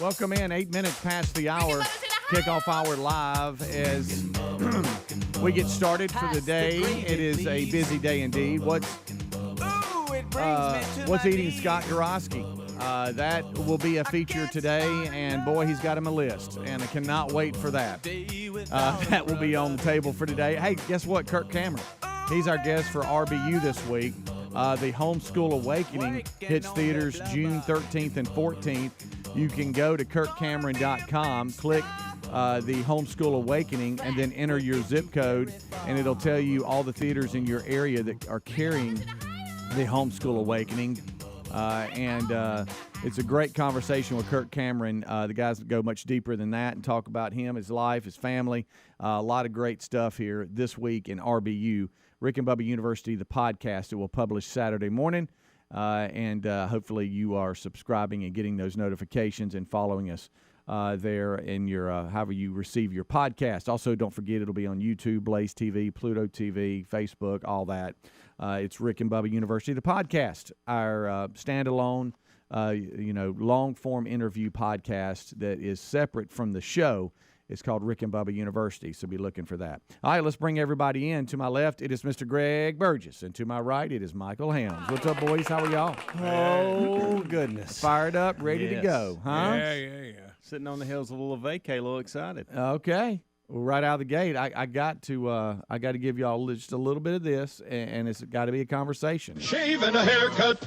Welcome in. 8 minutes past the hour. Kickoff hour live as we get started for the day. It is a busy day indeed. What's eating Scott Gorosky? That will be a feature today, and boy, he's got him a list, and I cannot wait for that. That will be on the table for today. Hey, guess what? Kirk Cameron. He's our guest for RBU this week. The Homeschool Awakening hits theaters June 13th and 14th. You can go to kirkcameron.com, click the Homeschool Awakening, and then enter your zip code, and it'll tell you all the theaters in your area that are carrying the Homeschool Awakening. It's a great conversation with Kirk Cameron. The guys go much deeper than that and talk about him, his life, his family. A lot of great stuff here this week in RBU. Rick and Bubba University, the podcast. It will publish Saturday morning. Hopefully you are subscribing and getting those notifications and following us there in your however you receive your podcast. Also, don't forget it'll be on YouTube, Blaze TV, Pluto TV, Facebook, all that. It's Rick and Bubba University, the podcast, our standalone, long-form interview podcast that is separate from the show. It's called Rick and Bubba University, so be looking for that. All right, let's bring everybody in. To my left, it is Mr. Greg Burgess, and to my right, it is Michael Helms. What's up, boys? How are y'all? Oh, goodness. Fired up, ready to go, huh? Yeah. Sitting on the hills of a little vacay, a little excited. Okay. Well, right out of the gate, I got to give y'all just a little bit of this, and it's got to be a conversation. Shave and a haircut.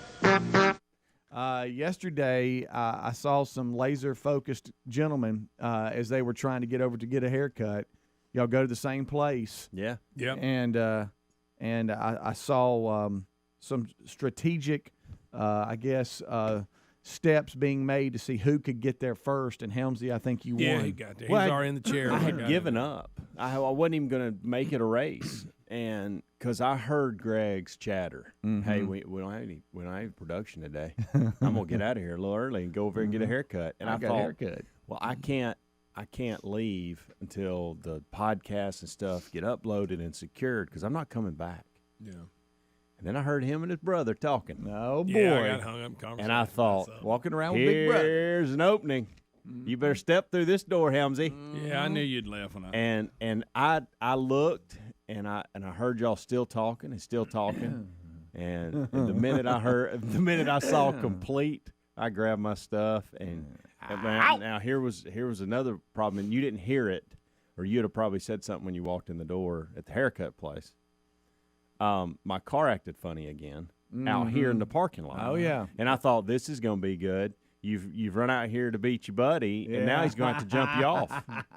Yesterday, I saw some laser-focused gentlemen as they were trying to get over to get a haircut. Y'all go to the same place. Yeah. Yep. And I saw some strategic, steps being made to see who could get there first. And Helmsy, I think you won. Yeah, he got there. He's already in the chair. I had given up. I wasn't even going to make it a race, and because I heard Greg's chatter. Mm-hmm. Hey, we don't have any production today. I'm gonna get out of here a little early and go over and get a haircut. And I got thought, a haircut. well, I can't leave until the podcasts and stuff get uploaded and secured because I'm not coming back. Yeah. And then I heard him and his brother talking. Oh, boy. Yeah, I got hung up in conversation. And I thought, Walking around with Big Brother. here's an opening. You better step through this door, Helmsy. Yeah, I knew you'd left when I. And I looked and I heard y'all still talking and still talking. And the minute I saw complete, I grabbed my stuff and now here was another problem, and you didn't hear it, or you'd have probably said something when you walked in the door at the haircut place. My car acted funny again out here in the parking lot. Oh, yeah. And I thought, this is going to be good. You've run out here to beat your buddy, and now he's going to have to jump you off.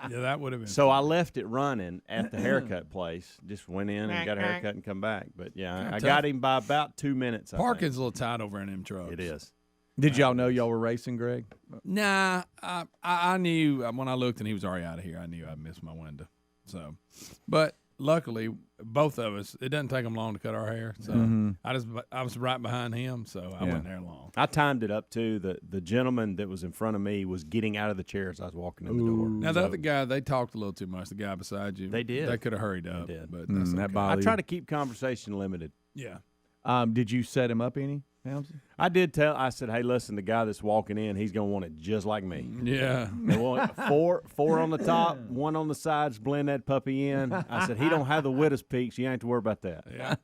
Yeah, that would have been. So I left it running at the haircut place. Just went in and got a haircut and come back. But, yeah, I got him by about 2 minutes, I think. Parking's a little tight over in them trucks. It is. Did y'all know y'all were racing, Greg? Nah, I knew when I looked and he was already out of here, I knew I missed my window. So, but luckily, both of us, it doesn't take them long to cut our hair. So I was right behind him, so I wasn't there long. I timed it up, too. The gentleman that was in front of me was getting out of the chair as I was walking in the door. Now, the other guy, they talked a little too much, the guy beside you. They did. They could have hurried up. They did. But that's that okay. bothered I try to keep conversation limited. Yeah. Did you set him up any, Helmsy? I did I said, hey, listen, the guy that's walking in, he's going to want it just like me. Yeah. They want four on the top, one on the sides, blend that puppy in. I said, he don't have the widow's peaks. You ain't have to worry about that. Yeah.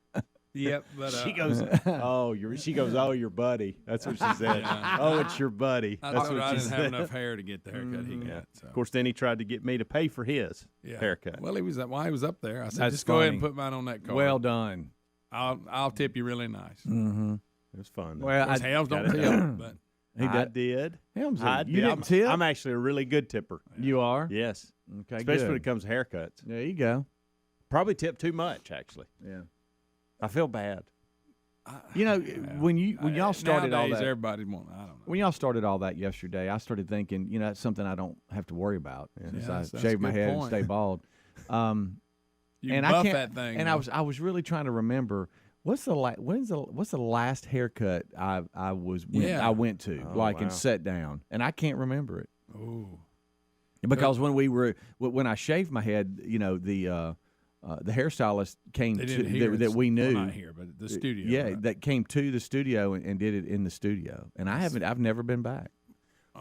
Yep. But, She goes, oh, your buddy. That's what she said. Yeah. Oh, it's your buddy. I That's told her what I she didn't said. have enough hair to get the haircut he got. Yeah. So. Of course, then he tried to get me to pay for his haircut. Well, he was up there. I said, That's just go ahead funny. and put mine on that card. Well done. I'll tip you really nice. Mm-hmm. It was fun. Well, His Helms don't got it tip, done. but I did. Helmsy, I you did. didn't tip? I'm actually a really good tipper. You are? Yes. Okay, Especially good. when it comes to haircuts. There you go. Probably tip too much, actually. Yeah. I feel bad. You know, when y'all started all nowadays, that, everybody's wanting. I don't know. when y'all started all that yesterday, I started thinking, that's something I don't have to worry about since that's I a shave my good head point. and stay bald. You and I buff can't, that thing. and though. I was really trying to remember what's the last haircut I went to Oh, and wow. sat down, and I can't remember it Ooh. because when I shaved my head, the hairstylist came They to didn't hear that we knew. Well, not here, but the studio. Yeah, right? that came to the studio and did it in the studio, and I've never been back.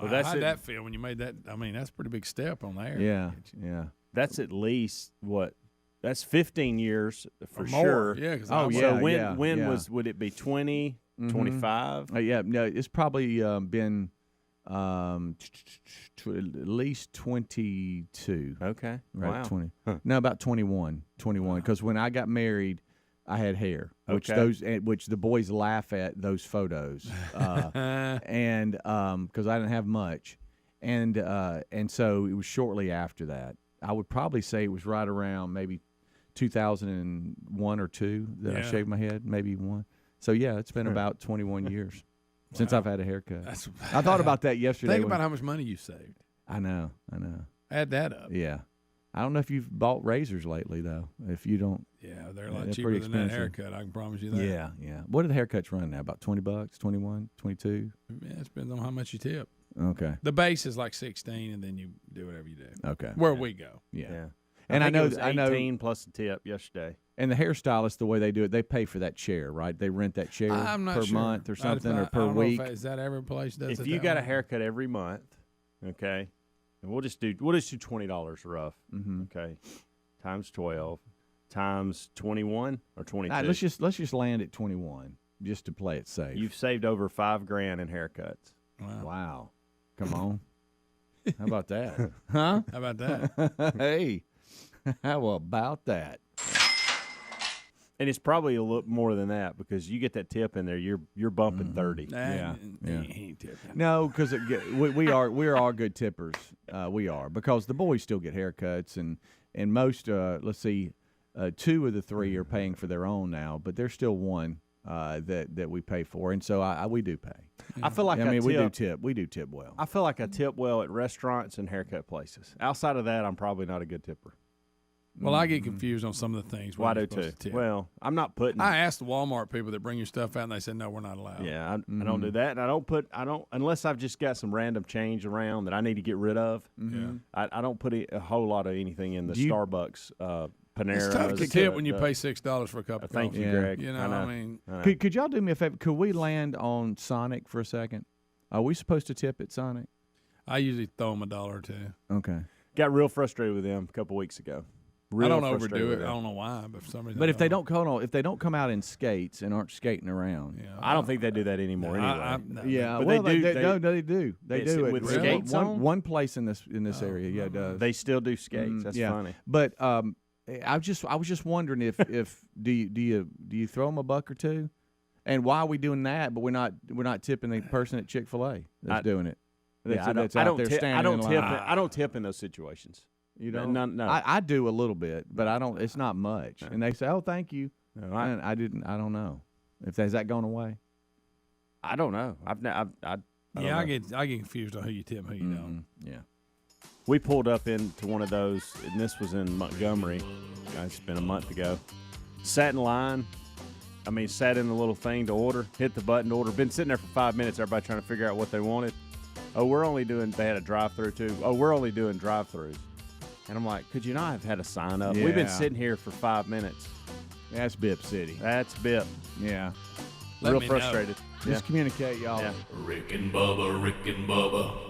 Well, that's how'd it. that feel when you made that? I mean, that's a pretty big step on there. Yeah. That's at least what? That's 15 years for Or more. sure. Yeah. Cause Oh, I, yeah. So when would it be 20, Mhm. 25? Yeah, no, it's probably been at least 22. Okay. Right, Wow. 20. Huh. No, about 21. 21. Because when I got married, I had hair, which Okay. which the boys laugh at those photos, and because I didn't have much, and so it was shortly after that. I would probably say it was right around maybe 2001 or 2 that I Yeah. shaved my head, maybe 1. So yeah, it's been about 21 years since I've had a haircut. I thought about that yesterday. Think about how much money you saved. I know. Add that up. Yeah. I don't know if you've bought razors lately, though. If you don't. Yeah, they're a lot they're cheaper pretty than that expensive. haircut. I can promise you that. Yeah. What do the haircuts run now? About $20, 21, 22? Yeah, it depends on how much you tip. Okay. The base is like 16, and then you do whatever you do. Okay. Where we go. Yeah. Yeah. And I think know, it was 18 plus the tip yesterday. and the hairstylist, the way they do it, they pay for that chair, right? They rent that chair I'm not per sure. month or I something, don't or per know week. is that every place does it? If you that got a way? haircut every month, okay, and we'll just do $20 rough, okay, times 12, times 21 or 22. All right, let's just land at 21, just to play it safe. You've saved over $5,000 in haircuts. Wow. Come on. How about that? Huh? How about that? Hey, how about that? And it's probably a little more than that because you get that tip in there, you're bumping 30. Yeah. He ain't tipping. No, because we're all good tippers. We are, because the boys still get haircuts, and most let's see, 2 of the 3 are paying for their own now, but there's still 1 that we pay for, and so we do pay. I feel like we do tip. We do tip well. I feel like I tip well at restaurants and haircut places. Outside of that, I'm probably not a good tipper. Well, I get confused on some of the things. Well, I when do you're too. supposed to tip. Well, I'm not putting. I asked the Walmart people that bring your stuff out, and they said no, we're not allowed. Yeah, I don't do that, and I don't unless I've just got some random change around that I need to get rid of. Yeah. I don't put a whole lot of anything in the Do you- Starbucks, Panera. It's tough to tip when you pay $6 for a cup of coffee. Thank you, Yeah. Greg. You know, I I mean, know. Could y'all do me a favor? Could we land on Sonic for a second? Are we supposed to tip at Sonic? I usually throw them $1 or $2. Okay. Got real frustrated with them a couple weeks ago. I don't Real frustrated overdo with it. I them. don't know why, but for some reason. But I if they don't come out in skates and aren't skating around, yeah, I don't think they do that anymore anyway. yeah, But well, they do- they do. They It's do it with Really? skates on? one place in this area. Yeah, it does. They still do skates. That's yeah. funny. But I was just wondering if do you throw them $1 or $2, and why are we doing that? But we're not tipping the person at Chick-fil-A that's doing it. Yeah, That's I out don't there tip. standing I don't in tip. line. I don't tip in those situations. You No, don't? no. I do a little bit, but I don't. It's not much. And they say, "Oh, thank you." No, And I didn't. I don't know if has that gone away. I don't know. I don't Yeah, I know. get confused on who you tip and who you don't. Yeah. We pulled up into one of those, and this was in Montgomery. It's been a month ago. Sat in line. Sat in the little thing to order. Hit the button to order. Been sitting there for 5 minutes. Everybody trying to figure out what they wanted. Oh, they had a drive-through too. Oh, we're only doing drive-throughs. And I'm like, could you not have had a sign up? We've been Yeah. sitting here for 5 minutes. That's Bip City. That's BIP. Yeah. Let Real me know. frustrated. Yeah. Just communicate, y'all. Yeah. Rick and Bubba.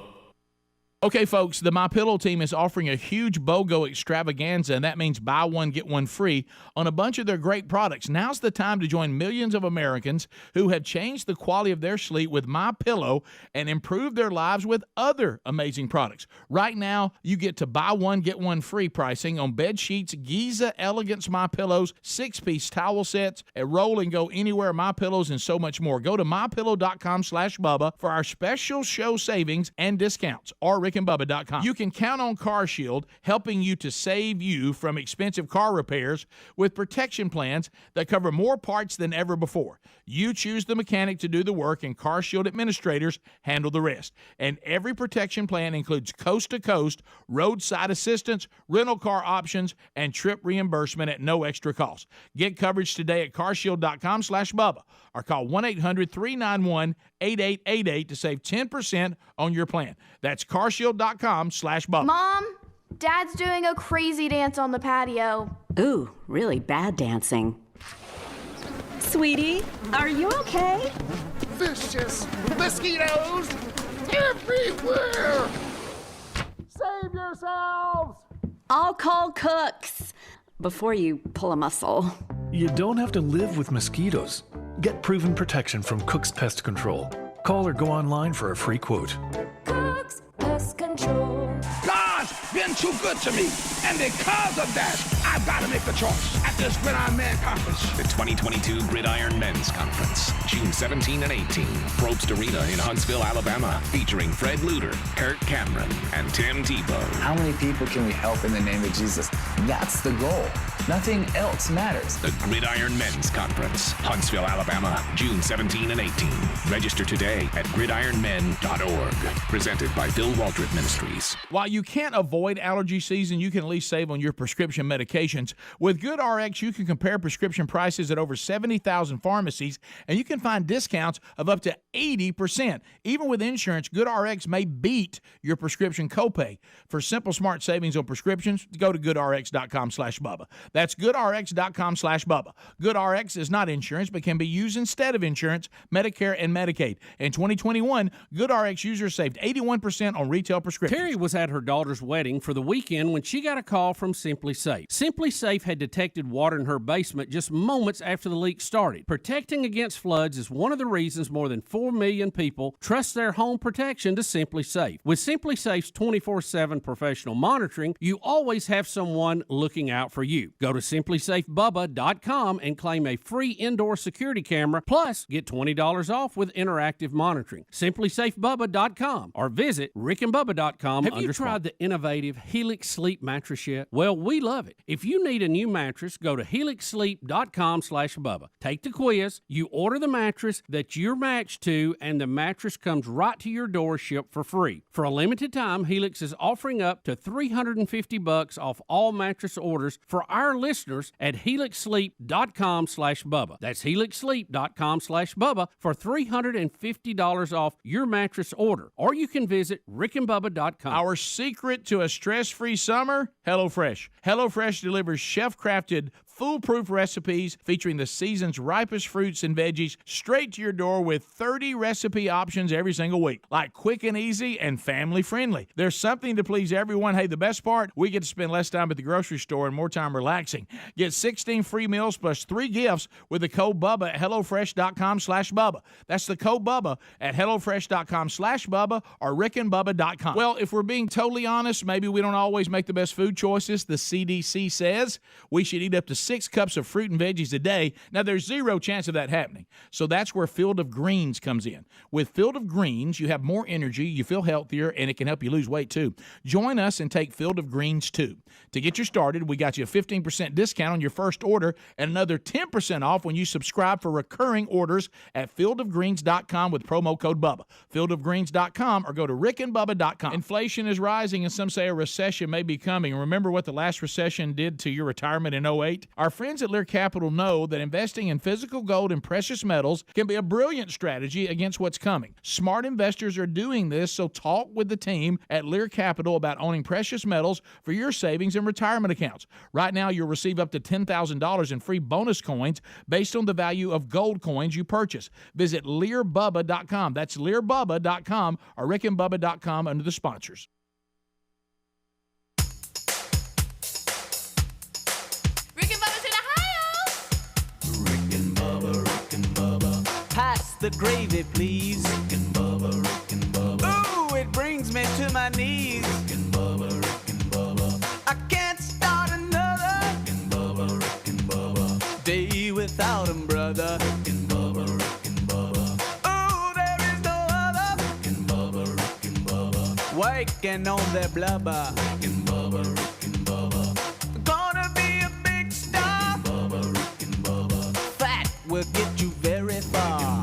Okay, folks, the MyPillow team is offering a huge BOGO extravaganza, and that means buy one, get one free on a bunch of their great products. Now's the time to join millions of Americans who have changed the quality of their sleep with MyPillow and improved their lives with other amazing products. Right now, you get to buy one, get one free pricing on bed sheets, Giza Elegance MyPillows, 6-piece towel sets, a roll and go anywhere MyPillows, and so much more. Go to MyPillow.com/Bubba for our special show savings and discounts, or RickandBubba.com. You can count on CarShield helping you to save you from expensive car repairs with protection plans that cover more parts than ever before. You choose the mechanic to do the work, and CarShield administrators handle the rest. And every protection plan includes coast-to-coast roadside assistance, rental car options, and trip reimbursement at no extra cost. Get coverage today at carshield.com/Bubba or call 1-800-391-8888 to save 10% on your plan. That's carshield.com/Bubba. Mom, Dad's doing a crazy dance on the patio. Ooh, really bad dancing. Sweetie, are you okay? Vicious mosquitoes! everywhere. Save yourselves. I'll call Cooks before you pull a muscle. You don't have to live with mosquitoes. Get proven protection from Cook's Pest Control. Call or go online for a free quote. Cook's Pest Control. God's been too good to me, and because of that, I've got to make the choice at this Gridiron Men Conference. The 2022 Gridiron Men's Conference, June 17 and 18, Probst Arena in Huntsville, Alabama, featuring Fred Luter, Kurt Cameron, and Tim Tebow. How many people can we help in the name of Jesus? That's the goal. Nothing else matters. The Gridiron Men's Conference, Huntsville, Alabama, June 17 and 18. Register today at gridironmen.org. Presented by Bill Waldrop Ministries. While you can't avoid allergy season, you can at least save on your prescription medications. With GoodRx, you can compare prescription prices at over 70,000 pharmacies, and you can find discounts of up to 80%. Even with insurance, GoodRx may beat your prescription copay. For simple, smart savings on prescriptions, go to goodrx.com/Bubba. That's goodrx.com/Bubba. GoodRx is not insurance, but can be used instead of insurance, Medicare, and Medicaid. In 2021, GoodRx users saved 81% on retail prescriptions. Terry was at her daughter's wedding for the weekend when she got a call from Simply Safe. Simply Safe had detected water in her basement just moments after the leak started. Protecting against floods is one of the reasons more than 4 million people trust their home protection to Simply Safe. With Simply Safe's 24/7 professional monitoring, you always have someone looking out for you. Go to simplysafebubba.com and claim a free indoor security camera, plus get $20 off with interactive monitoring. simplysafebubba.com or visit rickandbubba.com. Have you tried the innovative Helix Sleep mattress yet? Well, we love it. If you need a new mattress, go to helixsleep.com/Bubba. Take the quiz, you order the mattress that you're matched to, and the mattress comes right to your door shipped for free. For a limited time, Helix is offering up to $350 off all mattress orders for our listeners at helixsleep.com/Bubba. That's helixsleep.com/Bubba for $350 off your mattress order. Or you can visit rickandbubba.com. Our secret to a stress-free summer? HelloFresh. HelloFresh delivers chef-crafted, foolproof recipes featuring the season's ripest fruits and veggies straight to your door with 30 recipe options every single week. Like quick and easy and family friendly. There's something to please everyone. Hey, the best part, we get to spend less time at the grocery store and more time relaxing. Get 16 free meals plus 3 gifts with the code Bubba at HelloFresh.com/Bubba. That's the code Bubba at HelloFresh.com/Bubba or RickandBubba.com. Well, if we're being totally honest, maybe we don't always make the best food choices. The CDC says we should eat up to 6 cups of fruit and veggies a day. Now, there's zero chance of that happening. So that's where Field of Greens comes in. With Field of Greens, you have more energy, you feel healthier, and it can help you lose weight too. Join us and take Field of Greens too. To get you started, we got you a 15% discount on your first order and another 10% off when you subscribe for recurring orders at fieldofgreens.com with promo code Bubba. Fieldofgreens.com or go to rickandbubba.com. Inflation is rising and some say a recession may be coming. Remember what the last recession did to your retirement in 2008? Our friends at Lear Capital know that investing in physical gold and precious metals can be a brilliant strategy against what's coming. Smart investors are doing this, so talk with the team at Lear Capital about owning precious metals for your savings and retirement accounts. Right now, you'll receive up to $10,000 in free bonus coins based on the value of gold coins you purchase. Visit LearBubba.com. That's LearBubba.com or RickandBubba.com under the sponsors. Pass the gravy, please. Rick and Bubba, Rick and Bubba. Ooh, it brings me to my knees. Rick and Bubba, Rick and Bubba. I can't start another. Rick and Bubba, Rick and Bubba. Day without 'em, brother. Rick and Bubba, Rick and Bubba. Ooh, there is no other. Rick and Bubba, Rick and Bubba. Waking on their blubber. Rick and Bubba, Rick and Bubba. Gonna be a big star. Rick and Bubba, Rick and Bubba. Fat will get you very far.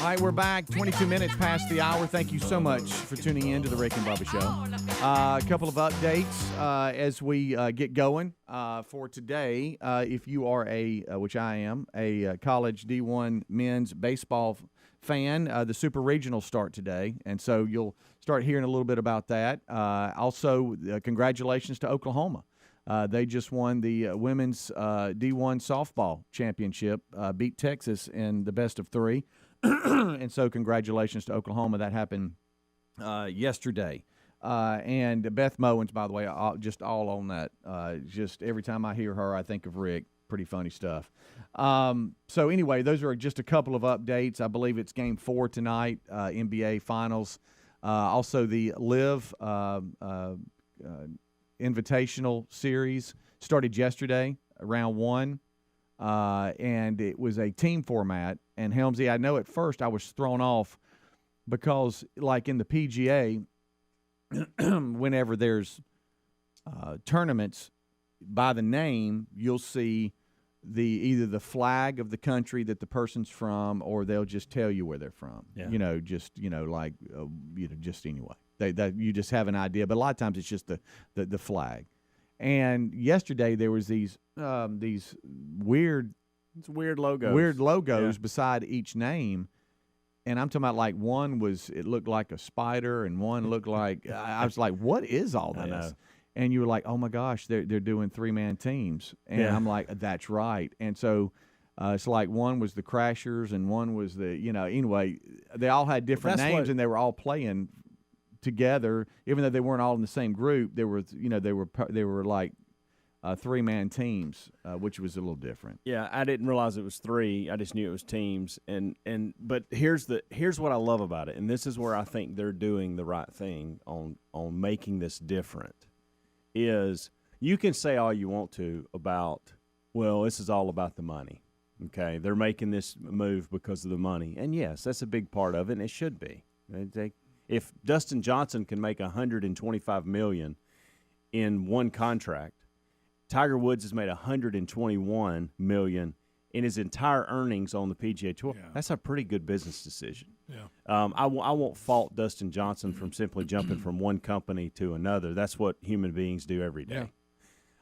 All right, we're back 22 minutes past the hour. Thank you so much for tuning in to the Rick and Bubba Show. A couple of updates as we get going for today. If you are which I am, a college D1 men's baseball fan, the Super Regionals start today, and so you'll start hearing a little bit about that. Also, congratulations to Oklahoma. They just won the women's D1 softball championship, beat Texas in the best of 3. And so congratulations to Oklahoma. That happened yesterday. And Beth Mowens, by the way, just all on that. Just every time I hear her, I think of Rick. Pretty funny stuff. So anyway, those are just a couple of updates. I believe it's Game 4 tonight, NBA Finals. Also, the Live Invitational Series started yesterday, round 1, and it was a team format. And Helmsy, I know at first I was thrown off because, like in the PGA, whenever there's tournaments, by the name, you'll see either the flag of the country that the person's from, or they'll just tell you where they're from. Yeah. Just anyway. That you just have an idea, but a lot of times it's just the flag. And yesterday there was these weird logos beside each name. And I'm talking about, like, one it looked like a spider, and one looked like I was like, what is all this? I know. And you were like, oh my gosh, they're doing 3-man teams. And I'm like, that's right. And so it's like one was the Crashers and one was anyway, they all had different names and they were all playing together, even though they weren't all in the same group. They were like 3-man teams, which was a little different. Yeah, I didn't realize it was 3. I just knew it was teams. But here's what I love about it, and this is where I think they're doing the right thing on making this different. Is you can say all you want to about, well, this is all about the money. Okay, they're making this move because of the money, and yes, that's a big part of it, and it should be. If Dustin Johnson can make $125 million in one contract, Tiger Woods has made $121 million in his entire earnings on the PGA Tour. Yeah. That's a pretty good business decision. Yeah. I won't fault Dustin Johnson from simply jumping from one company to another. That's what human beings do every day.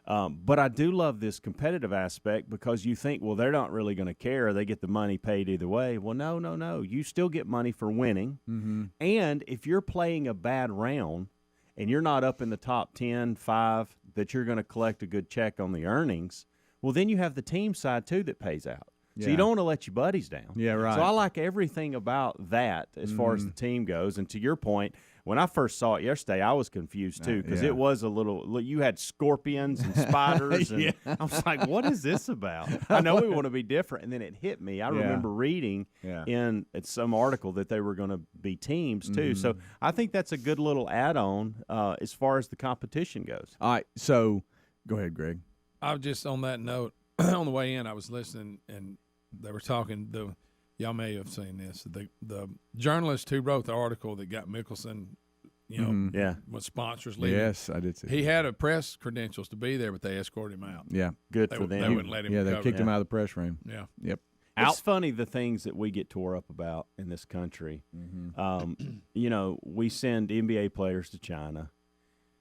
Yeah. But I do love this competitive aspect because you think, well, they're not really going to care. They get the money paid either way. Well, no. You still get money for winning. Mm-hmm. And if you're playing a bad round and you're not up in the top 10, 5, that you're going to collect a good check on the earnings, well, then you have the team side, too, that pays out. So you don't want to let your buddies down. Yeah, right. So I like everything about that as far as the team goes. And to your point, when I first saw it yesterday, I was confused, too, because it was a little – you had scorpions and spiders. And I was like, what is this about? I know we want to be different. And then it hit me. I remember reading in some article that they were going to be teams, too. So I think that's a good little add-on as far as the competition goes. All right. So go ahead, Greg. I was just on that note. On the way in, I was listening, and they were talking. Y'all may have seen this. The journalist who wrote the article that got Mickelson, with sponsors leaving. Yes, I did see. He had a press credentials to be there, but they escorted him out. Yeah, good for them. They wouldn't let him. Yeah, they kicked him out of the press room. Yeah. Yep. It's funny the things that we get tore up about in this country. Mm-hmm. We send NBA players to China.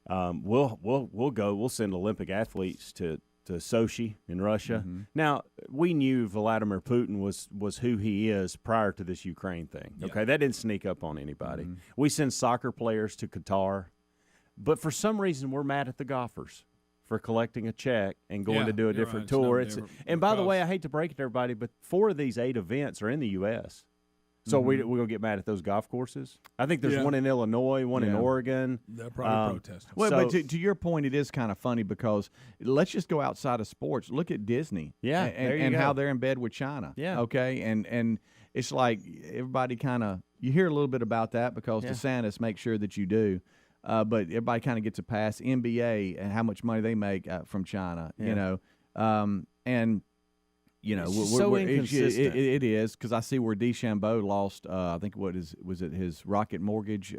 We'll send Olympic athletes to Sochi in Russia. Mm-hmm. Now, we knew Vladimir Putin was who he is prior to this Ukraine thing. Okay, that didn't sneak up on anybody. Mm-hmm. We send soccer players to Qatar, but for some reason we're mad at the golfers for collecting a check and going to do a different tour. And by the way, I hate to break it to everybody, but 4 of these 8 events are in the U.S., so we're going to get mad at those golf courses? I think there's one in Illinois, one in Oregon. They'll probably protest. Well, but to your point, it is kind of funny because let's just go outside of sports. Look at Disney. Yeah, and how they're in bed with China. Yeah. Okay, and it's like everybody kind of – you hear a little bit about that because DeSantis makes sure that you do. But everybody kind of gets a pass. NBA and how much money they make from China, and – it's so inconsistent. It is because I see where DeChambeau lost. I think was it his Rocket Mortgage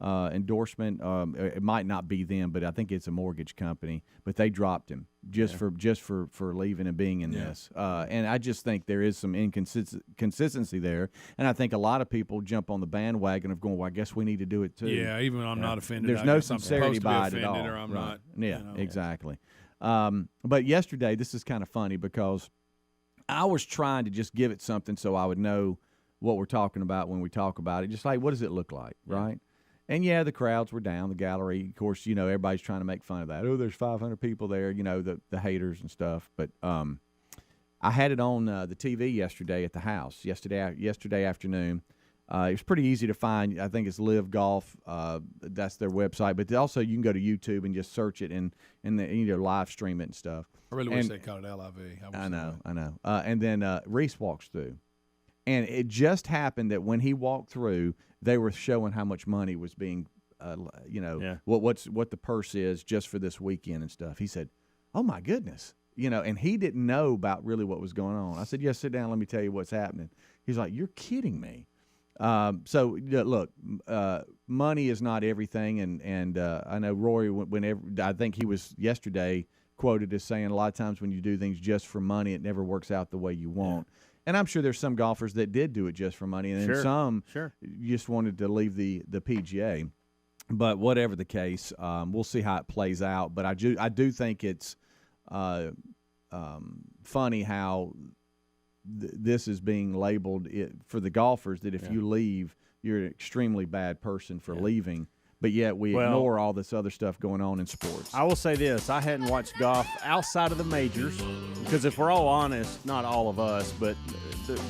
endorsement? It might not be them, but I think it's a mortgage company. But they dropped him just for leaving and being in this. And I just think there is some inconsistency there. And I think a lot of people jump on the bandwagon of going, well, I guess we need to do it too. Yeah, even when I'm not offended. There's no sincerity by it at all. Or I'm not. Yeah, exactly. But yesterday, this is kind of funny because I was trying to just give it something so I would know what we're talking about when we talk about it. Just like, what does it look like, right? And, yeah, the crowds were down, the gallery. Of course, everybody's trying to make fun of that. Oh, there's 500 people there, the haters and stuff. But I had it on the TV yesterday at the house, yesterday afternoon. It was pretty easy to find. I think it's Live Golf. That's their website. But also you can go to YouTube and just search it and live stream it and stuff. I really wish they called it LIV. I know. And then Reese walks through. And it just happened that when he walked through, they were showing how much money was being, what the purse is just for this weekend and stuff. He said, "Oh my goodness," and he didn't know about really what was going on. I said, "Yes, sit down. Let me tell you what's happening." He's like, "You're kidding me." So look, money is not everything, and I know Rory. Whenever I think he was yesterday quoted as saying, a lot of times when you do things just for money, it never works out the way you want. Yeah. And I'm sure there's some golfers that did do it just for money, and then some just wanted to leave the PGA. But whatever the case, we'll see how it plays out. But I do think it's funny how this is being labeled for the golfers that if you leave, you're an extremely bad person for leaving. But yet we ignore all this other stuff going on in sports. I will say this. I hadn't watched golf outside of the majors because if we're all honest, not all of us, but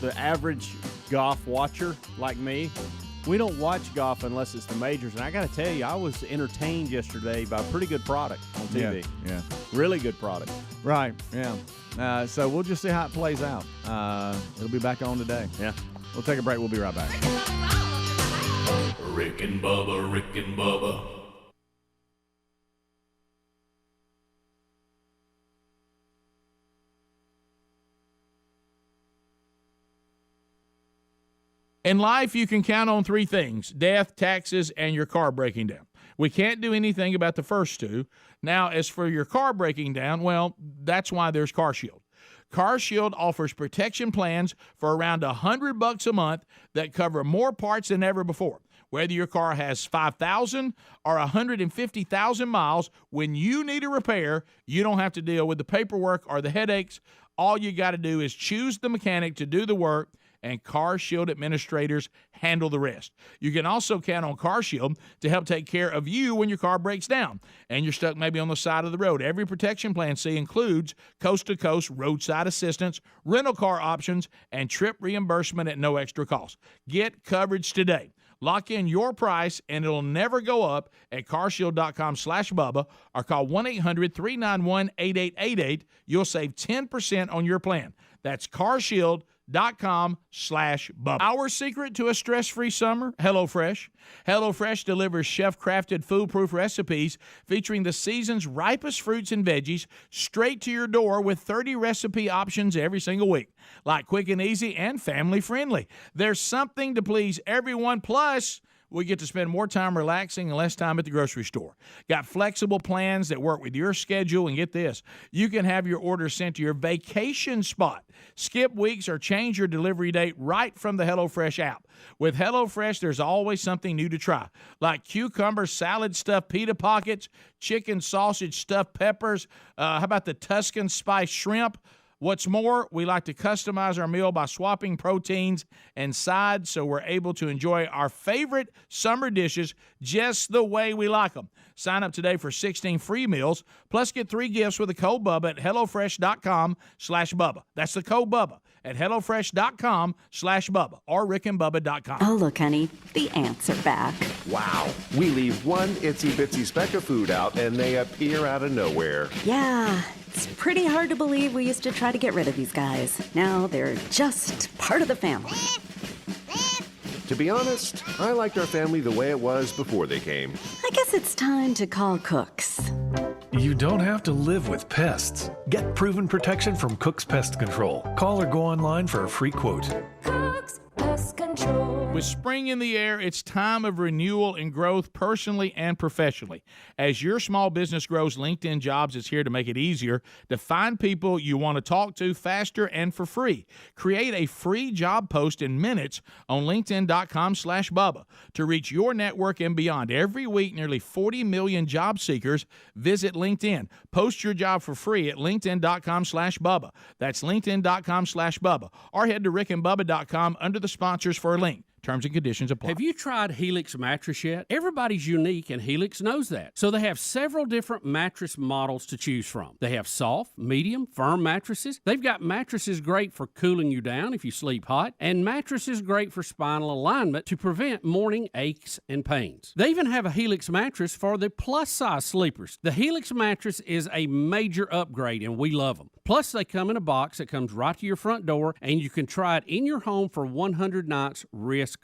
the average golf watcher like me, we don't watch golf unless it's the majors. And I got to tell you, I was entertained yesterday by a pretty good product on TV. Yeah. Really good product. Right, yeah. So we'll just see how it plays out. It'll be back on today. Yeah. We'll take a break. We'll be right back. Rick and Bubba, Rick and Bubba. In life, you can count on three things: death, taxes, and your car breaking down. We can't do anything about the first two. Now, as for your car breaking down, well, that's why there's CarShield. CarShield offers protection plans for around $100 a month that cover more parts than ever before. Whether your car has 5,000 or 150,000 miles, when you need a repair, you don't have to deal with the paperwork or the headaches. All you got to do is choose the mechanic to do the work, and CarShield administrators handle the rest. You can also count on CarShield to help take care of you when your car breaks down and you're stuck maybe on the side of the road. Every protection plan includes coast-to-coast roadside assistance, rental car options, and trip reimbursement at no extra cost. Get coverage today. Lock in your price, and it'll never go up at carshield.com/Bubba or call 1-800-391-8888. You'll save 10% on your plan. That's carshield.com/Bubba. Our secret to a stress-free summer? HelloFresh. HelloFresh delivers chef-crafted foolproof recipes featuring the season's ripest fruits and veggies straight to your door with 30 recipe options every single week. Like quick and easy and family-friendly. There's something to please everyone, plus we get to spend more time relaxing and less time at the grocery store. Got flexible plans that work with your schedule, and get this, you can have your order sent to your vacation spot. Skip weeks or change your delivery date right from the HelloFresh app. With HelloFresh, there's always something new to try, like cucumber salad stuffed pita pockets, chicken sausage stuffed peppers, how about the Tuscan spice shrimp? What's more, we like to customize our meal by swapping proteins and sides so we're able to enjoy our favorite summer dishes just the way we like them. Sign up today for 16 free meals, plus get 3 gifts with the code Bubba at HelloFresh.com/Bubba. That's the code Bubba at HelloFresh.com/Bubba or RickandBubba.com. Oh, look, honey, the ants are back. Wow. We leave one itsy-bitsy speck of food out, and they appear out of nowhere. Yeah, it's pretty hard to believe we used to try to get rid of these guys. Now they're just part of the family. To be honest, I liked our family the way it was before they came. I guess it's time to call Cooks. You don't have to live with pests. Get proven protection from Cook's Pest Control. Call or go online for a free quote. Cook's Pest Control. With spring in the air, it's time of renewal and growth personally and professionally. As your small business grows, LinkedIn Jobs is here to make it easier to find people you want to talk to faster and for free. Create a free job post in minutes on linkedin.com/Bubba to reach your network and beyond. Every week, nearly 40 million job seekers visit LinkedIn. Post your job for free at linkedin.com/Bubba. That's linkedin.com/Bubba. Or head to rickandbubba.com under the sponsors for a link. Terms and conditions apply. Have you tried Helix mattress yet? Everybody's unique, and Helix knows that. So they have several different mattress models to choose from. They have soft, medium, firm mattresses. They've got mattresses great for cooling you down if you sleep hot, and mattresses great for spinal alignment to prevent morning aches and pains. They even have a Helix mattress for the plus-size sleepers. The Helix mattress is a major upgrade, and we love them. Plus, they come in a box that comes right to your front door, and you can try it in your home for 100 nights risk-free.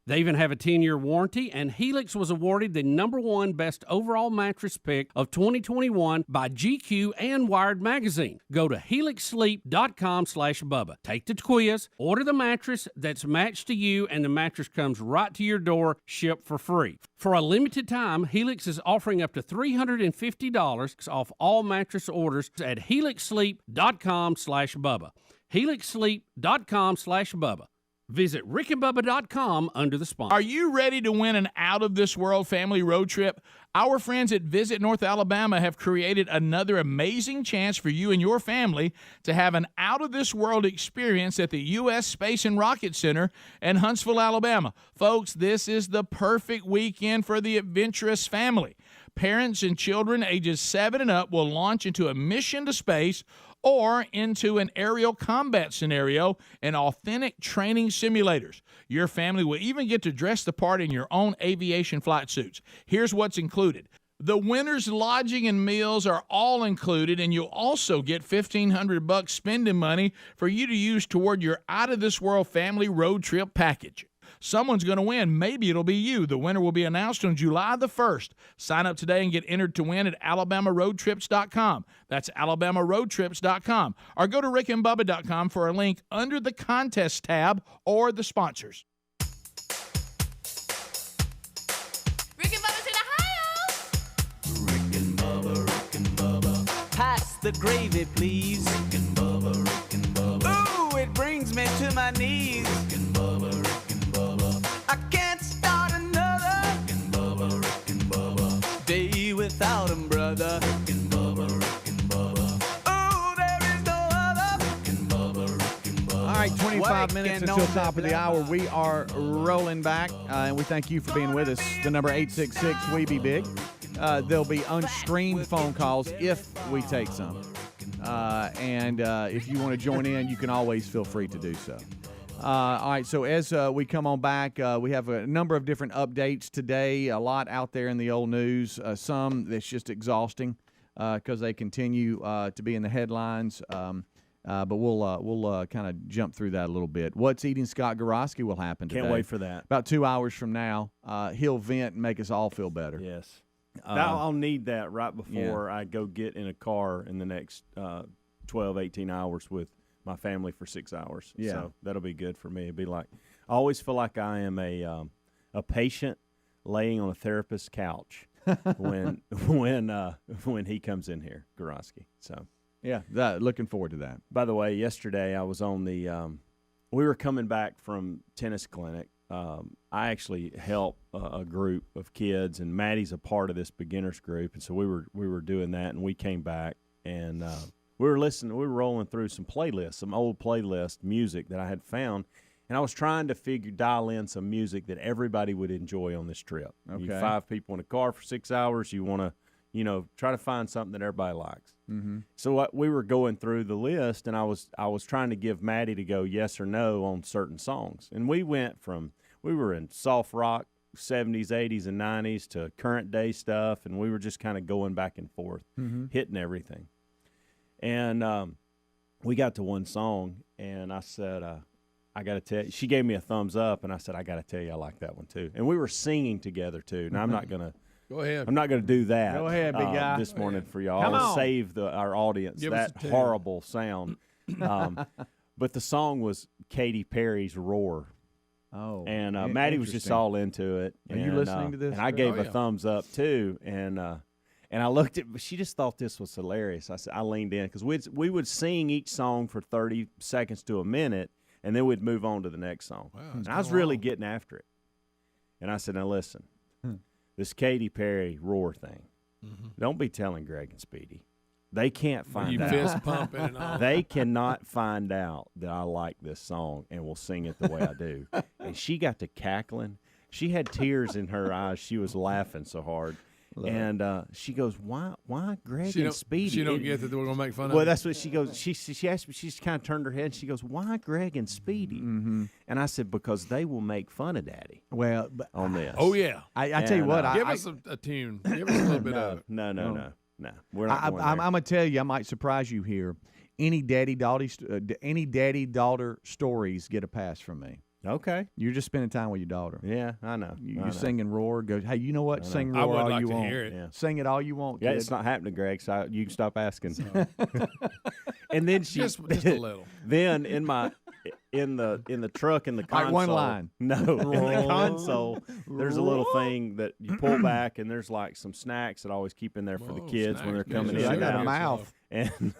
They even have a 10-year warranty, and Helix was awarded the #1 best overall mattress pick of 2021 by GQ and Wired Magazine. Go to helixsleep.com/Bubba. Take the quiz, order the mattress that's matched to you, and the mattress comes right to your door, shipped for free. For a limited time, Helix is offering up to $350 off all mattress orders at helixsleep.com/Bubba. helixsleep.com/Bubba. Visit rickandbubba.com under the sponsor. Are you ready to win an out-of-this-world family road trip? Our friends at Visit North Alabama have created another amazing chance for you and your family to have an out-of-this-world experience at the U.S. Space and Rocket Center in Huntsville, Alabama. Folks, this is the perfect weekend for the adventurous family. Parents and children ages 7 and up will launch into a mission to space or into an aerial combat scenario in authentic training simulators. Your family will even get to dress the part in your own aviation flight suits. Here's what's included. The winner's lodging and meals are all included, and you'll also get $1,500 spending money for you to use toward your out-of-this-world family road trip package. Someone's going to win. Maybe it'll be you. The winner will be announced on July the 1st. Sign up today and get entered to win at alabamaroadtrips.com. That's alabamaroadtrips.com. Or go to rickandbubba.com for a link under the contest tab or the sponsors. Rick and Bubba's in Ohio. Rick and Bubba. Pass the gravy, please. Rick and Bubba. Ooh, it brings me to my knees. Rick and Bubba. I can't start another Rick and Bubba. Day without him, brother. Rick and Bubba. Oh, there is no other Rick and Bubba. All right, 25 minutes until top of the hour. We are rolling back, and we thank you for being with us. The number 866-WE-BE-BIG. There'll be unscreened phone calls if we take some. And if you want to join in, you can always feel free to do so. All right, so as we come on back, we have a number of different updates today, a lot out there in the old news, some that's just exhausting because they continue to be in the headlines, but we'll kind of jump through that a little bit. What's eating Scott Gorosky will happen today. Can't wait for that. About 2 hours from now, he'll vent and make us all feel better. Yes. I'll need that right before I go get in a car in the next 12, 18 hours with my family for 6 hours. Yeah. So that'll be good for me. It'd be like, I always feel like I am a patient laying on a therapist's couch when he comes in here, Gorosky. So yeah, looking forward to that. By the way, yesterday I was on the we were coming back from tennis clinic. I actually help a group of kids, and Maddie's a part of this beginners group, and so we were doing that, and we came back and we were rolling through some playlists, some old playlist music that I had found, and I was trying to dial in some music that everybody would enjoy on this trip. Okay. You 5 people in a car for 6 hours, you want to, try to find something that everybody likes. Mm-hmm. So we were going through the list, and I was trying to give Maddie to go yes or no on certain songs, and we were in soft rock, 70s, 80s, and 90s to current day stuff, and we were just kind of going back and forth, hitting everything. And we got to one song, and I said, I got to tell you, she gave me a thumbs up, and I said, I got to tell you, I like that one too. And we were singing together too. Now, I'm not going to Go ahead. I'm not going to do that. Go ahead, big guy. This morning for y'all. Come I'll on. save our audience Give us that a tune. horrible sound. But the song was Katy Perry's Roar. Oh, And Maddie was just interesting. all into it. Are you listening to this, And I Greg? gave Oh, a yeah. thumbs up too. And I looked at, she just thought this was hilarious. I leaned in because we would sing each song for 30 seconds to a minute, and then we'd move on to the next song. Wow, and it's I was going really long. getting after it. And I said, now listen, this Katy Perry Roar thing, don't be telling Greg and Speedy. They can't find You out. fist pumping and all. They cannot find out that I like this song and will sing it the way I do. and she got to cackling. She had tears in her eyes. She was laughing so hard. And she goes, why Greg and Speedy? She don't get that we're going to make fun of her. Well, that's what she goes. She asked me, she just kind of turned her head, and she goes, why Greg and Speedy? And I said, because they will make fun of Daddy. Well, on this. Oh, yeah. I tell you what. Give us a tune. Give us a little bit of it. No. We're not going there. I'm going to tell you, I might surprise you here. Any daddy-daughter stories get a pass from me. Okay. You're just spending time with your daughter. Yeah, I know. You're singing Roar. Go, hey, you know what? Sing I Roar would all like you to want. hear it. Yeah. Sing it all you want, Yeah, kid. it's not happening, Greg, so you can stop asking. And then she just a little. Then in the truck in the console. Like one line. No, in the console, there's a little thing that you pull back, and there's like some snacks that I always keep in there for the kids when they're coming in. I got and a out. mouth. And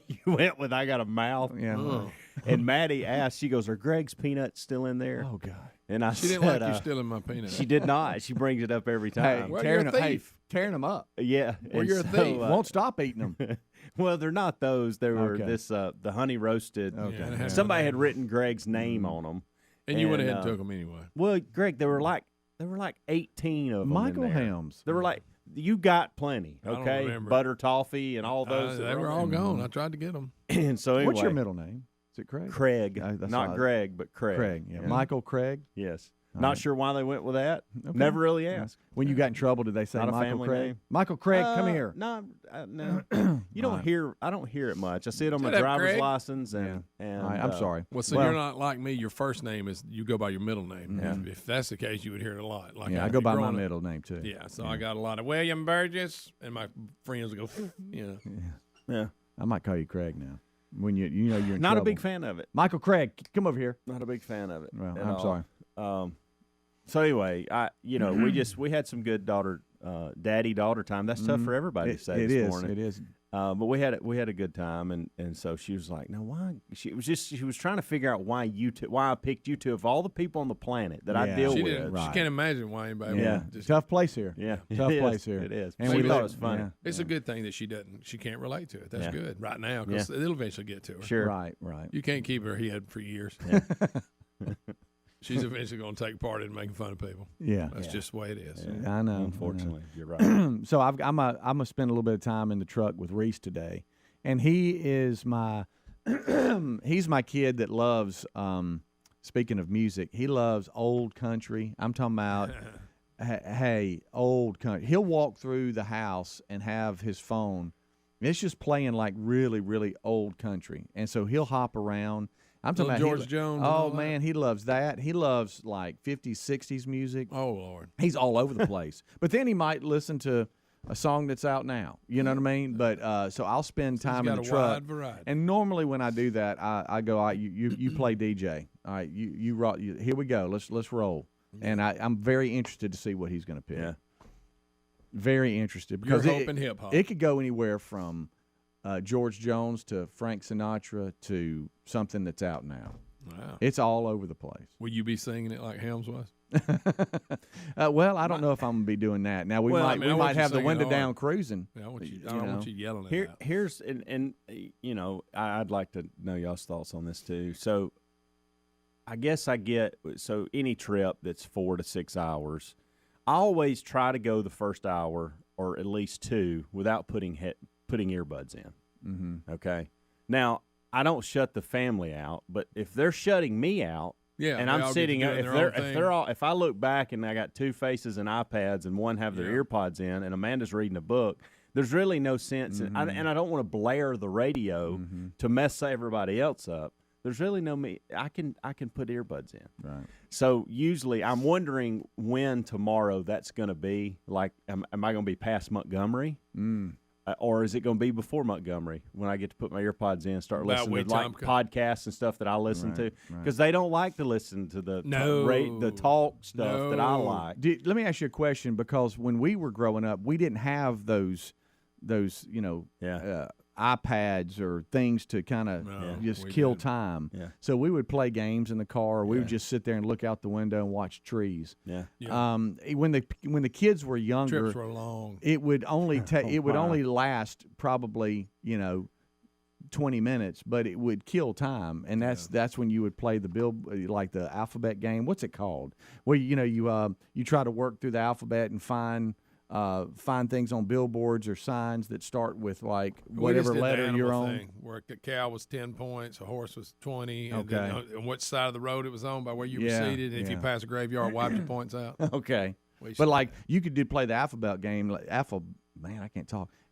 you went with I got a mouth. Yeah. And Maddie asked, she goes, are Greg's peanuts still in there? Oh, God. And I She said, didn't like you stealing my peanuts. She did not. She brings it up every Hey, time. Well, you're a thief. tearing them up. Yeah. Well, and you're a thief. Won't stop eating them. Well, they're not those. They were Okay. the honey roasted. Okay. Yeah, it had Somebody my had name. written Greg's name on them. And you went ahead and took them anyway. Well, Greg, there were like 18 of them. Michael in there. Hams. There were like you got plenty. I don't Okay, remember. butter toffee and all those. They were all gone. I tried to get them. And so anyway, What's your middle name? Is it Craig? Craig, That's not odd. Greg, but Craig. Craig. Yeah. Michael Craig. Yes. All Not right. sure why they went with that. Okay. Never really asked. When you got in trouble, did they say Not a Michael family Craig? name. Michael Craig, come here. No, no. You don't All right. hear. I don't hear it much. I see it on my Shut up, driver's Craig. license, and All right, I'm sorry. Well, so you're not like me. Your first name is you go by your middle name. Yeah. If that's the case, you would hear it a lot. Like Yeah, I go by my growing up- middle name too. Yeah, so I got a lot of William Burgess, and my friends would go, Yeah. I might call you Craig now. When you know you're in Not a trouble. big fan of it. Michael Craig, come over here. Not a big fan of it. Well, at I'm all. sorry. So anyway, we had some good daddy-daughter time. That's tough for everybody to say this morning. It is. But we had a good time, and so she was like, "No, why?" She was trying to figure out why I picked you two of all the people on the planet that I deal she with. didn't. She can't imagine why anybody. Yeah, would just, tough place here. Yeah, tough it place is. here. It is. And She we thought it live- was funny. yeah. It's a good thing that she doesn't. She can't relate to it. That's Yeah. good right now because it'll eventually get to her. Sure. Right. You can't keep her head for years. She's eventually going to take part in making fun of people. Yeah. That's just the way it is. I know. Unfortunately, you're right. So I'm gonna spend a little bit of time in the truck with Reese today, and he is my he's my kid that loves. Speaking of music, he loves old country. I'm talking about. Hey, old country. He'll walk through the house and have his phone. It's just playing like really, really old country, and so he'll hop around. I'm talking Little about George Jones and all Oh that. man, he loves that. He loves like 50s, 60s music. Oh Lord, He's all over the place. But then he might listen to a song that's out now. You know what I mean? But so I'll spend time in got the a truck. wide variety. And normally when I do that, I go, all right, you play DJ. All right, you rock. Here we go. Let's roll. And I'm very interested to see what he's going to pick. Yeah. Very interested because You're hoping hip-hop. It could go anywhere from George Jones to Frank Sinatra to something that's out now. Wow. It's all over the place. Will you be singing it like Helms was? Well, I don't know if I'm gonna be doing that. Now we Well, I might mean, I we want might you have the singing window hard. down cruising. Yeah, I want you. You I don't know. want you yelling at that. Here's and I'd like to know y'all's thoughts on this too. So I guess I get any trip that's 4 to 6 hours, I always try to go the first hour or at least 2 without putting earbuds in. Mm-hmm. Okay. Now I don't shut the family out, but if they're shutting me out, Yeah, and they I'm all get to sitting doing their own thing. if I look back and I got 2 faces and iPads and one have their earpods in and Amanda's reading a book, there's really no sense. And I don't want to blare the radio to mess everybody else up. There's really no me. I can put earbuds in. Right. So usually I'm wondering when tomorrow that's going to be. Like, am I going to be past Montgomery? Or is it going to be before Montgomery when I get to put my earpods in and start About listening wait to till like I'm podcasts and stuff that I listen to? Because they don't like to listen to the the talk stuff that I like. Let me ask you a question, because when we were growing up, we didn't have those iPads or things to kind of just kill time. Yeah. So we would play games in the car, or we would just sit there and look out the window and watch trees. Yeah. When the kids were younger, Trips were long. it would only only Wow. last probably 20 minutes, but it would kill time, and that's when you would play like the alphabet game. What's it called? Where you try to work through the alphabet and find things on billboards or signs that start with like whatever letter you're on. Thing, where a cow was 10 points, a horse was 20, and Okay. then on which side of the road it was on by where you were seated, and if you pass a graveyard, wipe your points out. Okay, but like you could play the alphabet game,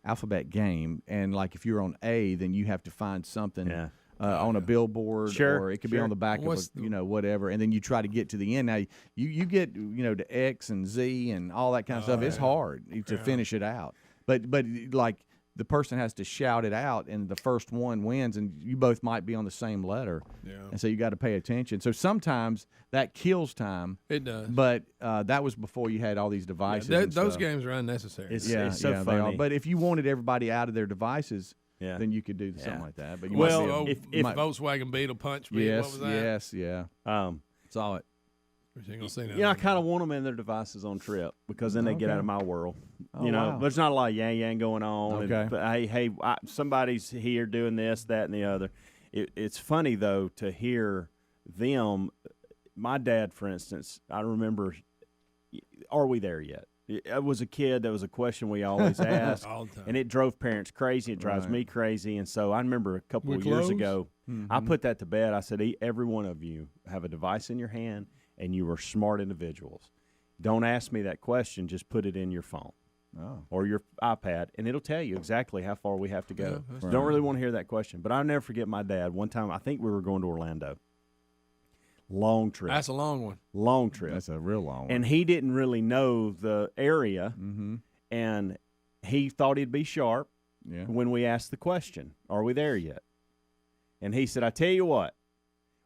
alphabet game, and like if you're on A, then you have to find something on a billboard, or it could be on the back of whatever, and then you try to get to the end. Now you get to X and Z and all that kind of stuff. It's hard to finish it out, but like the person has to shout it out, and the first one wins, and you both might be on the same letter, and so you got to pay attention. So sometimes that kills time. It does, but that was before you had all these devices. and those stuff. games are unnecessary. It's so they funny. are. But if you wanted everybody out of their devices, then you could do something like that. But you if Volkswagen Beetle punch me, what was that? Saw it. I kind of want them in their devices on trip because then they get out of my world. Wow. There's not a lot of yang going on. Okay. But hey, somebody's here doing this, that, and the other. It's funny though to hear them. My dad, for instance, I remember. Are we there yet? I was a kid. That was a question we always asked, all the time. and it drove parents crazy. It drives me crazy. And so I remember a couple of years ago, I put that to bed. I said, every one of you have a device in your hand, and you are smart individuals. Don't ask me that question. Just put it in your phone or your iPad, and it'll tell you exactly how far we have to go. Don't really want to hear that question. But I'll never forget my dad. One time, I think we were going to Orlando. Long trip. That's a long one. Long trip. That's a real long one. And he didn't really know the area, and he thought he'd be sharp when we asked the question, are we there yet? And he said, I tell you what,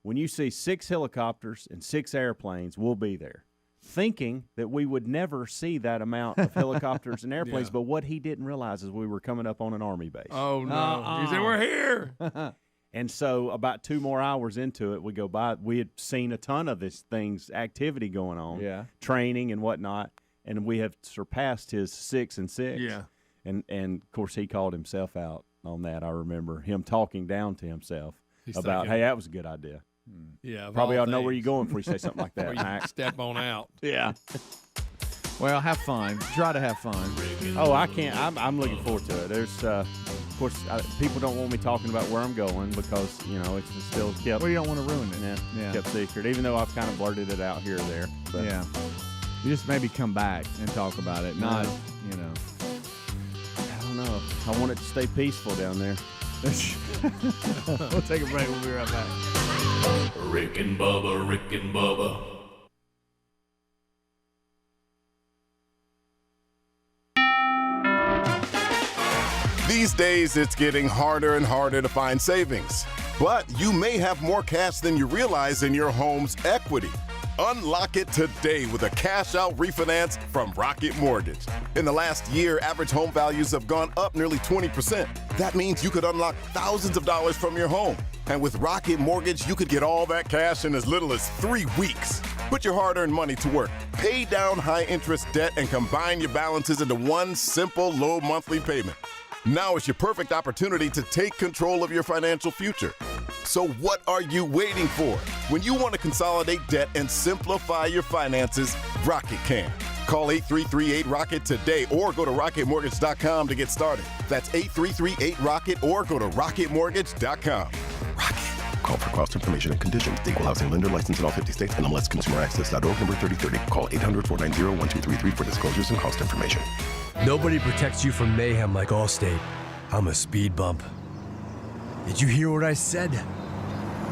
when you see 6 helicopters and 6 airplanes, we'll be there. Thinking that we would never see that amount of helicopters and airplanes, but what he didn't realize is we were coming up on an Army base. Oh, no. He said, we're here. And so about 2 more hours into it, we go by. We had seen a ton of this activity going on, training and whatnot, and we have surpassed his 6 and 6. Yeah. And of course, he called himself out on that. I remember him talking down to himself about, hey, that was a good idea. Yeah. Probably ought to know where you're going before you say something like that. Or you step on out. Yeah. Well, have fun. Try to have fun. Oh, I can't. I'm looking forward to it. There's, of course, people don't want me talking about where I'm going because, it's still kept. Well, you don't want to ruin it. Yeah. Kept secret, even though I've kind of blurted it out here or there. But. Yeah. You just maybe come back and talk about it. Not, I don't know. I want it to stay peaceful down there. We'll take a break. We'll be right back. Rick and Bubba, Rick and Bubba. These days, it's getting harder and harder to find savings. But you may have more cash than you realize in your home's equity. Unlock it today with a cash-out refinance from Rocket Mortgage. In the last year, average home values have gone up nearly 20%. That means you could unlock thousands of dollars from your home. And with Rocket Mortgage, you could get all that cash in as little as 3 weeks. Put your hard-earned money to work. Pay down high-interest debt and combine your balances into one simple, low monthly payment. Now is your perfect opportunity to take control of your financial future. So what are you waiting for? When you want to consolidate debt and simplify your finances, Rocket can. Call 8338-ROCKET today or go to rocketmortgage.com to get started. That's 8338-ROCKET or go to rocketmortgage.com. Rocket. Call for cost information and conditions. The Equal Housing Lender license in all 50 states. NMLSconsumeraccess.org number 3030. Call 800-490-1233 for disclosures and cost information. Nobody protects you from mayhem like Allstate. I'm a speed bump. Did you hear what I said?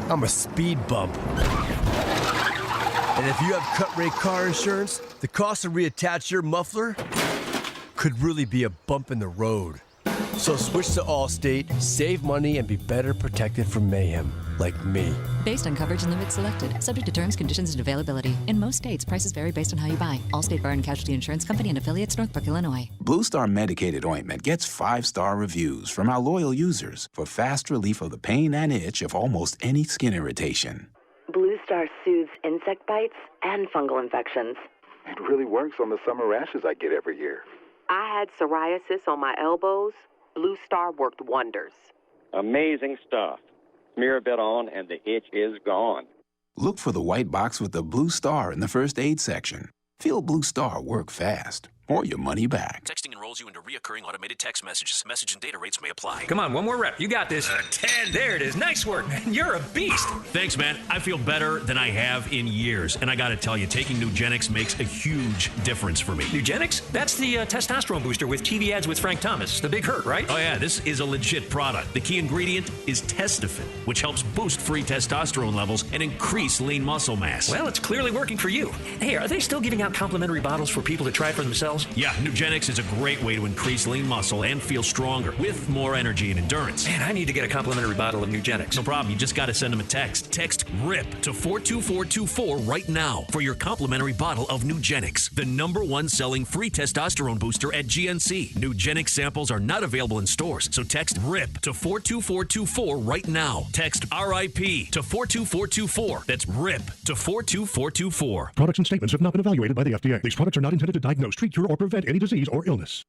I'm a speed bump. And if you have cut rate car insurance, the cost to reattach your muffler could really be a bump in the road. So switch to Allstate, save money, and be better protected from mayhem, like me. Based on coverage and limits selected, subject to terms, conditions, and availability. In most states, prices vary based on how you buy. Allstate Bar and Casualty Insurance Company and affiliates, Northbrook, Illinois. Blue Star Medicated Ointment gets 5-star reviews from our loyal users for fast relief of the pain and itch of almost any skin irritation. Blue Star soothes insect bites and fungal infections. It really works on the summer rashes I get every year. I had psoriasis on my elbows. Blue Star worked wonders. Amazing stuff. Smear a bit on and the itch is gone. Look for the white box with the blue star in the first aid section. Feel Blue Star work fast, or your money back. Texting enrolls you into reoccurring automated text messages. Message and data rates may apply. Come on, one more rep. You got this. 10. There it is. Nice work, man. You're a beast. Thanks, man. I feel better than I have in years. And I got to tell you, taking Nugenix makes a huge difference for me. Nugenix? That's the testosterone booster with TV ads with Frank Thomas. The Big Hurt, right? Oh, yeah, this is a legit product. The key ingredient is Testofen, which helps boost free testosterone levels and increase lean muscle mass. Well, it's clearly working for you. Hey, are they still giving out complimentary bottles for people to try for themselves? Yeah, Nugenix is a great way to increase lean muscle and feel stronger with more energy and endurance. Man, I need to get a complimentary bottle of Nugenix. No problem. You just got to send them a text. Text RIP to 42424 right now for your complimentary bottle of Nugenix, the #1 selling free testosterone booster at GNC. Nugenix samples are not available in stores, so text RIP to 42424 right now. Text RIP to 42424. That's RIP to 42424. Products and statements have not been evaluated by the FDA. These products are not intended to diagnose, treat, cure, or prevent any disease or illness.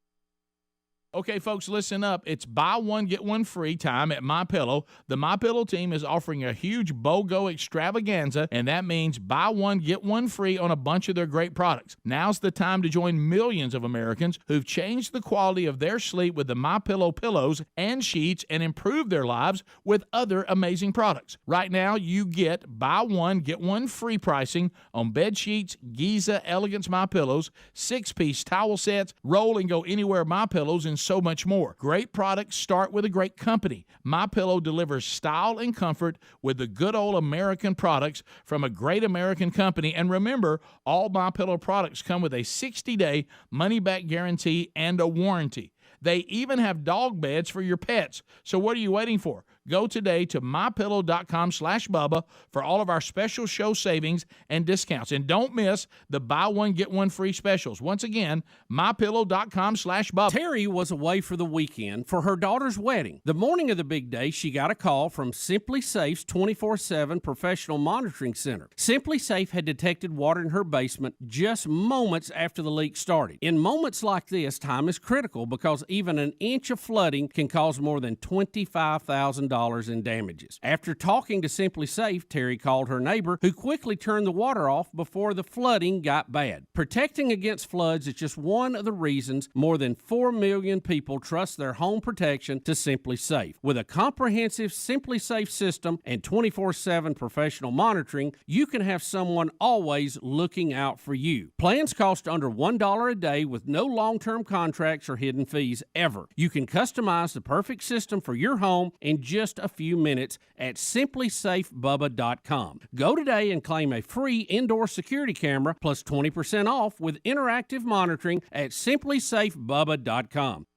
Okay, folks, listen up. It's buy one, get one free time at MyPillow. The MyPillow team is offering a huge BOGO extravaganza, and that means buy one, get one free on a bunch of their great products. Now's the time to join millions of Americans who've changed the quality of their sleep with the MyPillow pillows and sheets and improved their lives with other amazing products. Right now, you get buy one, get one free pricing on bed sheets, Giza Elegance MyPillows, 6-piece towel sets, roll and go anywhere MyPillows, and so much more. Great products start with a great company. MyPillow delivers style and comfort with the good old American products from a great American company. And remember, all MyPillow products come with a 60-day money-back guarantee and a warranty. They even have dog beds for your pets. So what are you waiting for? Go today to mypillow.com/Bubba for all of our special show savings and discounts. And don't miss the buy one, get one free specials. Once again, mypillow.com/Bubba. Terry was away for the weekend for her daughter's wedding. The morning of the big day, she got a call from Simply Safe's 24/7 professional monitoring center. Simply Safe had detected water in her basement just moments after the leak started. In moments like this, time is critical because even an inch of flooding can cause more than $25,000 in damages. After talking to Simply Safe, Terry called her neighbor, who quickly turned the water off before the flooding got bad. Protecting against floods is just one of the reasons more than 4 million people trust their home protection to Simply Safe. With a comprehensive Simply Safe system and 24/7 professional monitoring, you can have someone always looking out for you. Plans cost under $1 a day with no long-term contracts or hidden fees ever. You can customize the perfect system for your home in just a few minutes at simplysafebubba.com. Go today and claim a free indoor security camera plus 20% off with interactive monitoring at simplysafebubba.com.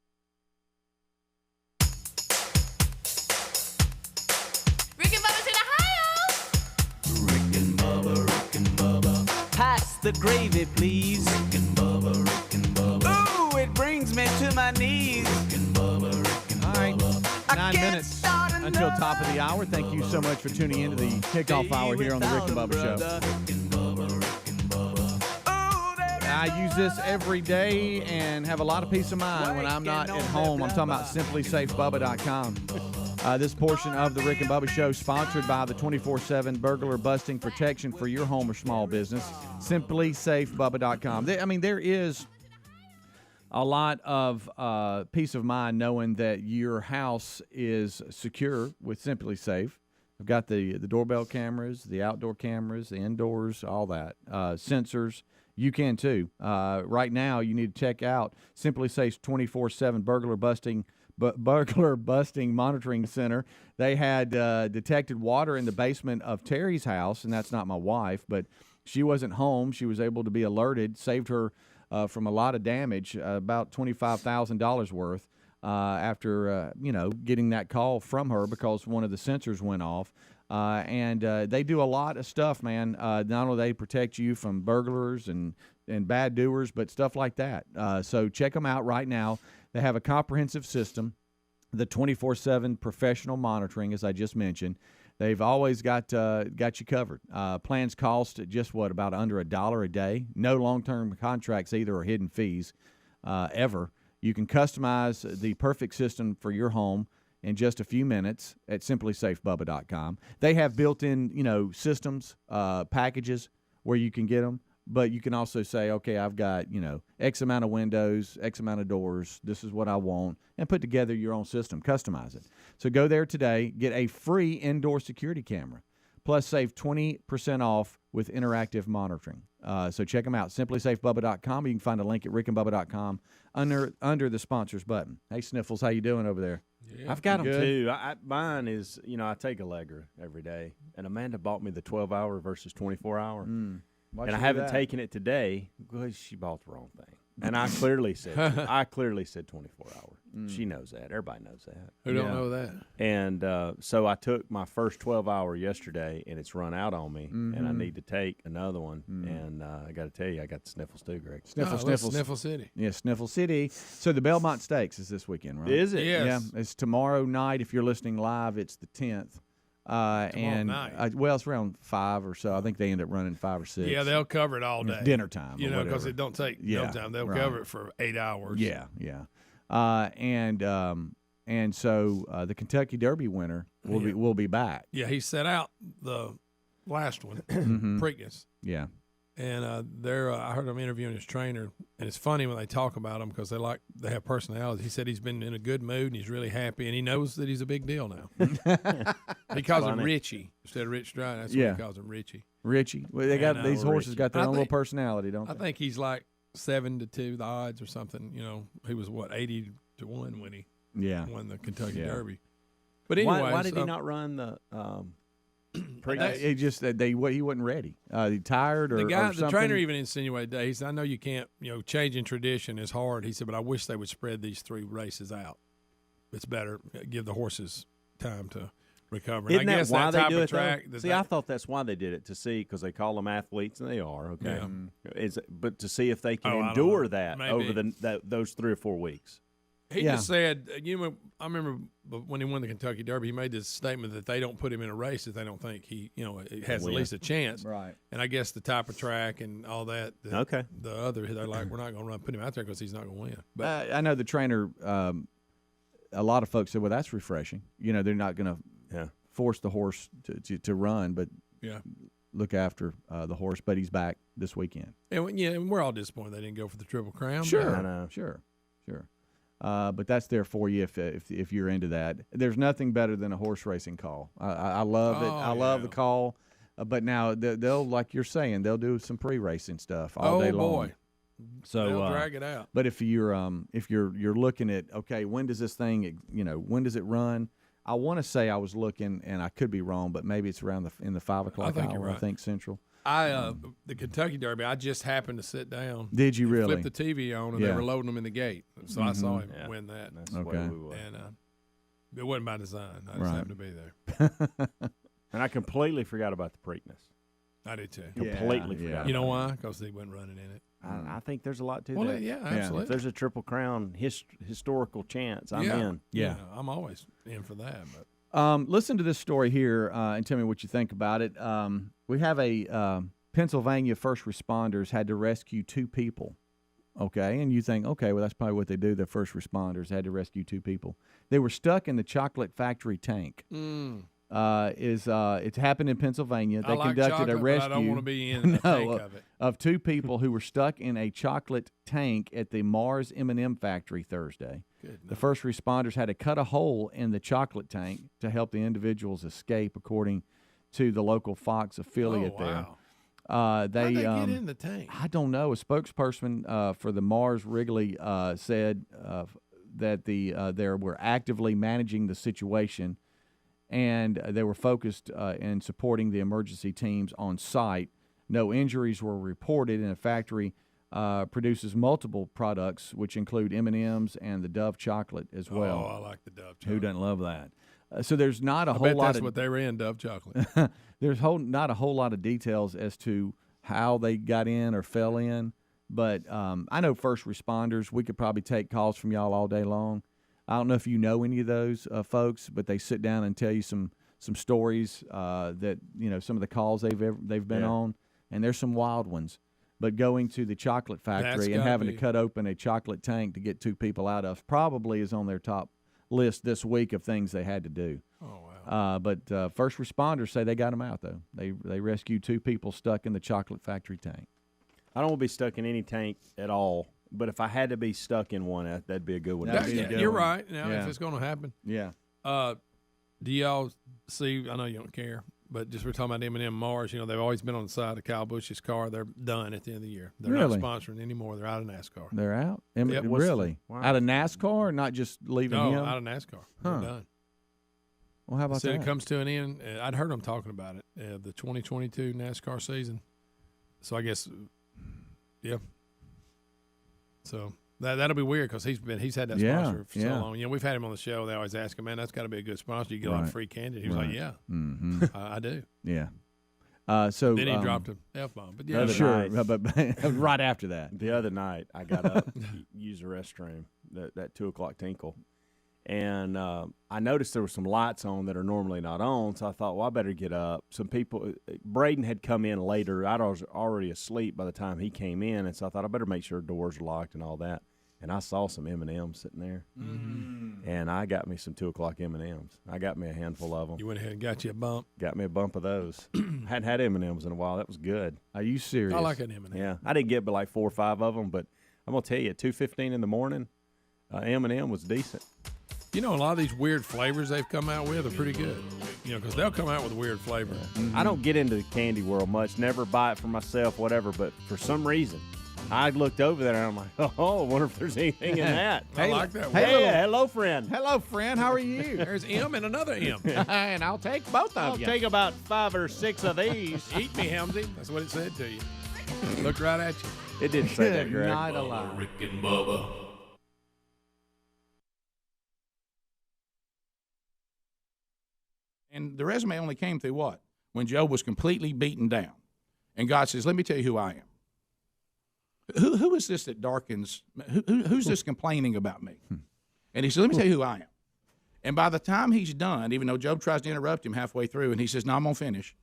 Pass the gravy, please. Rick and Bubba, Rick and Bubba. Ooh, it brings me to my knees. Rick and Bubba, Rick and All right, 9 minutes until top of the hour. Thank you so much for tuning into the kickoff hour here on the Rick and Bubba Show. I use this every day and have a lot of peace of mind when I'm not at home. I'm talking about simplysafebubba.com. This portion of the Rick and Bubba Show sponsored by the 24/7 burglar busting protection for your home or small business. Simplysafebubba.com. There is a lot of peace of mind knowing that your house is secure with Simply Safe. I've got the doorbell cameras, the outdoor cameras, the indoors, all that. Sensors. You can too. Right now, you need to check out Simply Safe's 24/7 burglar busting monitoring center. They had detected water in the basement of Terry's house, and that's not my wife, but she wasn't home. She was able to be alerted, saved her from a lot of damage, about $25,000 worth, after getting that call from her because one of the sensors went off. And they do a lot of stuff, man. Not only they protect you from burglars and bad doers, but stuff like that. So check them out right now. They have a comprehensive system, the 24/7 professional monitoring, as I just mentioned. They've always got you covered. Plans cost just about under $1 a day. No long-term contracts either or hidden fees ever. You can customize the perfect system for your home in just a few minutes at simplysafebubba.com. They have built-in, systems, packages where you can get them, but you can also say, okay, I've got, X amount of windows, X amount of doors. This is what I want, and put together your own system, customize it. So go there today, get a free indoor security camera, plus save 20% off with interactive monitoring. So check them out, simplysafebubba.com. You can find a link at rickandbubba.com under the sponsors button. Hey, Sniffles, how you doing over there? Yeah, I've got them too. Mine is, I take Allegra every day, and Amanda bought me the 12-hour versus 24-hour, and I haven't taken it today because she bought the wrong thing. And I clearly said 24-hour. She knows that. Everybody knows that. Who don't know that? And so I took my first 12-hour yesterday, and it's run out on me, and I need to take another one. And I got to tell you, I got the sniffles too, Greg. Sniffles. Sniffle City. Yeah, Sniffle City. So the Belmont Stakes is this weekend, right? Is it? Yes. Yeah, it's tomorrow night. If you're listening live, it's the 10th. Night. It's around 5 or so. I think they end up running 5 or 6. Yeah, they'll cover it all day. Dinner time, because it don't take no time. They'll cover it for 8 hours. Yeah. And so the Kentucky Derby winner will be back. Yeah, he set out the last one, Preakness. Yeah. And I heard him interviewing his trainer, and it's funny when they talk about him because they have personalities. He said he's been in a good mood and he's really happy, and he knows that he's a big deal now. He calls him Richie instead of Rich Dryden. That's what he calls him, Richie. Richie. Well, they got these horses got their own little personality, don't they? I think he's like 7-2 the odds or something. He was 80-1 when he won the Kentucky Derby. But anyway, why did he not run the? He just he wasn't ready. He tired or the trainer even insinuated that. He said, "I know you can't, changing tradition is hard." He said, "But I wish they would spread these 3 races out. It's better, give the horses time to recover." Isn't and I guess why that type they do of track. See, I thought that's why they did it, to see, because they call them athletes, and they are okay. Yeah. But to see if they can endure that over those 3 or 4 weeks. He just said, I remember when he won the Kentucky Derby, he made this statement that they don't put him in a race if they don't think he, has at least a chance. Right. And I guess the type of track and all that. The other, they're like, we're not going to put him out there because he's not going to win. But I know the trainer. A lot of folks said, "Well, that's refreshing." They're not going to force the horse to run, but look after the horse. But he's back this weekend. And we're all disappointed they didn't go for the Triple Crown. Sure, I know. Sure. But that's there for you if you're into that. There's nothing better than a horse racing call. I love it. I love the call. But now they'll, like you're saying, they'll do some pre-racing stuff all day long. Boy. So they'll drag it out. But if you're looking at, okay, when does this thing, when does it run? I want to say I was looking, and I could be wrong, but maybe it's around in the 5 o'clock hour. You're right. I think Central. The Kentucky Derby, I just happened to sit down. Did you really? Flip the TV on, and they were loading them in the gate. So I saw him win that. That's okay. We were. And it wasn't by design. I just happened to be there. And I completely forgot about the Preakness. I did too. Completely forgot. You know why? Because they wasn't running in it. I think there's a lot to that. Yeah, absolutely. If there's a Triple Crown historical chance, I'm in. Yeah, I'm always in for that. But listen to this story here and tell me what you think about it. We have a Pennsylvania first responders had to rescue 2 people. Okay, and you think, okay, well, that's probably what they do. The first responders had to rescue 2 people. They were stuck in the chocolate factory tank. It's happened in Pennsylvania. They conducted a rescue. But I don't want to be in a tank of it. Of 2 people who were stuck in a chocolate tank at the Mars M&M factory Thursday. The first responders had to cut a hole in the chocolate tank to help the individuals escape, according to the local Fox affiliate there. How'd they get in the tank? I don't know. A spokesperson for the Mars Wrigley said that they were actively managing the situation, and they were focused in supporting the emergency teams on site. No injuries were reported, and the factory produces multiple products, which include M&Ms and the Dove chocolate as well. Oh, I like the Dove chocolate. Who doesn't love that? So there's not a I whole bet lot that's of what they were in, Dove chocolate. There's not a whole lot of details as to how they got in or fell in, but I know first responders. We could probably take calls from y'all all day long. I don't know if you know any of those folks, but they sit down and tell you some stories that some of the calls they've been on, and there's some wild ones. But going to the chocolate factory and having to cut open a chocolate tank to get 2 people out of probably is on their top list this week of things they had to do. Oh, wow. But first responders say they got them out, though. They rescued 2 people stuck in the chocolate factory tank. I don't want to be stuck in any tank at all, but if I had to be stuck in one, that'd be a good one. You're right. Now, if it's going to happen. Yeah. Do y'all see, I know you don't care, but just we're talking about M&M Mars, they've always been on the side of Kyle Busch's car. They're done at the end of the year. They're Really? not sponsoring anymore. They're out of NASCAR. They're out? Yep. Really? Wow. Out of NASCAR or not just leaving No, him? out of NASCAR. Huh. They're done. Well, how about So that? it comes to an end. I'd heard them talking about it, the 2022 NASCAR season. So I guess, yeah. So that'll be weird because he's had that sponsor for so long. We've had him on the show. They always ask him, man, that's got to be a good sponsor. You get a lot of free candy. He was like, yeah, I do. Yeah. So then he dropped an F-bomb. But yeah, sure. But right after that, the other night, I got up to use the restroom, that 2 o'clock tinkle. And I noticed there were some lights on that are normally not on, so I thought, well, I better get up. Some people, Braden had come in later. I was already asleep by the time he came in, and so I thought I better make sure doors are locked and all that. And I saw some M&Ms sitting there, and I got me some 2 o'clock M&Ms. I got me a handful of them. You went ahead and got you a bump. Got me a bump of those. Hadn't had M&Ms in a while. That was good. Are you serious? I like an M&M. Yeah, I didn't get but like 4 or 5 of them, but I'm gonna tell you, at 2:15 in the morning, M&M was decent. A lot of these weird flavors they've come out with are pretty good. Because they'll come out with a weird flavor. I don't get into the candy world much. Never buy it for myself, whatever. But for some reason, I looked over there and I'm like, oh, I wonder if there's anything in that. I like that one. Hey, hello, friend. Hello, friend. How are you? There's M and another M. And I'll take both of you. I'll take about 5 or 6 of these. Eat me, Helmsy. That's what it said to you. Looked right at you. It didn't say that, Greg. Not allowed. Rick and Bubba. And the resume only came through what? When Joe was completely beaten down. And God says, let me tell you who I am. Who is this that darkens? Who's this complaining about me? And he said, let me tell you who I am. And by the time he's done, even though Job tries to interrupt him halfway through, and he says, no, I'm going to finish,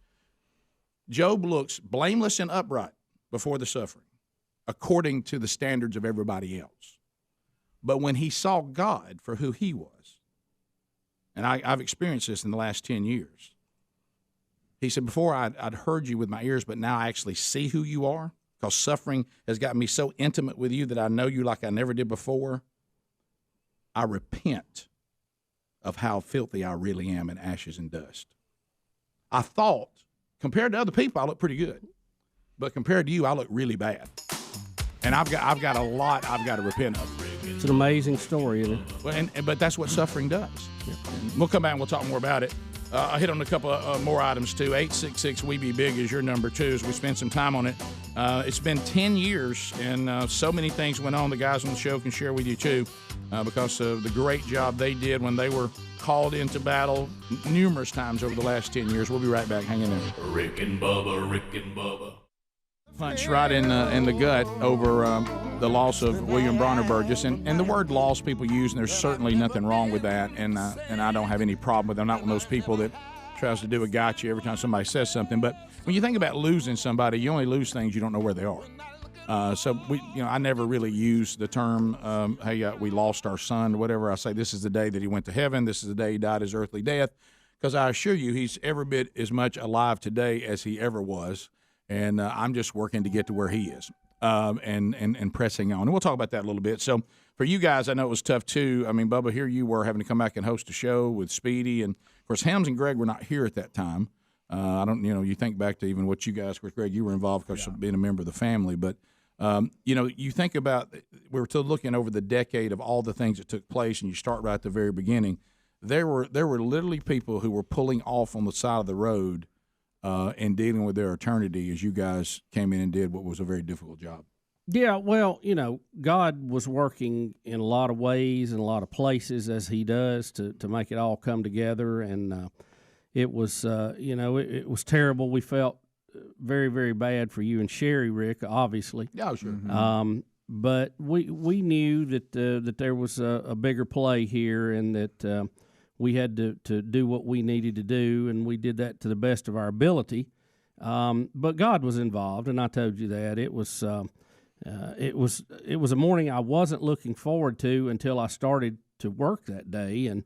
Job looks blameless and upright before the suffering, according to the standards of everybody else. But when he saw God for who he was, and I've experienced this in the last 10 years. He said, before I'd heard you with my ears, but now I actually see who you are, because suffering has gotten me so intimate with you that I know you like I never did before. I repent of how filthy I really am in ashes and dust. I thought, compared to other people, I look pretty good. But compared to you, I look really bad. And I've got a lot I've got to repent of. It's an amazing story, isn't it? Well, but that's what suffering does. We'll come back and we'll talk more about it. I hit on a couple of more items, too. 866-WE-BE-BIG is your number, too, as we spend some time on it. It's been 10 years, and so many things went on. The guys on the show can share with you, too, because of the great job they did when they were called into battle numerous times over the last 10 years. We'll be right back. Hang in there. Rick and Bubba, Rick and Bubba. Punch right in the gut over the loss of William Bronner Burgess, and the word loss people use, and there's certainly nothing wrong with that, and I don't have any problem with it. I'm not one of those people that tries to do a gotcha every time somebody says something. But when you think about losing somebody, you only lose things you don't know where they are. So I never really use the term, hey, we lost our son or whatever. I say this is the day that he went to heaven. This is the day he died his earthly death, because I assure you he's every bit as much alive today as he ever was. And I'm just working to get to where he is and pressing on. And we'll talk about that a little bit. So for you guys, I know it was tough, too. I mean, Bubba, here you were having to come back and host a show with Speedy. And, of course, Helms and Greg were not here at that time. You think back to even what you guys, of course, Greg, you were involved because of being a member of the family. But, you think about, we were still looking over the decade of all the things that took place, and you start right at the very beginning. There were literally people who were pulling off on the side of the road and dealing with their eternity as you guys came in and did what was a very difficult job. Yeah, well, God was working in a lot of ways and a lot of places, as he does, to make it all come together. And it was, it was terrible. We felt very, very bad for you and Sherry, Rick, obviously. Yeah, sure. But we knew that there was a bigger play here, and that we had to do what we needed to do, and we did that to the best of our ability. But God was involved, and I told you that. It was a morning I wasn't looking forward to until I started work that day. And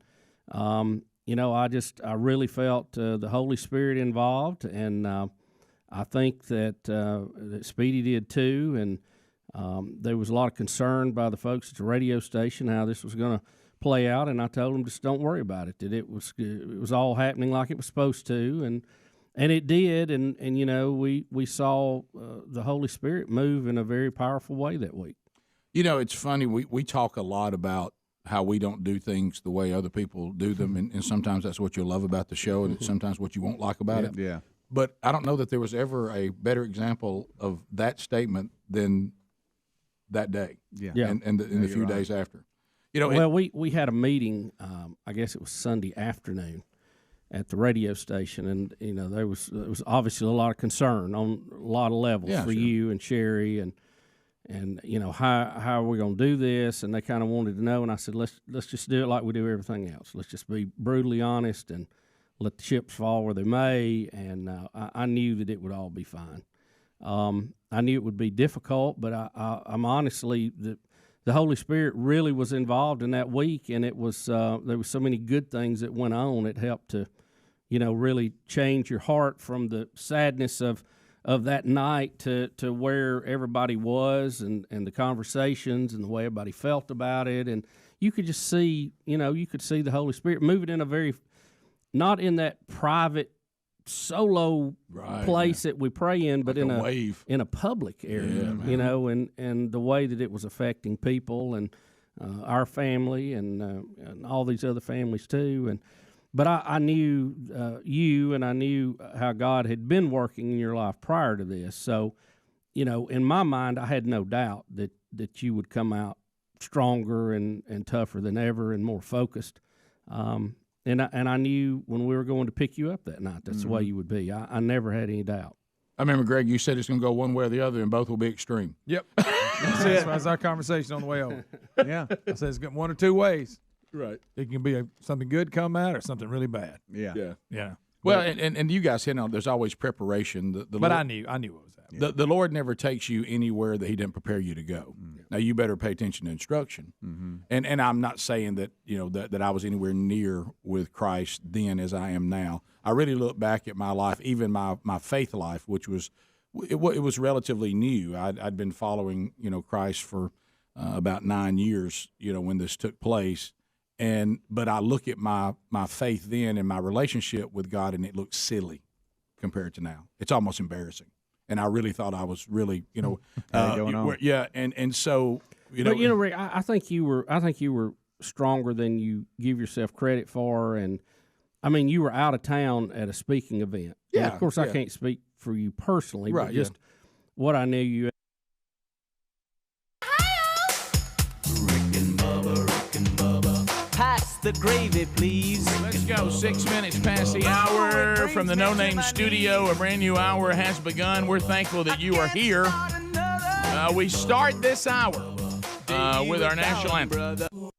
I really felt the Holy Spirit involved, and I think that Speedy did too. And there was a lot of concern by the folks at the radio station how this was going to play out, and I told them just don't worry about it. That it was all happening like it was supposed to, and it did. And we saw the Holy Spirit move in a very powerful way that week. It's funny. We talk a lot about how we don't do things the way other people do them, and sometimes that's what you love about the show, and it's sometimes what you won't like about it. Yeah. But I don't know that there was ever a better example of that statement than that day. Yeah. And the few days after. We had a meeting. I guess it was Sunday afternoon at the radio station, and there was obviously a lot of concern on a lot of levels for you and Sherry, and how are we going to do this? And they kind of wanted to know, and I said, let's just do it like we do everything else. Let's just be brutally honest and let the chips fall where they may. And I knew that it would all be fine. I knew it would be difficult, but I'm honestly the Holy Spirit really was involved in that week, and it was there was so many good things that went on. It helped to, really change your heart from the sadness of that night to where everybody was and the conversations and the way everybody felt about it. And you could just see, you could see the Holy Spirit moving in a very, not in that private solo place that we pray in, but like in a public area, and the way that it was affecting people and our family and all these other families too. But I knew you, and I knew how God had been working in your life prior to this. So, in my mind, I had no doubt that you would come out stronger and tougher than ever and more focused. And I knew when we were going to pick you up that night, that's the way you would be. I never had any doubt. I remember, Greg, you said it's going to go one way or the other, and both will be extreme. Yep. That's our conversation on the way over. Yeah. I said it's one or two ways. Right. It can be something good come out or something really bad. Yeah. Well, and you guys hit on there's always preparation. But Lord, I knew what was happening. The Lord never takes you anywhere that He didn't prepare you to go. Now you better pay attention to instruction. And I'm not saying that that I was anywhere near with Christ then as I am now. I really look back at my life, even my faith life, which was it was relatively new. I'd been following Christ for about 9 years when this took place. But I look at my faith then and my relationship with God, and it looks silly compared to now. It's almost embarrassing. And I really thought I was really, going on. Yeah. And so, But Rick, I think you were stronger than you give yourself credit for. And I mean, you were out of town at a speaking event. Yeah. And of course, I can't speak for you personally, Right, but just what I knew you. Pass the gravy, please. Let's go. 6 minutes past the hour from the No Name Studio. A brand new hour has begun. We're thankful that you are here. We start this hour with our national anthem.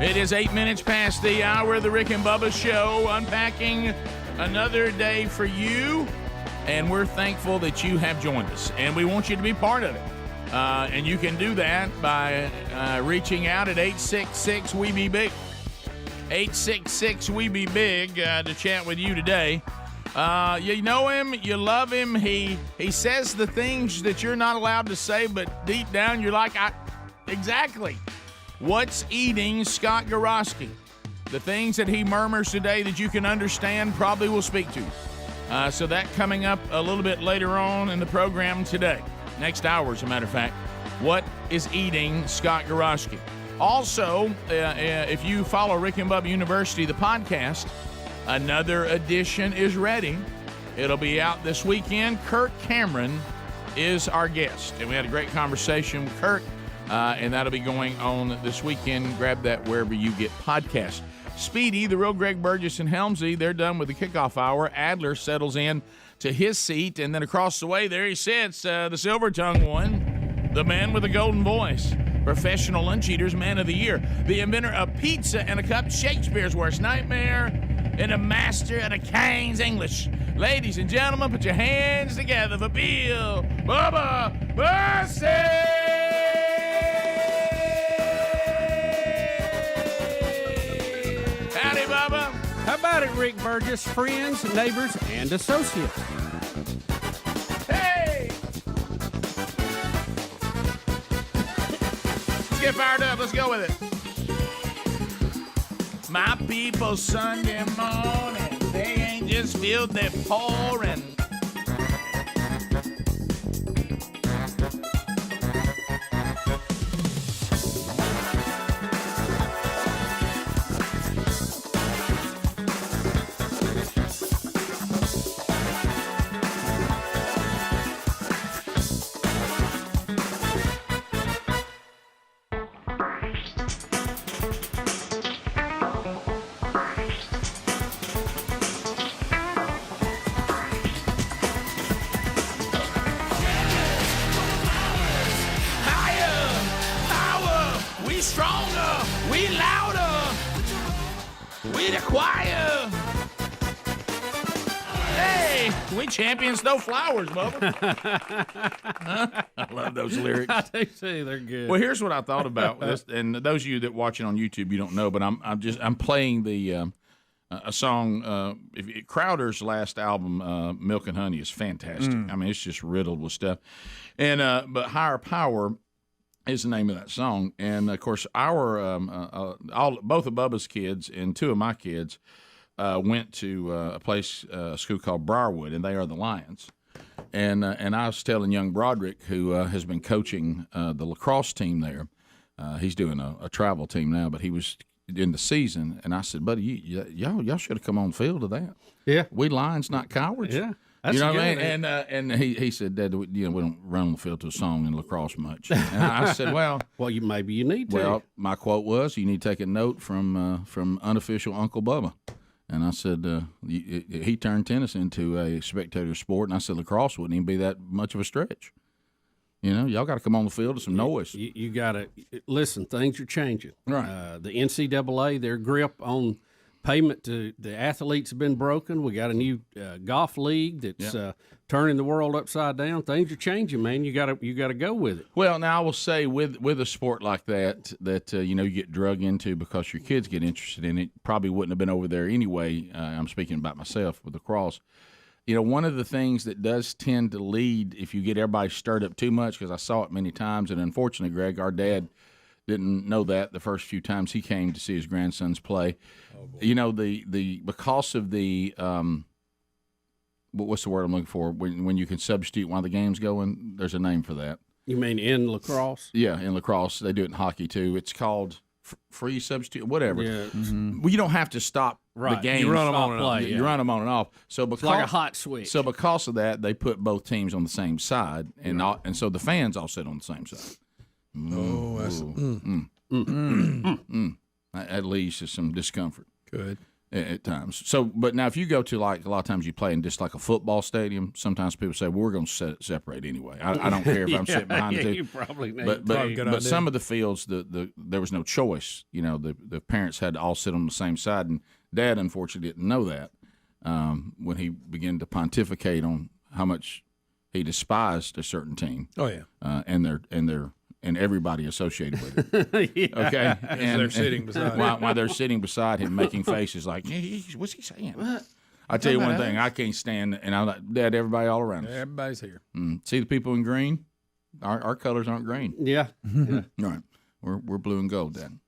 It is 8 minutes past the hour of the Rick and Bubba Show, unpacking another day for you, and we're thankful that you have joined us, and we want you to be part of it. And you can do that by reaching out at 866-WE-BE-BIG. 866-WE-BE-BIG to chat with you today. You know him, you love him. He says the things that you're not allowed to say, but deep down you're like, exactly. What's eating Scott Gorosky? The things that he murmurs today that you can understand probably will speak to you. So that coming up a little bit later on in the program today. Next hour, as a matter of fact. What is eating Scott Gorosky? Also, if you follow Rick and Bubba University, the podcast, another edition is ready. It'll be out this weekend. Kirk Cameron is our guest. And we had a great conversation with Kirk, and that'll be going on this weekend. Grab that wherever you get podcasts. Speedy, the real Greg Burgess and Helmsy, they're done with the kickoff hour. Adler settles in to his seat, and then across the way there he sits, the silver-tongued one, the man with the golden voice, professional lunch eaters, man of the year, the inventor of pizza and a cup, Shakespeare's worst nightmare, and a master at a King's English. Ladies and gentlemen, put your hands together for Bill Bubba Bussey! Howdy, Bubba. How about it, Rick Burgess? Friends, neighbors, and associates. Hey! Let's get fired up. Let's go with it. My people Sunday morning, they ain't just filled, they're pouring. Champions, no flowers, Bubba. I love those lyrics. I do see they're good. Well, here's what I thought about this, and those of you that watch it on YouTube, you don't know, but I'm playing the a song. Crowder's last album, Milk and Honey, is fantastic. I mean, it's just riddled with stuff. And but Higher Power is the name of that song, and of course, our both of Bubba's kids and two of my kids. Went to a school called Briarwood, and they are the Lions. And I was telling young Broderick, who has been coaching the lacrosse team there, he's doing a travel team now, but he was in the season. And I said, buddy, y'all should have come on the field to that. Yeah, we Lions, not cowards. Yeah, you know what I mean? And he said, Dad, we don't run on the field to a song in lacrosse much. And I said, well, maybe you need to. Well, my quote was, you need to take a note from unofficial Uncle Bubba. And I said, he turned tennis into a spectator sport, and I said lacrosse wouldn't even be that much of a stretch. You know, y'all got to come on the field to some noise. You got to listen. Things are changing. Right. The NCAA, their grip on payment to the athletes have been broken. We got a new golf league that's turning the world upside down. Things are changing, man. You got to go with it. Well, now I will say with a sport like that you get drug into because your kids get interested in it. Probably wouldn't have been over there anyway. I'm speaking about myself with lacrosse. You know, one of the things that does tend to lead if you get everybody stirred up too much, because I saw it many times, and unfortunately, Greg, our dad didn't know that the first few times he came to see his grandsons play. You know, because of the what's the word I'm looking for? When you can substitute while the game's going, there's a name for that. You mean in lacrosse? Yeah, in lacrosse. They do it in hockey too. It's called free substitute, whatever. Yeah. Mm-hmm. Well, you don't have to stop the game. You run them on and off. You run them on and off. So because, it's like a hot switch. So because of that, they put both teams on the same side, and so the fans all sit on the same side. Oh, that's that leads to some discomfort. Good. at times. So, but now if you go to like a lot of times you play in just like a football stadium, sometimes people say, well, we're going to separate anyway. I don't care if I'm sitting behind the you probably need but some of the fields, there was no choice. You know, the parents had to all sit on the same side, and Dad unfortunately didn't know that when he began to pontificate on how much he despised a certain team. Oh yeah, and everybody associated with it. Yeah. Okay, and they're sitting beside him. while they're sitting beside him, making faces like, "What's he saying?" What? I tell you one thing, I can't stand, and I'm like, Dad, everybody all around us. Everybody's here. See the people in green? Our colors aren't green. Yeah. All right, we're blue and gold, Dad.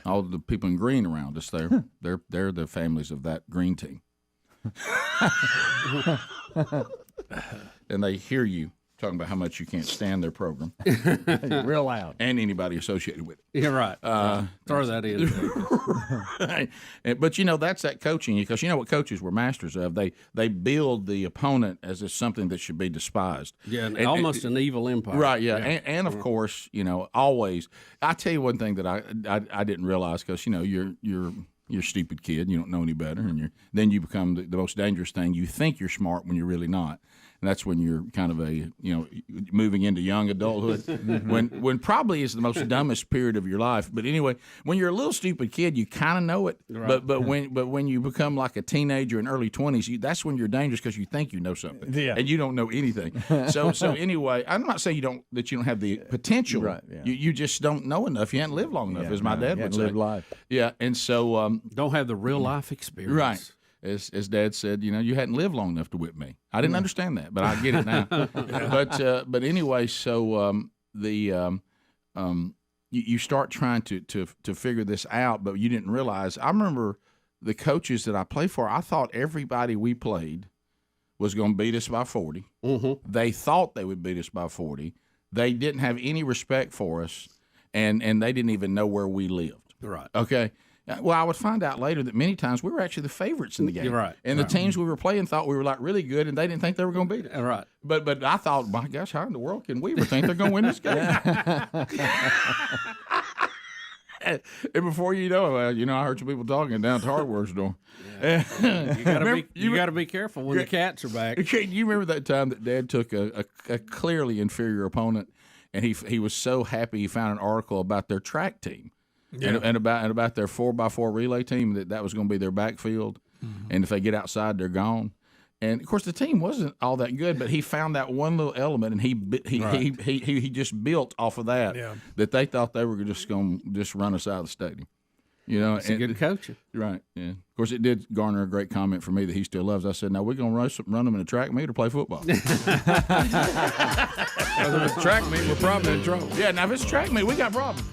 All the people in green around us, they're the families of that green team, and they hear you talking about how much you can't stand their program, real loud, and anybody associated with it. You're right. Throw that in. Right. But you know that's that coaching, because you know what coaches were masters of. They build the opponent as if something that should be despised. Yeah, almost an evil empire. Right. Yeah, and of course, you know, always. I tell you one thing that I didn't realize, because you know you're a stupid kid, you don't know any better, and then you become the most dangerous thing. You think you're smart when you're really not. And that's when you're kind of moving into young adulthood, when probably is the most dumbest period of your life. But anyway, when you're a little stupid kid, you kind of know it. Right. But when you become like a teenager in early 20s, that's when you're dangerous, because you think you know something, and you don't know anything. So anyway, I'm not saying that you don't have the potential. Right. Yeah. You just don't know enough. You haven't lived long enough, as my dad would say. Lived life. Yeah, and so don't have the real life experience. Right. As Dad said, you know, you hadn't lived long enough to whip me. I didn't understand that, but I get it now. But anyway, so you start trying to figure this out, but you didn't realize. I remember the coaches that I played for. I thought everybody we played was going to beat us by 40. Mm-hmm. They thought they would beat us by 40. They didn't have any respect for us, and they didn't even know where we lived. Right. Okay. Well, I would find out later that many times we were actually the favorites in the game. You're right. And the teams we were playing thought we were like really good, and they didn't think they were going to beat us. Right. But I thought, my gosh, how in the world can we ever think they're going to win this game? And before you know it, I heard some people talking down at the hardware store. Yeah. You got to be careful when the cats are back. You remember that time that Dad took a clearly inferior opponent, and he was so happy he found an article about their track team. Yeah. And about their 4x4 relay team, that was going to be their backfield, and if they get outside, they're gone. And of course, the team wasn't all that good, but he found that one little element, and he just built off of that. Yeah. That they thought they were just going to just run us out of the stadium. It's a good coaching. Right. Yeah. Of course, it did garner a great comment from me that he still loves. I said, "Now we're going to run them in a track meet or play football." If it's a track meet, we're probably in trouble. Yeah. Now if it's a track meet, we got problems.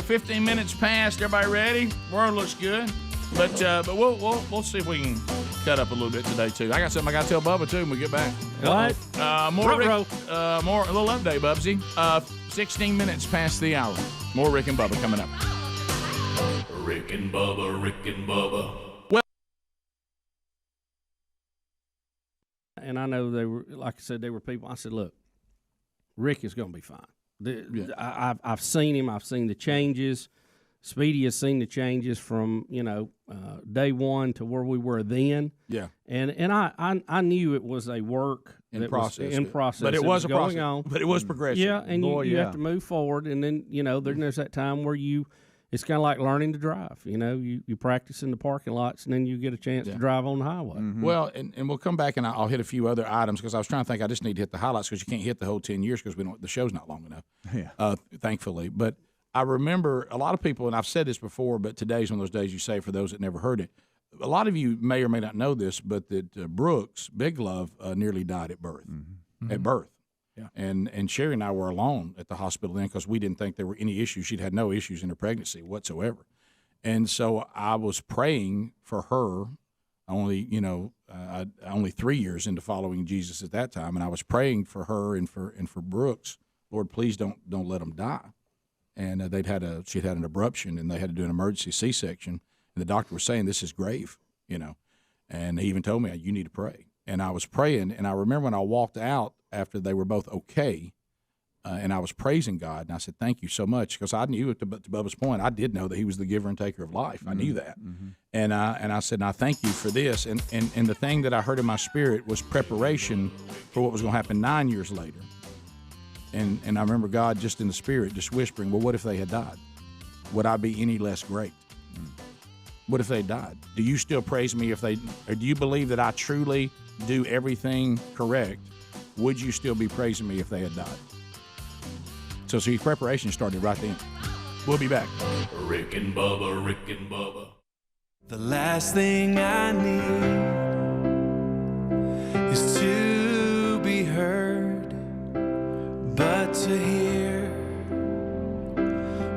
15 minutes past. Everybody ready? World looks good, but we'll see if we can cut up a little bit today too. I got something I got to tell Bubba too when we get back. What? More a little update, Bubsy. 16 minutes past the hour. More Rick and Bubba coming up. Rick and Bubba, Rick and Bubba. And I know they were, like I said, they were people. I said, look, Rick is going to be fine. I've seen him. I've seen the changes. Speedy has seen the changes from day one to where we were then. Yeah. And I knew it was a work in process. But it was a going process. on. But it was progressive. Yeah, and you have to move forward. And then there's that time where it's kind of like learning to drive. You practice in the parking lots, and then you get a chance to drive on the highway. Mm-hmm. Well, and we'll come back, and I'll hit a few other items, because I was trying to think. I just need to hit the highlights, because you can't hit the whole 10 years because the show's not long enough. Yeah. Thankfully. But I remember a lot of people, and I've said this before, but today's one of those days you say for those that never heard it. A lot of you may or may not know this, but that Brooks, Big Love, nearly died at birth. Mm-hmm. At birth. Yeah. And Sherry and I were alone at the hospital then, because we didn't think there were any issues. She'd had no issues in her pregnancy whatsoever. And so I was praying for her, only 3 years into following Jesus at that time, and I was praying for her and for Brooks. Lord, please don't let them die. And she'd had an abruption, and they had to do an emergency C-section, and the doctor was saying, this is grave, and he even told me, you need to pray. And I was praying, and I remember when I walked out after they were both okay, and I was praising God, and I said, "Thank you so much," because I knew, to Bubba's point, I did know that He was the giver and taker of life. I knew that, and I said, "I thank you for this." And the thing that I heard in my spirit was preparation for what was going to happen 9 years later. And I remember God just in the spirit, just whispering, "Well, what if they had died? Would I be any less great? What if they died? Do you still praise me if they? Or do you believe that I truly do everything correct? Would you still be praising me if they had died?" So see, preparation started right then. We'll be back. Rick and Bubba, Rick and Bubba. The last thing I need is to be heard, but to hear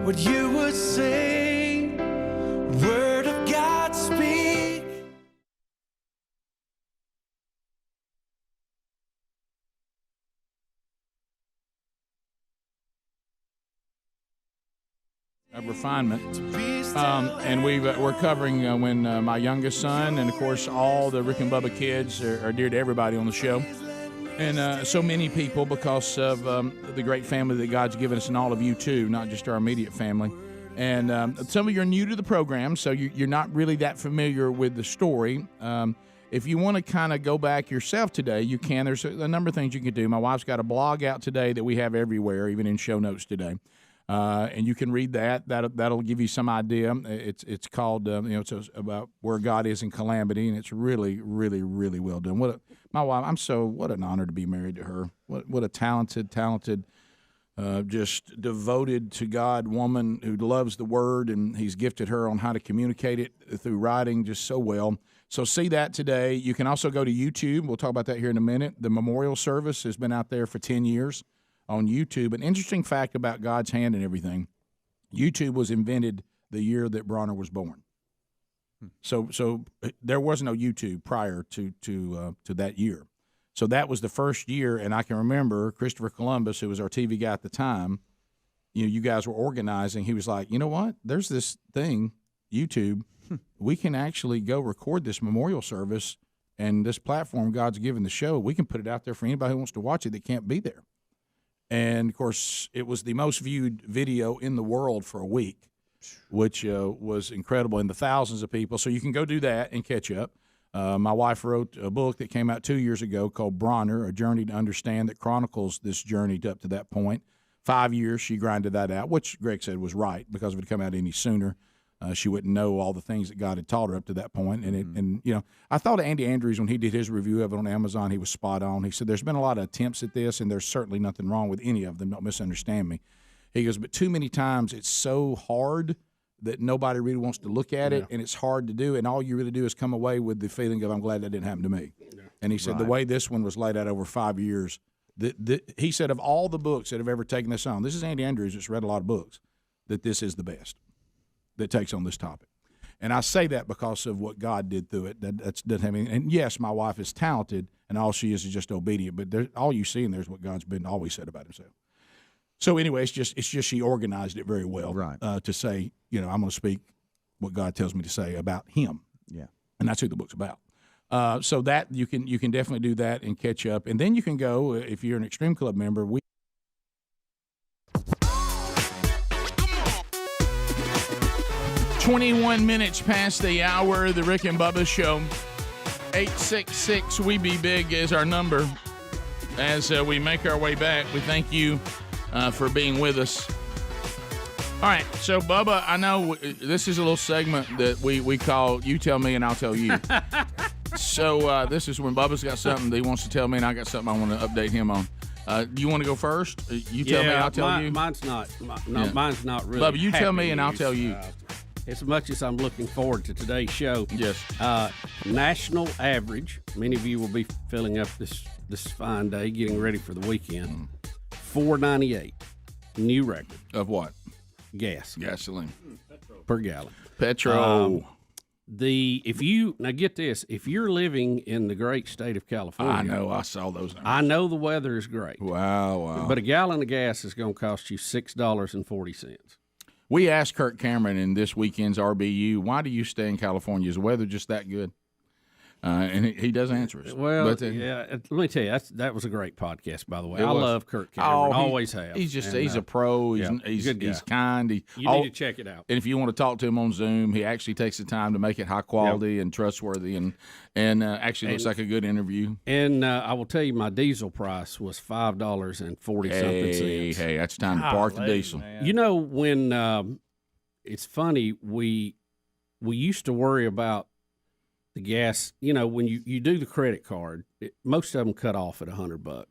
what you would say, word of God speak. Refinement, and we're covering when my youngest son, and of course all the Rick and Bubba kids are dear to everybody on the show, and so many people because of the great family that God's given us, and all of you too, not just our immediate family. And some of you are new to the program, so you're not really that familiar with the story. If you want to kind of go back yourself today, you can. There's a number of things you can do. My wife's got a blog out today that we have everywhere, even in show notes today. And you can read that. That'll give you some idea. It's called it's about where God is in calamity, and it's really, really, really well done. My wife, what an honor to be married to her. What a talented, just devoted to God woman who loves the Word, and He's gifted her on how to communicate it through writing just so well. So see that today. You can also go to YouTube. We'll talk about that here in a minute. The memorial service has been out there for 10 years. On YouTube. An interesting fact about God's hand and everything, YouTube was invented the year that Bronner was born. So there was no YouTube prior to that year. So that was the first year, and I can remember Christopher Columbus, who was our TV guy at the time, you guys were organizing. He was like, "You know what? There's this thing, YouTube. We can actually go record this memorial service, and this platform God's given the show, we can put it out there for anybody who wants to watch it that can't be there." And, of course, it was the most viewed video in the world for a week, which was incredible, and the thousands of people. So you can go do that and catch up. My wife wrote a book that came out 2 years ago called Bronner, A Journey to Understand, that chronicles this journey up to that point. 5 years she grinded that out, which Greg said was right, because if it had come out any sooner, she wouldn't know all the things that God had taught her up to that point. And I thought of Andy Andrews when he did his review of it on Amazon. He was spot on. He said, "There's been a lot of attempts at this, and there's certainly nothing wrong with any of them. Don't misunderstand me." He goes, "But too many times it's so hard that nobody really wants to look at it, and it's hard to do, and all you really do is come away with the feeling of, I'm glad that didn't happen to me." Yeah. And he said the way this one was laid out over 5 years, he said of all the books that have ever taken this on, this is Andy Andrews that's read a lot of books, that this is the best that takes on this topic. And I say that because of what God did through it. That doesn't have anything. And yes, my wife is talented, and all she is just obedient. But all you see in there is what God's been always said about Himself. So anyway, it's just she organized it very well, right? To say, I'm going to speak what God tells me to say about Him. Yeah, and that's who the book's about. So that you can definitely do that and catch up, and then you can go if you're an Extreme Club member. 21 minutes past the hour of the Rick and Bubba Show. 866-WE-BE-BIG is our number. As we make our way back, we thank you for being with us. All right, so Bubba, I know this is a little segment that we call You Tell Me and I'll Tell You. So this is when Bubba's got something that he wants to tell me, and I got something I want to update him on. Do you want to go first? You tell me, I'll tell you. Mine's not. Mine's not really. Bubba, you tell me, and I'll tell you. As much as I'm looking forward to today's show, yes. National average. Many of you will be filling up this fine day, getting ready for the weekend. $4.98, new record of what? Gasoline per gallon. Petrol. If you get this, if you're living in the great state of California, I know, I saw those numbers. I know the weather is great. Wow. But a gallon of gas is going to cost you $6.40. We asked Kirk Cameron in this weekend's RBU, why do you stay in California? Is the weather just that good? And he does answer us. Well, but, let me tell you, that was a great podcast, by the way. It I was. love Kirk Cameron. Always have. He's a pro. He's kind. You need to check it out. And if you want to talk to him on Zoom, he actually takes the time to make it high quality and trustworthy, and actually looks like a good interview. And I will tell you, my diesel price was $5.40 Hey, that's time to park the diesel. Man. You know, when it's funny, we used to worry about the gas. You know, when you do the credit card, most of them cut off at $100,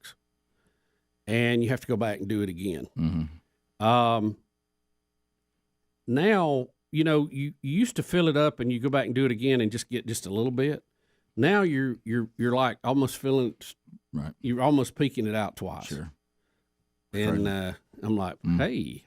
and you have to go back and do it again. Mm-hmm. Now, you know, you used to fill it up and you go back and do it again and just get just a little bit. Now you're like almost filling, right? You're almost peeking it out twice. Sure. And I'm like, hey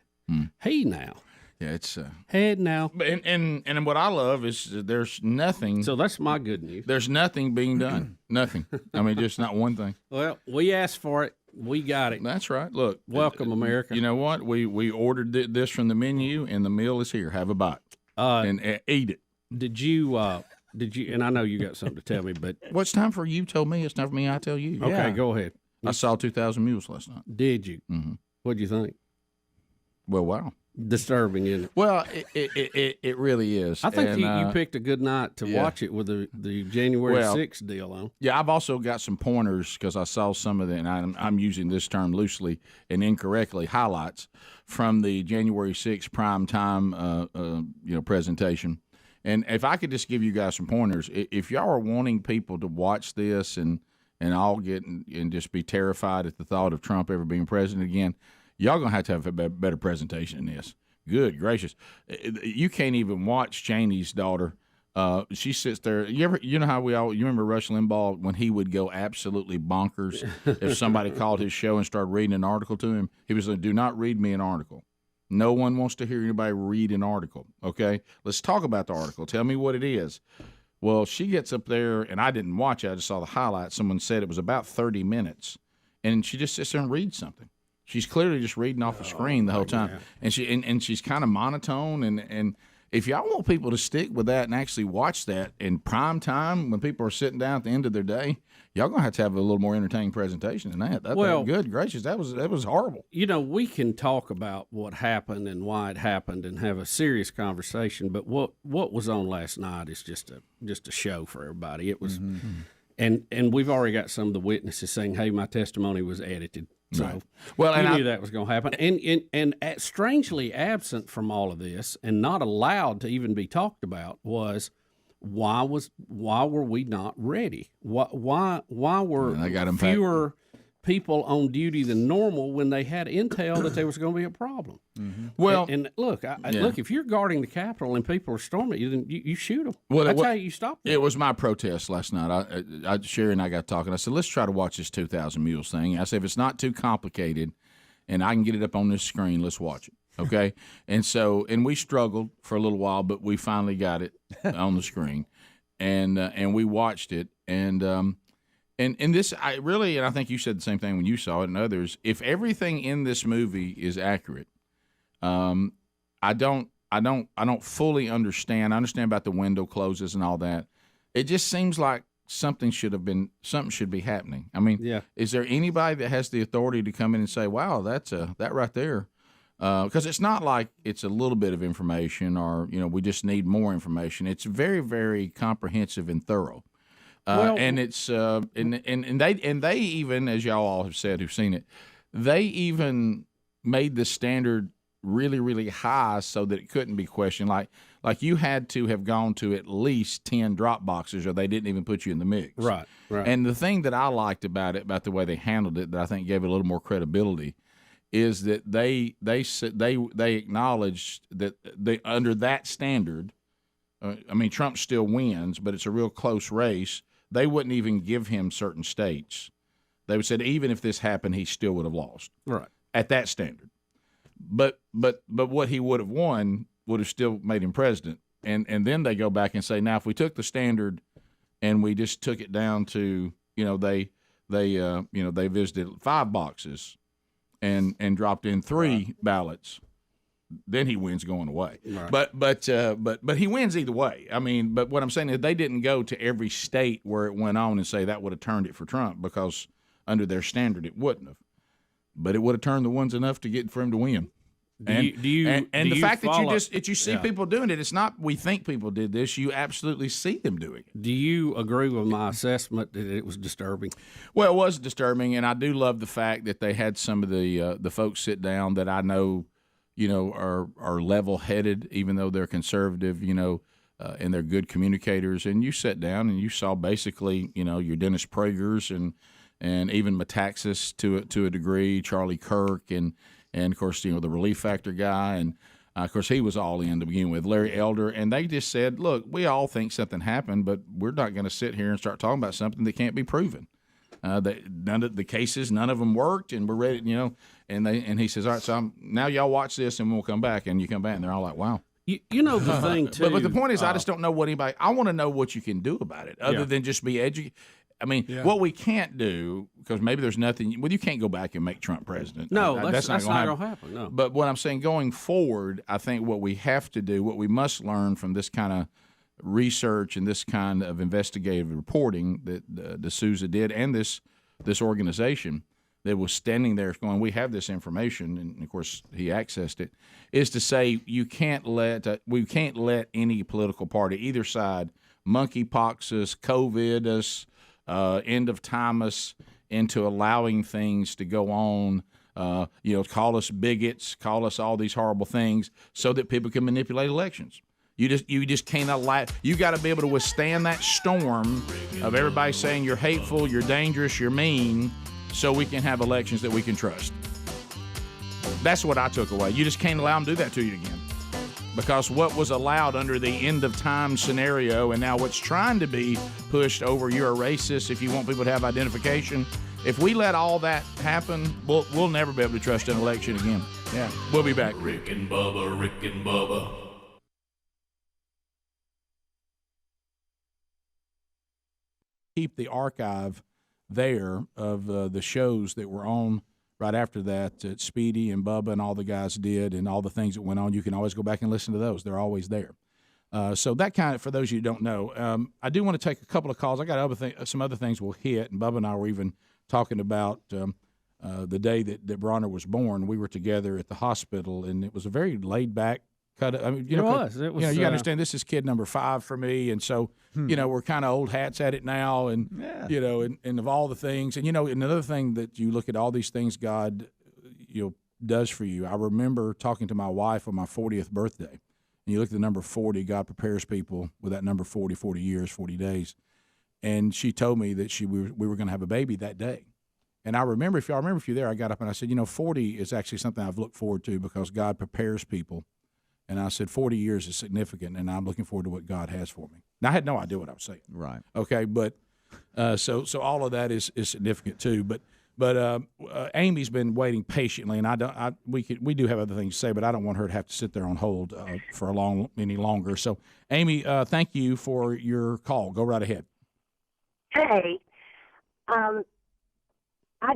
now. Yeah, it's head now. And what I love is there's nothing. So that's my good news. There's nothing being done. Nothing. I mean, just not one thing. Well, we asked for it. We got it. That's right. Look, welcome, America. You know what? We ordered this from the menu, and the meal is here. Have a bite and eat it. Did you? And I know you got something to tell me, but what's time for you? Told me it's time for me. I tell you. Okay, Yeah. go ahead. I saw 2,000 Mules last night. Did you? Mm-hmm. What'd you think? Well, wow. Disturbing, isn't it? Well, it really is. I think you picked a good night to watch it with the January 6th deal on. Yeah, I've also got some pointers because I saw some of the, and I'm using this term loosely and incorrectly, highlights from the January 6th prime time presentation. And if I could just give you guys some pointers, if y'all are wanting people to watch this and all get and just be terrified at the thought of Trump ever being president again, y'all going to have a better presentation than this. Good gracious. You can't even watch Cheney's daughter. She sits there. You know how you remember Rush Limbaugh when he would go absolutely bonkers if somebody called his show and started reading an article to him? He was like, do not read me an article. No one wants to hear anybody read an article, okay? Let's talk about the article. Tell me what it is. Well, she gets up there, and I didn't watch it. I just saw the highlights. Someone said it was about 30 minutes, and she just sits there and reads something. She's clearly just reading off the screen the whole time, and she's kind of monotone. And if y'all want people to stick with that and actually watch that in prime time when people are sitting down at the end of their day, y'all gonna have a little more entertaining presentation than that. Well, good gracious, that was horrible. You know, we can talk about what happened and why it happened and have a serious conversation, but what was on last night is just a show for everybody. It was, and we've already got some of the witnesses saying, "Hey, my testimony was edited." So, right. Well, we knew that was going to happen, and strangely absent from all of this, and not allowed to even be talked about, was why were we not ready? Why were fewer people on duty than normal when they had intel that there was going to be a problem? Mm-hmm. Well, and look, look, if you're guarding the Capitol and people are storming you, then you shoot them. Well, that's how you stop them. It was my protest last night. Sherry and I got talking. I said, let's try to watch this 2,000 Mules thing. I said, if it's not too complicated and I can get it up on this screen, let's watch it. Okay? and we struggled for a little while, but we finally got it on the screen. And we watched it. And this, I think you said the same thing when you saw it and others. If everything in this movie is accurate, I don't fully understand. I understand about the window closes and all that. It just seems like something should be happening. I mean, is there anybody that has the authority to come in and say, "Wow, that right there"? Because it's not like it's a little bit of information, or we just need more information. It's very, very comprehensive and thorough. And it's and they even, as y'all all have said who've seen it, they even made the standard really, really high so that it couldn't be questioned. Like you had to have gone to at least 10 drop boxes, or they didn't even put you in the mix. Right. And the thing that I liked about the way they handled it, that I think gave it a little more credibility, is that they acknowledged that under that standard, Trump still wins, but it's a real close race. They wouldn't even give him certain states. They would say even if this happened, he still would have lost. Right. At that standard. But what he would have won would have still made him president. And then they go back and say, now if we took the standard and we just took it down to, they visited 5 boxes and dropped in 3 ballots, then he wins going away. Right. But he wins either way. I mean, but what I'm saying is they didn't go to every state where it went on and say that would have turned it for Trump, because under their standard it wouldn't have. But it would have turned the ones enough to get for him to win. And the fact that you see people doing it, it's not we think people did this. You absolutely see them doing it. Do you agree with my assessment that it was disturbing? Well, it was disturbing, and I do love the fact that they had some of the folks sit down that I know, are level-headed, even though they're conservative, and they're good communicators. And you sat down and you saw basically, your Dennis Prager's and even Metaxas to a degree, Charlie Kirk, and of course, the Relief Factor guy, and of course he was all in to begin with, Larry Elder, and they just said, look, we all think something happened, but we're not going to sit here and start talking about something that can't be proven. None of the cases, none of them worked, and we're ready, and he says, all right, so now y'all watch this, and we'll come back, and you come back, and they're all like, wow. You know the thing, too. But the point is, I just don't know what anybody – I want to know what you can do about it other than just be educated. I mean, what we can't do, because maybe there's nothing – well, you can't go back and make Trump president. No, that's not going to happen. No. But what I'm saying, going forward, I think what we have to do, what we must learn from this kind of research and this kind of investigative reporting that D'Souza did, and this organization that was standing there going, we have this information, and, of course, he accessed it, is to say we can't let any political party, either side, monkeypox us, COVID us, end of time us into allowing things to go on, call us bigots, call us all these horrible things so that people can manipulate elections. You just can't allow. You got to be able to withstand that storm of everybody saying you're hateful, you're dangerous, you're mean, so we can have elections that we can trust. That's what I took away. You just can't allow them to do that to you again. Because what was allowed under the end of time scenario, and now what's trying to be pushed over, you're a racist if you want people to have identification. If we let all that happen, we'll never be able to trust an election again. Yeah, we'll be back. Rick and Bubba. Keep the archive there of the shows that were on right after that, Speedy and Bubba and all the guys did, and all the things that went on. You can always go back and listen to those. They're always there. So that kind of, for those of you who don't know, I do want to take a couple of calls. I got some other things we'll hit, and Bubba and I were even talking about the day that Bronner was born. We were together at the hospital, and it was a very laid-back cut. I mean, it was. You got to understand, this is kid number 5 for me, and so we're kind of old hats at it now, and and of all the things, and another thing that you look at all these things God, does for you. I remember talking to my wife on my 40th birthday, and you look at the number 40. God prepares people with that number 40 years, 40 days, and she told me that we were going to have a baby that day. And I remember, if y'all remember, if you're there, I got up and I said, 40 is actually something I've looked forward to because God prepares people. And I said, 40 years is significant, and I'm looking forward to what God has for me. Now, I had no idea what I was saying. Right. Okay, but so all of that is significant too. But Amy's been waiting patiently, and we do have other things to say, but I don't want her to have to sit there on hold for any longer. So, Amy, thank you for your call. Go right ahead. Hey, I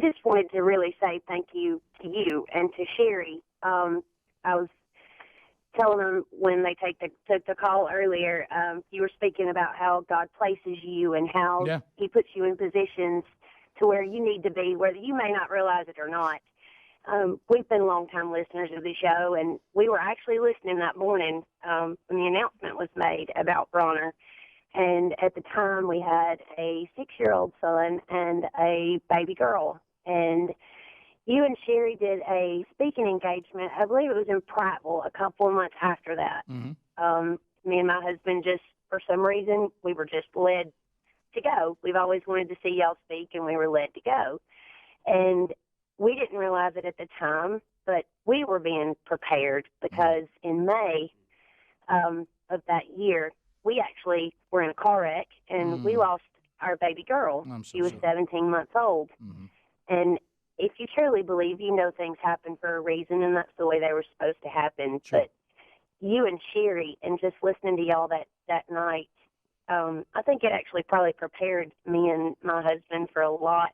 just wanted to really say thank you to you and to Sherry. I was telling them when they took the call earlier, you were speaking about how God places you and how he puts you in positions to where you need to be, whether you may not realize it or not. We've been longtime listeners of the show, and we were actually listening that morning when the announcement was made about Bronner. And at the time, we had a 6-year-old son and a baby girl. And you and Sherry did a speaking engagement. I believe it was in Prattville a couple of months after that. Mm-hmm. Me and my husband just, for some reason, we were just led to go. We've always wanted to see y'all speak, and we were led to go. And we didn't realize it at the time, but we were being prepared because in May of that year, we actually were in a car wreck, and we lost our baby girl. She was 17 months old. Mm-hmm. And if you truly believe, things happen for a reason, and that's the way they were supposed to happen. Sure. But you and Sherry, and just listening to y'all that night, I think it actually probably prepared me and my husband for a lot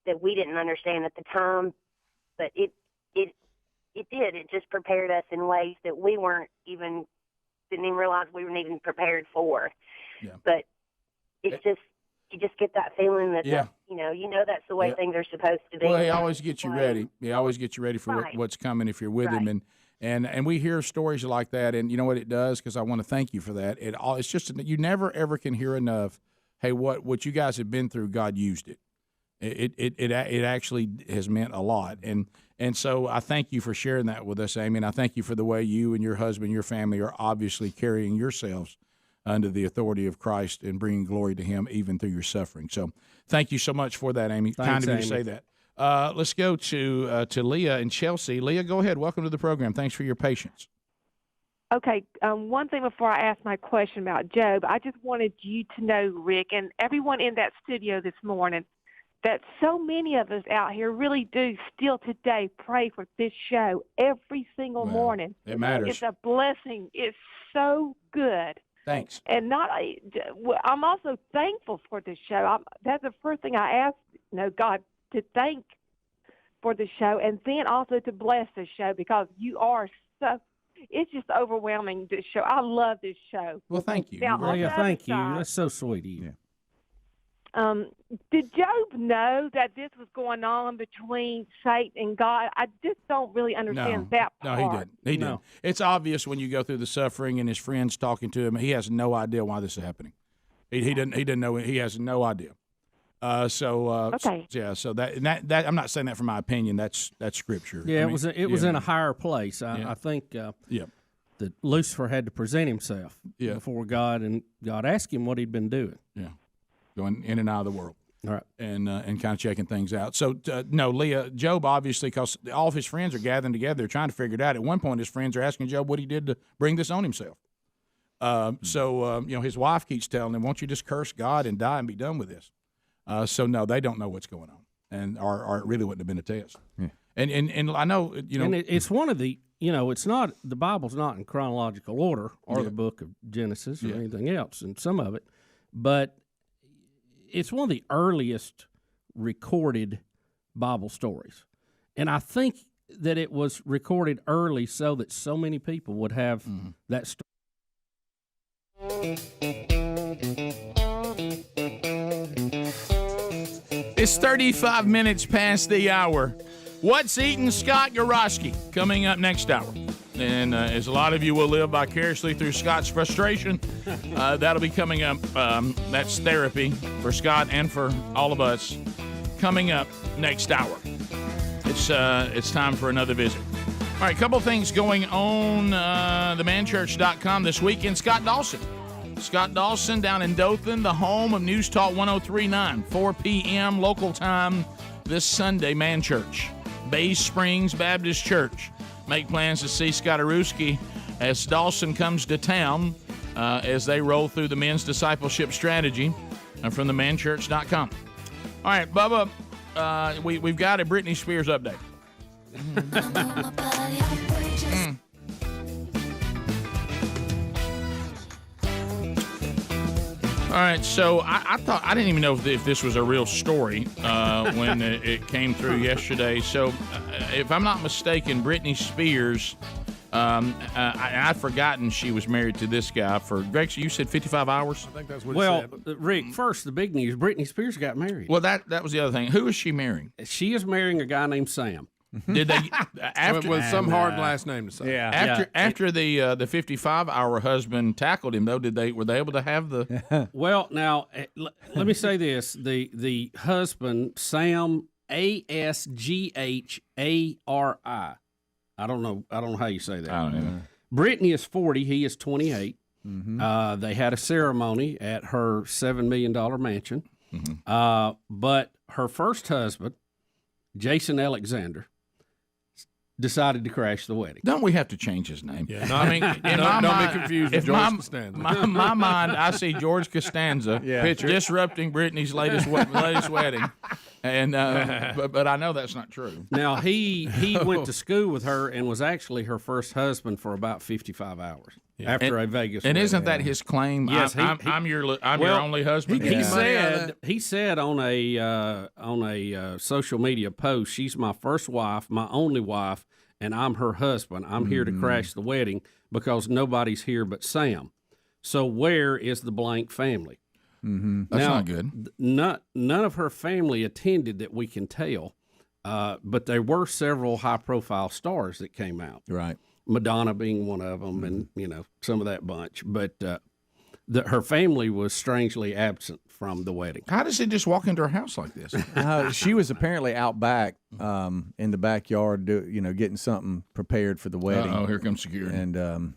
that we didn't understand at the time. But it it did. It just prepared us in ways that we didn't even realize we weren't even prepared for. Yeah. But it's just, you just get that feeling that, Yeah. That's the way things are supposed to be. Well, he always gets you ready. He always gets you ready for Right. what's coming if you're with him. And we hear stories like that, and you know what it does? Because I want to thank you for that. It's just you never ever can hear enough. Hey, what you guys have been through, God used it. It actually has meant a lot, and so I thank you for sharing that with us, Amy. And I thank you for the way you and your husband, your family are obviously carrying yourselves under the authority of Christ and bringing glory to Him even through your suffering. So thank you so much for that, Amy. Thanks, kind of you to Amy. say that. Let's go to Leah in Chelsea. Leah, go ahead. Welcome to the program. Thanks for your patience. Okay, one thing before I ask my question about Job, I just wanted you to know, Rick, and everyone in that studio this morning, that so many of us out here really do still today pray for this show every single morning. It matters. It's a blessing. It's so good. Thanks. And I'm also thankful for the show. That's the first thing I ask, God to thank for the show, and then also to bless the show, because you are so. It's just overwhelming, this show. I love this show. Well, thank you. Now, on the other thank you. side, That's so sweet of you. did Job know that this was going on between Satan and God? I just don't really understand that part. No, he didn't. He didn't. It's obvious when you go through the suffering and his friends talking to him. He has no idea why this is happening. He didn't know. He has no idea. Okay. So that I'm not saying that from my opinion. That's scripture. Yeah, it was in a higher place. I think. That Lucifer had to present himself before God, and God asked him what he'd been doing. Yeah, going in and out of the world. All right, and kind of checking things out. So no, Leah, Job obviously, because all of his friends are gathering together, they're trying to figure it out. At one point, his friends are asking Job what he did to bring this on himself. His wife keeps telling him, "Won't you just curse God and die and be done with this?" So no, they don't know what's going on, and or it really wouldn't have been a test. Yeah. And I know and it's one of the it's not, the Bible's not in chronological order or the book of Genesis or anything else, and some of it, but it's one of the earliest recorded Bible stories, and I think that it was recorded early so that so many people would have that story. It's 35 minutes past the hour. What's eating Scott Gorosky? Coming up next hour. And as a lot of you will live vicariously through Scott's frustration, that'll be coming up. That's therapy for Scott and for all of us. Coming up next hour. It's time for another visit. All right, a couple things going on themanchurch.com this weekend. Scott Dawson down in Dothan, the home of News Talk 103.9, 4 p.m. local time this Sunday, Man Church. Bay Springs Baptist Church. Make plans to see Scott Gorosky as Dawson comes to town as they roll through the men's discipleship strategy from themanchurch.com. All right, Bubba, we've got a Britney Spears update. All right, so I thought, I didn't even know if this was a real story when it came through yesterday. So if I'm not mistaken, Britney Spears, I'd forgotten she was married to this guy for, Greg, you said 55 hours? I think that's what it said. Rick, first, the big news, Britney Spears got married. Well, that was the other thing. Who is she marrying? She is marrying a guy named Sam. Did they after with some hard last name to say? Yeah. After the 55-hour husband tackled him, though, were they able to have the? Well, now let me say this: the husband, Sam, Asghari. I don't know how you say that. I don't know. Britney is 40. He is 28. Mm-hmm. They had a ceremony at her $7 million mansion. Mm-hmm. But her first husband, Jason Alexander, decided to crash the wedding. Don't we have to change his name? Yeah. I mean, don't be confused with George Costanza. My mind, I see George Costanza disrupting Britney's latest wedding, and but I know that's not true. Now he went to school with her and was actually her first husband for about 55 hours after a Vegas. And wedding. isn't that his claim? Yes, I'm your only husband. He said on a social media post, "She's my first wife, my only wife, and I'm her husband. I'm here to crash the wedding because nobody's here but Sam. So where is the blank family? Mm-hmm. That's Now, not good. None of her family attended that we can tell, but there were several high-profile stars that came out. Right. Madonna being one of them, and some of that bunch. But her family was strangely absent from the wedding. How does he just walk into her house like this? She was apparently out back in the backyard, getting something prepared for the wedding. Oh, here comes security. And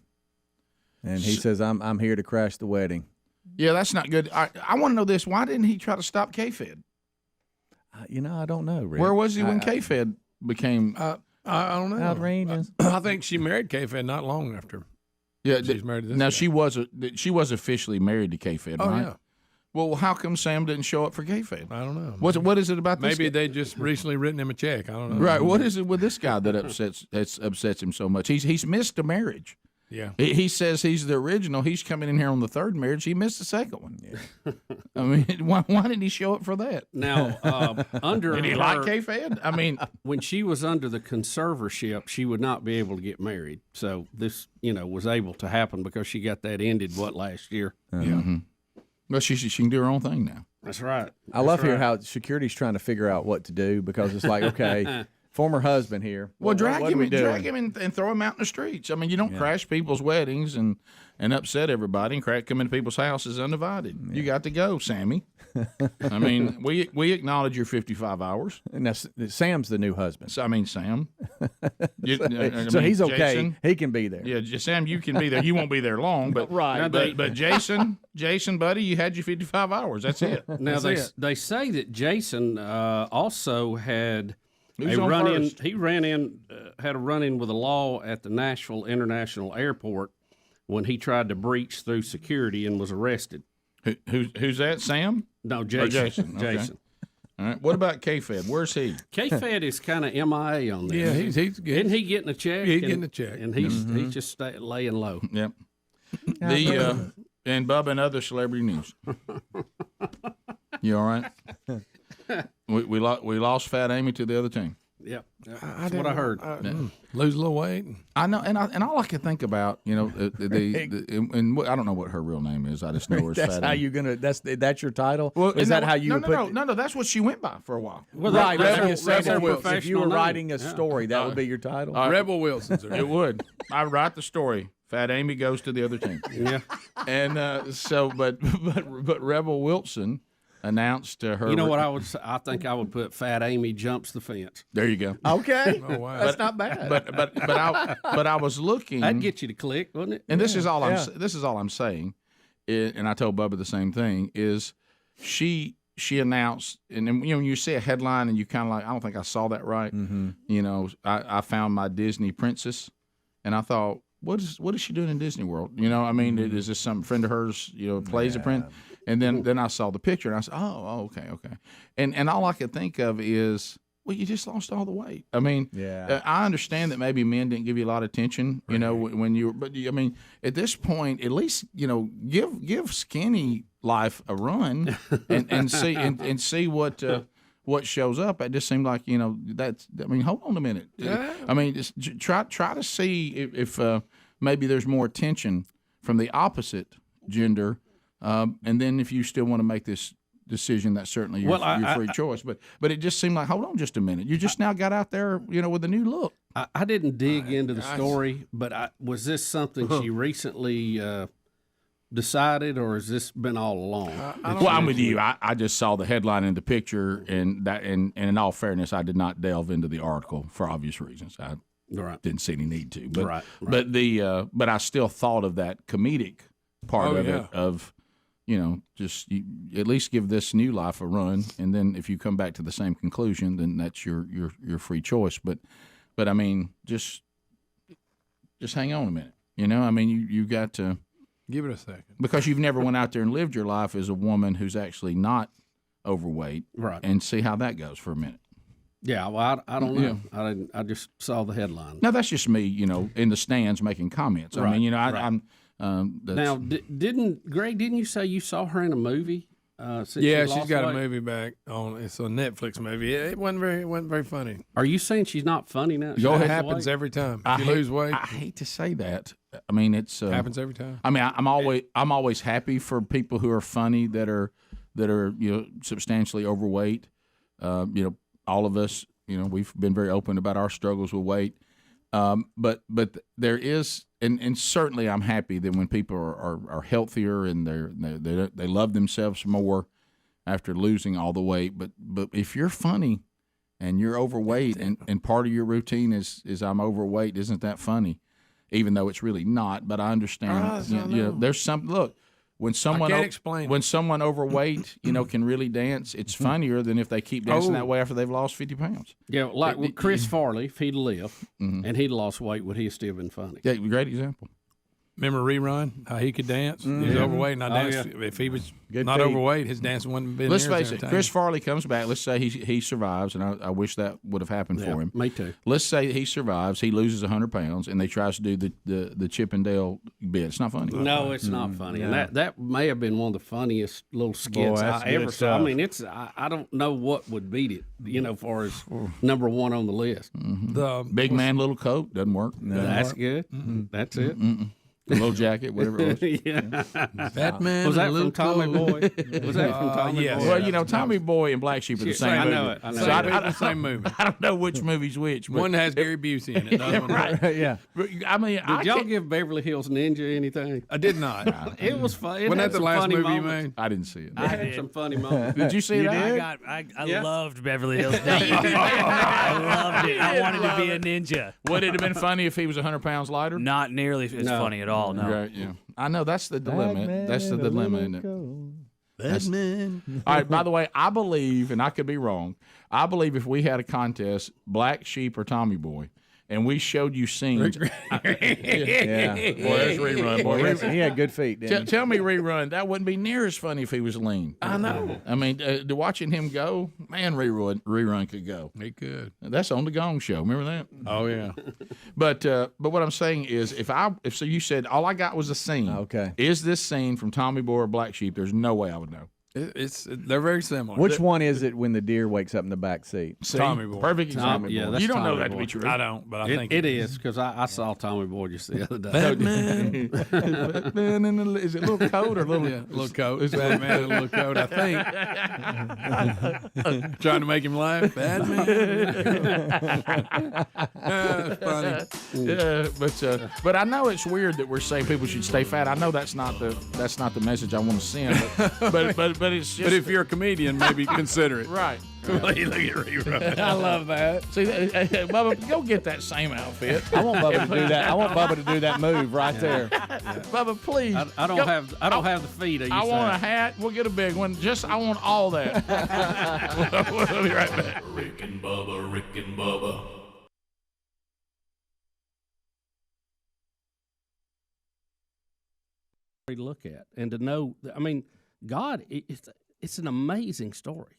he says, "I'm here to crash the wedding." Yeah, that's not good. I want to know this. Why didn't he try to stop K-Fed? I don't know, Rick. Where was he when K-Fed became I don't know. outrageous? I think she married K-Fed not long after. Yeah, she's married to this now guy. she was officially married to K-Fed, Oh, right? yeah. Well, how come Sam didn't show up for K-Fed? I don't know. What is it about this Maybe guy? they just recently written him a check. I don't know. Right. What is it with this guy that upsets him so much? He's missed a marriage. Yeah. He says he's the original. He's coming in here on the third marriage. He missed the second one. Yeah. I mean, why didn't he show up for that? Now, Did he like K-Fed? I mean, when she was under the conservatorship, she would not be able to get married. So this, was able to happen because she got that ended last year. Yeah. Mm-hmm. Well, she can do her own thing now. That's right. I love hearing how security's trying to figure out what to do because it's like, okay, former husband here. Well, drag what him doing? and throw him out in the streets. I mean, you don't crash people's weddings and upset everybody and come into people's houses undivided. You got to go, Sammy. I mean, we acknowledge your 55 hours. And that's Sam's the new husband. So, I mean, Sam. So he's okay. Jason, he can be there. Yeah, Sam, you can be there. You won't be there long, but Right. But Jason, buddy, you had your 55 hours. That's it. Now they say that Jason also had a run-in. He had a run-in with the law at the Nashville International Airport when he tried to breach through security and was arrested. Who's that? Sam? No, Jason. Jason. Okay. Jason. All right. What about K-Fed? Where's he? K-Fed is kind of MIA on this. Yeah, he's Isn't he getting a check? He's getting a check. And he's just laying low. Yep. And Bubba and other celebrity news. You all right? We lost Fat Amy to the other team. Yep. That's what I heard. Lose a little weight. I know, and all I can think about, and I don't know what her real name is. I just know her as That's Fat how Amy. you gonna. That's your title. Well, is that how you would put? No, that's what she went by for a while. Well, right. that's her If professional you were name. writing a story, that would be your title. Rebel Wilson's her It would. I write the story. Fat Amy goes to the other team. Yeah. And but Rebel Wilson announced her. You know what I would say? I think I would put Fat Amy jumps the fence. There you go. Okay. Oh, wow. That's not bad. But I was looking. That'd get you to click, wouldn't it? And this is all I'm saying, and I told Bubba the same thing. Is she announced, and then, when you see a headline and you kind of like, I don't think I saw that right. Mm-hmm. I found my Disney princess, and I thought, what is she doing in Disney World? I mean, is this some friend of hers? Plays a prince. And then I saw the picture, and I said, oh, okay. And all I could think of is, well, you just lost all the weight. I mean, I understand that maybe men didn't give you a lot of attention, when you were, but I mean, at this point, at least, give skinny life a run and see what shows up. It just seemed like, hold on a minute. I mean, just try to see if maybe there's more attention from the opposite gender. And then if you still want to make this decision, that's certainly your free choice. But it just seemed like, hold on just a minute. You just now got out there, with a new look. I didn't dig into the story, but was this something she recently decided, or has this been all along? I'm with you. I just saw the headline and the picture, and in all fairness, I did not delve into the article for obvious reasons. I didn't see any need to. But but I still thought of that comedic part of it of. Just at least give this new life a run, and then if you come back to the same conclusion, then that's your free choice. But I mean, just hang on a minute. I mean, you got to give it a second, because you've never went out there and lived your life as a woman who's actually not overweight, right? And see how that goes for a minute. Yeah, well, I don't know. Yeah. I just saw the headline. Now that's just me, in the stands making comments. Right. I mean, I'm. Now, didn't you say you saw her in a movie? Since Yeah, she she's lost got a weight? movie back on. It's a Netflix movie. It wasn't very funny. Are you saying she's not funny now? It happens every time. If you lose weight, I hate to say that. I mean, it's happens every time. I mean, I'm always happy for people who are funny that are substantially overweight. All of us, we've been very open about our struggles with weight. But there is, and certainly I'm happy that when people are healthier and they love themselves more after losing all the weight. But if you're funny and you're overweight and part of your routine is I'm overweight, isn't that funny? Even though it's really not, but I understand. There's some look. When someone when someone overweight, can really dance, it's funnier than if they keep dancing that way after they've lost 50 pounds. Yeah, like with Chris Farley, if he'd lived and he'd lost weight, would he have still been funny? Yeah, great example. Remember Rerun? How he could dance? He was overweight, and I danced. Yeah. If he was not overweight, his dancing wouldn't been. Let's face it. Chris Farley comes back. Let's say he survives, and I wish that would have happened for him. Me too. Let's say he survives. He loses 100 pounds, and they tries to do the Chip and Dale bit. It's not funny. No, it's not funny. And that may have been one of the funniest little skits that's I ever good saw. I stuff. mean, I don't know what would beat it. For as number one on the list. The Big man, little coat doesn't work. That's good. That's it. A little jacket, whatever it was. Yeah. Batman. Was that and from Tommy Boy? Coat. Was that from Tommy yes. Boy? Well, Tommy Boy and Black Sheep are the same I movie. know it. I know So it. The same movie. I don't know which movie's which. But One has Gary Busey in it. The other one right. Yeah. But, I mean, Did y'all give Beverly Hills Ninja anything? I did not. It was fun. It Wasn't had that the some last funny movie you moments. made? I didn't see it. It had some funny moments. Did you see that? I Yeah. loved Beverly Hills Ninja. I loved it. I wanted to be a ninja. Would it have been funny if he was 100 pounds lighter? Not nearly as funny at all. No. Right, yeah. I know that's the dilemma. That's the dilemma, isn't it? Batman. All right. By the way, I believe, and I could be wrong, I believe if we had a contest, Black Sheep or Tommy Boy, and we showed you scenes. Yeah. Boy, that's Rerun. Boy, He had good feet, didn't he? Tell me, Rerun, that wouldn't be near as funny if he was lean. I know. I mean, watching him go, man, Rerun could go. He could. That's on the Gong Show. Remember that? Oh yeah. But what I'm saying is, if so, you said all I got was a scene. Okay. Is this scene from Tommy Boy or Black Sheep? There's no way I would know. They're very similar. Which one is it when the deer wakes up in the back seat? See? Tommy Boy. Perfect example. Yeah, you that's don't know Tommy that to Boy. be true. I don't, but I think It is because I saw Tommy Boy just the other day. Batman. Batman in the, is it little coat or little? Yeah, little coat. It's Batman in a little coat, I think. Trying to make him laugh. Batman. That's funny. Yeah, but I know it's weird that we're saying people should stay fat. I know that's not the message I want to send. But it's just. But if you're a comedian, maybe consider it. Right. Look at Rerun. I love that. See, Bubba, go get that same outfit. I want Bubba to do that. I want Bubba to do that move right there. Bubba, please. I don't have the feet. I want a hat. We'll get a big one. I want all that. We'll be right back. Rick and Bubba, Rick and Bubba. To look at and to know. I mean, God, it's an amazing story.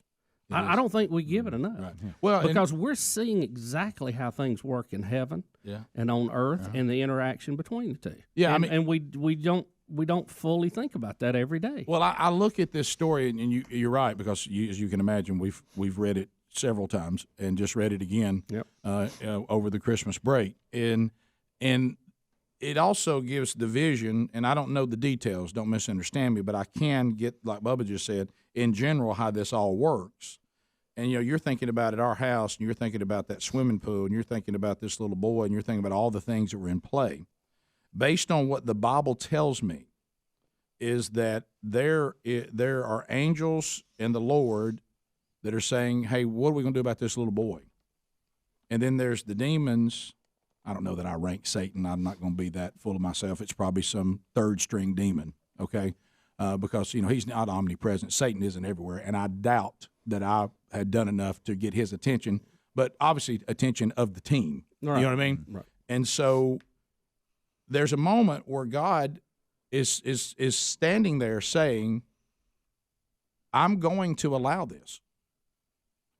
I don't think we give it enough. Right. Well, because we're seeing exactly how things work in heaven and on earth and the interaction between the two. Yeah, and we don't fully think about that every day. Well, I look at this story, and you're right, because as you can imagine, we've read it several times and just read it again over the Christmas break, and it also gives the vision, and I don't know the details, don't misunderstand me, but I can get, like Bubba just said, in general, how this all works. And, you're thinking about at our house, and you're thinking about that swimming pool, and you're thinking about this little boy, and you're thinking about all the things that were in play. Based on what the Bible tells me, is that there are angels in the Lord that are saying, hey, what are we going to do about this little boy? And then there's the demons. I don't know that I rank Satan. I'm not going to be that full of myself. It's probably some third-string demon, okay? Because, he's not omnipresent. Satan isn't everywhere, and I doubt that I had done enough to get his attention, but obviously attention of the team. Right. You know what I mean? Right. And so there's a moment where God is standing there saying, I'm going to allow this.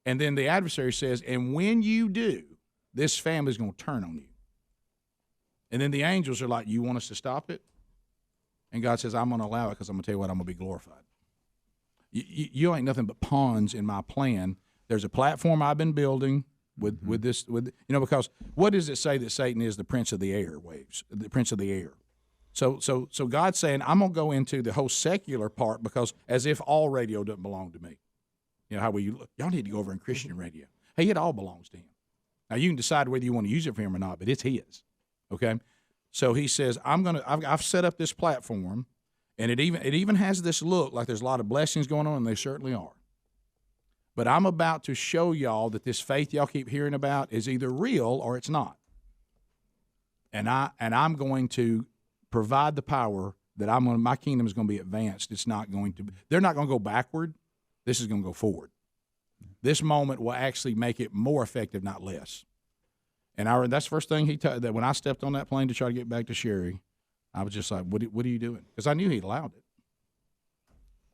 And then the adversary says, and when you do, this family's going to turn on you. And then the angels are like, you want us to stop it? And God says, I'm going to allow it because I'm going to tell you what, I'm going to be glorified. You ain't nothing but pawns in my plan. There's a platform I've been building with this, because what does it say that Satan is the prince of the air waves, the prince of the air? So God's saying, I'm going to go into the whole secular part, because as if all radio doesn't belong to me. How y'all need to go over in Christian radio. Hey, it all belongs to him. Now, you can decide whether you want to use it for him or not, but it's his. Okay? So he says, I've set up this platform, and it even has this look like there's a lot of blessings going on, and they certainly are. But I'm about to show y'all that this faith y'all keep hearing about is either real or it's not. And I'm going to provide the power that my kingdom is going to be advanced. They're not going to go backward. This is going to go forward. This moment will actually make it more effective, not less. And that's the first thing that when I stepped on that plane to try to get back to Sherry, I was just like, what are you doing? Because I knew he'd allowed it.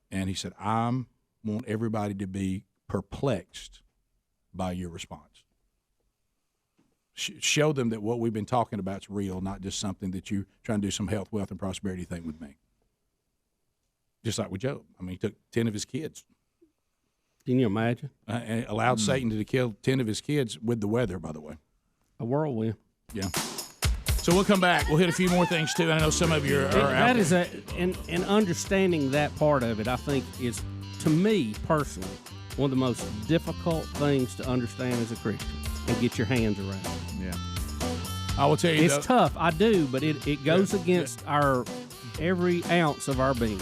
And he said, I want everybody to be perplexed by your response. Show them that what we've been talking about is real, not just something that you're trying to do some health, wealth, and prosperity thing with me. Just like with Job. I mean, he took 10 of his kids. Can you imagine? And allowed Satan to kill 10 of his kids with the weather, by the way. A whirlwind. Yeah. So we'll come back. We'll hit a few more things, too. I know some of you are out that is and understanding that part of it, I think, is, to me personally, one of the most difficult things to understand as a Christian and get your hands around. Yeah. I will tell you, it's tough. I do, but it goes against our every ounce of our being.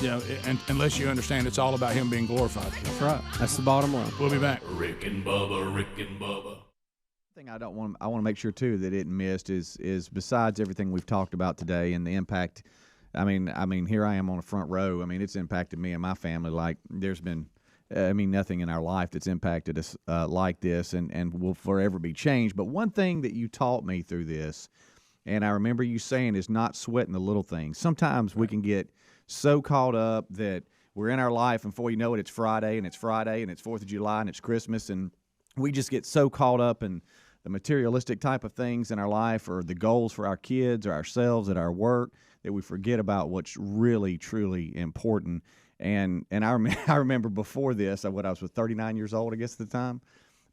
And unless you understand it's all about him being glorified. That's right. That's the bottom line. We'll be back. Rick and Bubba, Rick and Bubba. Thing I want to make sure too that it missed is besides everything we've talked about today and the impact. I mean, here I am on the front row. I mean, it's impacted me and my family like there's been, nothing in our life that's impacted us like this and will forever be changed. But one thing that you taught me through this, and I remember you saying, is not sweating the little things. Sometimes we can get so caught up that we're in our life, and before you know it, it's Friday, and it's 4th of July, and it's Christmas, and we just get so caught up in the materialistic type of things in our life or the goals for our kids or ourselves at our work that we forget about what's really, truly important. And I remember before this, when I was 39 years old, I guess at the time,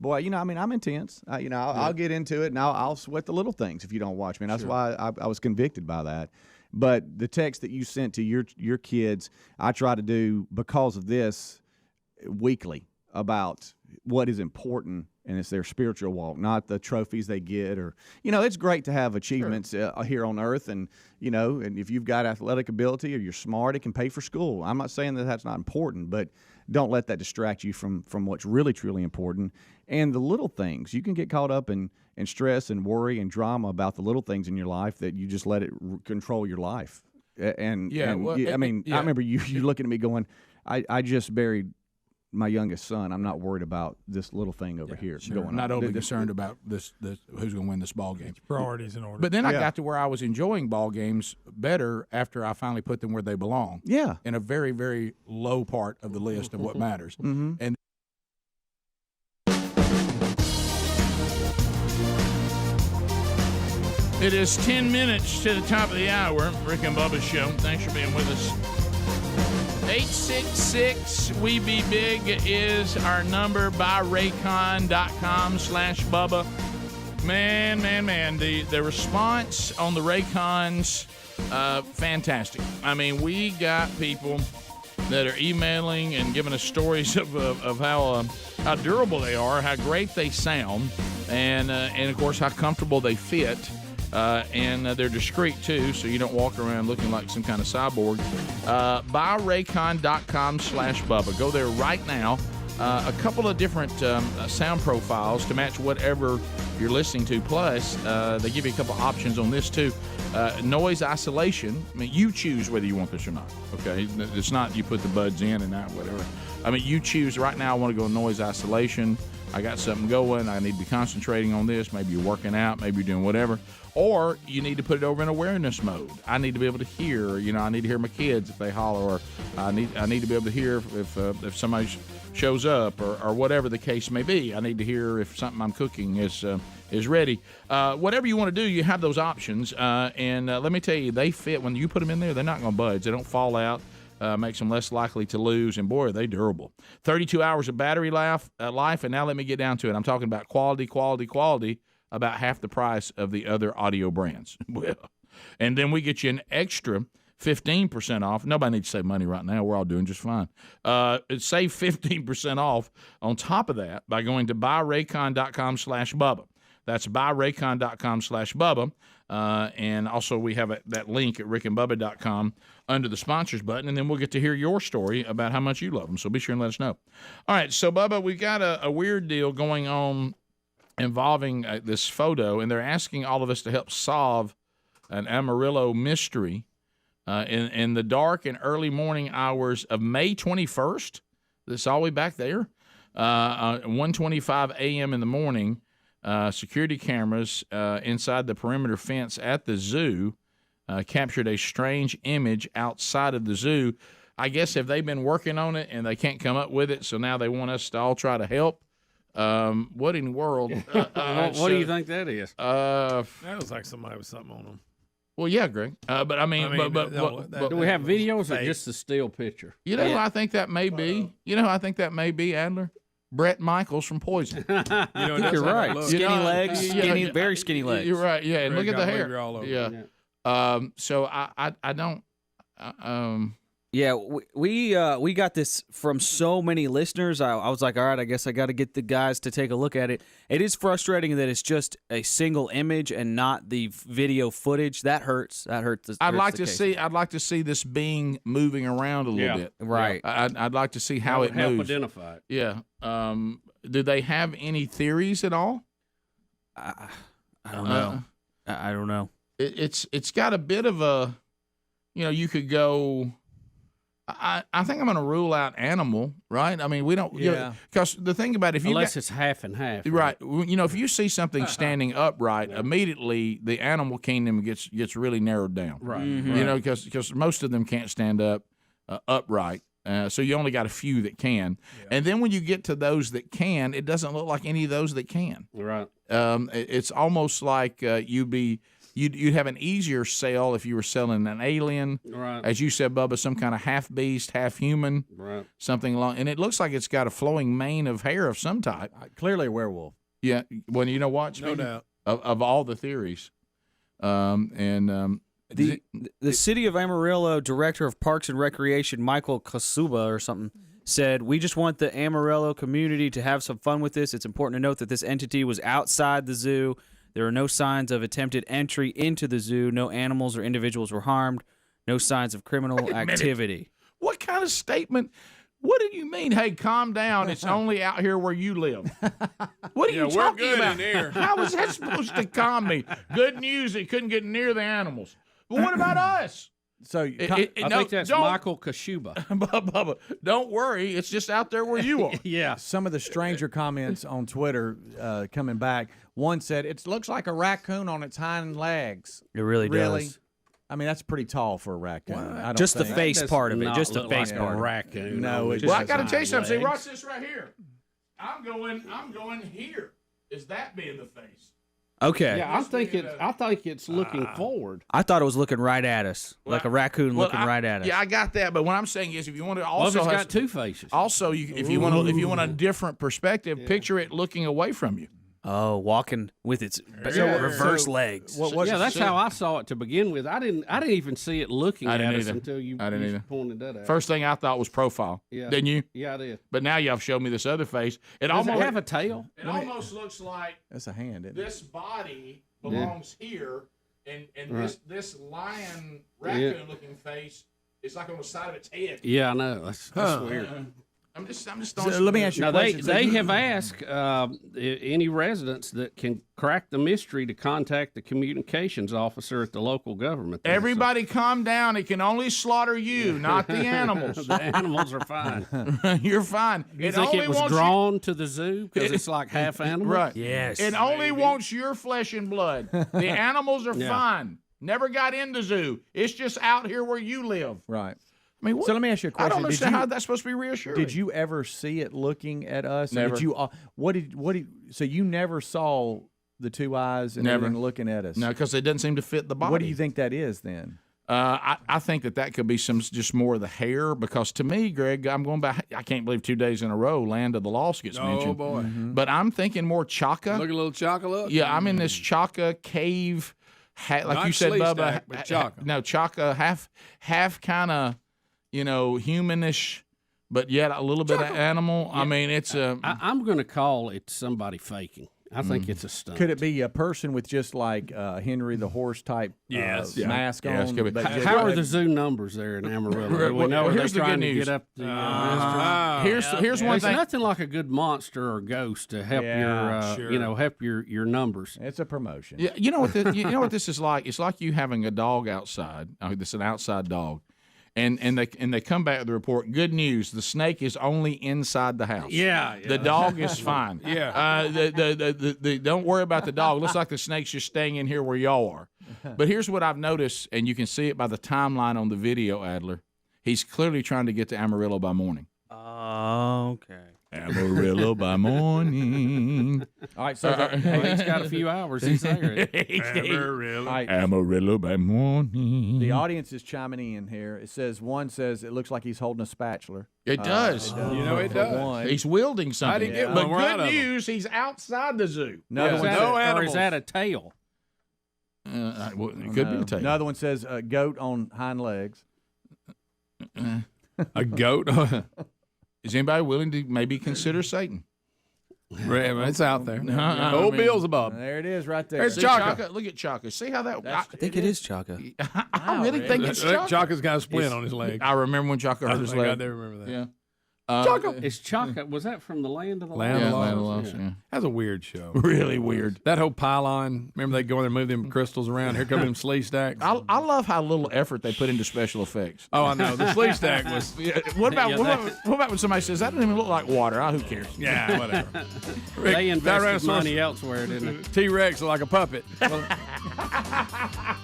boy, I'm intense. I'll get into it, and I'll sweat the little things if you don't watch me. And that's why I was convicted by that. But the text that you sent to your kids, I try to do because of this weekly about what is important, and it's their spiritual walk, not the trophies they get. Or, it's great to have achievements here on earth, and, and if you've got athletic ability or you're smart, it can pay for school. I'm not saying that that's not important, but don't let that distract you from what's really, truly important. And the little things, you can get caught up in stress and worry and drama about the little things in your life that you just let it control your life. I remember you looking at me going, I just buried my youngest son. I'm not worried about this little thing over here going on. I'm not overly concerned about this who's going to win this ball game. Priorities in order. But then I got to where I was enjoying ball games better after I finally put them where they belong. Yeah. In a very, very low part of the list of what matters. Mm-hmm. And it is 10 minutes to the top of the hour. Rick and Bubba's show. Thanks for being with us. 866-WE-BE-BIG is our number. BuyRaycon.com/Bubba. Man. The response on the Raycons, fantastic. I mean, we got people that are emailing and giving us stories of how durable they are, how great they sound, and of course, how comfortable they fit. And they're discreet, too, so you don't walk around looking like some kind of cyborg. BuyRaycon.com/Bubba. Go there right now. A couple of different sound profiles to match whatever you're listening to. Plus, they give you a couple options on this, too. Noise isolation. I mean, you choose whether you want this or not, okay? It's not you put the buds in and out, whatever. I mean, you choose. Right now, I want to go noise isolation. I got something going. I need to be concentrating on this. Maybe you're working out. Maybe you're doing whatever. Or you need to put it over in awareness mode. I need to be able to hear. I need to hear my kids if they holler. Or I need to be able to hear if somebody shows up or whatever the case may be. I need to hear if something I'm cooking is ready. Whatever you want to do, you have those options. And let me tell you, they fit. When you put them in there, they're not going to budge. They don't fall out. makes them less likely to lose, and boy, are they durable. 32 hours of battery life, and now let me get down to it. I'm talking about quality, about half the price of the other audio brands. Well, and then we get you an extra 15% off. Nobody needs to save money right now. We're all doing just fine. Save 15% off on top of that by going to buyraycon.com/Bubba. That's buyraycon.com/Bubba. And also we have that link at rickandbubba.com under the sponsors button, and then we'll get to hear your story about how much you love them. So be sure and let us know. All right, so Bubba, we've got a weird deal going on involving this photo, and they're asking all of us to help solve an Amarillo mystery. In the dark and early morning hours of May 21st, this all the way back there, 1:25 a.m. in the morning, security cameras inside the perimeter fence at the zoo captured a strange image outside of the zoo. I guess if they've been working on it and they can't come up with it, so now they want us to all try to help. What in the world? What do you think that is? That looks like somebody with something on them. Well, yeah, Greg. But I mean, do we have videos or just a still picture? You know, I think that may be. You know, I think that may be Adler. Brett Michaels from Poison. I think you're right. Skinny legs, very skinny legs. You're right. Yeah, and Greg look at the got hair. Weaver all over. Yeah. So I don't. Yeah, we got this from so many listeners. I was like, all right, I guess I got to get the guys to take a look at it. It is frustrating that it's just a single image and not the video footage. That hurts. That hurts. I'd like to see this being moving around a little bit. Right. I'd like to see how it help moves. identify it. Yeah. Do they have any theories at all? I don't know. I don't know. It's got a bit of a, you could go. I think I'm going to rule out animal, right? I mean, we don't, because the thing about it, unless it's half and half, right? If you see something standing upright, immediately the animal kingdom gets really narrowed down, right? Mm-hmm. Because most of them can't stand up upright, so you only got a few that can, and then when you get to those that can, it doesn't look like any of those that can, right? It's almost like You'd have an easier sell if you were selling an alien, right? As you said, Bubba, some kind of half beast, half human, right? Something along, and it looks like it's got a flowing mane of hair of some type. Clearly a werewolf. Yeah. Well, you know what? No doubt. Of all the theories, the city of Amarillo director of Parks and Recreation, Michael Kasuba or something, said, "We just want the Amarillo community to have some fun with this. It's important to note that this entity was outside the zoo. There are no signs of attempted entry into the zoo. No animals or individuals were harmed. No signs of criminal activity." What kind of statement? What do you mean? Hey, calm down. It's only out here where you live. What are you talking about? How was that supposed to calm me? Good news. It couldn't get near the animals. But what about us? So I think that's Michael Kashuba. Bubba, don't worry. It's just out there where you are. Yeah. Some of the stranger comments on Twitter coming back. One said, "It looks like a raccoon on its hind legs." It really does. I mean, that's pretty tall for a raccoon. I don't just the think. face part of it. Just the face like part. A raccoon. No, well, I got to tell you something. See, watch this right here. I'm going here. Is that being the face? Okay. Yeah, I think it's looking forward. I thought it was looking right at us, like a raccoon looking right at us. Yeah, I got that. But what I'm saying is, if you want to also, it's got two faces. Also, if you want a different perspective, picture it looking away from you. Oh, walking with its reverse legs. That's how I saw it to begin with. I didn't even see it looking at us until you pointed that out. First thing I thought was profile. Yeah. Didn't you? Yeah, I did. But now y'all showed me this other face. Does it have a tail? It almost looks like that's a hand. Isn't this body belongs here, and this lion raccoon looking face is like on the side of its head. Yeah, I know. That's weird. I'm just. So let me ask you a question. They have asked any residents that can crack the mystery to contact the communications officer at the local government. Everybody calm down. It can only slaughter you, not the animals. The animals are fine. You're fine. You think it was drawn to the zoo because it's like half animal? Right. Yes. It only wants your flesh and blood. The animals are fine. Never got in the zoo. It's just out here where you live. Right. I mean, so let me ask you a question. I don't understand how that's supposed to be reassuring. Did you ever see it looking at us? Never. Did you? So you never saw the two eyes and everything looking at us? No, because it doesn't seem to fit the body. What do you think that is then? I think that could be just more of the hair, because to me, Greg, I'm going back. I can't believe 2 days in a row Land of the Lost gets mentioned. Oh, boy. But I'm thinking more Chaka. Look a little Chaka look. Yeah, I'm in this Chaka cave, like Not you said, Bubba. Sleestack, but Chaka. No, Chaka, half kind of, humanish, but yet a little bit of animal. Yeah. I mean, it's I'm going to call it somebody faking. I think it's a stunt. Could it be a person with just like Henry the Horse type mask on? Yes, could be. How are the zoo numbers there in Amarillo? Do we know? Are Here's they the trying good to news. get up the Here's one There's thing. nothing like a good monster or ghost to help help your numbers. It's a promotion. Yeah, you know what this is like? It's like you having a dog outside. This is an outside dog. And they come back with the report. Good news: the snake is only inside the house. Yeah. The dog is fine. Yeah. The don't worry about the dog. It looks like the snake's just staying in here where y'all are. But here's what I've noticed, and you can see it by the timeline on the video, Adler. He's clearly trying to get to Amarillo by morning. Okay. Amarillo by morning. All right, so he's got a few hours. He's there. Amarillo by morning. the audience is chiming in here. One says it looks like he's holding a spatula. It does. It does. One. He's wielding something. How'd he get But one out good of him? news, he's outside the zoo. Another one no says, Or animals. is that a tail? It could be a tail. Another one says goat on hind legs. A goat. Is anybody willing to maybe consider Satan? It's out there. Old Bill's above. There it is, right there. There's See, Chaka. Look at Chaka. See how that? I think it is Chaka. I really think it's Chaka. Chaka's got a splint on his leg. I remember when Chaka hurt his I leg. do remember that. Yeah. It's Chaka. Was that from the Land of the Land of the Land of the Lost. Lost, yeah. That's a weird show. Really weird. That whole pylon. Remember they go in there and move them crystals around. Here come them slee stacks. I love how little effort they put into special effects. Oh, I know. The slee stack was. What about when somebody says that doesn't even look like water? Who cares? Yeah, whatever. They invested Tyrannosaurus- money elsewhere, didn't they? T-Rex like a puppet.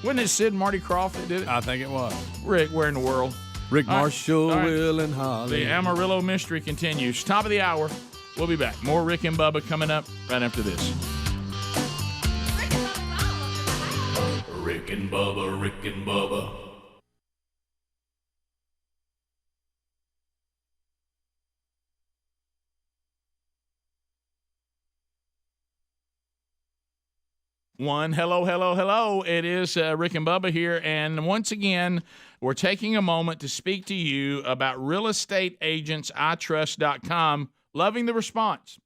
Wasn't it Sid and Marty Krofft that did it? I think it was. Rick, where in the world? Rick Marshall, All right. Will, and Holly. The Amarillo mystery continues. Top of the hour. We'll be back. More Rick and Bubba coming up right after this. Rick and Bubba, Rick and Bubba. Hello. It is Rick and Bubba here. And once again, we're taking a moment to speak to you about realestateagentsitrust.com. Loving the response.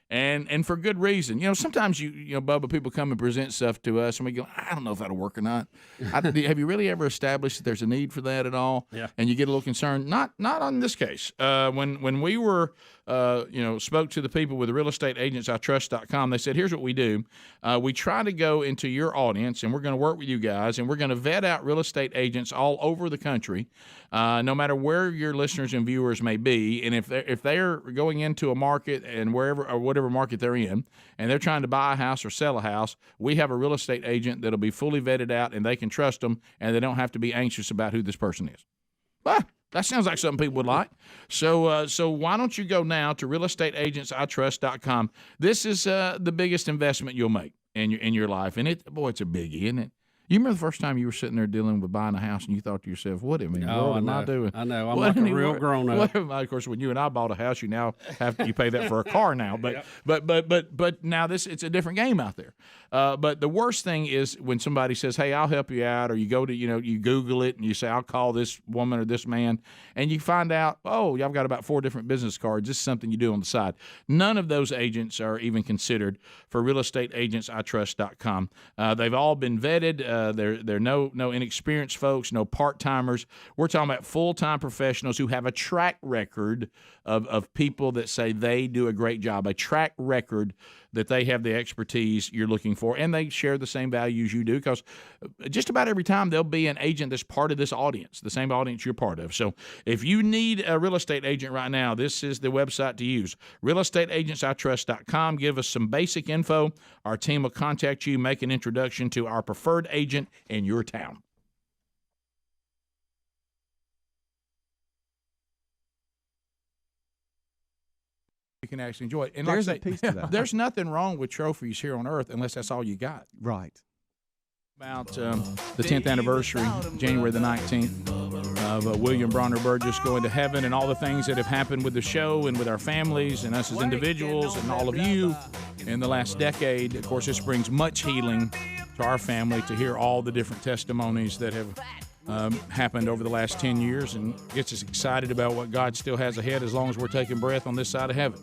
And for good reason. Sometimes Bubba, people come and present stuff to us, and we go, I don't know if that'll work or not. Have you really ever established that there's a need for that at all? Yeah. And you get a little concerned. Not on this case. When we were, spoke to the people with realestateagentsitrust.com, they said, here's what we do. We try to go into your audience, and we're going to work with you guys, and we're going to vet out real estate agents all over the country, no matter where your listeners and viewers may be. And if they're going into a market and wherever or whatever market they're in, and they're trying to buy a house or sell a house, we have a real estate agent that'll be fully vetted out, and they can trust them, and they don't have to be anxious about who this person is. Well, that sounds like something people would like. So why don't you go now to realestateagentsitrust.com? This is the biggest investment you'll make in your life, and it's a biggie, isn't it? You remember the first time you were sitting there dealing with buying a house, and you thought to yourself, "What in the world am I doing?" I know. I'm like a real grown up. Of course, when you and I bought a house, you now you pay that for a car now. But now it's a different game out there. But the worst thing is when somebody says, "Hey, I'll help you out," or you go to you Google it and you say, "I'll call this woman or this man," and you find out, "Oh, y'all got about 4 different business cards. This is something you do on the side." None of those agents are even considered for realestateagentsitrust.com. They've all been vetted. They're no inexperienced folks, no part-timers. We're talking about full-time professionals who have a track record of people that say they do a great job, a track record that they have the expertise you're looking for, and they share the same values you do, because just about every time there'll be an agent that's part of this audience, the same audience you're part of. So if you need a real estate agent right now, this is the website to use, realestateagentsitrust.com. Give us some basic info. Our team will contact you, make an introduction to our preferred agent in your town. You can actually enjoy it. And There's like I a piece say, to that. there's nothing wrong with trophies here on earth unless that's all you got. Right. About the 10th anniversary, January the 19th, of William Bronner Burgess going to heaven, and all the things that have happened with the show and with our families and us as individuals and all of you in the last decade. Of course, this brings much healing to our family to hear all the different testimonies that have happened over the last 10 years, and gets us excited about what God still has ahead as long as we're taking breath on this side of heaven.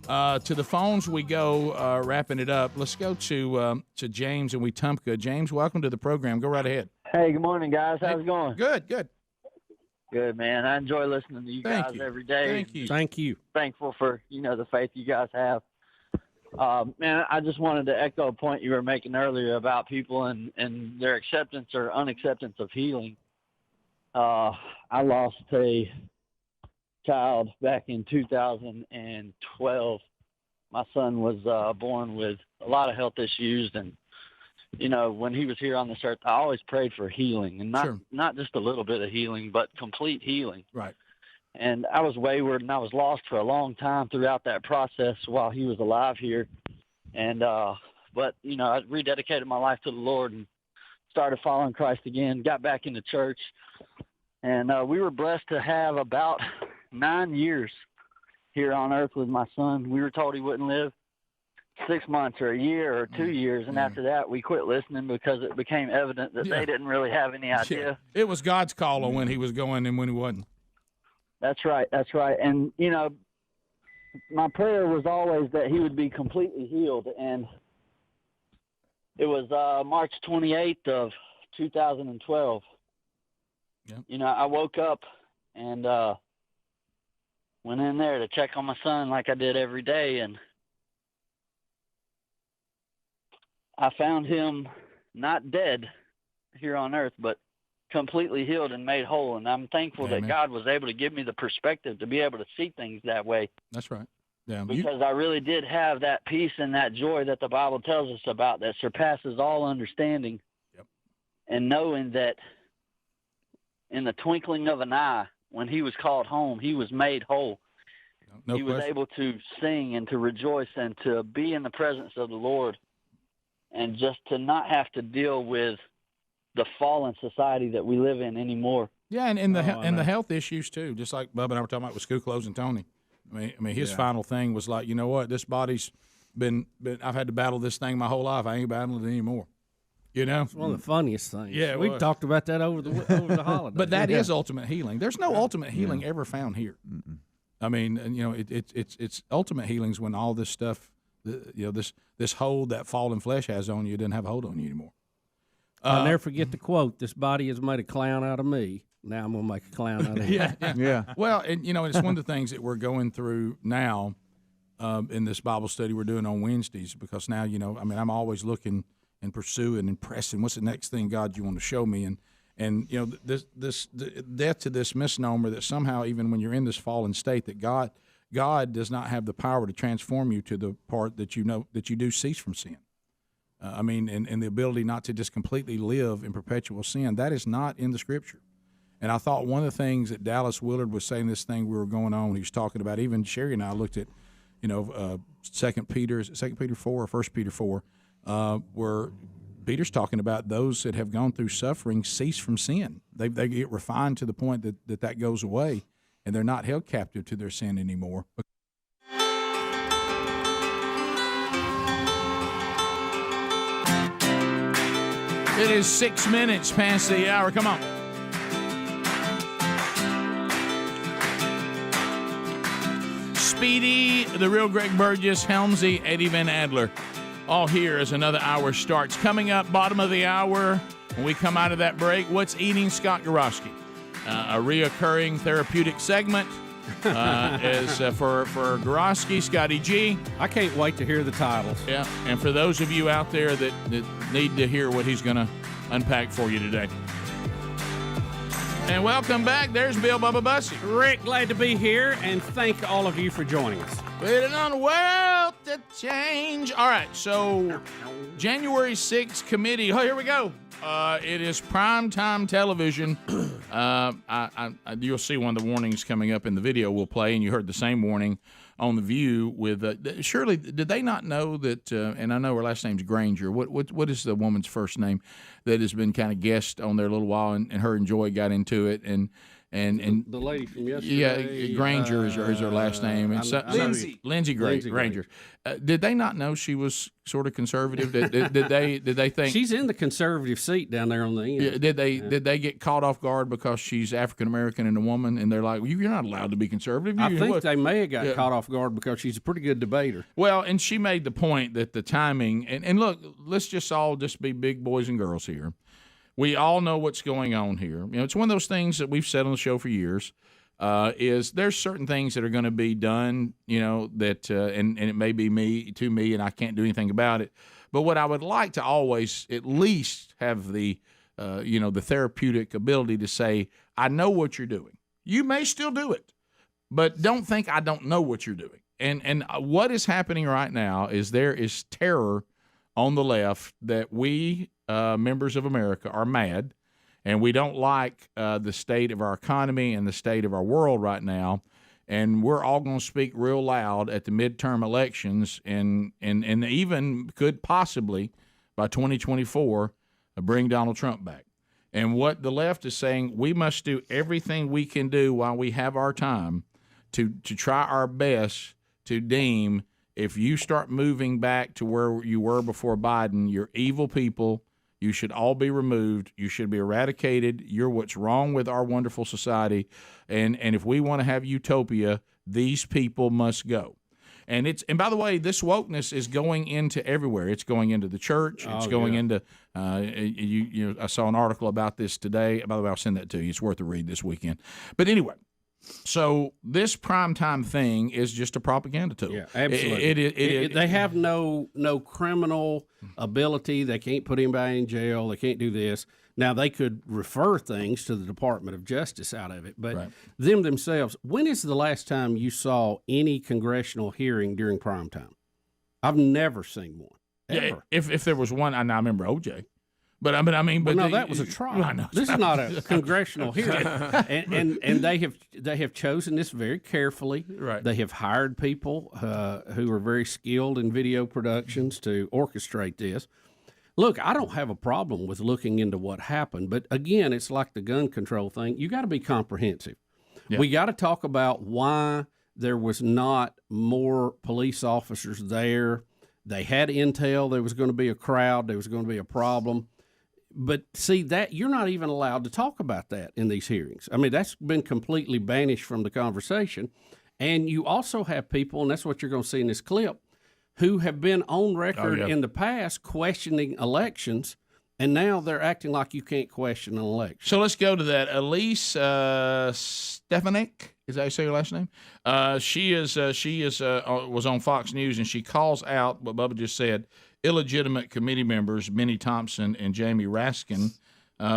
To the phones we go, wrapping it up. Let's go to James in Wetumpka. James, welcome to the program. Go right ahead. Hey, good morning, guys. How's it going? Good. Good, man. I enjoy listening to you guys every day. Thank you. Thankful for, the faith you guys have. Man, I just wanted to echo a point you were making earlier about people and their acceptance or unacceptance of healing. I lost a child back in 2012. My son was born with a lot of health issues, and when he was here on this earth, I always prayed for healing, and not just a little bit of healing, but complete healing. Right. And I was wayward, and I was lost for a long time throughout that process while he was alive here. And but I rededicated my life to the Lord and started following Christ again. Got back into church, and we were blessed to have about 9 years here on earth with my son. We were told he wouldn't live 6 months or a year or 2 years, and after that we quit listening because it became evident that they didn't really have any idea. It was God's call on when he was going and when he wasn't. That's right. And my prayer was always that he would be completely healed, and it was March 28th of 2012. Yep. I woke up and went in there to check on my son like I did every day, and I found him not dead here on earth, but completely healed and made whole. And I'm thankful that God was able to give me the perspective to be able to see things that way. That's right. Yeah. Because I really did have that peace and that joy that the Bible tells us about that surpasses all understanding. Yep. And knowing that in the twinkling of an eye, when he was called home, he was made whole. No he was question. able to sing and to rejoice and to be in the presence of the Lord, and just to not have to deal with the fallen society that we live in anymore. Yeah, and the health issues too. Just like Bubba and I were talking about with school closing Tony. I mean, his final thing was like, you know what? This body's been. I've had to battle this thing my whole life. I ain't battling it anymore. It's one of the funniest things. Yeah, we talked about that over the holidays. But that is ultimate healing. There's no ultimate healing ever found here. Mm-mm. I mean, it's ultimate healings when all this stuff, this hold that fallen flesh has on you doesn't have a hold on you anymore. I'll never forget the quote: "This body has made a clown out of me. Now I'm going to make a clown out of you." Yeah. Well, and it's one of the things that we're going through now in this Bible study we're doing on Wednesdays, because now I'm always looking and pursuing and pressing. What's the next thing, God, you want to show me? And this death to this misnomer that somehow even when you're in this fallen state that God does not have the power to transform you to the part that that you do cease from sin. And the ability not to just completely live in perpetual sin, that is not in the Scripture. And I thought one of the things that Dallas Willard was saying, this thing we were going on, he was talking about, even Sherry and I looked at, 2 Peter 4 or 1 Peter 4, where Peter's talking about those that have gone through suffering cease from sin. They get refined to the point that goes away, and they're not held captive to their sin anymore. It is 6 minutes past the hour. Come on. Speedy, the real Greg Burgess, Helmsy, Eddie Van Adler. All here as another hour starts. Coming up, bottom of the hour, when we come out of that break, what's eating Scott Gorowski? A reoccurring therapeutic segment is for Gorowski, Scotty G. I can't wait to hear the titles. Yeah, and for those of you out there that need to hear what he's going to unpack for you today. And welcome back. There's Bill Bubba Bussey. Rick, glad to be here, and thank all of you for joining us. Waiting on wealth to change. All right, so January 6th committee. Oh, here we go. It is primetime television. You'll see one of the warnings coming up in the video we'll play, and you heard the same warning on The View with Shirley. Did they not know that? And I know her last name's Granger. What is the woman's first name that has been kind of guest on there a little while, and her and Joy got into it, and the lady from yesterday. Yeah, Granger is her last name. And Lindsey Granger. Did they not know she was sort of conservative? Did they think she's in the conservative seat down there on the end? Yeah, did they get caught off guard because she's African American and a woman, and they're like, well, you're not allowed to be conservative? I think they may have got caught off guard because she's a pretty good debater. Well, and she made the point that the timing and look, let's just all be big boys and girls here. We all know what's going on here. It's one of those things that we've said on the show for years. Is there's certain things that are going to be done, that and it may be me, and I can't do anything about it. But what I would like to always at least have the therapeutic ability to say, I know what you're doing. You may still do it, but don't think I don't know what you're doing. And what is happening right now is there is terror on the left that we members of America are mad, and we don't like the state of our economy and the state of our world right now, and we're all going to speak real loud at the midterm elections, and even could possibly by 2024 bring Donald Trump back. And what the left is saying, we must do everything we can do while we have our time to try our best to deem, if you start moving back to where you were before Biden, you're evil people. You should all be removed. You should be eradicated. You're what's wrong with our wonderful society. And if we want to have utopia, these people must go. And by the way, this wokeness is going into everywhere. It's going into the church. It's going into I saw an article about this today. By the way, I'll send that to you. It's worth a read this weekend. But anyway, so this primetime thing is just a propaganda tool. Yeah, absolutely. They have no criminal ability. They can't put anybody in jail. They can't do this. Now, they could refer things to the Department of Justice out of it, but them themselves, when is the last time you saw any congressional hearing during primetime? I've never seen one, ever. Yeah, if there was one, I remember OJ. But that was a trial. This is not a congressional hearing, and they have chosen this very carefully. Right. They have hired people who are very skilled in video productions to orchestrate this. Look, I don't have a problem with looking into what happened, but again, it's like the gun control thing. You got to be comprehensive. Yeah. We got to talk about why there was not more police officers there. They had intel. There was going to be a crowd. There was going to be a problem. But see, that you're not even allowed to talk about that in these hearings. I mean, that's been completely banished from the conversation. And you also have people, and that's what you're going to see in this clip, who have been on record in the past questioning elections, and now they're acting like you can't question an election. So let's go to that. Elise Stefanik, is that how you say your last name? She was on Fox News, and she calls out what Bubba just said, illegitimate committee members, Benny Thompson and Jamie Raskin,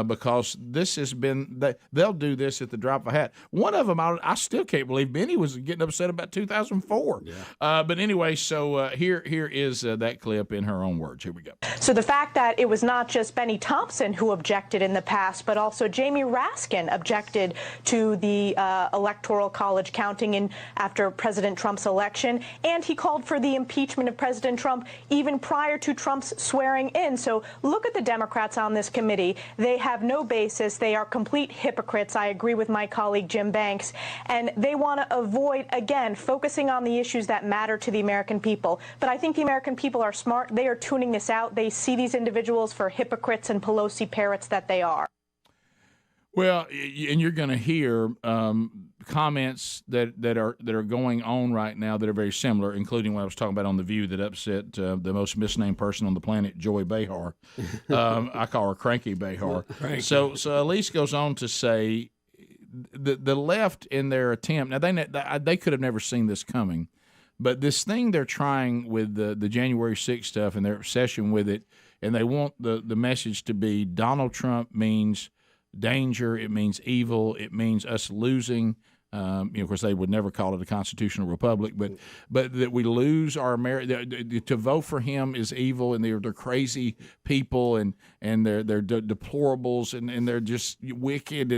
because this has been they'll do this at the drop of a hat. One of them, I still can't believe Benny was getting upset about 2004. Yeah. But anyway, so here is that clip in her own words. Here we go. So the fact that it was not just Benny Thompson who objected in the past, but also Jamie Raskin objected to the Electoral College counting in after President Trump's election, and he called for the impeachment of President Trump even prior to Trump's swearing in. So look at the Democrats on this committee. They have no basis. They are complete hypocrites. I agree with my colleague Jim Banks. And they want to avoid, again, focusing on the issues that matter to the American people. But I think the American people are smart. They are tuning this out. They see these individuals for hypocrites and Pelosi parrots that they are. Well, and you're going to hear comments that are going on right now that are very similar, including what I was talking about on The View that upset the most misnamed person on the planet, Joy Behar. I call her Cranky Behar. So Elise goes on to say the left in their attempt, now they could have never seen this coming, but this thing they're trying with the January 6th stuff and their obsession with it, and they want the message to be Donald Trump means danger, it means evil, it means us losing Of course, they would never call it a constitutional republic, but that we lose our to vote for him is evil, and they're crazy people, and they're deplorables, and they're just wicked,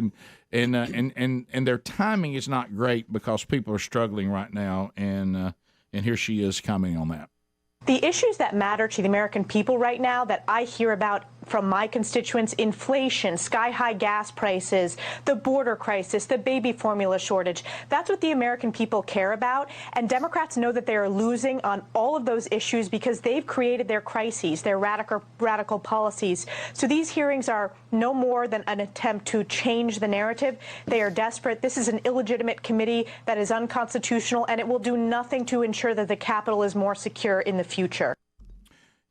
and their timing is not great because people are struggling right now, and here she is commenting on that. The issues that matter to the American people right now that I hear about from my constituents: inflation, sky-high gas prices, the border crisis, the baby formula shortage. That's what the American people care about. And Democrats know that they are losing on all of those issues because they've created their crises, their radical policies. So these hearings are no more than an attempt to change the narrative. They are desperate. This is an illegitimate committee that is unconstitutional, and it will do nothing to ensure that the Capitol is more secure in the future.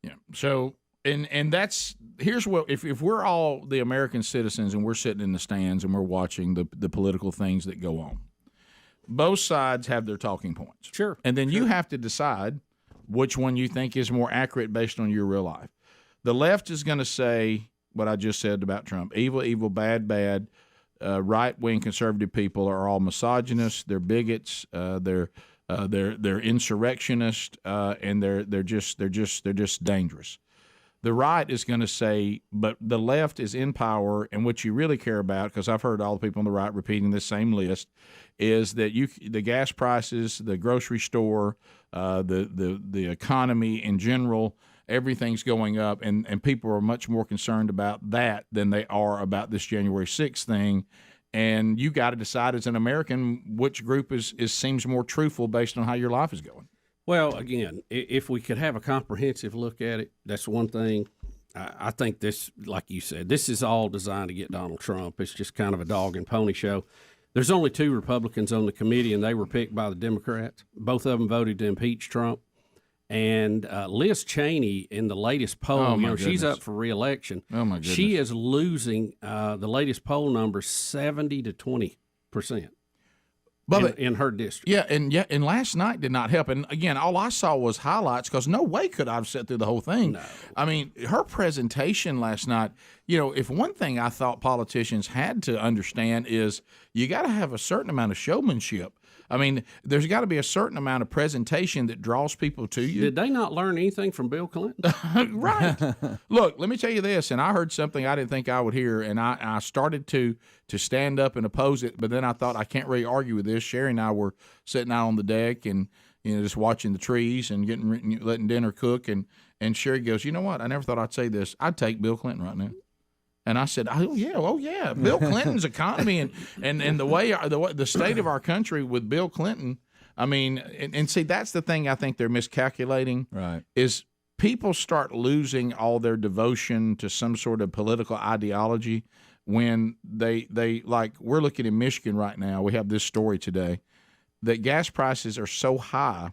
Yeah. So, and that's, here's what, if we're all the American citizens and we're sitting in the stands and we're watching the political things that go on, both sides have their talking points. Sure. And then you have to decide which one you think is more accurate based on your real life. The left is going to say what I just said about Trump: evil, evil, bad, bad. Right-wing conservative people are all misogynists. They're bigots. They're insurrectionists, and they're just dangerous. The right is going to say, but the left is in power, and what you really care about, because I've heard all the people on the right repeating this same list, is that the gas prices, the grocery store, the economy in general, everything's going up, and people are much more concerned about that than they are about this January 6th thing. And you got to decide as an American which group seems more truthful based on how your life is going. Well, again, if we could have a comprehensive look at it, that's one thing. I think this, like you said, this is all designed to get Donald Trump. It's just kind of a dog and pony show. There's only 2 Republicans on the committee, and they were picked by the Democrats. Both of them voted to impeach Trump. And Liz Cheney, in the latest poll, she's up for re-election. Oh, my goodness. She is losing the latest poll number 70 to 20%. In her district. Yeah, and last night did not help. And again, all I saw was highlights because no way could I have sat through the whole thing. No. I mean, her presentation last night, if one thing I thought politicians had to understand is you got to have a certain amount of showmanship. I mean, there's got to be a certain amount of presentation that draws people to you. Did they not learn anything from Bill Clinton? Right. Look, let me tell you this, and I heard something I didn't think I would hear, and I started to stand up and oppose it, but then I thought I can't really argue with this. Sherry and I were sitting out on the deck and just watching the trees and letting dinner cook, and Sherry goes, "You know what? I never thought I'd say this. I'd take Bill Clinton right now." And I said, oh yeah, Bill Clinton's economy and the way the state of our country with Bill Clinton. I mean, and see, that's the thing I think they're miscalculating. Right. Is people start losing all their devotion to some sort of political ideology when they like, we're looking in Michigan right now. We have this story today that gas prices are so high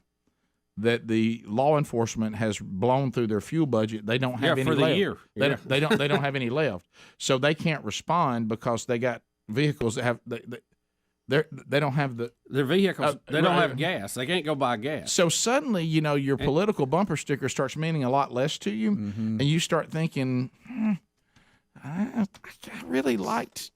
that the law enforcement has blown through their fuel budget. They don't have any for the left. year. They don't have any left. So they can't respond because they got vehicles that have they don't have their vehicles. They don't have gas. They can't go buy gas. So suddenly, your political bumper sticker starts meaning a lot less to you, and you start thinking, I really liked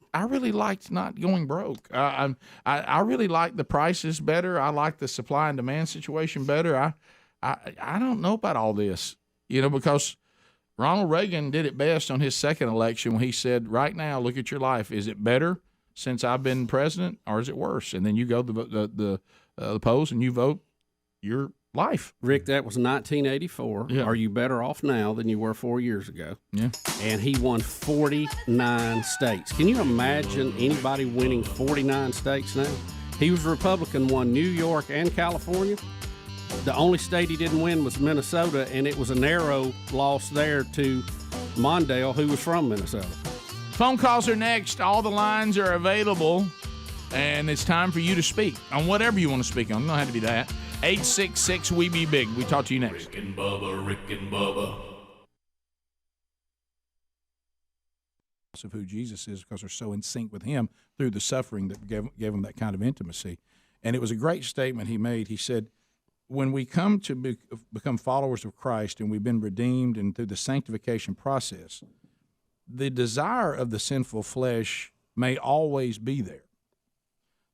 not going broke. I really like the prices better. I like the supply and demand situation better. I don't know about all this, because Ronald Reagan did it best on his second election when he said, right now, look at your life. Is it better since I've been president, or is it worse? And then you go to the polls and you vote your life. Rick, that was 1984. Yeah. Are you better off now than you were 4 years ago? Yeah. And he won 49 states. Can you imagine anybody winning 49 states now? He was Republican, won New York and California. The only state he didn't win was Minnesota, and it was a narrow loss there to Mondale, who was from Minnesota. Phone calls are next. All the lines are available, and it's time for you to speak on whatever you want to speak on. It don't have to be that. 866 We Be Big. We talk to you next. Rick and Bubba. Of who Jesus is, because they're so in sync with him through the suffering that gave him that kind of intimacy. And it was a great statement he made. He said, when we come to become followers of Christ and we've been redeemed and through the sanctification process, the desire of the sinful flesh may always be there.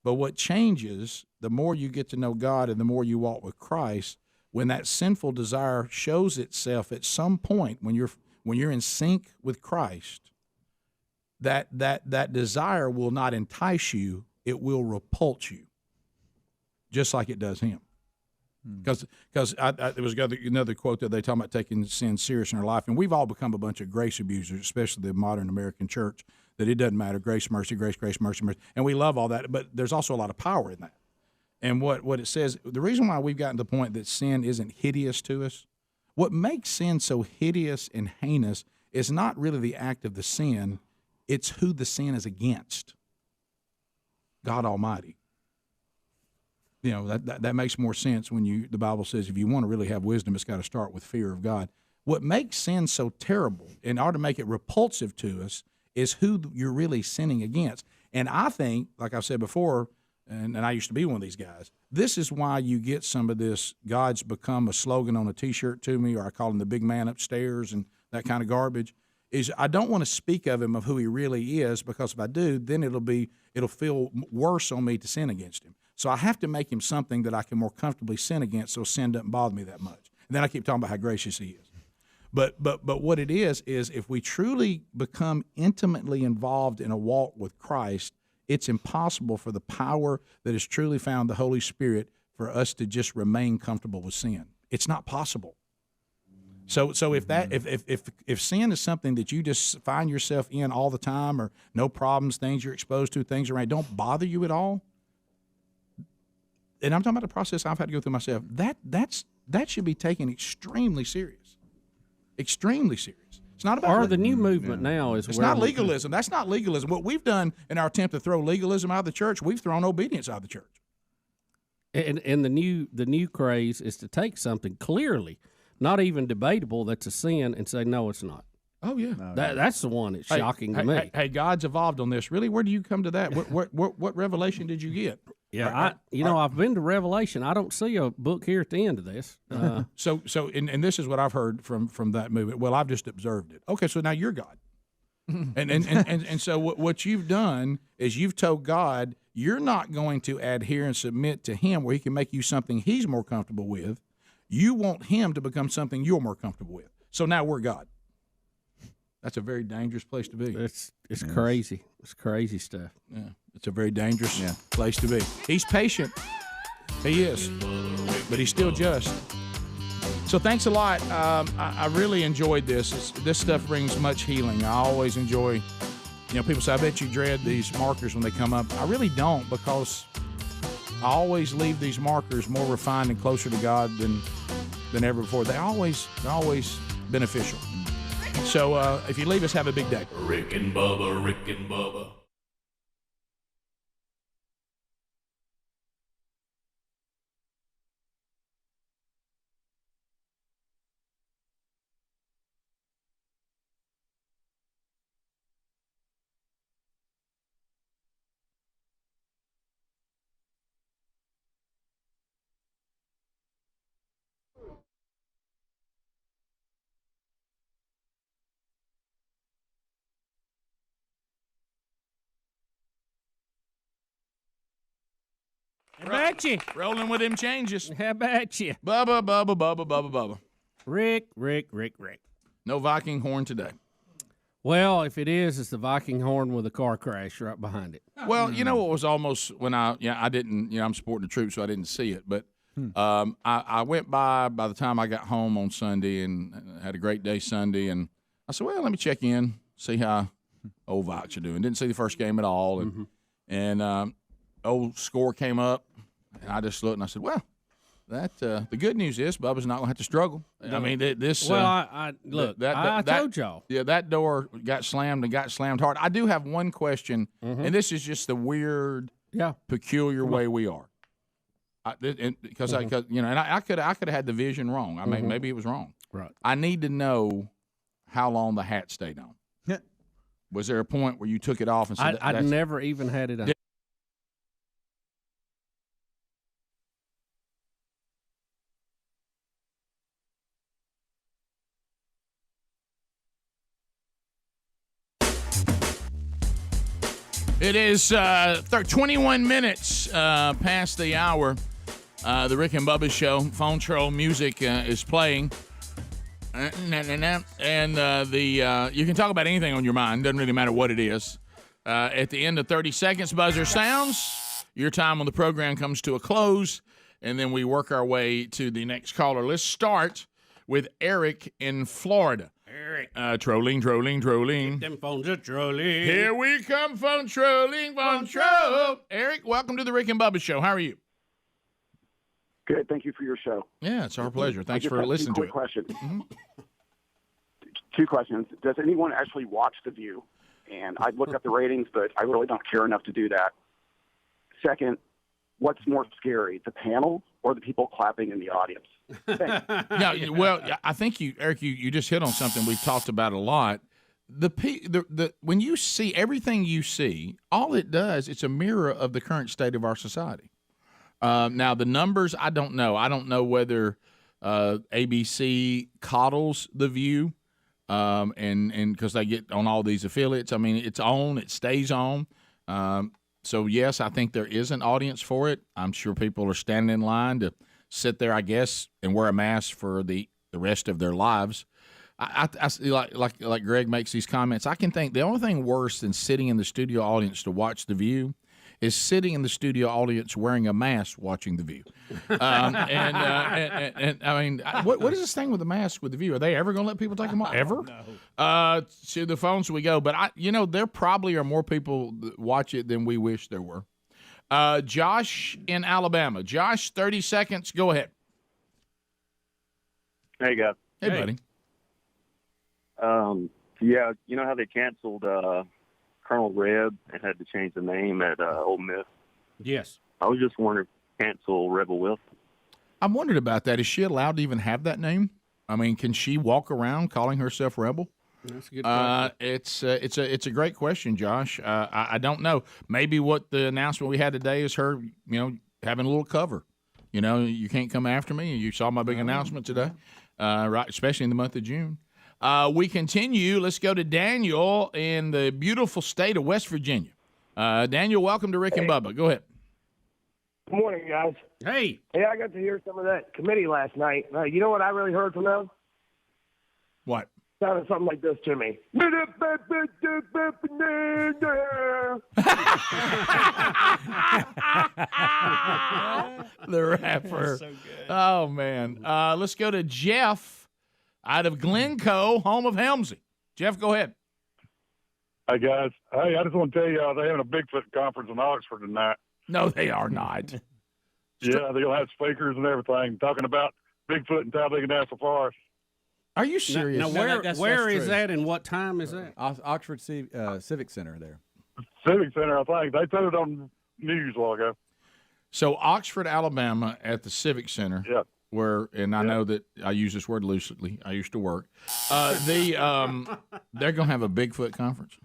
But what changes, the more you get to know God and the more you walk with Christ, when that sinful desire shows itself at some point when you're in sync with Christ, that desire will not entice you, it will repulse you, just like it does him. Because there was another quote that they talk about taking sin serious in our life, and we've all become a bunch of grace abusers, especially the modern American church, that it doesn't matter, grace, mercy, grace, grace, mercy, mercy, and we love all that, but there's also a lot of power in that. And what it says, the reason why we've gotten to the point that sin isn't hideous to us, what makes sin so hideous and heinous is not really the act of the sin, it's who the sin is against. God Almighty. You know, that makes more sense when the Bible says if you want to really have wisdom, it's got to start with fear of God. What makes sin so terrible, in order to make it repulsive to us, is who you're really sinning against. And I think, like I've said before, and I used to be one of these guys, this is why you get some of this, God's become a slogan on a T-shirt to me, or I call him the big man upstairs and that kind of garbage, is I don't want to speak of him of who he really is, because if I do, then it'll feel worse on me to sin against him. So I have to make him something that I can more comfortably sin against, so sin doesn't bother me that much. And then I keep talking about how gracious he is. But what it is if we truly become intimately involved in a walk with Christ, it's impossible for the power that is truly found in the Holy Spirit for us to just remain comfortable with sin. It's not possible. So if sin is something that you just find yourself in all the time, or no problems, things you're exposed to, things around, don't bother you at all, and I'm talking about the process I've had to go through myself, that should be taken extremely serious. Extremely serious. It's not about the new movement now is. It's not legalism. That's not legalism. What we've done in our attempt to throw legalism out of the church, we've thrown obedience out of the church. And the new craze is to take something clearly not even debatable that's a sin and say no, it's not. Oh yeah, that's the one that's shocking to me. Hey, God's evolved on this. Really, where do you come to that? What revelation did you get? Yeah, I've been to Revelation. I don't see a book here at the end of this. So, and this is what I've heard from that movement. Well, I've just observed it. Okay, so now you're God, and so what you've done is you've told God you're not going to adhere and submit to Him where He can make you something He's more comfortable with. You want Him to become something you're more comfortable with. So now we're God. That's a very dangerous place to be. It's crazy. It's crazy stuff. Yeah, it's a very dangerous place to be. He's patient. He is. But He's still just. So thanks a lot. I really enjoyed this. This stuff brings much healing. I always enjoy, people say, I bet you dread these markers when they come up. I really don't, because I always leave these markers more refined and closer to God than ever before. They're always beneficial. So if you leave us, have a big day. Rick and Bubba, Rick and Bubba. How about you? Rolling with them changes. How about you? Bubba. Rick. No Viking horn today. Well, if it is, it's the Viking horn with a car crash right behind it. Well, you know what was almost when I didn't, I'm supporting the troops, so I didn't see it. But I went by the time I got home on Sunday and had a great day Sunday. And I said, well, let me check in, see how old Vikes are doing. Didn't see the first game at all. And old score came up, and I just looked and I said, well, that the good news is Bubba's not going to have to struggle. I mean, this. Well, I told y'all. Yeah, that door got slammed and got slammed hard. I do have one question, and this is just the weird, peculiar way we are. I could have had the vision wrong. I mean, maybe it was wrong. Right. I need to know how long the hat stayed on. Was there a point where you took it off and said, I never even had it on. It is 21 minutes past the hour. The Rick and Bubba Show. Phone Troll music is playing. And you can talk about anything on your mind. Doesn't really matter what it is. At the end of 30 seconds, buzzer sounds. Your time on the program comes to a close. And then we work our way to the next caller. Let's start with Eric in Florida. Eric. Trolling. Them phones are trolling. Here we come, phone trolling, phone troll. Eric, welcome to the Rick and Bubba Show. How are you? Good. Thank you for your show. Yeah, it's our pleasure. Thanks for listening to it. Questions. Two questions. Does anyone actually watch The View? And I looked up the ratings, but I really don't care enough to do that. Second, what's more scary, the panel or the people clapping in the audience? Yeah, well, I think Eric, you just hit on something we've talked about a lot. When you see everything you see, all it does, it's a mirror of the current state of our society. Now, the numbers, I don't know. I don't know whether ABC coddles The View, and because they get on all these affiliates. I mean, it's on, it stays on. So, yes, I think there is an audience for it. I'm sure people are standing in line to sit there, I guess, and wear a mask for the rest of their lives. I like Greg makes these comments. I can think the only thing worse than sitting in the studio audience to watch The View is sitting in the studio audience wearing a mask watching The View. And I mean, what is this thing with the mask with The View? Are they ever going to let people take them off? Ever? No. To the phones we go. But, there probably are more people that watch it than we wish there were. Josh in Alabama. Josh, 30 seconds. Go ahead. Hey, guys. Hey, buddy. Yeah, you know how they canceled Colonel Reb and had to change the name at Ole Miss? Yes. I was just wondering, cancel Rebel Wilson. I'm wondering about that. Is she allowed to even have that name? I mean, can she walk around calling herself Rebel? That's a good question. It's a great question, Josh. I don't know. Maybe what the announcement we had today is her, having a little cover. You can't come after me. You saw my big announcement today, right? Especially in the month of June. We continue. Let's go to Daniel in the beautiful state of West Virginia. Daniel, welcome to Rick and Bubba. Go ahead. Good morning, guys. Hey. Hey, I got to hear some of that committee last night. You know what I really heard from them? What? Sounded something like this to me. The rapper. So good. Oh, man. Let's go to Jeff out of Glencoe, home of Helmsy. Jeff, go ahead. Hey, guys. Hey, I just want to tell you, they're having a Bigfoot conference in Oxford tonight. No, they are not. Yeah, they're going to have speakers and everything talking about Bigfoot and Talladega National Forest. Are you serious? Now where is that and what time is that? Oxford Civic Center there. Civic Center, I think. They told it on news a while ago. So Oxford, Alabama at the Civic Center. Yeah. I know that I use this word loosely. I used to work. They're going to have a Bigfoot conference.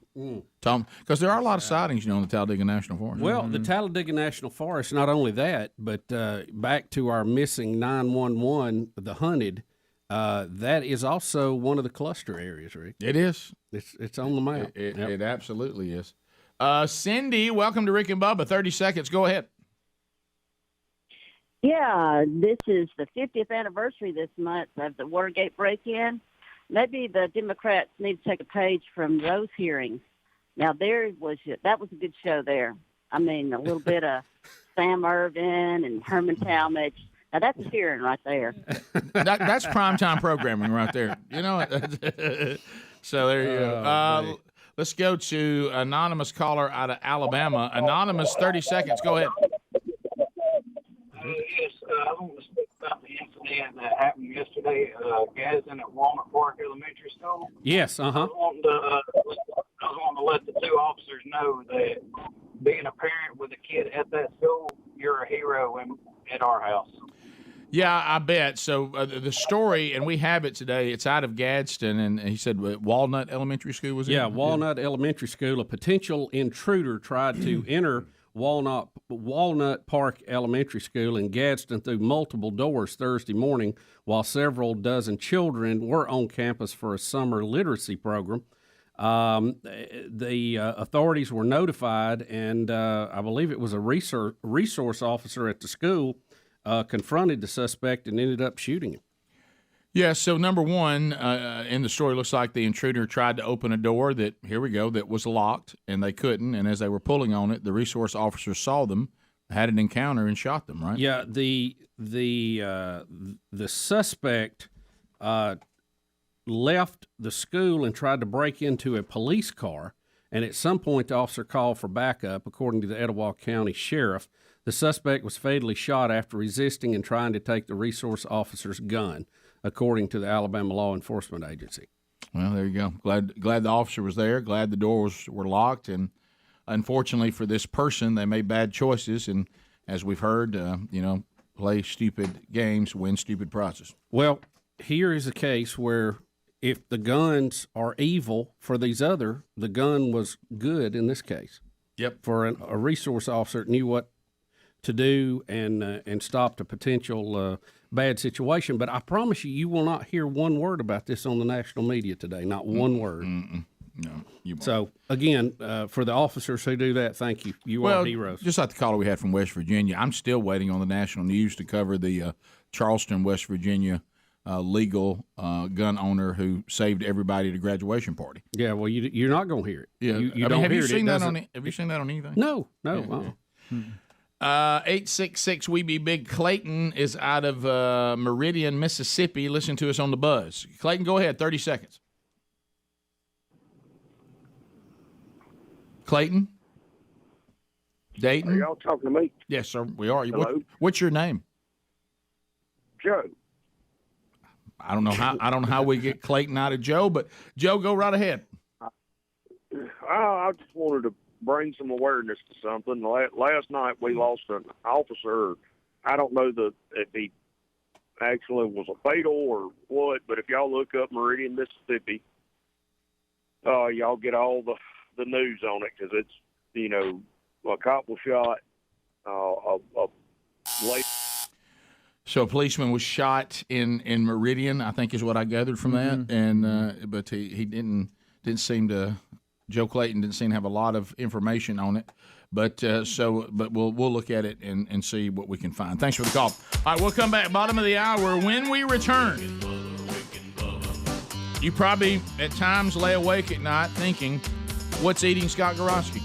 Tom, because there are a lot of sightings, in the Talladega National Forest. Well, the Talladega National Forest, not only that, but back to our missing 911, the hunted, that is also one of the cluster areas, Rick. It is. It's on the map. It absolutely is. Cindy, welcome to Rick and Bubba. 30 seconds. Go ahead. Yeah, this is the 50th anniversary this month of the Watergate break-in. Maybe the Democrats need to take a page from those hearings. Now, that was a good show there. I mean, a little bit of Sam Irvin and Herman Talmadge. Now, that's a hearing right there. That's primetime programming right there. So there you go. Let's go to anonymous caller out of Alabama. Anonymous, 30 seconds. Go ahead. Yes, I want to speak about the incident that happened yesterday at Gadsden at Walnut Park Elementary School. Yes, I was wanting to let the two officers know that being a parent with a kid at that school, you're a hero at our house. Yeah, I bet. So the story, and we have it today, it's out of Gadsden, and he said Walnut Elementary School, was it? Yeah, Walnut Elementary School. A potential intruder tried to enter Walnut Park Elementary School in Gadsden through multiple doors Thursday morning while several dozen children were on campus for a summer literacy program. The authorities were notified, and I believe it was a resource officer at the school confronted the suspect and ended up shooting him. Yeah, so number one, in the story, looks like the intruder tried to open a door that was locked, and they couldn't. And as they were pulling on it, the resource officer saw them, had an encounter, and shot them, right? Yeah, the suspect left the school and tried to break into a police car, and at some point the officer called for backup, according to the Etowah County Sheriff. The suspect was fatally shot after resisting and trying to take the resource officer's gun, according to the Alabama Law Enforcement Agency. Well, there you go. Glad the officer was there. Glad the doors were locked. And unfortunately for this person, they made bad choices. And as we've heard, play stupid games, win stupid prizes. Well, here is a case where if the guns are evil for these the gun was good in this case. Yep. For a resource officer that knew what to do and stopped a potential bad situation. But I promise you, you will not hear one word about this on the national media today. Not one word. No, you won't. So, again, for the officers who do that, thank you. You are heroes. Just like the caller we had from West Virginia, I'm still waiting on the national news to cover the Charleston, West Virginia legal gun owner who saved everybody at a graduation party. Yeah, well, you're not going to hear it. Yeah, you don't have hear you it. seen that on? Have you seen that on anything? No. Yeah. 866 We Be Big. Clayton is out of Meridian, Mississippi. Listen to us on the Buzz. Clayton, go ahead. 30 seconds. Clayton? Dayton? Are y'all talking to me? Yes, sir. We are. Hello? What's your name? Joe. I don't know how we get Clayton out of Joe, but Joe, go right ahead. I just wanted to bring some awareness to something. Last night we lost an officer. I don't know if he actually was a fatal or what, but if y'all look up Meridian, Mississippi, y'all get all the news on it because it's, a cop was shot, a lady. So a policeman was shot in Meridian, I think is what I gathered from that, and but he didn't seem to. Joe Clayton didn't seem to have a lot of information on it, but we'll look at it and see what we can find. Thanks for the call. All right, we'll come back bottom of the hour when we return. You probably at times lay awake at night thinking, "What's eating Scott Gorosky?"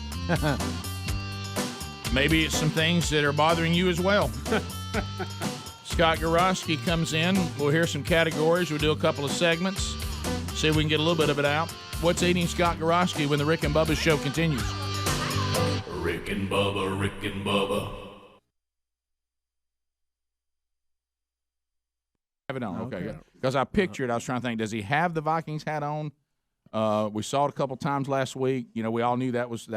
Maybe it's some things that are bothering you as well. Scott Gorosky comes in. We'll hear some categories. We'll do a couple of segments. See if we can get a little bit of it out. What's eating Scott Gorosky when the Rick and Bubba show continues? Rick and Bubba, Rick and Bubba. Have it on, okay. Because I pictured, I was trying to think, does he have the Vikings hat on? We saw it a couple times last week. We all knew that was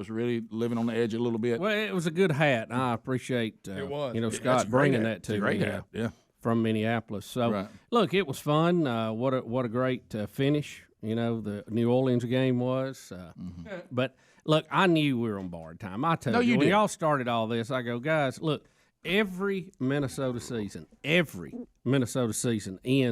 really living on the edge a little bit. Well, it was a good hat. And I appreciate Scott hat. bringing that It's a to great me hat. Yeah. from Minneapolis. So look, it was fun. What a great finish. The New Orleans game was. But look, I knew we were on borrowed time. I told you when did. y'all started all this, I go, guys, look. Every Minnesota season ends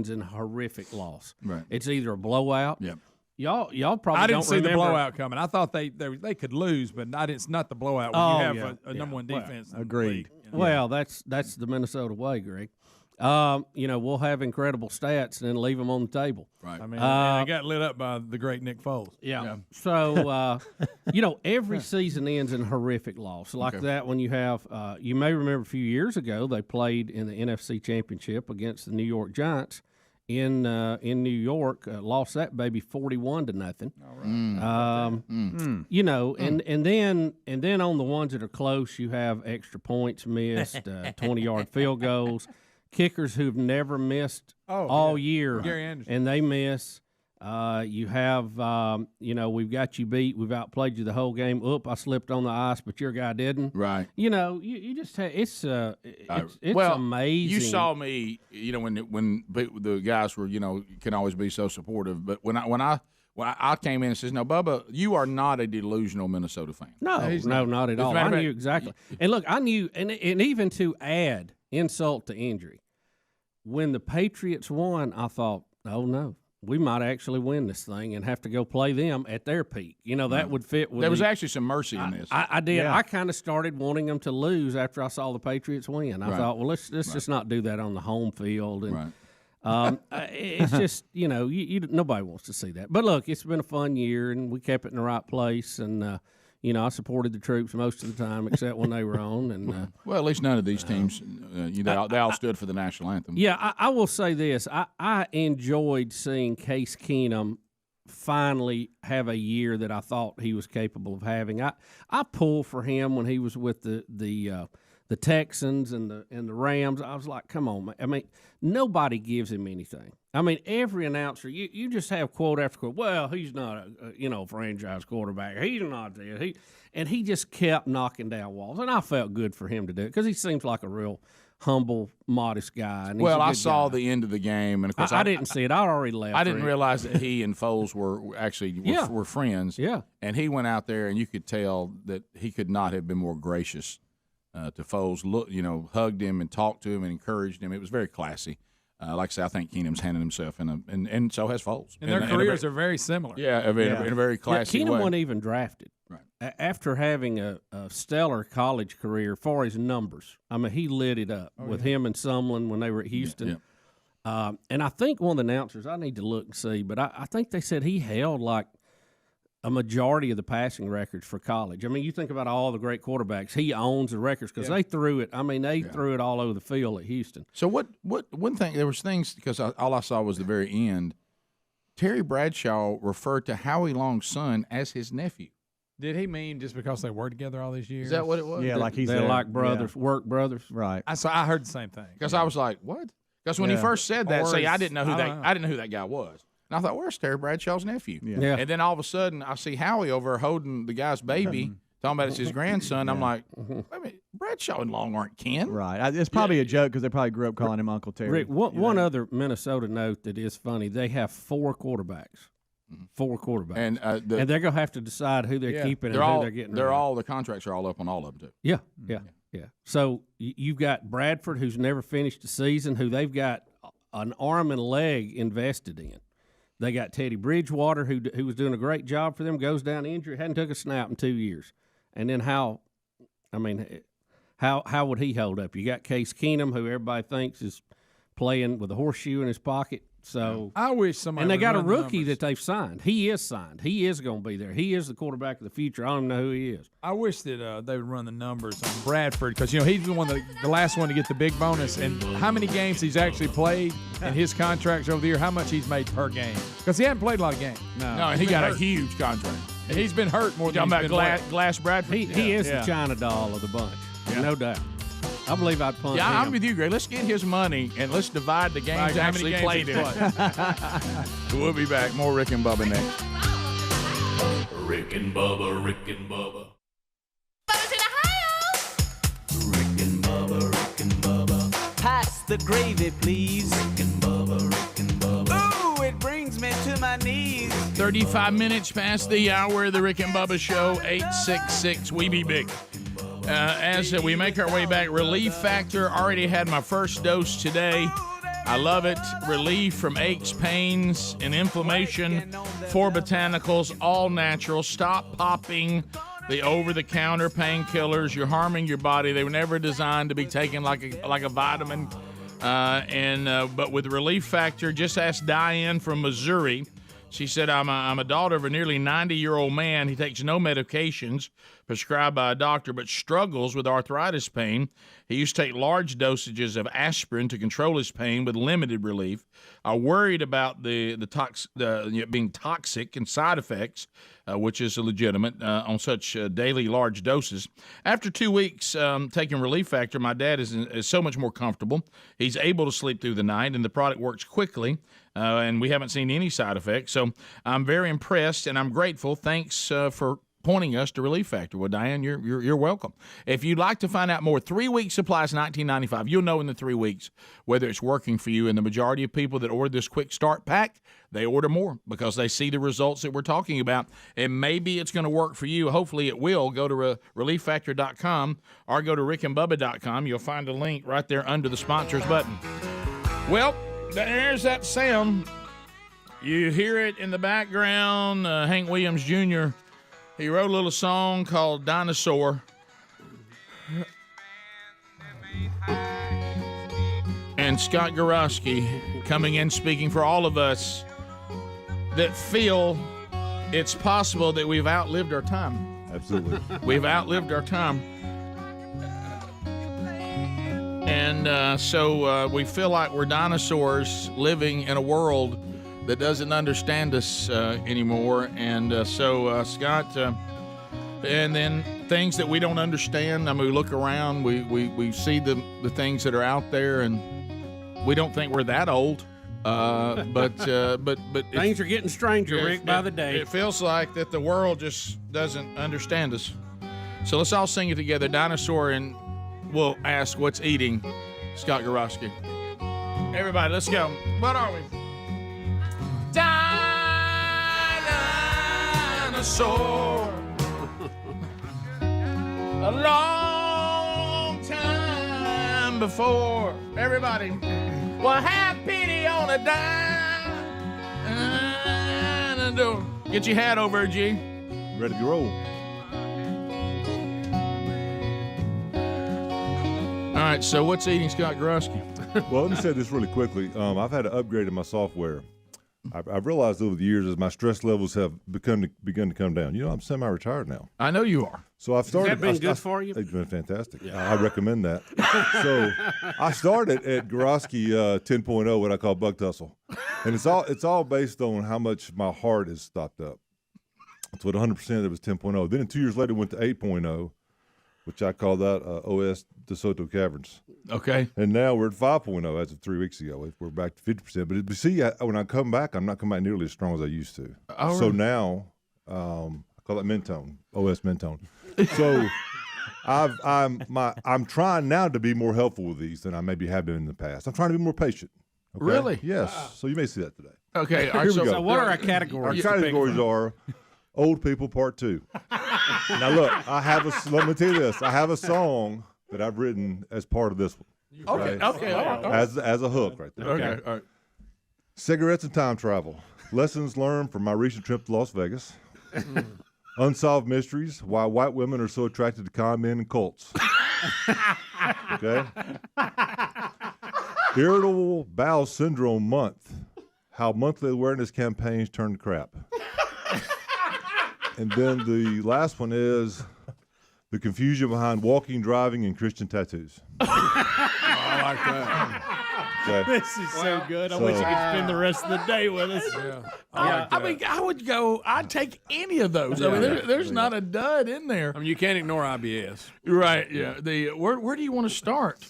in a horrific loss. Right. It's either a blowout. Yep. Y'all probably I didn't don't see remember. the blowout coming. I thought they could lose, but it's not the blowout when you have a number one defense. Agreed. Well, that's the Minnesota way, Greg. We'll have incredible stats and then leave them on the table. Right. I mean, and they got lit up by the great Nick Foles. Yeah. So, every season ends in a horrific loss. Like that one you have, you may remember a few years ago, they played in the NFC Championship against the New York Giants in New York, lost that baby 41-0. All right. And then on the ones that are close, you have extra points missed, 20-yard field goals. Kickers who've never missed all year, Gary Anderson. and they miss. You have, we've got you beat. We've outplayed you the whole game. I slipped on the ice, but your guy didn't. Right. You just have, it's amazing. You saw me, when the guys were, can always be so supportive. But when I came in and says, "No, Bubba, you are not a delusional Minnesota fan." No, not at all. I knew exactly. And look, I knew, and even to add insult to injury, when the Patriots won, I thought, oh no, we might actually win this thing and have to go play them at their peak. That would fit with There was actually some mercy in this. I did. Yeah. I kind of started wanting them to lose after I saw the Patriots win. I thought, well, let's just not do that on the home field. And it's just, nobody wants to see that. But look, it's been a fun year, and we kept it in the right place. And, I supported the troops most of the time, except when they were on. And well, at least none of these teams, they all stood for the national anthem. Yeah, I will say this. I enjoyed seeing Case Keenum finally have a year that I thought he was capable of having. I pulled for him when he was with the Texans and the Rams. I was like, come on, man. I mean, nobody gives him anything. I mean, every announcer, you just have quote after quote. Well, he's not a franchise quarterback. He's not this. He just kept knocking down walls, and I felt good for him to do it because he seems like a real humble, modest guy. And I saw the end of the game, and of course I didn't see it. I already left. I didn't realize that he and Foles were friends. Yeah, and he went out there, and you could tell that he could not have been more gracious to Foles. Hugged him and talked to him and encouraged him. It was very classy. Like I say, I think Keenum's handed himself and so has Foles. And their careers are very similar. Yeah, in a very classy Keenum way. wasn't even drafted. Right. After having a stellar college career, for his numbers, I mean, he lit it up with him and Sumlin when they were at Houston. Yeah. And I think one of the announcers, I need to look and see, but I think they said he held like a majority of the passing records for college. I mean, you think about all the great quarterbacks. He owns the records because they threw it. I mean, they threw it all over the field at Houston. So what one thing, there was things, because all I saw was the very end. Terry Bradshaw referred to Howie Long's son as his nephew. Did he mean just because they worked together all these years? Is that what it was? Yeah, like he's they're like brothers, work brothers. Right. I heard the same thing. Because I was like, what? Because when he first said that, I didn't know who that guy was. And I thought, where's Terry Bradshaw's nephew? Yeah. And then all of a sudden, I see Howie over there holding the guy's baby, talking about it's his grandson. I'm like, wait a minute, Bradshaw and Long aren't kin. Right. It's probably a joke because they probably grew up calling him Uncle Terry. Rick, one other Minnesota note that is funny, they have 4 quarterbacks. 4 quarterbacks. And they're going to have to decide who they're keeping and who they're getting rid of. The contracts are all up on all of them, too. Yeah. So you've got Bradford, who's never finished the season, who they've got an arm and a leg invested in. They got Teddy Bridgewater, who was doing a great job for them, goes down injured, hadn't took a snap in 2 years. And then how would he hold up? You got Case Keenum, who everybody thinks is playing with a horseshoe in his pocket. So I wish somebody. And they would got a run the rookie numbers. that they've signed. He is signed. He is going to be there. He is the quarterback of the future. I don't even know who he is. I wish that they would run the numbers on Bradford because he's the last one to get the big bonus, and how many games he's actually played and his contracts over the year, how much he's made per game because he hadn't played a lot of games. No, and he got a huge contract. And he's been hurt more than Talking he's about been Glass Bradford. He is the China doll of the bunch, no doubt. I believe I'd punt him. I'm with you, Greg. Let's get his money and let's divide the games actually played in it. We'll be back. More Rick and Bubba next. Rick and Bubba, Rick and Bubba. Pass the gravy, please. Rick and Bubba, Rick and Bubba. Ooh, it brings me to my knees. 35 minutes past the hour of the Rick and Bubba Show, 866 We Be Big. As we make our way back, Relief Factor. Already had my first dose today. I love it. Relief from aches, pains, and inflammation. 4 botanicals, all natural. Stop popping the over-the-counter painkillers. You're harming your body. They were never designed to be taken like a vitamin. But with Relief Factor, just ask Diane from Missouri. She said, I'm a daughter of a nearly 90-year-old man. He takes no medications prescribed by a doctor, but struggles with arthritis pain. He used to take large dosages of aspirin to control his pain with limited relief. Worried about being toxic and side effects, which is legitimate on such daily large doses. After 2 weeks taking Relief Factor, my dad is so much more comfortable. He's able to sleep through the night, and the product works quickly. And we haven't seen any side effects. So I'm very impressed, and I'm grateful. Thanks for pointing us to Relief Factor. Well, Diane, you're welcome. If you'd like to find out more, 3-week supply is $19.95. You'll know in the 3 weeks whether it's working for you. And the majority of people that order this quick start pack, they order more because they see the results that we're talking about. And maybe it's going to work for you. Hopefully it will. Go to relieffactor.com or go to rickandbubba.com. You'll find a link right there under the sponsors button. Well, there's that sound. You hear it in the background. Hank Williams Jr., he wrote a little song called Dinosaur. And Scott Gorosky coming in speaking for all of us that feel it's possible that we've outlived our time. Absolutely. We've outlived our time. And so we feel like we're dinosaurs living in a world that doesn't understand us anymore. And so, Scott, and then things that we don't understand. I mean, we look around, we see the things that are out there, and we don't think we're that old. But things are getting stranger, Rick, by the day. It feels like that the world just doesn't understand us. So let's all sing it together, Dinosaur, and we'll ask what's eating Scott Gorosky. Everybody, let's go. What are we? Dinosaur. A long time before. Everybody, well, have pity on a dinosaur. Get your hat over, G. Ready to roll. All right, so what's eating Scott Gorosky? Well, let me say this really quickly. I've had to upgrade in my software. I've realized over the years as my stress levels have begun to come down. You know, I'm semi-retired now. I know you are. So I've started. Has that been good for you? It's been fantastic. Yeah. I recommend that. So I started at Gorosky 10.0, what I call bug tussle, and it's all based on how much my heart is stopped up. So at 100%, it was 10.0. Then 2 years later, it went to 8.0, which I call that OS DeSoto Caverns. Okay. And now we're at 5.0 as of 3 weeks ago. We're back to 50%. But see, when I come back, I'm not coming back nearly as strong as I used to. Oh, so really? now, I call that Mentone, OS Mentone. So I'm trying now to be more helpful with these than I maybe have been in the past. I'm trying to be more patient. Okay? Really? Yes. So you may see that today. Okay. Here we go. So what are our categories? Our categories are Old People Part 2. Now look, let me tell you this. I have a song that I've written as part of this one. Okay. All right. As a hook right there. Okay. All right. Cigarettes and time travel. Lessons learned from my recent trip to Las Vegas. Unsolved mysteries. Why white women are so attracted to con men and cults. Okay. Irritable bowel syndrome month. How monthly awareness campaigns turn to crap. And then the last one is the confusion behind walking, driving, and Christian tattoos. I like that. Okay. This is so good. I wish you could spend the rest of the day with us. Yeah. I mean, I'd take any of those. I mean, there's not a dud in there. I mean, you can't ignore IBS. Right. Yeah. Where do you want to start?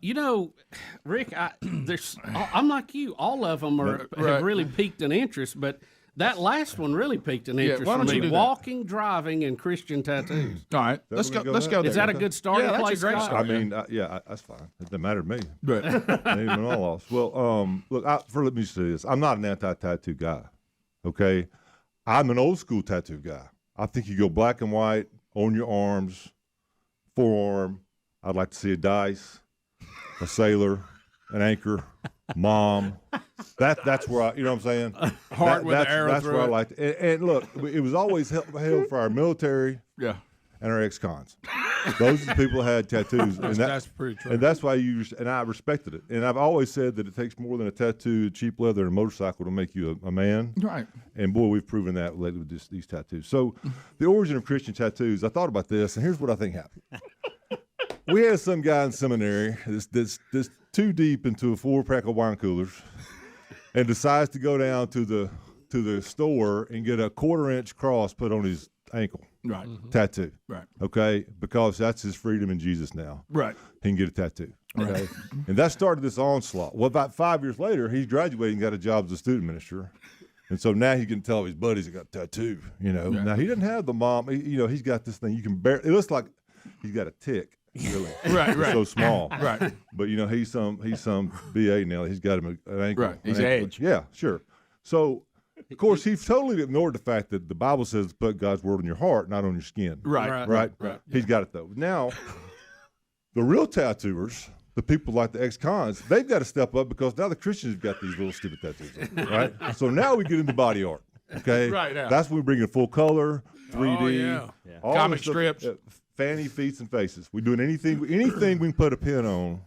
You know, Rick, I'm like you. All of them have really piqued an interest, but that last one really picked an interest why for don't you me. do that? Walking, driving, and Christian tattoos. All right. Let's go. Let's go. Is that a good starting Yeah, that's place? a great Scott? start. I mean, that's fine. It doesn't matter to me. Right. Ain't even all lost. Well, look, let me say this. I'm not an anti-tattoo guy, okay? I'm an old school tattoo guy. I think you go black and white on your arms, forearm. I'd like to see a dice, a sailor, an anchor, mom. That's where you know what I'm saying? Heart with the arrow That's through where I it. like to. And look, it was always held for our military. Yeah. And our ex-cons. Those are the people who had tattoos. And That's pretty true. And that's why and I respected it. And I've always said that it takes more than a tattoo, cheap leather, and a motorcycle to make you a man. Right. And boy, we've proven that lately with these tattoos. So the origin of Christian tattoos, I thought about this, and here's what I think happened. We had some guy in seminary that's too deep into a 4-pack of wine coolers and decides to go down to the store and get a 1/4-inch cross put on his ankle. Right. Tattoo. Right. Okay? Because that's his freedom in Jesus now. Right. He can get a tattoo. Okay? Right. And that started this onslaught. Well, about 5 years later, he's graduated and got a job as a student minister. And so now he can tell his buddies he got a tattoo, you know. Yeah. Now, he doesn't have the mom. He's got this thing. You can it looks like he's got a tick. Really. Right. It's so small. Right. But, he's some BA now. He's got him an ankle. Right. He's an ankle. edge. Yeah, sure. So, of course, he totally ignored the fact that the Bible says to put God's word on your heart, not on your skin. Right. Right. He's got it, though. Now, the real tattooers the people like the ex-cons, they've got to step up because now the Christians have got these little stupid tattoos, right? So now we get into body art, okay? Right now. That's when we bring in full color, 3D, all Comic this stuff, strips. fanny, feet, and faces. We're doing anything we can put a pen on,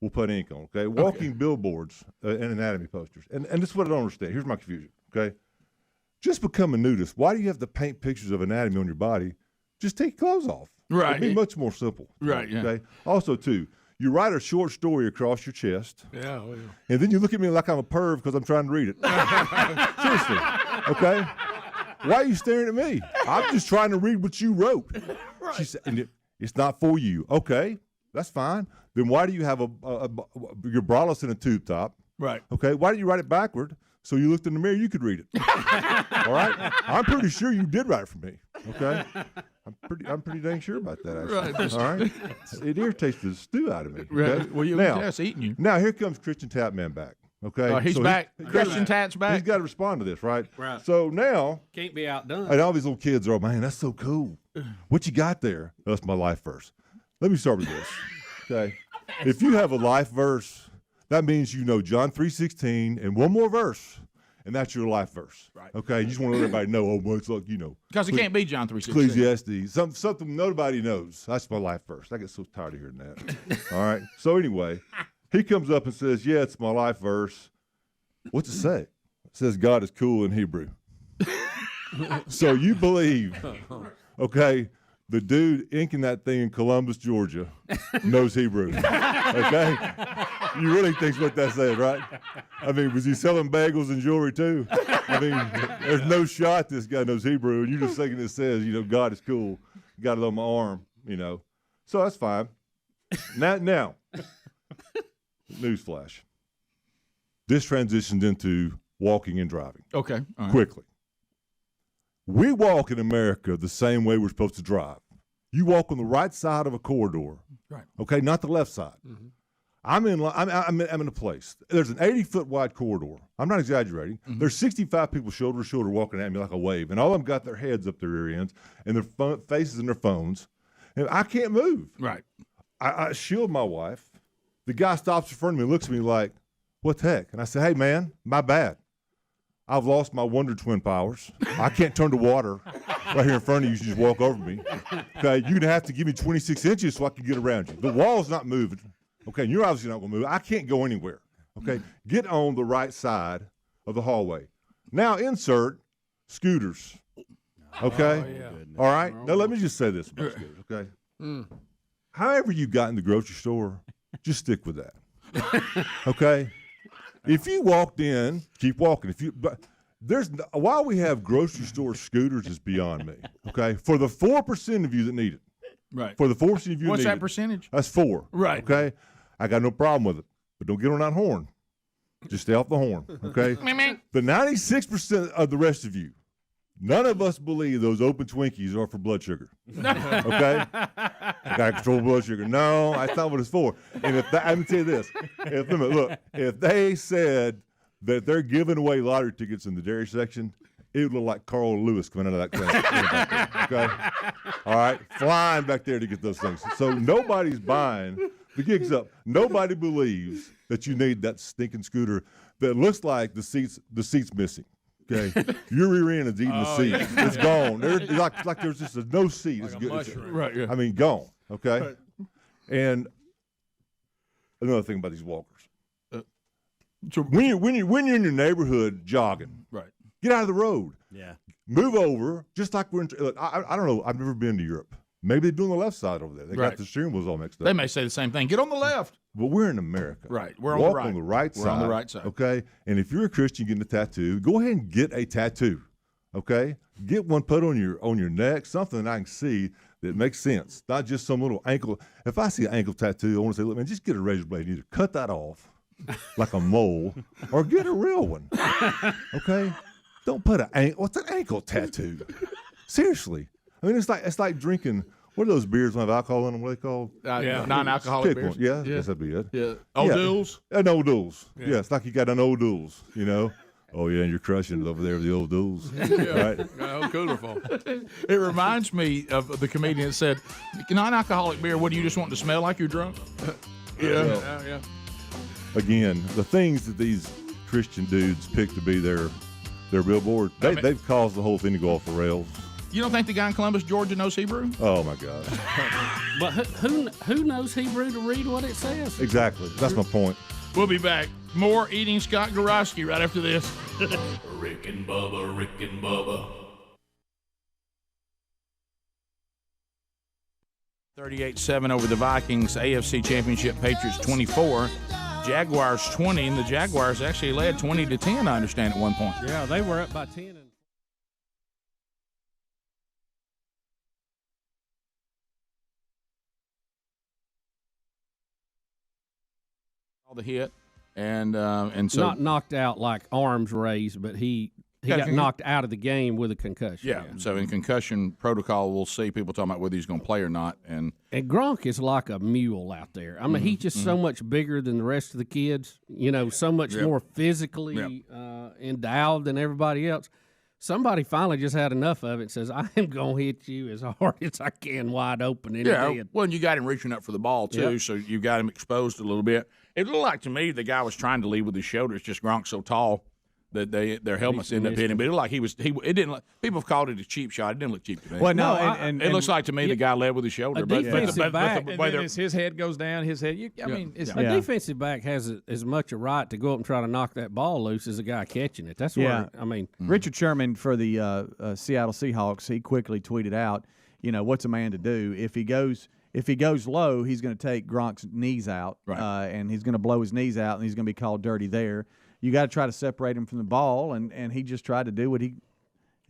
we'll put ink on, okay? Walking billboards and anatomy posters. And this is what I don't understand. Here's my confusion, okay? Just become a nudist. Why do you have to paint pictures of anatomy on your body? Just take your clothes off. Right. It'd be much more simple. Right, yeah. Okay. Also, too, you write a short story across your chest. Yeah. And then you look at me like I'm a perv because I'm trying to read it. Seriously. Okay? Why are you staring at me? I'm just trying to read what you wrote. Right. She said, and it's not for you. Okay, that's fine. Then why do you have your braless in a tube top? Right. Okay. Why did you write it backward so you looked in the mirror, you could read it? All right. I'm pretty sure you did write it for me. Okay. I'm pretty dang sure about that, actually. Right. All right. It irritates the stew out of me. Right. Okay? Well, that's eating you. Now here comes Christian Tapman back. Okay. He's back. Christian Tat's back. He's got to respond to this, right? Right. So now Can't be outdone. and all these little kids are, man, that's so cool. What you got there? That's my life verse. Let me start with this. Okay. If you have a life verse, that means you know John 3:16 and one more verse, and that's your life verse. Right. Okay. You just want to let everybody know, well, it's like, Because it can't be John 3:16. Ecclesiastes, something nobody knows. That's my life verse. I get so tired of hearing that. All right. So anyway, he comes up and says, yeah, it's my life verse. What's it say? It says God is cool in Hebrew. So you believe, okay, the dude inking that thing in Columbus, Georgia, knows Hebrew. Okay? You really think what that says, right? I mean, was he selling bagels and jewelry too? I mean, there's no shot this guy knows Hebrew, and you're just thinking it says, God is cool. Got it on my arm, So that's fine. Now, newsflash. This transitioned into walking and driving. Okay. All right. Quickly. We walk in America the same way we're supposed to drive. You walk on the right side of a corridor. Right. Okay, not the left side. Mm-hmm. I'm in a place. There's an 80-foot wide corridor. I'm not exaggerating. Mm-hmm. There's 65 people shoulder to shoulder walking at me like a wave, and all of them got their heads up their rear ends and their faces in their phones, and I can't move. Right. I shield my wife. The guy stops in front of me, looks at me like, what the heck? And I say, hey, man, my bad. I've lost my Wonder Twin powers. I can't turn to water right here in front of you. You just walk over me. Okay, you're going to have to give me 26 inches so I can get around you. The wall's not moving. Okay, and you're obviously not going to move. I can't go anywhere. Okay, get on the right side of the hallway. Now insert scooters. Okay? Oh, yeah. All right? Now let me just say this about scooters, okay? However you got in the grocery store, just stick with that. Okay? If you walked in, keep walking. Why we have grocery store scooters is beyond me. Okay, for the 4% of you that need it. Right. For the 4% of you that need it. What's that percentage? That's 4. Right. Okay, I got no problem with it, but don't get on that horn. Just stay off the horn. Okay. The 96% of the rest of you, none of us believe those open Twinkies are for blood sugar. Okay? I got to control blood sugar. No, that's not what it's for. And I'm going to tell you this. If they said that they're giving away lottery tickets in the dairy section, it would look like Carl Lewis coming out of that thing. Okay? All right? Flying back there to get those things. So nobody's buying. The gig's up. Nobody believes that you need that stinking scooter that looks like the seat's missing. Okay, your rear end is eating the seat. Yeah. It's gone. There's like there's just no seat. Like it's good. Mushroom. Right. Yeah. I mean, gone. Okay. Right. And another thing about these walkers, when you're in your neighborhood jogging, right? Get out of the road. Yeah. Move over. Just like we're in. Look, I don't know. I've never been to Europe. Maybe they're doing the left side over there. They got the steering wheels all mixed up. They may say the same thing. Get on the left. But we're in America. Right. We're on Walk the right. on the right side. We're on the right side. Okay. And if you're a Christian getting a tattoo, go ahead and get a tattoo. Okay. Get one put on your neck, something that I can see that makes sense. Not just some little ankle. If I see an ankle tattoo, I want to say, look, man, just get a razor blade. Either cut that off like a mole or get a real one. Okay. Don't put what's an ankle tattoo? Seriously. I mean, it's like drinking. What are those beers that have alcohol in them? What are they called? Non-alcoholic beers. One. Yeah, I guess that'd be it. Yeah. O'Doul's? An O'Doul's. Yeah, it's like you got an O'Doul's, Oh, yeah, and you're crushing it over there with the O'Doul's. Right? Oh, colorful. It reminds me of the comedian that said, non-alcoholic beer, what do you just want to smell like you're drunk? Yeah. Again, the things that these Christian dudes pick to be their billboard, they've caused the whole thing to go off the rails. You don't think the guy in Columbus, Georgia knows Hebrew? Oh, my God. But who knows Hebrew to read what it says? Exactly. That's my point. We'll be back. More Eating Scott Gorosky right after this. Rick and Bubba, Rick and Bubba. 38-7 over the Vikings. AFC Championship, Patriots 24. Jaguars 20, and the Jaguars actually led 20-10, I understand, at one point. Yeah, they were up by 10. The hit, and so not knocked out like arms raised, but he got knocked out of the game with a concussion. Yeah. So in concussion protocol, we'll see people talking about whether he's going to play or not. And Gronk is like a mule out there. I mean, he's just so much bigger than the rest of the kids. You know, so much more physically endowed than everybody else. Somebody finally just had enough of it and says, I am going to hit you as hard as I can wide open. And well, and you got him reaching up for the ball, too, so you got him exposed a little bit. It looked like to me the guy was trying to lead with his shoulders, just Gronk's so tall that their helmets end up hitting. But it looked like it didn't. People have called it a cheap shot. It didn't look cheap to me. Well, no, and it looks like to me the guy led with his shoulder. A defensive back, and then as his head goes down, his head. I mean, a defensive back has as much a right to go up and try to knock that ball loose as a guy catching it. That's where I mean. Richard Sherman for the Seattle Seahawks, he quickly tweeted out, what's a man to do if he goes low, he's going to take Gronk's knees out, and he's going to blow his knees out, and he's going to be called dirty there. You got to try to separate him from the ball, and he just tried to do what he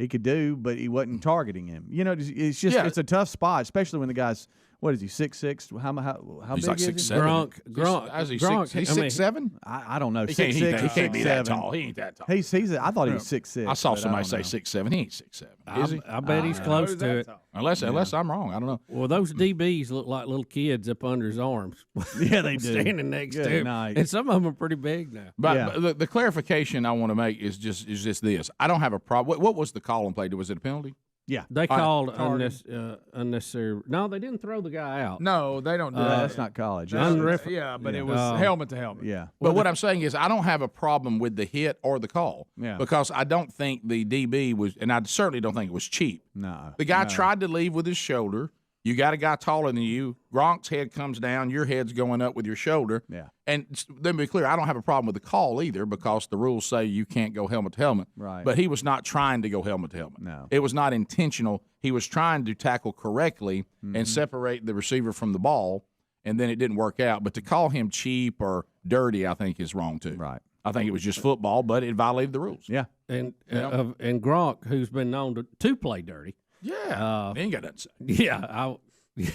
could do, but he wasn't targeting him. It's just it's a tough spot, especially when the guy's what is he 6'6"? How he's big like is 6'7". Gronk. He's 6'7". I don't know. He can't be that tall. He ain't that tall. I thought he was 6'6". I saw somebody say 6'7". He ain't 6'7". Is he? I bet he's close to it. Unless I'm wrong. I don't know. Well, those DBs look like little kids up under his arms. Yeah, they do. Standing next to him. And some of them are pretty big now. But the clarification I want to make is just this. I don't have a problem. What was the call and play? Was it a penalty? Yeah. They called unnecessary. No, they didn't throw the guy out. No, they don't do that. That's not college. Yeah, but it was helmet to helmet. Yeah. But what I'm saying is I don't have a problem with the hit or the call because I don't think the DB was, and I certainly don't think it was cheap. No. The guy tried to leave with his shoulder. You got a guy taller than you. Gronk's head comes down. Your head's going up with your shoulder. Yeah. And let me be clear, I don't have a problem with the call either because the rules say you can't go helmet to helmet. Right. But he was not trying to go helmet to helmet. No. It was not intentional. He was trying to tackle correctly and separate the receiver from the ball, and then it didn't work out. But to call him cheap or dirty, I think is wrong too. Right. I think it was just football, but it violated the rules. Yeah. And Gronk, who's been known to play dirty. Yeah. He ain't got that. Yeah.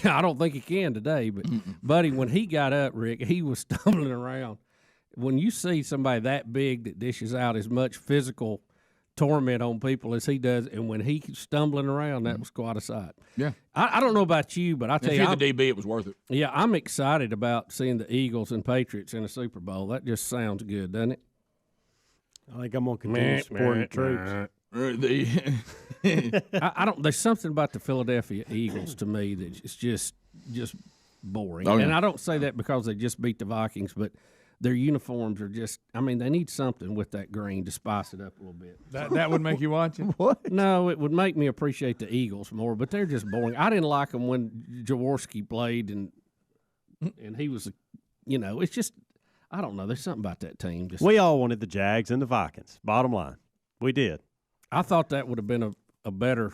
I don't think he can today, but buddy, when he got up, Rick, he was stumbling around. When you see somebody that big that dishes out as much physical torment on people as he does, and when he's stumbling around, that was quite a sight. Yeah. I don't know about you, but I tell you, if you're the DB, it was worth it. Yeah, I'm excited about seeing the Eagles and Patriots in a Super Bowl. That just sounds good, doesn't it? I think I'm going to continue supporting the troops. I don't. There's something about the Philadelphia Eagles to me that's just boring. Oh, yeah. And I don't say that because they just beat the Vikings, but their uniforms are just. I mean, they need something with that green to spice it up a little bit. That would make you watch it. What? No, it would make me appreciate the Eagles more, but they're just boring. I didn't like them when Jaworski played, and he was, it's just. I don't know. There's something about that team. We all wanted the Jags and the Vikings. Bottom line, we did. I thought that would have been a better.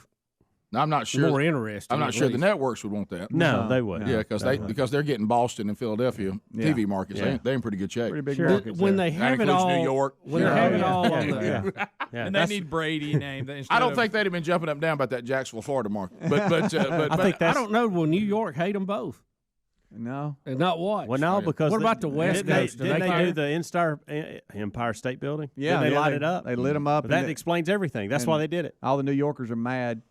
I'm not sure. More interesting. I'm not sure the networks would want that. No, they wouldn't. Yeah, because they're getting Boston and Philadelphia TV markets. Yeah. They're in pretty good shape. Pretty big markets. When they have it all, New York. When they have it all on Yeah. And they need Brady named. I don't think they'd have been jumping up and down about that Jacksonville, Florida market. But I don't know. Will New York hate them both? No. And not what? Well, no, because what about the West Coast? Didn't they do the Empire State Building? Yeah, Didn't they light it up. They lit them up. But that explains everything. That's why they did it. All the New Yorkers are mad.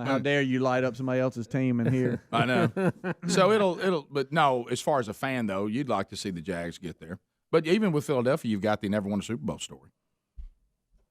How dare you light up somebody else's team in here? I know. So it'll. But no, as far as a fan though, you'd like to see the Jags get there. But even with Philadelphia, you've got the never won a Super Bowl story.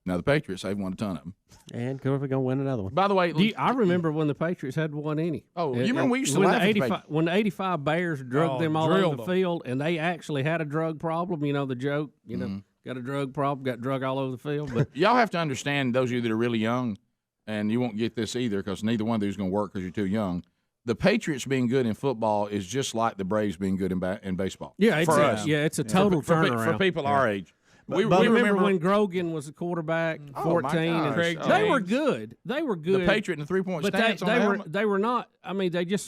Now the Patriots, they've won a ton of them. And we're going to win another one. By the way, I remember when the Patriots had won any. Oh, you remember we used to when laugh the at the 85 when the 85 Bears drugged them all over the field, and they actually had a drug problem. You know the joke. You know, got a drug problem, got drug all over the field. But y'all have to understand, those of you that are really young, and you won't get this either because neither one of these is going to work because you're too young. The Patriots being good in football is just like the Braves being good in baseball. Yeah, it's for us. it's a total turnaround for people our age. We remember when Grogan was a quarterbaid, 14, and Craig they were good. They were good. The Patriot and the 3-point but stance they were not. I mean, they'd get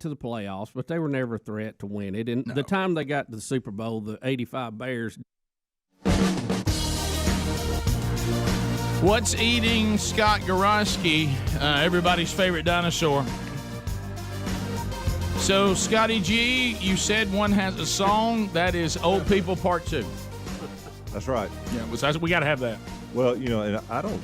to the playoffs, but they were never a threat to win it. And the time they got to the Super Bowl, the 85 Bears. What's eating Scott Gorosky, everybody's favorite dinosaur? So, Scotty G, you said one has a song. That is Old People Part 2. That's right. Yeah, we got to have that. Well, you know, and I don't.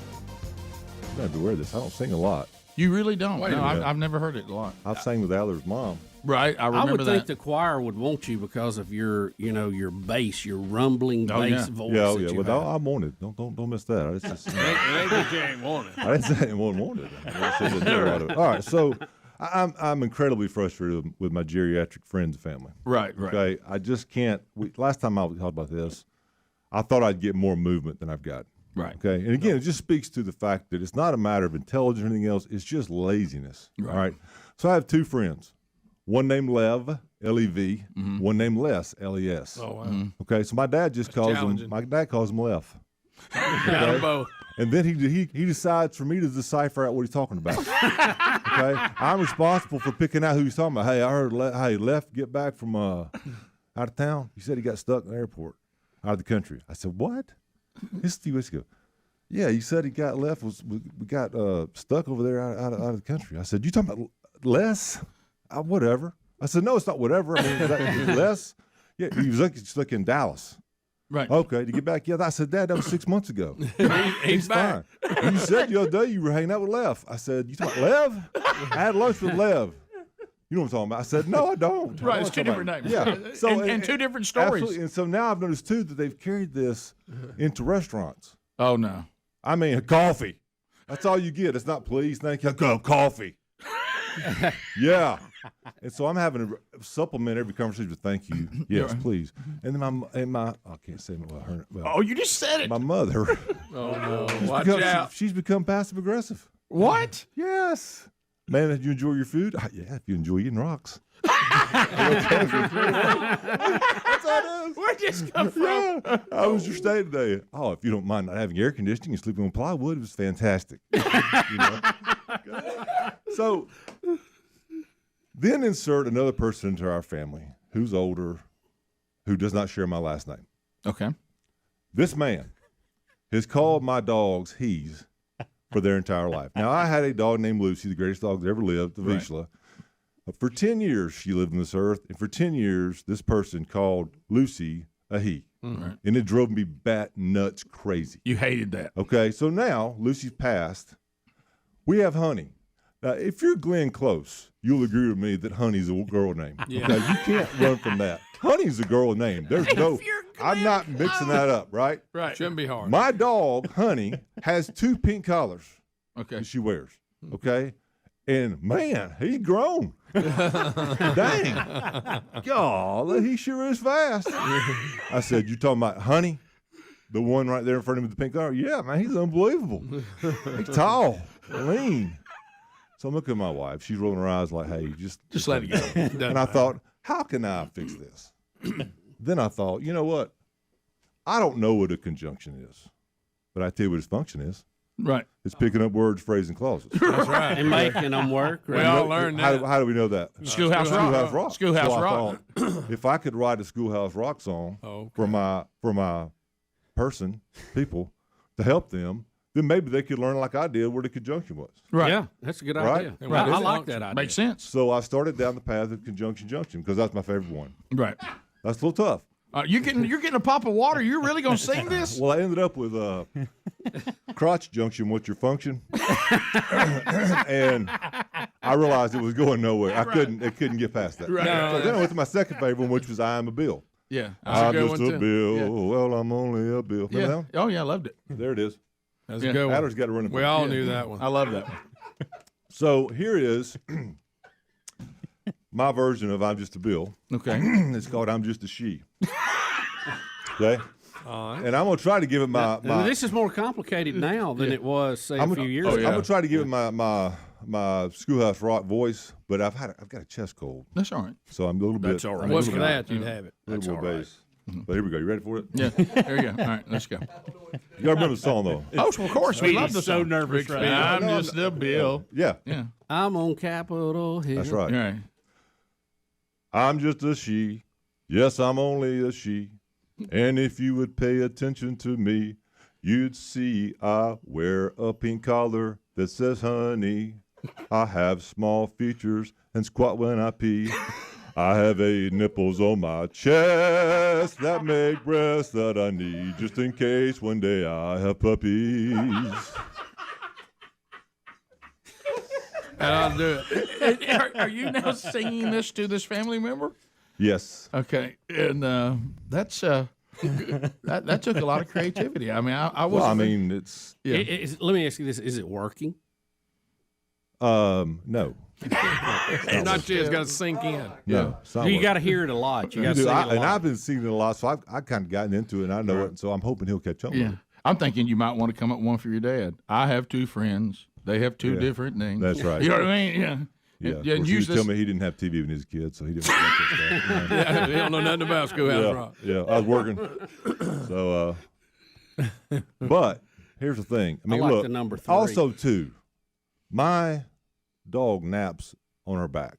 I'm going to wear this. I don't sing a lot. You really don't? Wait No, a minute. I've never heard it a lot. I've sang with Adler's mom. Right, I remember would think the choir would want you because of your bass, your rumbling bass voice. Yeah, that yeah. you Well, have. I wanted. Don't miss that. I just, Maybe you ain't wanted. I didn't say anyone wanted. I said they did a lot of it. All right, so I'm incredibly frustrated with my geriatric friends and family. Right. Okay, I just can't. Last time I talked about this, I thought I'd get more movement than I've got. Right. Okay, and again, it just speaks to the fact that it's not a matter of intelligence or anything else. It's just laziness. Right. All right. So I have two friends. One named Lev, L-E-V. One named Les, L-E-S. Oh, wow. Okay, so my dad just calls him. My dad calls him Lev. Got 'em both. And then he decides for me to decipher out what he's talking about. Okay, I'm responsible for picking out who he's talking about. Hey, I heard. Hey, Left get back from out of town. He said he got stuck in the airport, out of the country. I said, what? This is 2 weeks ago. Yeah, he said he got left. We got stuck over there out of the country. I said, you talking about Les? Whatever. I said, no, it's not whatever. I mean, is that Les? Yeah, he was like in Dallas. Right. Okay, to get back. Yeah, I said, Dad, that was 6 months ago. He's back. Fine. You said the other day you were hanging out with Lev. I said, you talking about Lev? I had lunch with Lev. You know what I'm talking about? I said, no, I don't. Right, it's two different names. Yeah. So, and two different stories. Absolutely. And so now I've noticed, too, that they've carried this into restaurants. Oh, no. I mean, coffee. That's all you get. It's not please, thank you. Coffee. Yeah. And so I'm having to supplement every conversation with thank you. Yes, please. And then my I can't say her. Well, oh, you just said it. My mother. Oh, no. Watch out. She's become passive aggressive. What? Yes. Man, did you enjoy your food? Yeah, if you enjoy eating rocks. That's how it is. Where'd this come from? Yeah. How was your stay today? Oh, if you don't mind not having air conditioning and sleeping on plywood, it was fantastic. You know? So then insert another person into our family who's older, who does not share my last name. Okay. This man has called my dogs he's for their entire life. Now, I had a dog named Lucy, the greatest dog that ever lived, the Vizsla. For 10 years, she lived on this earth, and for 10 years, this person called Lucy a he. Right. And it drove me bat nuts crazy. You hated that. Okay, so now Lucy's passed. We have Honey. Now, if you're Glenn Close, you'll agree with me that Honey's a girl name. Yeah. Now, you can't run from that. Honey's a girl name. There's no. I'm not mixing that up, right? Right. Shouldn't be hard. My dog, Honey, has 2 pink collars. Okay. That she wears. Okay? And man, he's grown. Dang. God, he sure is fast. I said, you talking about Honey? The one right there in front of him with the pink collar? Yeah, man, he's unbelievable. He's tall, lean. So I'm looking at my wife. She's rolling her eyes like, hey, just let it go. And I thought, how can I fix this? Then I thought, you know what? I don't know what a conjunction is, but I tell you what its function is. Right. It's picking up words, phrases, and clauses. That's right. And making them work. We all learned that. How do we know that? Schoolhouse Rock. Schoolhouse So I Rock. thought, if I could write a Schoolhouse Rock song for my people to help them, then maybe they could learn like I did where the conjunction was. Right. Yeah, that's a good Right? idea. Right. I like that idea. Makes sense. So I started down the path of conjunction junction because that's my favorite one. Right. That's a little tough. You're getting a pop of water. You're really gonna sing this? Well, I ended up with crotch junction. What's your function? And I realized it was going nowhere. It couldn't get past that. Right. So then I went to my second favorite one, which was I Am a Bill. Yeah, I'm just a bill. Yeah. Well, I'm only a bill. Yeah. That one? Oh yeah, I loved it. There it is. That's a good one. Adler's got to run it. We all knew that one. I love that one. So here is my version of I'm Just a Bill. Okay. It's called I'm Just a She. Okay. And I'm gonna try to give it my. This is more complicated now than it was, say, a few years ago. I'm gonna try to give it my Schoolhouse Rock voice, but I've got a chest cold. That's all right. So I'm a little bit. That's all right. What's for that? You'd have it. A little more bass. But here we go. You ready for it? Yeah. There you go. All right, let's go. You gotta remember the song though. Oh, of course. We love the so song. nervous right now. I'm just a bill. Yeah. Yeah. I'm on Capitol Hill. That's right. Right. I'm just a she. Yes, I'm only a she. And if you would pay attention to me, you'd see I wear a pink collar that says honey. I have small features and squat when I pee. I have 8 nipples on my chest that make breasts that I need just in case one day I have puppies. And I'll do it. Are you now singing this to this family member? Yes. Okay, and that's that took a lot of creativity. I mean, I was. Well, I mean, it's. Yeah. Let me ask you this: is it working? No. Not you. It's got to sink in. No. You got to hear it a lot. You got to sing it a lot. And I've been singing it a lot, so I've kind of gotten into it, and I know it. So I'm hoping he'll catch on. Yeah. With it. I'm thinking you might want to come up with one for your dad. I have 2 friends. They have 2 different names. That's right. You know what I mean? Yeah. Yeah. And He use was telling this. me he didn't have TV when he was a kid, so he didn't watch that stuff. Yeah, he don't know nothing about Schoolhouse Rock. Yeah, I was working. So, but here's the thing. I mean, like look. the number 3. Also, too, my dog naps on her back.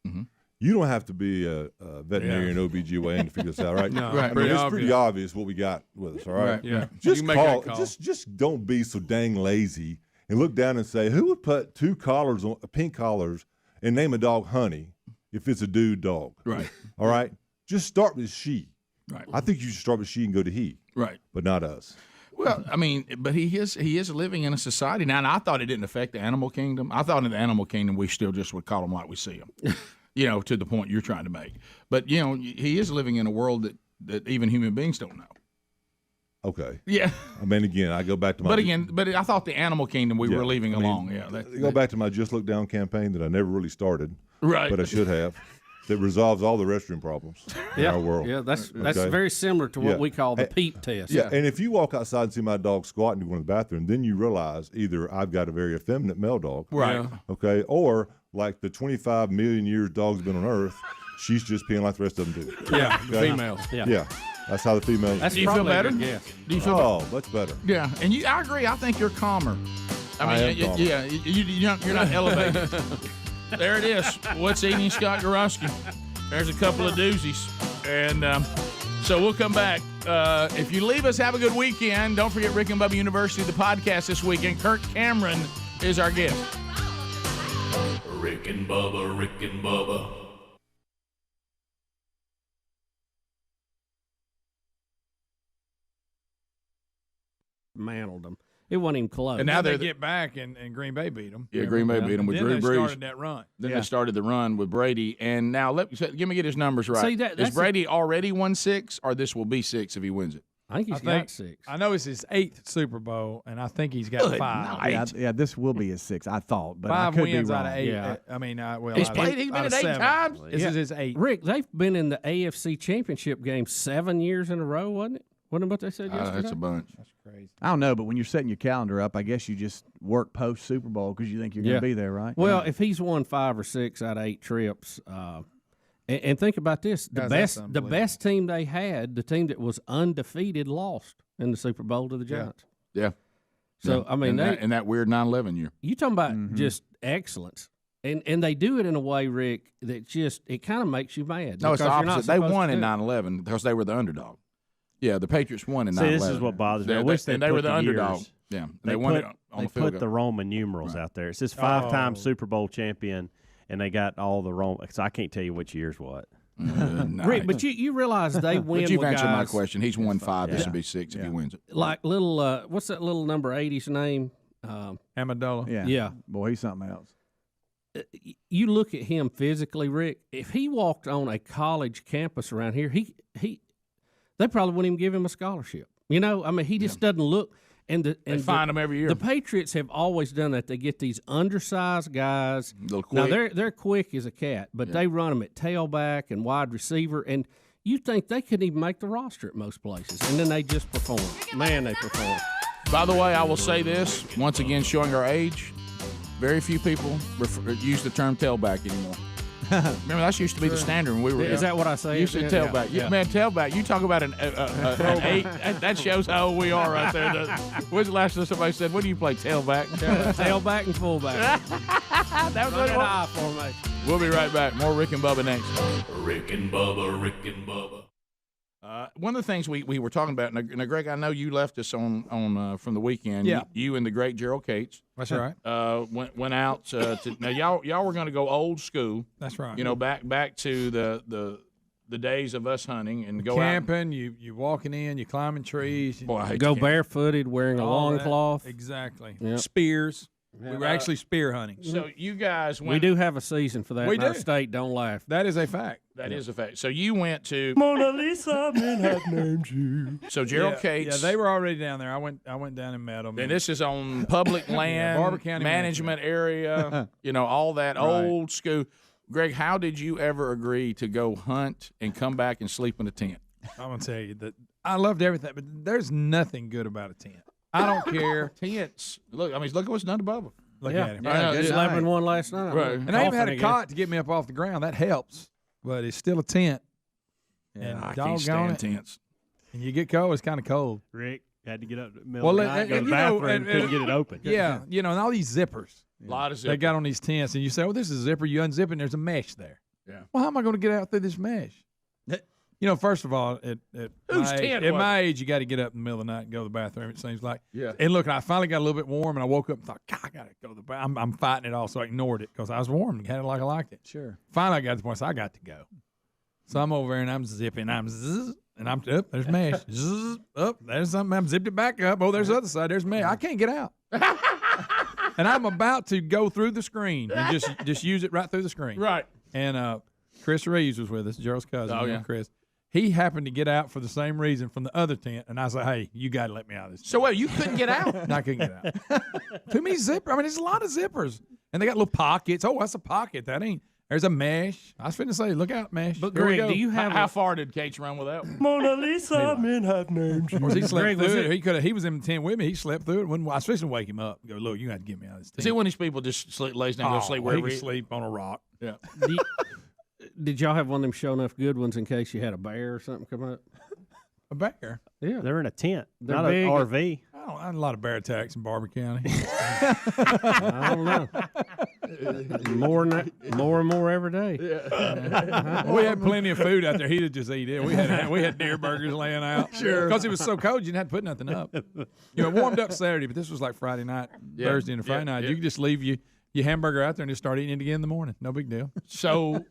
Mm-hmm. You don't have to be a veterinarian OBGYN to figure this out, right? No, Right. I mean, it's pretty obvious what we got with us, all right? Right. Yeah. Just You can make call. that call. Just don't be so dang lazy and look down and say, who would put 2 collars on pink collars and name a dog Honey if it's a dude dog? Right. All right. Just start with she. Right. I think you should start with she and go to he. Right. But not us. Well, I mean, but he is living in a society now, and I thought it didn't affect the animal kingdom. I thought in the animal kingdom we still just would call them like we see them, you know, to the point you're trying to make. But you know, he is living in a world that even human beings don't know. Okay. Yeah. I mean, again, I go back to my. But I thought the animal kingdom we were leaving along. Yeah. Go back to my Just Look Down campaign that I never really started. Right. But I should have. That resolves all the restroom problems in our world. Yeah, that's Okay? very similar to what Yeah. we call the PEEP test. Yeah, and if you walk outside and see my dog squatting to go in the bathroom, then you realize either I've got a very effeminate male dog, Right. Okay, or like the 25 million years dogs have been on Earth, she's just peeing like the rest of them do. Yeah, the Okay? females. Yeah, that's how the females. That's Do you feel probably a better? good guess. Do you feel Oh, much better. Yeah, and I agree. I think you're calmer. I mean, am calmer. yeah, you're not elevated. There it is. What's eating Scott Gorowski? There's a couple of doozies, and so we'll come back. If you leave us, have a good weekend. Don't forget Rick and Bubba University, the podcast this weekend. Kirk Cameron is our guest. Rick and Bubba, Rick and Bubba. Mantled them. It wasn't even close. And now they get back, and Green Bay beat them. Yeah, Green Bay beat them with then Drew they Brees. started that run. Then they started the run with Brady, and now get me get his numbers right. See, that's is Brady already won 6, or this will be 6 if he wins it? I think he's I got 6. I know it's his 8th Super Bowl, and I think he's got Good 5. night. Yeah, this will be his 6, I thought, but 5 I could wins be out wrong. of 8. Yeah. I mean, well, He's out played. of, He's out been of it 8 7. times. This is his 8. Rick, they've been in the AFC Championship game 7 years in a row, wasn't it? Wasn't what they said yesterday? That's a bunch. That's crazy. I don't know, but when you're setting your calendar up, I guess you just work post Super Bowl because you think you're going to be there, right? Well, if he's won 5 or 6 out of 8 trips, and think about this: Guys, that's unbelievable. the best team they had, the team that was undefeated, lost in the Super Bowl to the Giants. Yeah. So I mean, in that weird 9/11 year. you talking about just excellence, and they do it in a way, Rick, that just it kind of makes you mad. No, it's the because you're not opposite. They supposed won to in do it. 9/11 because they were the underdog. Yeah, the Patriots won in 9/11. See, this is what bothers me. I wish they they were put the the underdog. years. Yeah, They won it put, on they the field put goal. the Roman numerals out there. It says 5-time Super Bowl champion, and they got all the Roman. So I can't tell you which year's what. Rick, but you realize they win. But you've with answered my guys question. He's won 5. This will be 6 if he wins it. like little. What's that little number 80's name? Amendola. Yeah. Yeah. Boy, he's something else. you look at him physically, Rick. If he walked on a college campus around here, they probably wouldn't even give him a scholarship. You know, I mean, he just doesn't look. And they find him every year. The Patriots have always done that. They get these undersized guys. Now they're quick as a cat, but they run them at tailback and wide receiver, and you think they couldn't even make the roster at most places, and then they just perform. Man, they perform. By the way, I will say this once again, showing our age. Very few people use the term tailback anymore. Remember, that used to be the standard when we were. Is that what I say? You said tailback. Yeah. Man, tailback. You talk about an 8. That shows how old we are right there. When's the last time somebody said, "What do you play, tailback?" Tailback and fullback. That was an eye formation. We'll be right back. More Rick and Bubba next. Rick and Bubba, Rick and Bubba. One of the things we were talking about, now, Greg, I know you left us on from the weekend. Yeah. You and the great Gerald Cates. That's right. Went out to now y'all were going to go old school. That's right. You know, back to the days of us hunting and go camping. You walking in, you climbing trees. Boy, I hate go camping. Barefooted, wearing a loincloth. Exactly. Yep. Spears. Yeah. We were actually spear hunting. So you guys went. We do have a season for that. We in do. Our state, don't laugh. That is a fact. That is a fact. So you went to Mona Lisa, men have named you. So Gerald Cates. Yeah, they were already down there. I went down and met them. And this is on public land, Barber County management area. You know, all that old school. Greg, how did you ever agree to go hunt and come back and sleep in a tent? I'm gonna tell you that I loved everything, but there's nothing good about a tent. I don't care. Tents. Look at what's done to Bubba. Look at him. Yeah, just slept in one last night. Right. And I even had a cot to get me up off the ground. That helps, but it's still a tent. Yeah, and I can't stand tents. And you get cold, it's kind of cold. Rick had to get up in the middle of the night, go to the bathroom, couldn't get it open. Yeah, and all these zippers. A lot of zippers. They got on these tents, and you say, "Oh, this is a zipper." You unzip it, and there's a mesh there. Yeah. Well, how am I going to get out through this mesh? First of all, at my age, you got to get up in the middle of the night and go to the bathroom, it seems like. Yeah. And look, I finally got a little bit warm, and I woke up and thought, God, I got to go to the bathroom. I'm fighting it all, so I ignored it because I was warm and had it like I liked it. Sure. Finally, I got to the point, so I got to go. So I'm over there, and I'm zipping. I'm zzz, and I'm up. There's mesh. Zzz, up. There's something. I'm zipped it back up. Oh, there's the other side. There's mesh. I can't get out. And I'm about to go through the screen and just use it right through the screen. Right. And Chris Reeves was with us, Gerald's cousin. Oh, yeah. Chris. He happened to get out for the same reason from the other tent, and I was like, "Hey, you got to let me out of this." So wait, you couldn't get out? No, I couldn't get out. Too many zippers. I mean, there's a lot of zippers, and they got little pockets. Oh, that's a pocket. That ain't. There's a mesh. I was finna say, look out, mesh. But Here we Greg, go. do you have How far did Cates run with that? Mona Lisa, men have named you. Or he slept Greg, through was it. it- He could have. He was in the tent with me. He slept through it. When I was fixing to wake him up, go, look, you got to get me out of this tent. See, one of these people just lays down and go sleep he wherever could sleep on a rock. Yeah. Did y'all have one of them show enough good ones in case you had a bear or something come up? A bear. Yeah. They're in a tent, They're not big. an RV. I had a lot of bear attacks in Barber County. I don't know. More and more every day. We had plenty of food out there. He'd just eat it. We had deer burgers laying out. Sure. Because it was so cold, you didn't have to put nothing up. It warmed up Saturday, but this was like Friday night, Yeah. Thursday and Friday night. Yeah. You could just leave your hamburger out there and just start eating it again in the morning. No big deal. So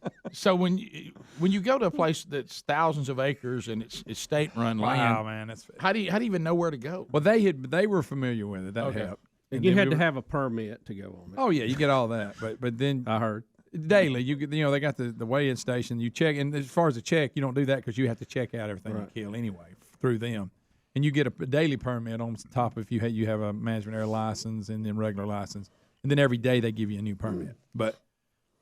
when you go to a place that's thousands of acres and it's state run land, Wow, man, that's how do you even know where to go? well. They were familiar with it. That Okay. helped. And You then had we to were- have a permit to go on it. Oh yeah, you get all that, but then I heard. daily you they got the weigh-in station. You check, and as far as the check, you don't do that because you have to check out everything Right. you kill anyway through them, and you get a daily permit on top if you have a management area license and then regular license, and then every day they give you a new permit. But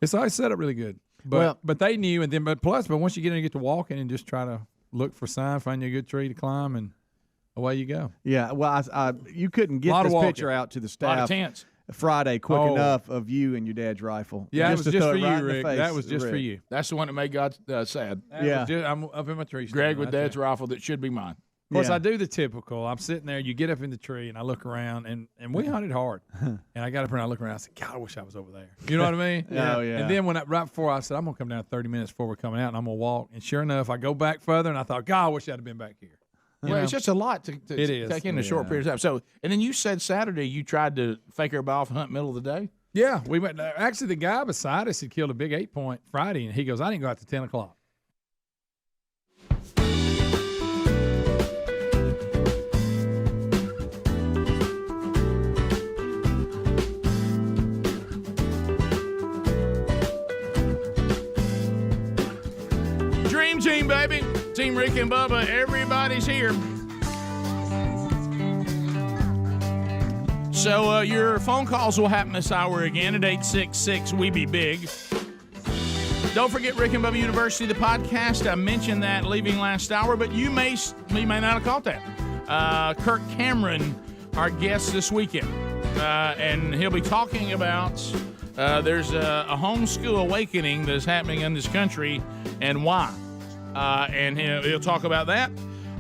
it's always set up really good. But they knew, and then but once you get in, you get to walking and just try to look for sign, find you a good tree to climb, and away you go. Yeah, well, you couldn't get Lot of this walking. picture out to the A lot of staff tents. Friday quick Oh. enough of you and your dad's rifle. Yeah, it was to just throw for it you, right in the Rick. face That was of just for Rick. you. That's the one that made God sad. That Yeah. was I'm up in my tree stand. Greg with That's Dad's it. rifle that should be mine. Of course, Yeah. I do the typical. I'm sitting there. You get up in the tree, and I look around, and we hunted hard. And I got up and I look around. I said, God, I wish I was over there. You know what I mean? Oh, yeah. And then right before I said, I'm gonna come down 30 minutes before we're coming out, and I'm gonna walk. And sure enough, I go back further, and I thought, God, I wish I'd have been back here. You Well, know? it's just a lot to It is. take in a short period of time. So, and then you said Saturday you tried to fake everybody off and hunt middle of the day. Yeah, we went. Actually, the guy beside us had killed a big 8-point Friday, and he goes, I didn't go out to 10 o'clock. Dream Team, baby. Team Rick and Bubba, everybody's here. So your phone calls will happen this hour again at 866-WE-BE-BIG. Don't forget Rick and Bubba University, the podcast. I mentioned that leaving last hour, but you may not have caught that. Kirk Cameron, our guest this weekend, and he'll be talking about there's a homeschool awakening that's happening in this country and why. And he'll talk about that.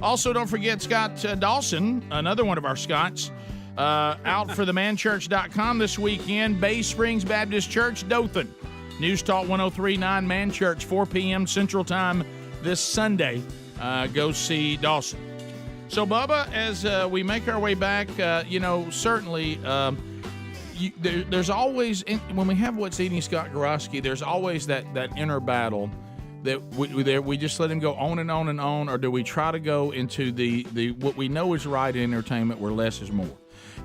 Also, don't forget Scott Dawson, another one of our Scots, out for themanchurch.com this weekend. Bay Springs Baptist Church, Dothan. News Talk 103.9 Man Church, 4 p.m. Central Time this Sunday. Go see Dawson. So, Bubba, as we make our way back, certainly there's always, when we have What's Eating Scott Gorosky, there's always that inner battle that we just let him go on and on and on, or do we try to go into the what we know is right entertainment where less is more?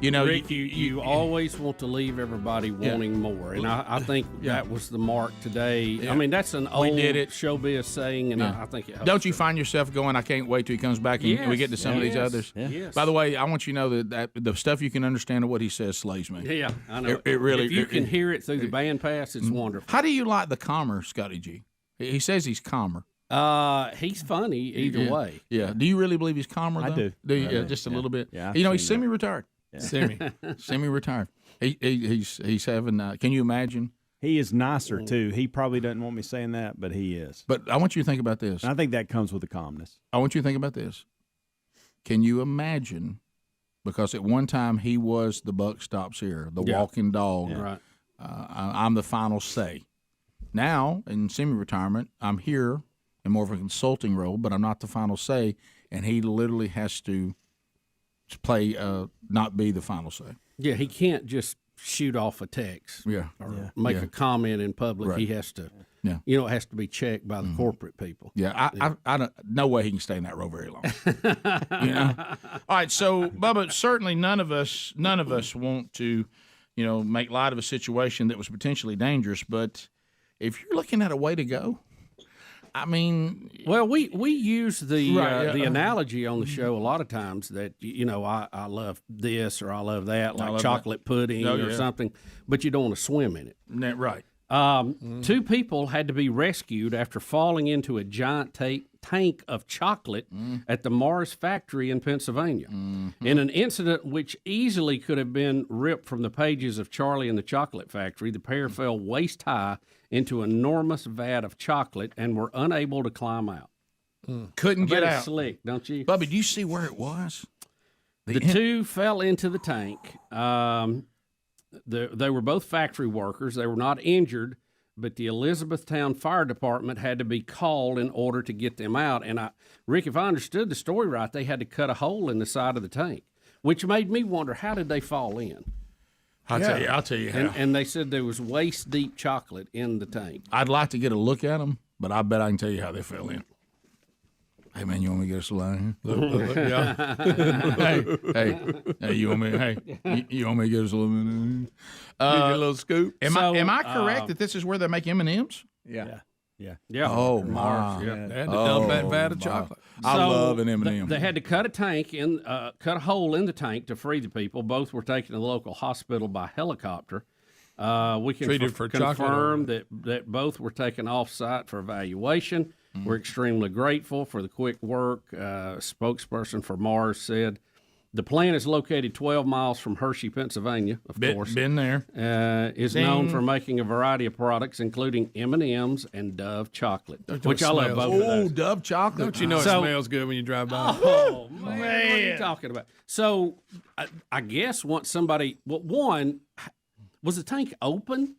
Rick, you always want to leave everybody wanting more, and I think that was the mark today. Yeah. I mean, that's an old showbiz saying, and I think it helps. Don't you find yourself going, I can't wait till he comes back and we get to some of these others? Yeah. Yes. By the way, I want you to know that the stuff you can understand of what he says slays me. Yeah, I know. It really. If you can hear it through the band pass, it's wonderful. How do you like the calmer Scotty G? He says he's calmer. He's funny either way. Yeah. Do you really believe he's calmer, though? I do. Just a little bit? Yeah, he's semi-retired. Yeah. Semi-retired. He's having, can you imagine? He is nicer, too. He probably doesn't want me saying that, but he is. But I want you to think about this. And I think that comes with the calmness. I want you to think about this. Can you imagine, because at one time he was the buck stops here, the walking dog. Yeah. Right. I'm the final say. Now, in semi-retirement, I'm here in more of a consulting role, but I'm not the final say, and he literally has to play, not be the final say. Yeah, he can't just shoot off a text or make a comment in public. Right. He has to, Yeah. it has to be checked by the corporate people. Yeah, I don't. No way he can stay in that role very long. All right, so Bubba, certainly none of us want to, make light of a situation that was potentially dangerous. But if you're looking at a way to go, I mean, well, we use the analogy on the show a lot of times that I love this or I love that, like chocolate pudding or something, but you don't want to swim in it. Right. 2 people had to be rescued after falling into a giant tank of chocolate at the Mars factory in Pennsylvania. In an incident which easily could have been ripped from the pages of Charlie and the Chocolate Factory, the pair fell waist high into an enormous vat of chocolate and were unable to climb out. Couldn't get out. Slick, don't you? Bubba, do you see where it was? The 2 fell into the tank. They were both factory workers. They were not injured, but the Elizabethtown Fire Department had to be called in order to get them out. And Rick, if I understood the story right, they had to cut a hole in the side of the tank, which made me wonder, how did they fall in? I'll tell you how. And they said there was waist-deep chocolate in the tank. I'd like to get a look at them, but I bet I can tell you how they fell in. Hey, man, you want me to get us a line here? Hey, you want me? You want me to get us a little bit? Give you a little scoop. Am I correct that this is where they make M&Ms? Yeah. Oh, my. They had to dump that vat of chocolate. I love an M&M. They had to cut a hole in the tank to free the people. Both were taken to the local hospital by helicopter. We can confirm that both were taken off-site for evaluation. We're extremely grateful for the quick work. Spokesperson for Mars said, the plant is located 12 miles from Hershey, Pennsylvania, of course. Been there. Is known for making a variety of products, including M&Ms and Dove chocolate, which I love both of those. Dove chocolate. Don't you know it smells good when you drive by? Oh, man. What are you talking about? So I guess once somebody, was the tank open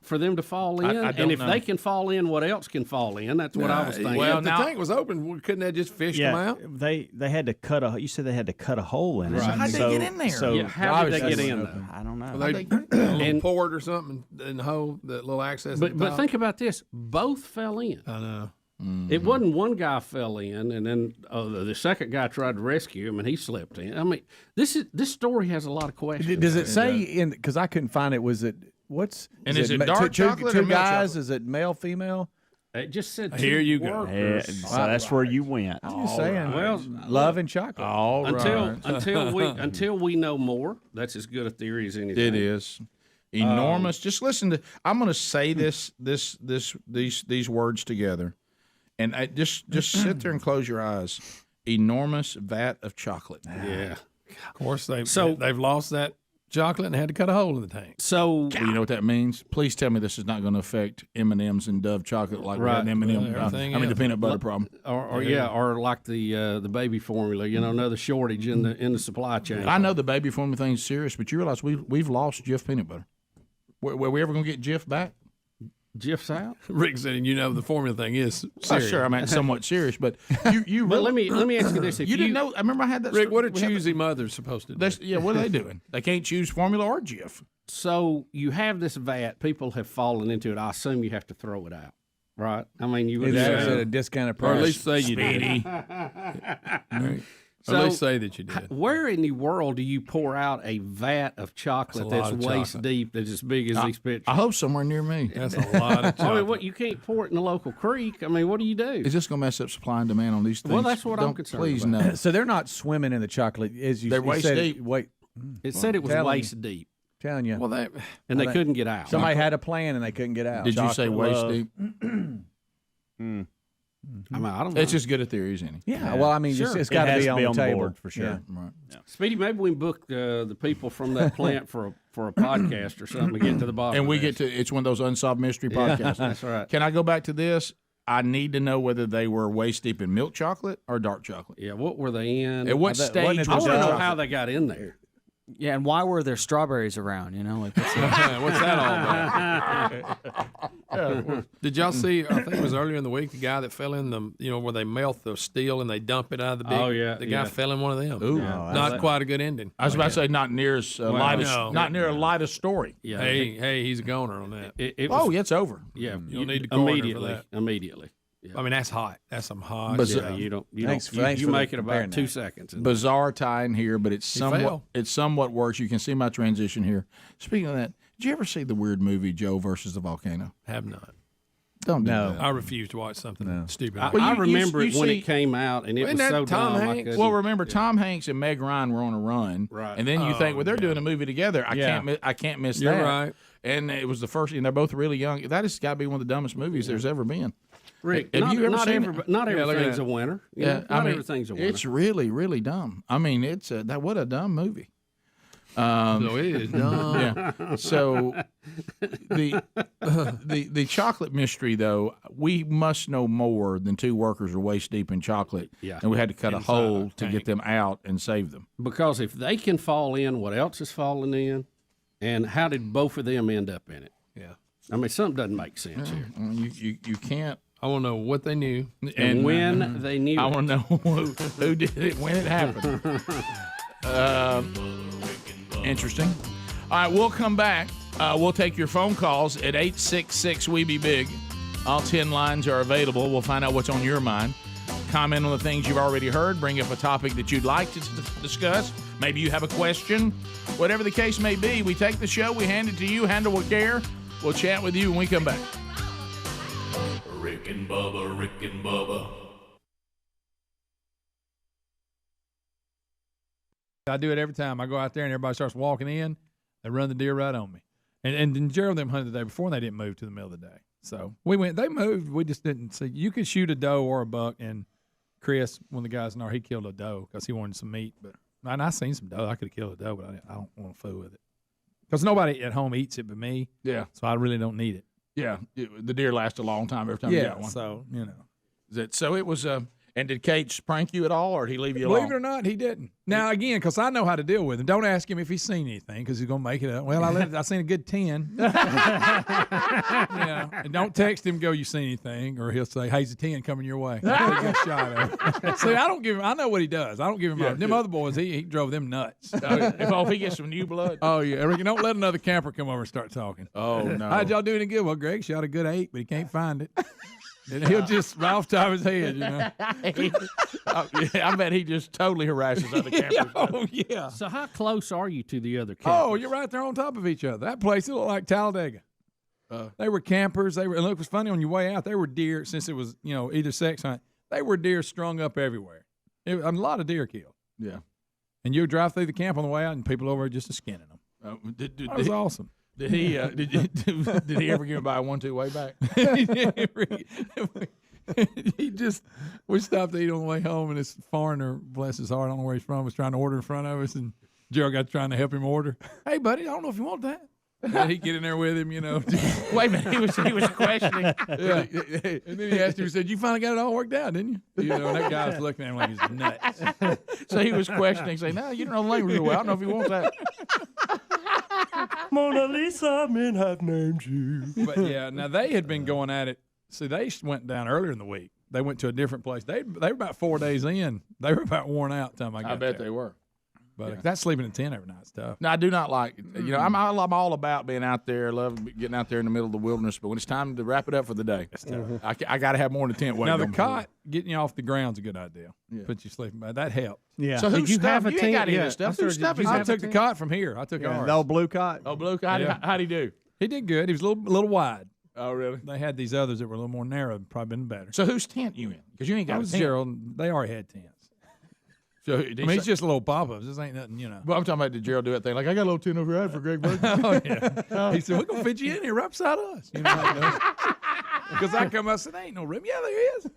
for them to fall in? I don't know. They can fall in, what else can fall in? That's what I was thinking. Well, if the tank was open, couldn't they just fish them out? They had to cut a. You said they had to cut a hole in it. Right. How'd they get in there? So how did they get in there? I don't know. Well, they a little port or something in the hole, that little access. But think about this: both fell in. I know. Mm-hmm. It wasn't one guy fell in, and then the second guy tried to rescue him, and he slipped in. I mean, this story has a lot of questions. Does it say in? Because I couldn't find it. Was it what's? And is it dark chocolate two or milk guys? chocolate? Is it male, female? It just said Here you go. workers. So that's where you went. I'm just saying. Well, love and chocolate. All right. until we know more, that's as good a theory as anything. It is enormous. Just listen to. I'm going to say these words together, and just sit there and close your eyes. Enormous vat of chocolate. Yeah. Of course, they've lost that chocolate and had to cut a hole in the tank. So you know what that means? Please tell me this is not going to affect M&Ms and Dove chocolate like Right. M&M. Everything the peanut butter problem. Or like the baby formula. Another shortage in the supply chain. I know the baby formula thing's serious, but you realize we've lost Jif peanut butter. Were we ever going to get Jif back? Jif's out. Rick said, the formula thing is serious. Sure, I mean, somewhat serious, but you. But let me ask you this: if you didn't know, I remember I had that. Rick, what are choosy mothers supposed to do? Yeah, what are they doing? They can't choose formula or Jif. So you have this vat. People have fallen into it. I assume you have to throw it out, right? I mean, you would It's at a discounted price. Or at least say you did. So, at least say that you did. Where in the world do you pour out a vat of chocolate that's waist deep, that's as big as these pictures? I hope somewhere near me. That's a lot of chocolate. I mean, what, you can't pour it in the local creek. I mean, what do you do? Is this going to mess up supply and demand on these things? Well, that's what I'm Don't concerned please about. no. So they're not swimming in the chocolate, as you They're you waist said. deep. It said it was waist deep. Telling you. Well, and they couldn't get out. Somebody had a plan and they couldn't get out. Did you say waist love. deep? I mean, I don't know. It's as good a theory as any. Yeah, well, I mean, Sure. it's got to be on the table board for sure. Yeah. Right. Speedy, maybe we can book the people from that plant for a podcast or something to get to the bottom. And we of get this. to it's one of those unsolved mystery Yeah, podcasts. that's right. Can I go back to this? I need to know whether they were waist deep in milk chocolate or dark chocolate. Yeah, what were they in? At what stage? I was want to know chocolate? how they got in there. Yeah, and why were there strawberries around? Like What's that all about? Did y'all see? I think it was earlier in the week. The guy that fell in the, where they melt the steel and they dump it out of the big. Oh, yeah, the guy fell in one of them. Ooh, not quite a good ending. I was about to say not near as light as not near a light a story. Yeah. Hey, he's a goner on that. It's over. Yeah, you'll need to corner immediately. for that. Immediately. I mean, that's hot. That's some hot. But stuff. You Thanks for make it comparing about 2 that. seconds. Bizarre tie in here, but it's fell. somewhat works. You can see my transition here. Speaking of that, did you ever see the weird movie Joe versus the Volcano? Have not. Don't do No. that. I refuse to watch something stupid. I remember it when it came out, and it Isn't was that so Tom dumb. Hanks? Well, remember Tom Hanks and Meg Ryan were on a run, Right. And then you think, well, they're doing a movie together. I can't miss You're that. right. And it was the first, and they're both really young. That has got to be one of the dumbest movies there's ever been. Rick, Have you ever seen it? not Yeah, look at everything's that. a winner. Not Everything's a winner. It's really, really dumb. I mean, it's what a dumb movie. So it is dumb. Yeah. So the chocolate mystery, though, we must know more than two workers are waist deep in chocolate. Yeah. And we had to cut a Inside hole a to get tank. them out and save them. Because if they can fall in, what else is falling in? And how did both of them end up in it? Yeah. I mean, something doesn't make sense here. You can't. I want to know what they knew. And when they knew I it. want to know who did it, when it happened. Interesting. All right, we'll come back. We'll take your phone calls at 866-WE-BE-BIG. All 10 lines are available. We'll find out what's on your mind. Comment on the things you've already heard. Bring up a topic that you'd like to discuss. Maybe you have a question. Whatever the case may be, we take the show, we hand it to you, handle with care. We'll chat with you when we come back. Rick and Bubba, Rick and Bubba. I do it every time. I go out there and everybody starts walking in. They run the deer right on me. And Gerald them hunted the day before and they didn't move to the middle of the day. So we went. They moved. We just didn't see. You could shoot a doe or a buck. And Chris, one of the guys in there, he killed a doe because he wanted some meat. But and I seen some doe. I could have killed a doe, but I don't want to fool with it because nobody at home eats it but me. Yeah. So I really don't need it. Yeah. The deer lasts a long time every time you got one. So So it was. And did Cage prank you at all, or did he leave you alone? Believe it or not, he didn't. Now again, because I know how to deal with him. Don't ask him if he's seen anything, because he's gonna make it up. Well, I seen a good 10. Yeah, and don't text him. Go, you seen anything? Or he'll say, "Hey, there's a 10 coming your way." Get shot at. See, I don't give him. I know what he does. I don't give him. Them other boys, he drove them nuts. If he gets some new blood. Oh yeah, Ricky, don't let another camper come over and start talking. Oh no. How'd y'all do any good? Well, Greg shot a good 8, but he can't find it. And he'll just right off the top of his head, I bet he just totally harasses other campers. Oh yeah. So how close are you to the other campers? Oh, you're right there on top of each other. That place, it look like Talladega. They were campers. And look, it was funny on your way out. They were deer, since it was either sex hunt. They were deer strung up everywhere. A lot of deer killed. Yeah. And you would drive through the camp on the way out, and people over just skinning them. That was awesome. Did he? Did he ever give him by a 1-2 way back? We stopped to eat on the way home, and this foreigner, bless his heart, I don't know where he's from, was trying to order in front of us, and Gerald got trying to help him order. Hey, buddy, I don't know if you want that. And he'd get in there with him, Wait a minute, he was questioning. Yeah. And then he asked him, he said, "You finally got it all worked out, didn't you?" And that guy was looking at him like he's nuts. So he was questioning, saying, "No, you don't know the language well. I don't know if you want that." Mona Lisa, men have named you. But yeah, now they had been going at it. See, they went down earlier in the week. They went to a different place. They were about 4 days in. They were about worn out. Time I got bet there. they were. But that sleeping in a tent every night's tough. No, I do not like. I'm all about being out there. I love getting out there in the middle of the wilderness. But when it's time to wrap it up for the day, I got to have more than a tent. Now the cot getting you off the ground's a good idea. Yeah. Put you sleeping. That helps. Yeah. So Did you have a you tent? ain't got any of Yeah. this stuff. Whose stuff is I that? took the cot from here. I took ours. The old blue cot. Oh, blue cot. How'd he do? He did good. He was a little wide. Oh, really? They had these others that were a little more narrow. Probably been better. So whose tent you in? Because you ain't got That a was tent. Gerald. They already had tents. So it's just a little pop-ups. This ain't nothing, Well, I'm talking about, did Gerald do that thing? Like, I got a little tent over here for Greg Burgess. Oh, yeah. He said, "We're going to fit you in here right beside us." Because I come up and said, "There ain't no room." Yeah, there is.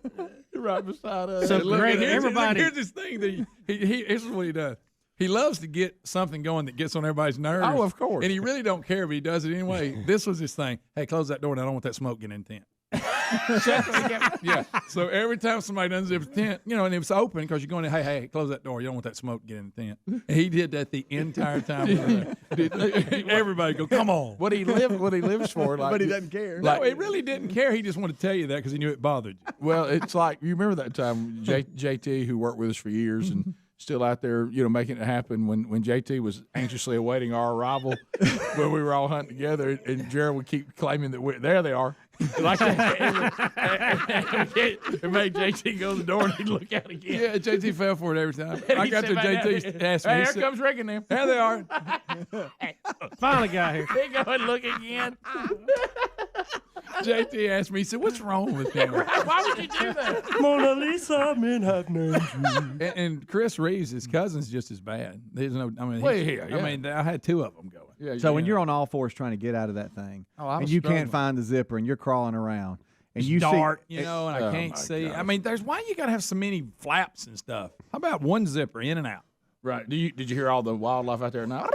Right beside us. So, Greg, everybody. Here's this thing that this is what he does. He loves to get something going that gets on everybody's nerves. Oh, of course. And he really don't care, but he does it anyway. This was his thing. Hey, close that door. And I don't want that smoke getting in the tent. Yeah. So every time somebody unzips the tent, and it was open because you're going, hey, close that door. You don't want that smoke getting in the tent. And he did that the entire time. Everybody go, come on. What he lives for. Like, But he doesn't care. No, he really didn't care. He just wanted to tell you that because he knew it bothered you. Well, it's like, you remember that time JT, who worked with us for years and still out there, making it happen when JT was anxiously awaiting our arrival when we were all hunting together, and Gerald would keep claiming that there they are. Like that. It made JT go to the door and he'd look out again. Yeah, JT fell for it every time. I got to JT asked me. Hey, here comes Rick and them. There they are. Finally got here. They go and look again. JT asked me, he said, "What's wrong with him?" Why would you do that? Mona Lisa, men have named you. And Chris Reeves, his cousin's just as bad. There's no, I had two of them going. Yeah, So when you're on all fours trying to get out of that thing, I and was you struggling. can't find the zipper, and you're crawling around, and It's you dark, see, and I can't see. God. I mean, why you got to have so many flaps and stuff? How about one zipper in and out? Right. Did you hear all the wildlife out there now?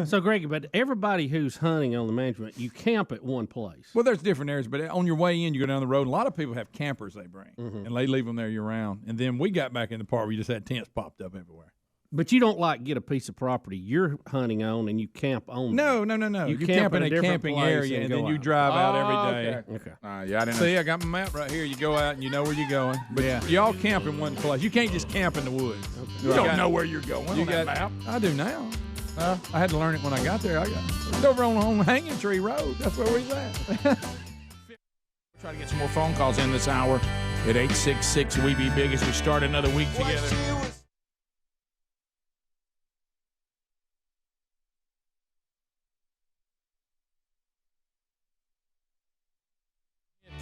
So, Greg, but everybody who's hunting on the management, you camp at one place. Well, there's different areas, but on your way in, you go down the road. And a lot of people have campers they bring, and they leave them there year round. And then we got back in the part where you just had tents popped up everywhere. But you don't get a piece of property you're hunting on and you camp on. No. You You camp camp in in a a different camping place area, and and go then you out. drive out every day. Okay. Yeah, I didn't See, I got my map right here. You go out and you know where you're going. But you all camp in one place. You can't just camp in the woods. You don't know where you're going on that map. I do now. I had to learn it when I got there. It's over on Hanging Tree Road. That's where we're at. Try to get some more phone calls in this hour at 866 We Be Big as we start another week together.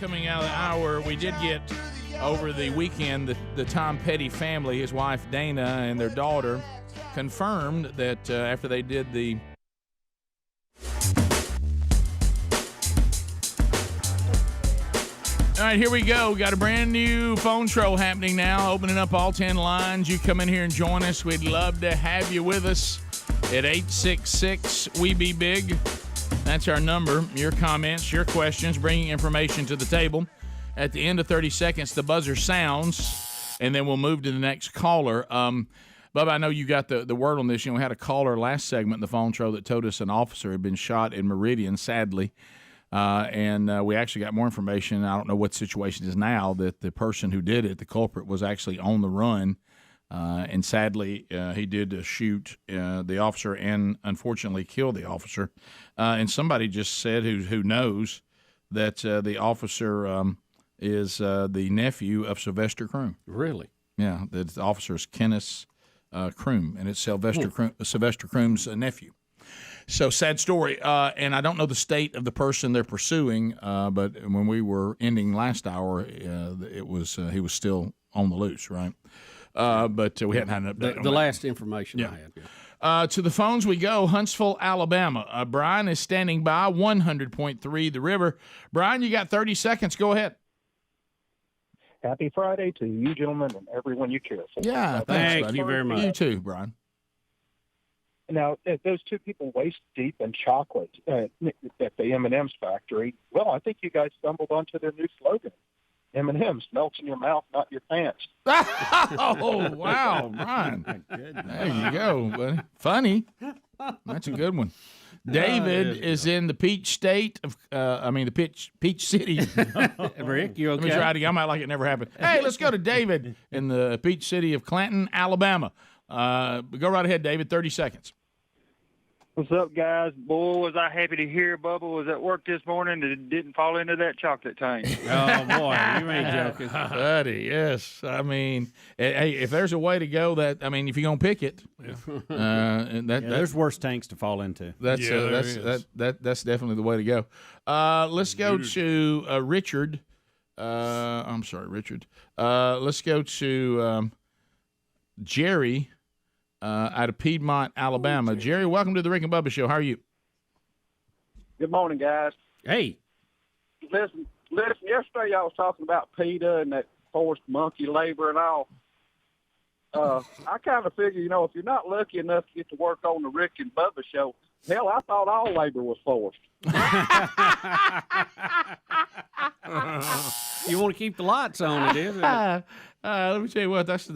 Coming out of the hour, we did get over the weekend the Tom Petty family, his wife Dana and their daughter, confirmed that after they did the All right, here we go. We got a brand new phone show happening now, opening up all 10 lines. You come in here and join us. We'd love to have you with us at 866 We Be Big. That's our number. Your comments, your questions, bringing information to the table. At the end of 30 seconds, the buzzer sounds, and then we'll move to the next caller. Bubba, I know you got the word on this. We had a caller last segment in the phone show that told us an officer had been shot in Meridian, sadly. And we actually got more information. I don't know what the situation is now, that the person who did it, the culprit, was actually on the run. And sadly, he did shoot the officer and unfortunately kill the officer. And somebody just said who knows that the officer is the nephew of Sylvester Croom. Really? Yeah, the officer is Kenneth Croom, and it's Sylvester Croom's nephew. So sad story. And I don't know the state of the person they're pursuing, but when we were ending last hour, it was he was still on the loose, right? But we hadn't had an update. The last information I had. To the phones we go. Huntsville, Alabama. Brian is standing by 100.3 The River. Brian, you got 30 seconds. Go ahead. Happy Friday to you, gentlemen, and everyone you care for. Yeah, thanks, buddy. you very much. You too, Brian. Now, if those two people waist deep in chocolate at the M&M's factory, well, I think you guys stumbled onto their new slogan. M&M's, melts in your mouth, not your pants. Oh, wow, Brian. There you go, buddy. Funny. That's a good one. David is in the Peach State of, the Peach City. Rick, you okay? Let me try it again. I might like it never happened. Hey, let's go to David in the Peach City of Clanton, Alabama. Go right ahead, David. 30 seconds. What's up, guys? Boy, was I happy to hear Bubba was at work this morning and didn't fall into that chocolate tank. Oh, boy, you ain't joking. Buddy, yes. I mean, hey, if there's a way to go if you're going to pick it. There's worse tanks to fall into. That's definitely the way to go. Let's go to Richard. I'm sorry, Richard. Let's go to Jerry. Out of Piedmont, Alabama. Jerry, welcome to the Rick and Bubba Show. How are you? Good morning, guys. Hey. Listen. Yesterday y'all was talking about PETA and that forced monkey labor and all. I kind of figure, if you're not lucky enough to get to work on the Rick and Bubba Show, hell, I thought all labor was forced. You want to keep the lights on, it is. Let me tell you what, that's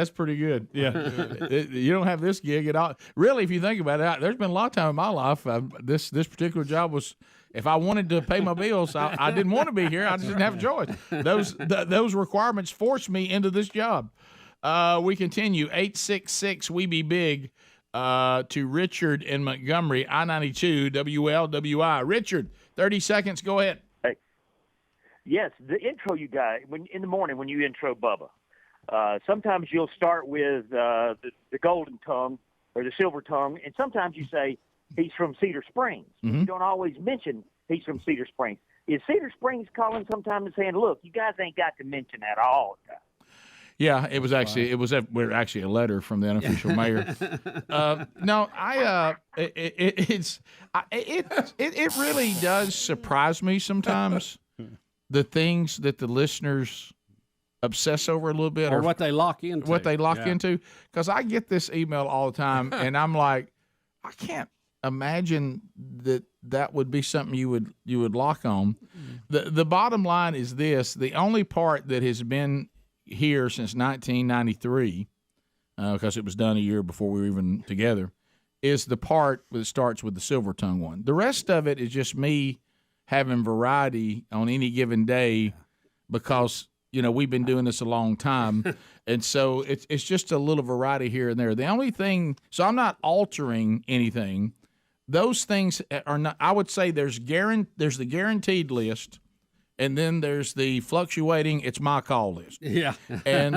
pretty good. Yeah, you don't have this gig at all. Really, if you think about it, there's been a lot of time in my life. This particular job was, if I wanted to pay my bills, I didn't want to be here. I just didn't have a choice. Those requirements forced me into this job. We continue. 866 We Be Big to Richard in Montgomery, I-92 WLWI. Richard, 30 seconds. Go ahead. Yes, the intro you got in the morning when you intro Bubba. Sometimes you'll start with the golden tongue or the silver tongue, and sometimes you say he's from Cedar Springs. Mm-hmm. You don't always mention he's from Cedar Springs. Is Cedar Springs calling sometime and saying, "Look, you guys ain't got to mention that all the time"? Yeah, it was actually a letter from the unofficial mayor. No, it really does surprise me sometimes. The things that the listeners obsess over a little bit, or what they lock into. Because I get this email all the time, and I'm like, I can't imagine that would be something you would lock on. The bottom line is this: the only part that has been here since 1993, because it was done a year before we were even together, is the part that starts with the silver tongue one. The rest of it is just me having variety on any given day, because we've been doing this a long time, and so it's just a little variety here and there. The only thing, so I'm not altering anything. Those things are not. I would say there's the guaranteed list, and then there's the fluctuating. It's my call list. Yeah, and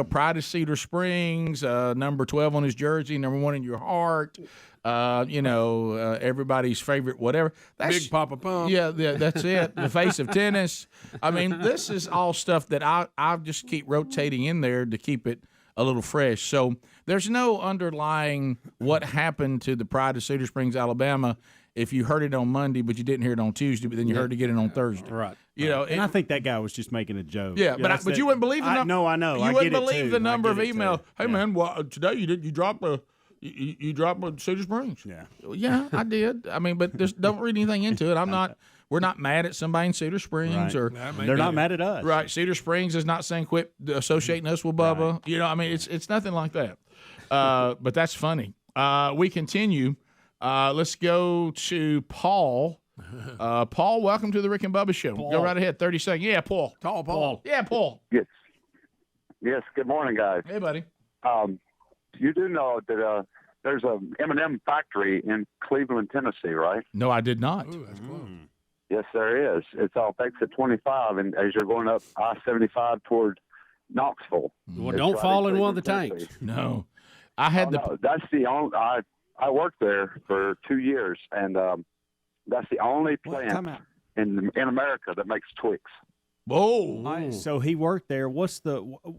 Pride of Cedar Springs, number 12 on his jersey, number 1 in your heart. Everybody's favorite, whatever. That's, Big Papa Pump. Yeah, that's it. The face of tennis. I mean, this is all stuff that I just keep rotating in there to keep it a little fresh. So there's no underlying what happened to the Pride of Cedar Springs, Alabama, if you heard it on Monday, but you didn't hear it on Tuesday, but then you heard it again on Thursday. Right. And I think that guy was just making a joke. Yeah, but you wouldn't believe the number. No, I know. You wouldn't believe the number of emails. Hey, man, well, today you dropped a Cedar Springs. Yeah, I did. I mean, but just don't read anything into it. We're not mad at somebody in Cedar Springs, or they're not mad at us. Right. Cedar Springs is not saying quit associating us with Bubba. Right. It's nothing like that. But that's funny. We continue. Let's go to Paul. Paul, welcome to the Rick and Bubba Show. Go right ahead. 30 seconds. Yeah, Paul. Tall Paul. Yeah, Paul. Yes. Good morning, guys. Hey, buddy. You do know that there's a M&M factory in Cleveland, Tennessee, right? No, I did not. Ooh, that's close. Yes, there is. It's off exit 25, and as you're going up I-75 toward Knoxville. Well, don't fall in one of the tanks. No. I had that's the only. I I worked there for 2 years, and that's the only plant in America that makes Twix. Whoa! So he worked there.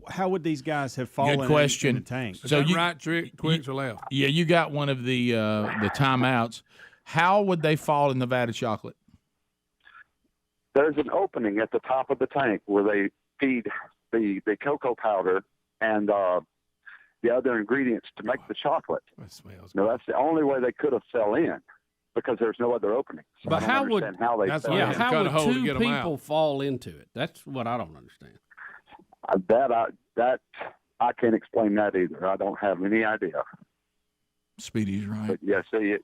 How would these guys have fallen Good question. in the tank? So you right trick, Twix or left? Yeah, you got one of the timeouts. How would they fall in the vat of chocolate? There's an opening at the top of the tank where they feed the cocoa powder and the other ingredients to make the chocolate. That smells No, that's the only way they could have fell in because there's no other opening. So But I don't how would understand how they fell in. how would two people fall into it? That's what I don't understand. That I can't explain that either. I don't have any idea. Speedy's right. But yeah, see, it's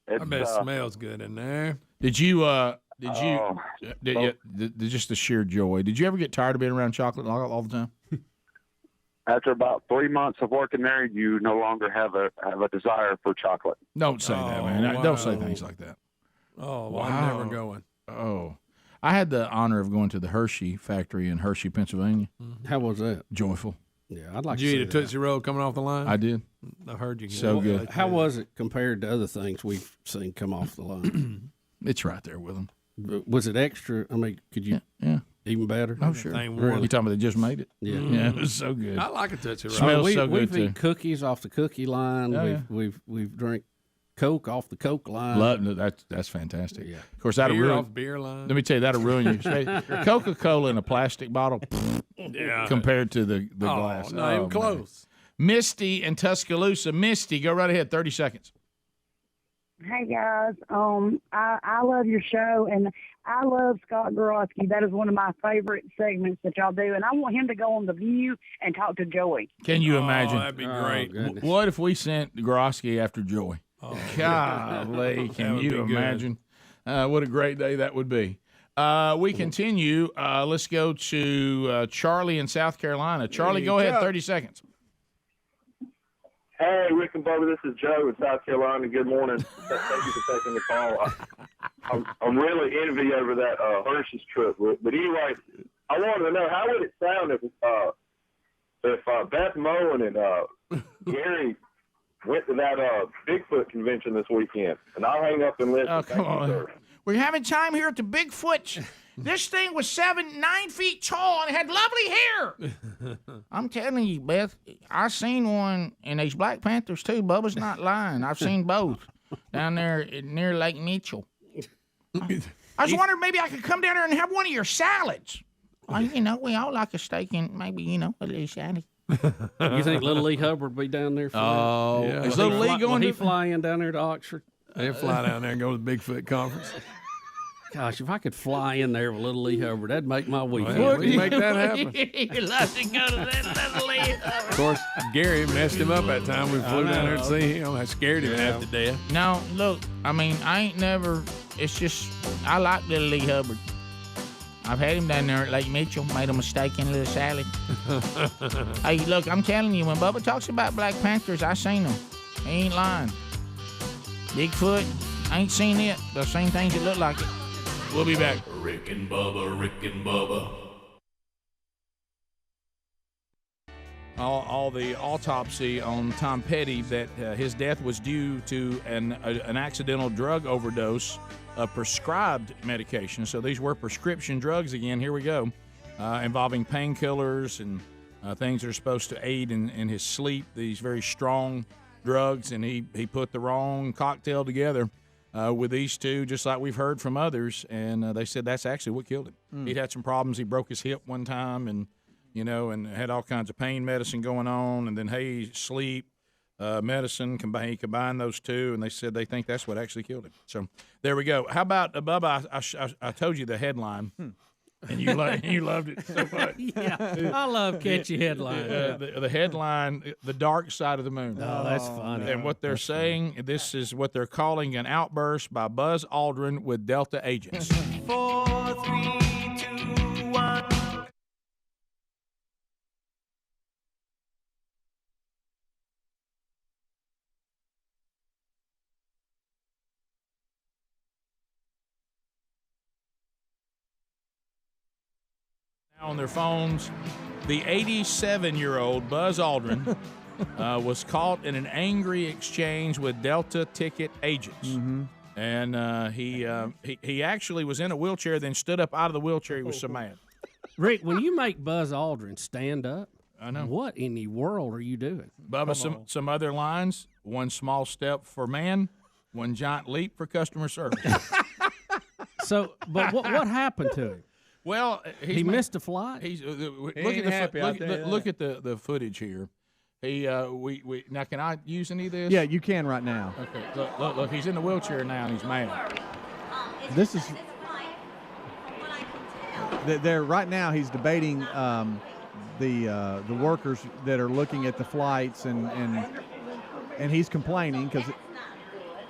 I bet it smells good in there. Did you just the sheer joy? Did you ever get tired of being around chocolate all the time? After about 3 months of working there, you no longer have a desire for chocolate. Don't say that, man. wow. Don't say things like that. Oh, Wow. I'm never going. Oh, I had the honor of going to the Hershey factory in Hershey, Pennsylvania. How was that? Joyful. Yeah, I'd like Did you to eat a see Tootsie Roll coming off the line? I did. I heard you. So good. How was it compared to other things we've seen come off the line? It's right there with them. Was it extra? I mean, could you? Yeah. Even better. Oh, sure. Thing Really? warm. You talking about they just made it? Yeah. Yeah, it was so good. I like a Tootsie Roll. Smells so good we've too. eaten cookies off the cookie line. Oh, yeah. We've drank Coke off the Coke line. That's fantastic. Yeah. Of course, that'll Beer ruin. off beer line. Let me tell you, that'll ruin you. Coca-Cola in a plastic bottle, Yeah. compared to the Oh, glass. not even man. close. Misty and Tuscaloosa. Misty, go right ahead. 30 seconds. Hey guys, I love your show and I love Scott Gorosky. That is one of my favorite segments that y'all do, and I want him to go on The View and talk to Joey. Can you imagine? that'd be great. What if we sent Gorosky after Joy? Oh, Golly, that can would you be good. imagine? What a great day that would be. We continue. Let's go to Charlie in South Carolina. Charlie, go ahead. 30 seconds. Hey, Rick and Bubba, this is Joe in South Carolina. Good morning. Thank you for taking the call. I'm really envy over that Hershey's trip. But anyway, I wanted to know, how would it sound if Beth Moen and Gary went to that Bigfoot convention this weekend? And I'll hang up and listen. Oh, Thank come on. you, sir. We're having time here at the Bigfoot. This thing was 9 feet tall and it had lovely hair. I'm telling you, Beth, I seen one, and these Black Panthers too. Bubba's not lying. I've seen both down there near Lake Mitchell. I was wondering maybe I could come down there and have one of your salads. Well, we all like a steak and maybe, a little salad. You think Little Lee Hubbard will be down there for Oh, that? is Little Lee going Will he to fly in down there to Oxford? They'll fly down there and go to the Bigfoot conference. Gosh, if I could fly in there with Little Lee Hubbard, that'd make my weekend. Well, we can make that happen. You'd love to go to that Little Lee. Of course, Gary messed him up that time. We flew down there to see him. I scared him half to death. No, look, I mean, I ain't never, it's just, I like Little Lee Hubbard. I've had him down there at Lake Mitchell, made a mistake in a little salad. Hey, look, I'm telling you, when Bubba talks about Black Panthers, I seen them. He ain't lying. Bigfoot, I ain't seen it, but I've seen things that look like it. We'll be back. Rick and Bubba, Rick and Bubba. All the autopsy on Tom Petty that his death was due to an accidental drug overdose of prescribed medication. So these were prescription drugs again. Here we go, involving painkillers and things that are supposed to aid in his sleep. These very strong drugs, and he put the wrong cocktail together with these two, just like we've heard from others. And they said that's actually what killed him. He'd had some problems. He broke his hip one time, and and had all kinds of pain medicine going on, and then sleep medicine. He combined those two, and they said they think that's what actually killed him. So there we go. How about Bubba? I told you the headline, and you loved it so much. Yeah, I love catchy headlines. The headline: "The Dark Side of the Moon." Oh, that's funny. And what they're saying, this is what they're calling an outburst by Buzz Aldrin with Delta agents. 4, 3, 2, 1. On their phones, the 87-year-old Buzz Aldrin was caught in an angry exchange with Delta ticket agents. Mm-hmm. And he actually was in a wheelchair, then stood up out of the wheelchair. He was so mad. Rick, when you make Buzz Aldrin stand up, I know. What in the world are you doing? Bubba, some other lines. One small step for man, one giant leap for customer service. So, but what happened to him? Well, he missed a flight. He's look at the footage here. He we now can I use any of this? Yeah, you can right now. Okay, look, he's in the wheelchair now and he's mad. This is. They're right now. He's debating the workers that are looking at the flights and he's complaining because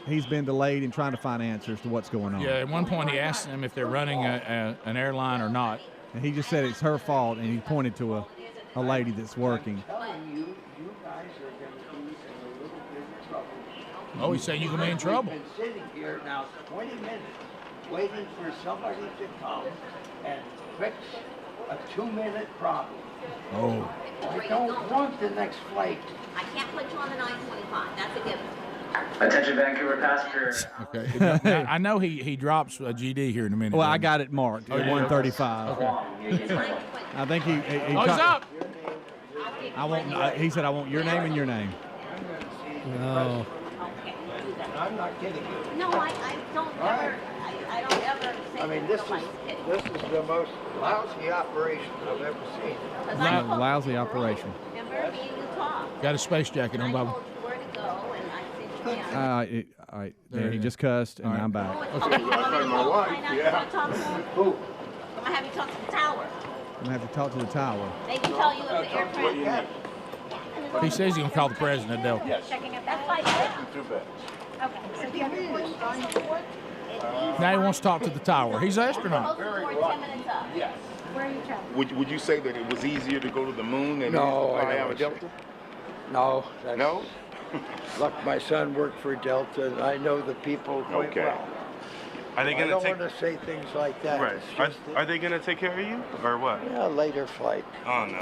he's been delayed in trying to find answers to what's going on. Yeah, at one point he asked them if they're running an airline or not. And he just said it's her fault, and he pointed to a lady that's working. Oh, he's saying you're going to be in trouble. I've been sitting here now 20 minutes waiting for somebody to come and fix a 2-minute problem. Oh. I don't want the next flight. I can't put you on the 925. That's a given. Attention Vancouver passengers. Okay. Now, I know he drops a GD here in a minute. Well, I got it marked at 135. Okay. I think he he's up. I want. He said, "I want your name and your name." No. I'm not kidding you. No, I don't ever. I don't ever say. I mean, this is the most lousy operation I've ever seen. Lousy operation. Remember me and you talk. Got a space jacket on, Bubba. Where to go, and I said, yeah. All right. There, he just cussed, and I'm back. Okay. My wife. Yeah. Who? I'm gonna have you talk to the tower. I'm gonna have to talk to the tower. They can tell you if the aircraft. He says he's going to call the president of Delta. Yes. Checking if that's like that. Too bad. Okay. So do you have any questions on your board? Now he wants to talk to the tower. He's an astronaut. Yes. Where are you traveling? Would you say that it was easier to go to the moon than No, fly I out don't of Delta? No. No? Look, my son worked for Delta, and I know the people quite Okay. well. Are they I going don't to take? want to say things like that. Right. It's just Are they going to take care of you or what? a later flight. Oh no.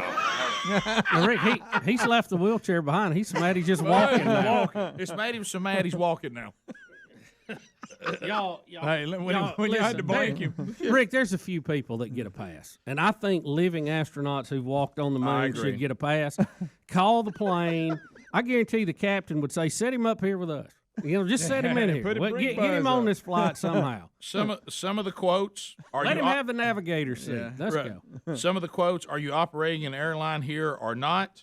Now, Rick, he's left the wheelchair behind. He's mad he's just walking now. It's made him so mad he's walking now. Y'all, Hey, when you had to blank him. Rick, there's a few people that get a pass. And I think living astronauts who've walked on the I moon agree. should get a pass. Call the plane. I guarantee the captain would say, set him up here with us. Just set him in here. Get him on this flight somehow. Some of the quotes are Let you him have the navigator seat. Yeah. Let's Right. go. Some of the quotes, are you operating an airline here or not?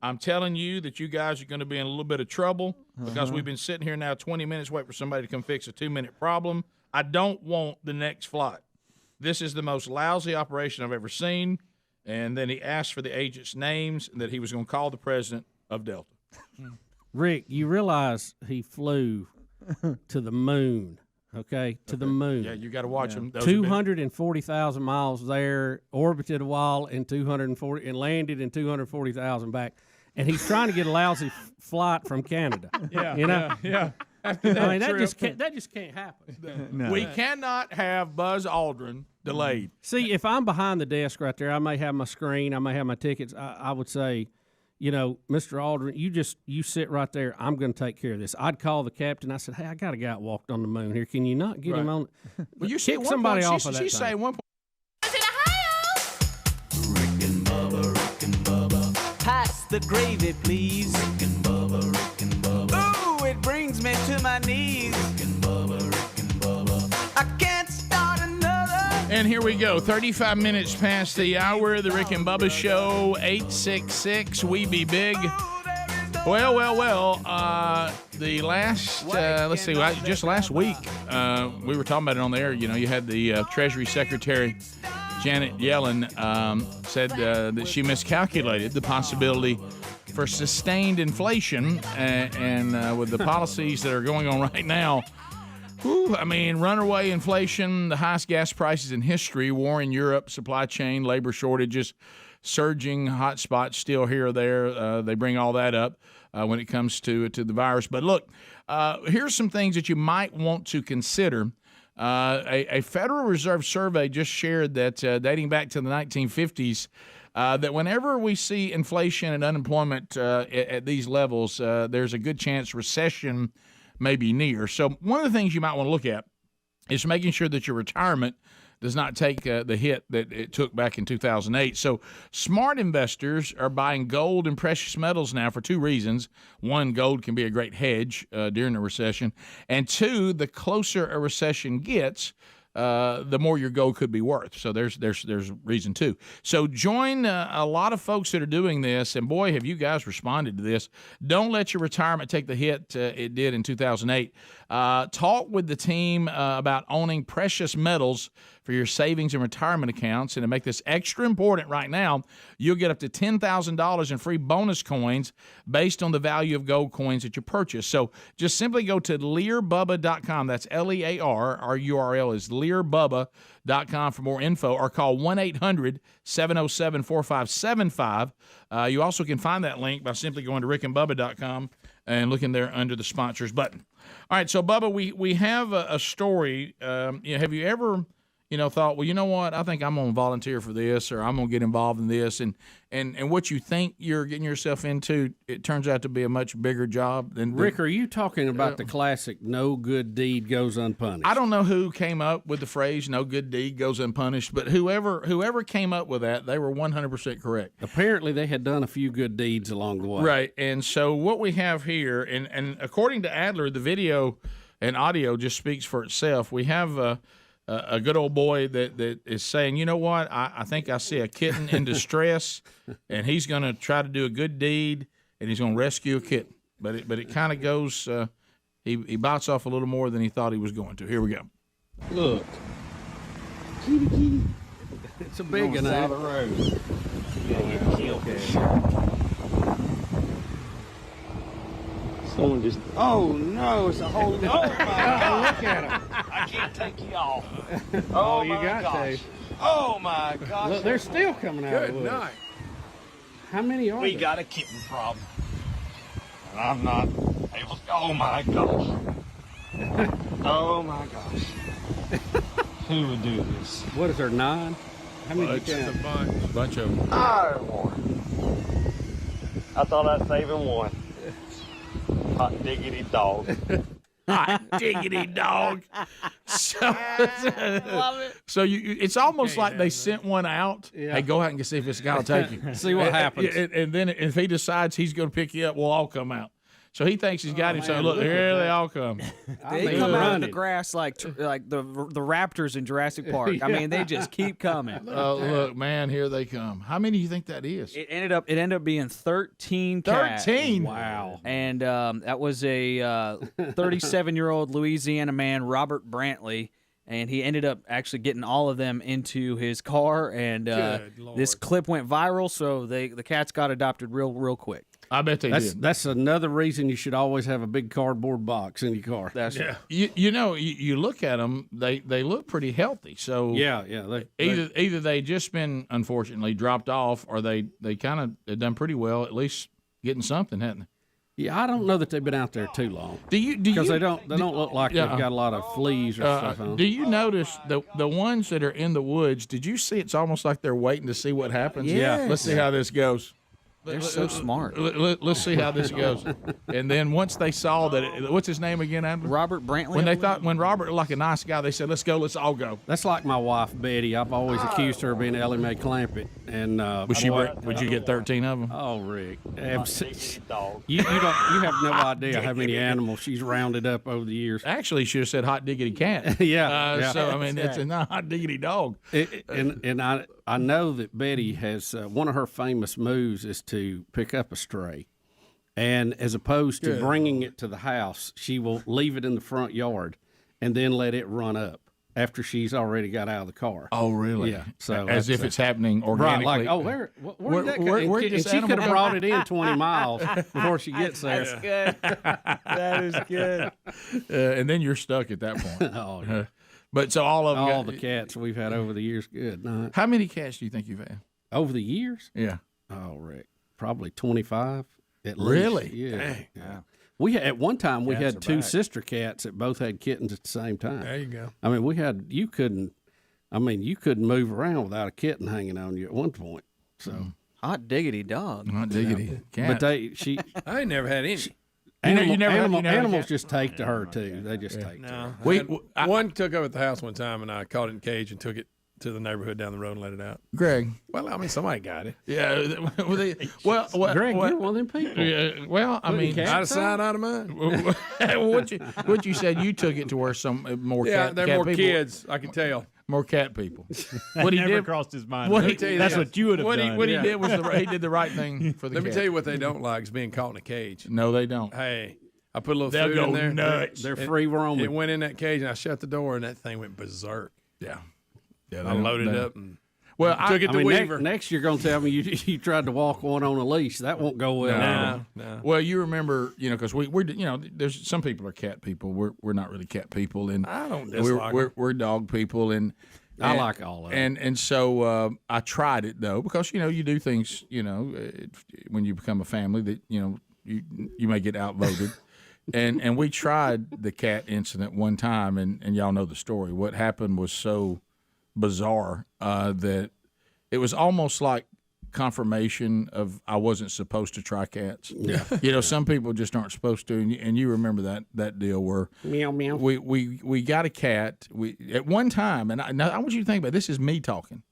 I'm telling you that you guys are going to be in a little bit of trouble because we've been sitting here now 20 minutes waiting for somebody to come fix a 2-minute problem. I don't want the next flight. This is the most lousy operation I've ever seen. And then he asked for the agents' names and that he was going to call the president of Delta. Rick, you realize he flew to the moon, okay? To the moon. Yeah, you got to watch him. 240,000 miles there, orbited a while, and 240, and landed in 240,000 back. And he's trying to get a lousy flight from Canada. Yeah, you know? yeah. I mean, that just can't happen. No. We cannot have Buzz Aldrin delayed. See, if I'm behind the desk right there, I may have my screen, I may have my tickets. I would say, Mr. Aldrin, you sit right there. I'm going to take care of this. I'd call the captain. I said, hey, I got a guy that walked on the moon here. Can you not get him on? Well, you kick somebody off of that She's saying one point. Pass the gravy, please. Rick and Bubba, Rick and Bubba. Ooh, it brings me to my knees. Rick and Bubba, Rick and Bubba. I can't start another. And here we go. 35 minutes past the hour. The Rick and Bubba Show. 866 We Be Big. Well. The last, let's see, just last week, we were talking about it on the air. You had the Treasury Secretary, Janet Yellen, said that she miscalculated the possibility for sustained inflation. And with the policies that are going on right now, runaway inflation, the highest gas prices in history, war in Europe, supply chain, labor shortages, surging hot spots still here or there. They bring all that up when it comes to the virus. But look, here's some things that you might want to consider. A Federal Reserve survey just shared that dating back to the 1950s, that whenever we see inflation and unemployment at these levels, there's a good chance recession may be near. So one of the things you might want to look at is making sure that your retirement does not take the hit that it took back in 2008. So smart investors are buying gold and precious metals now for two reasons. One, gold can be a great hedge during a recession. And two, the closer a recession gets, the more your gold could be worth. So there's reason two. So join a lot of folks that are doing this, and boy, have you guys responded to this. Don't let your retirement take the hit it did in 2008. Talk with the team about owning precious metals for your savings and retirement accounts. And to make this extra important right now, you'll get up to $10,000 in free bonus coins based on the value of gold coins that you purchase. So just simply go to learbubba.com. That's L-E-A-R. Our URL is learbubba.com for more info, or call 1-800-707-4575. You also can find that link by simply going to rickandbubba.com and looking there under the sponsors button. All right, so Bubba, we have a story. Have you ever thought, well, you know what, I think I'm going to volunteer for this, or I'm going to get involved in this, and what you think you're getting yourself into, it turns out to be a much bigger job than Rick, are you talking about the classic "no good deed goes unpunished"? I don't know who came up with the phrase "no good deed goes unpunished," but whoever came up with that, they were 100% correct. Apparently, they had done a few good deeds along the way. Right, and so what we have here, and according to Adler, the video and audio just speaks for itself. We have a good old boy that is saying, you know what, I think I see a kitten in distress, and he's going to try to do a good deed, and he's going to rescue a kitten. But it kind of goes, he bites off a little more than he thought he was going to. Here we go. Look. Kitty. It's a big one. Side of the road. You gotta get killed for sure. Someone just. Oh no! It's a whole. Oh my God! Look at him. I can't take you off. Oh, you my got gosh. to. Oh my gosh! Look, they're still coming out. Good of the woods. night. How many are We there? got a kitten problem, and I'm not able. Oh my gosh! Oh my gosh! Who would do this? What is there, 9? How many Bunch. did you count? A bunch of them. I thought I'd save him one. Hot diggity dog. Hot diggity dog. So, Love it. So it's almost like they sent one out. Yeah. Hey, go out and see if this guy will take you. See what happens. And then if he decides he's going to pick you up, we'll all come out. So he thinks he's got him. So look, here they all come. They come out of the grass like the raptors in Jurassic Park. I mean, they just keep coming. Look, man, here they come. How many do you think that is? It ended up being 13 cats. 13? Wow. And that was a 37-year-old Louisiana man, Robert Brantley, and he ended up actually getting all of them into his car. And this clip went viral, so the cats got adopted real quick. I bet they did. That's another reason you should always have a big cardboard box in your car. That's right. You look at them, they look pretty healthy. So yeah. Either they just been unfortunately dropped off, or they kind of have done pretty well, at least getting something, haven't they? Yeah, I don't know that they've been out there too long. Because they don't look like they've got a lot of fleas or stuff on. Do you notice the ones that are in the woods? Did you see? It's almost like they're waiting to see what happens. Yes. Let's see how this goes. They're so smart. Let's see how this goes. And then once they saw that, what's his name again, Adler? Robert Brantley. When Robert looked like a nice guy, they said, "Let's go, let's all go." That's like my wife Betty. I've always accused her of being Ellie Mae Clampett. And would you get 13 of them? Oh, Rick, you have no idea how many animals she's rounded up over the years. Actually, she should have said hot diggity cat. Yeah. So I mean, it's not hot diggity dog. And I know that Betty has one of her famous moves is to pick up a stray, and as opposed to bringing it to the house, she will leave it in the front yard and then let it run up after she's already got out of the car. Oh, really? Yeah. So as if it's happening organically. Right, like, where did that come? And she could have brought it in 20 miles before she gets there. That's good. That is good. And then you're stuck at that point. Oh, yeah. But so all the cats we've had over the years, good night. How many cats do you think you've had? Over the years? Yeah. Oh, Rick, probably 25 at least. Really? Yeah. We at one time we had two sister cats that both had kittens at the same time. There you go. I mean, you couldn't move around without a kitten hanging on you at one point. So hot diggity dog. Hot diggity cat. But I ain't never had any. Animals just take to her too. They just take. No, to her. one took over at the house one time, and I caught it in a cage and took it to the neighborhood down the road and let it out. Greg. Well, I mean, somebody got it. Yeah. Well, Greg, what, you're one of them people. Yeah, well, I mean, out of sight, out of mind. what you said, you took it to where some more Yeah, cat, they're cat more people, kids. I can tell. more cat people. What he never did crossed his mind. What Let me he- tell you that's what you would have done. What he did was he did the right thing for the Let me cat. tell you what they don't like is being caught in a cage. No, they don't. Hey, I put a little They'll food go in there. nuts. They're free roaming. It went in that cage, and I shut the door, and that thing went berserk. Yeah. I loaded it up and I took it to Weaver. Next, you're going to tell me you tried to walk one on a leash. That won't go well. No. Well, you remember, because we're there's some people are cat people. We're not really cat people, and I don't dislike we're dog people, and I like all of it. And so I tried it though, because you do things when you become a family that you may get outvoted. And we tried the cat incident one time, and y'all know the story. What happened was so bizarre that it was almost like confirmation of I wasn't supposed to try cats. Yeah. Some people just aren't supposed to, and you remember that deal where meow meow. We got a cat. We at one time, and now I want you to think about this. Is me talking.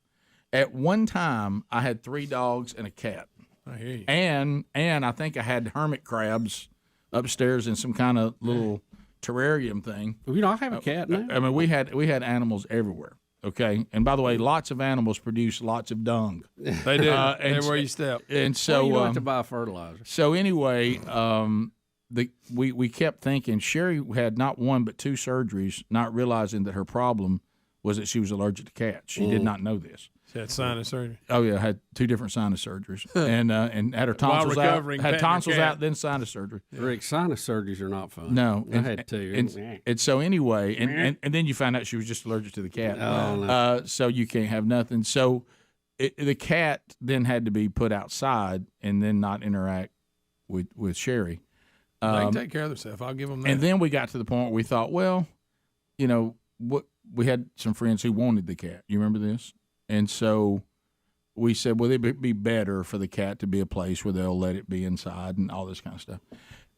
At one time, I had 3 dogs and a cat. I hear you. And I think I had hermit crabs upstairs in some kind of little terrarium thing. I have a cat now. I mean, we had animals everywhere. Okay, and by the way, lots of animals produce lots of dung. They do. Everywhere you step. And so you don't have to buy fertilizer. So anyway, we kept thinking Sherry had not one but 2 surgeries, not realizing that her problem was that she was allergic to cats. She did not know this. She had sinus surgery. Oh yeah, had 2 different sinus surgeries, and had her tonsils out. Had tonsils out, then sinus surgery. Rick, sinus surgeries are not fun. No, I had 2. And so anyway, and then you found out she was just allergic to the cat. Oh, no. So you can't have nothing. So the cat then had to be put outside and then not interact with Sherry. They can take care of themselves. I'll give them that. And then we got to the point where we thought, well, what we had some friends who wanted the cat. You remember this? And so we said, well, it'd be better for the cat to be a place where they'll let it be inside and all this kind of stuff.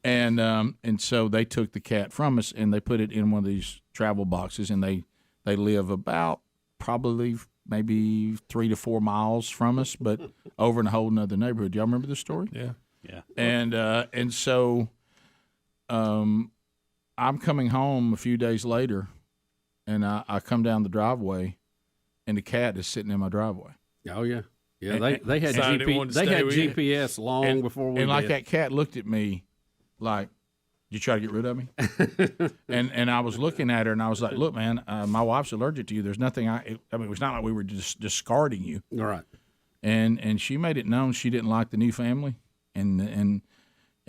And so they took the cat from us and they put it in one of these travel boxes, and they live about probably maybe 3 to 4 miles from us, but over in a whole nother neighborhood. Do y'all remember this story? Yeah. And so I'm coming home a few days later, and I come down the driveway, and the cat is sitting in my driveway. Oh yeah, yeah. They had GPS GPS long before we and like did. that cat looked at me, like, "You try to get rid of me?" and I was looking at her, and I was like, "Look, man, my wife's allergic to you. There's nothing. I mean, it was not like we were just discarding you." All right. And she made it known she didn't like the new family, and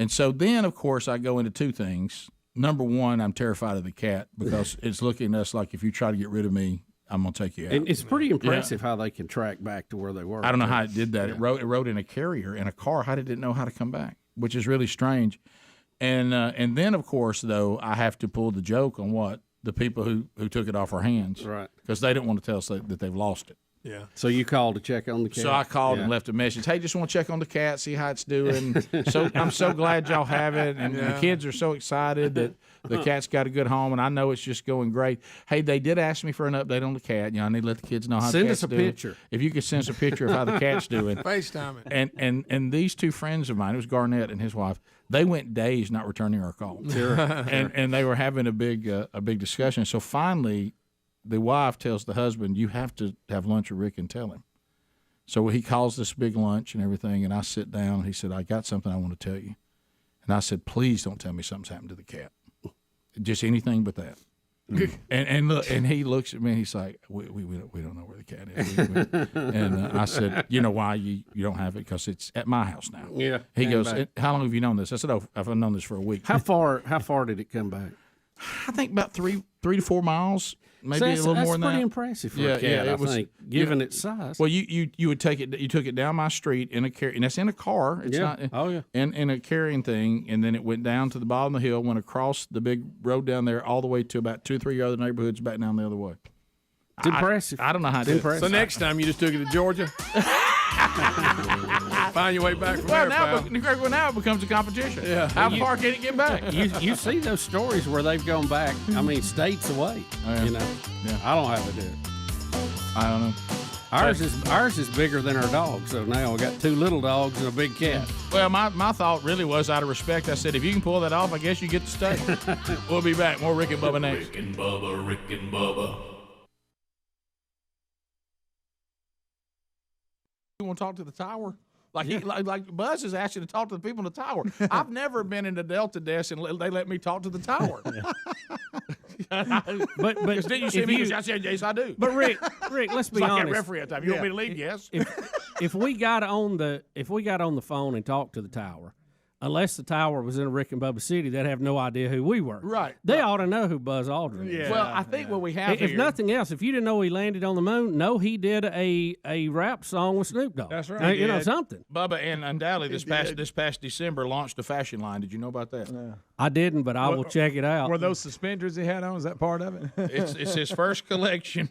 so then of course I go into 2 things. Number one, I'm terrified of the cat because it's looking at us like, if you try to get rid of me, I'm gonna take you out. And it's pretty impressive how they can track back to where they were. I don't know how it did that. It rode in a carrier in a car. How did it know how to come back? Which is really strange. And then of course though, I have to pull the joke on the people who took it off our hands, right? Because they didn't want to tell us that they've lost it. Yeah. So you called to check on the cat? So I called and left a message. Hey, just want to check on the cat, see how it's doing. So I'm so glad y'all have it, and the kids are so excited that the cat's got a good home, and I know it's just going great. Hey, they did ask me for an update on the cat. I need to let the kids know how the cat's doing. Send us a picture. If you could send us a picture of how the cat's doing. FaceTime it. And these 2 friends of mine, it was Garnett and his wife, they went days not returning our calls. Sure. And they were having a big discussion. So finally, the wife tells the husband, "You have to have lunch with Rick and tell him." So he calls this big lunch and everything, and I sit down. He said, "I got something I want to tell you." And I said, "Please don't tell me something's happened to the cat. Just anything but that." And look, and he looks at me and he's like, we don't know where the cat is. And I said, "You know why you don't have it? Because it's at my house now." Yeah. He goes, back. "How long have you known this?" I said, "Oh, I've known this for a week." How far did it come back? I think about 3 to 4 miles. Maybe a little more than that. That's pretty impressive for a cat, I think, given its size. Well, you would take it. You took it down my street in a and that's in a car. It's not. Oh yeah. In a carrying thing, and then it went down to the bottom of the hill, went across the big road down there, all the way to about 2 or 3 other neighborhoods back down the other way. It's impressive. I don't know how to do it. So next time you just took it to Georgia. Find your way back from Well, there, pal. now it becomes a competition. Yeah. How far can it get back? You see those stories where they've gone back, I mean, states away. Yeah. You know, Yeah. I don't have to do it. I don't know. Ours is bigger than our dog, so now we got 2 little dogs and a big cat. Well, my thought really was out of respect. I said, if you can pull that off, I guess you get to stay. We'll be back. More Rick and Bubba next. Rick and Bubba, Rick and Bubba. You want to talk to the tower? Like Buzz is asking to talk to the people in the tower. I've never been in the Delta desk and they let me talk to the tower. But did you see me? I said, yes, I do. But Rick, let's be It's like honest. that referee at the time. You want me to leave? Yes. If we got on the phone and talked to the tower, unless the tower was in Rick and Bubba City, they'd have no idea who we were. Right. They ought to know who Buzz Aldrin is. Yeah. Well, I think what we have If here, nothing else, if you didn't know he landed on the moon, no, he did a rap song with Snoop Dogg. That's right. Now, you know something. Bubba and undoubtedly this past December launched a fashion line. Did you know about that? I didn't, but I will check it out. Were those suspenders he had on? Is that part of it? It's his first collection.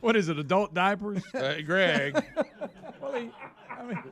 What is it? Adult diapers? Greg.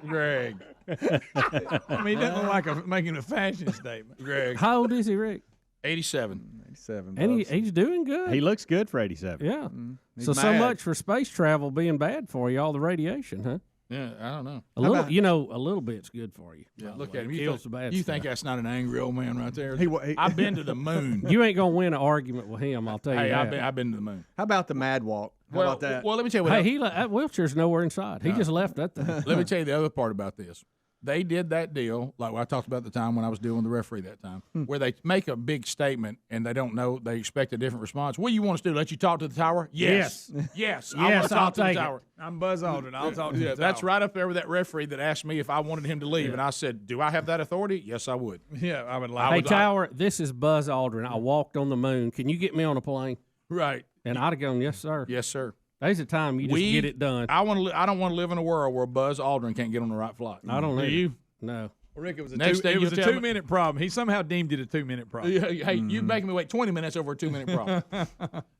Greg. I mean, he doesn't look like making a fashion statement. Greg. How old is he, Rick? 87. 87. And he's doing good. He looks good for 87. Yeah. He's So mad. much for space travel being bad for you, all the radiation, huh? Yeah, I don't know. A little, a little bit's good for you. Yeah, by the look way. at him. It You, kills the bad you stuff. think that's not an angry old man right there? He- I've been to the moon. You ain't gonna win an argument with him, I'll tell you Hey, that. I've been to the moon. How about the Mad Walk? How about that? Well, let me tell you what. Hey, that wheelchair's nowhere inside. He just left that thing. Let me tell you the other part about this. They did that deal, like I talked about the time when I was dealing with the referee that time, where they make a big statement and they don't know, they expect a different response. What do you want us to do? Let you talk to the tower? Yes. Yes. I want to talk to the tower. I'm Buzz Aldrin. I'll talk to you. That's right up there with that referee that asked me if I wanted him to leave. And I said, do I have that authority? Yes, I would. Yeah, I would like Hey, Tower, this is Buzz Aldrin. I walked on the moon. Can you get me on a plane? Right. And I'd have gone, yes, sir. Yes, sir. There's a time you just get it done. I don't want to live in a world where Buzz Aldrin can't get on the right flight. I don't know. Do you? No. Well, Rick, it was a Next thing it was you'll a tell me- 2-minute problem. He somehow deemed it a 2-minute problem. Hey, you making me wait 20 minutes over a 2-minute problem.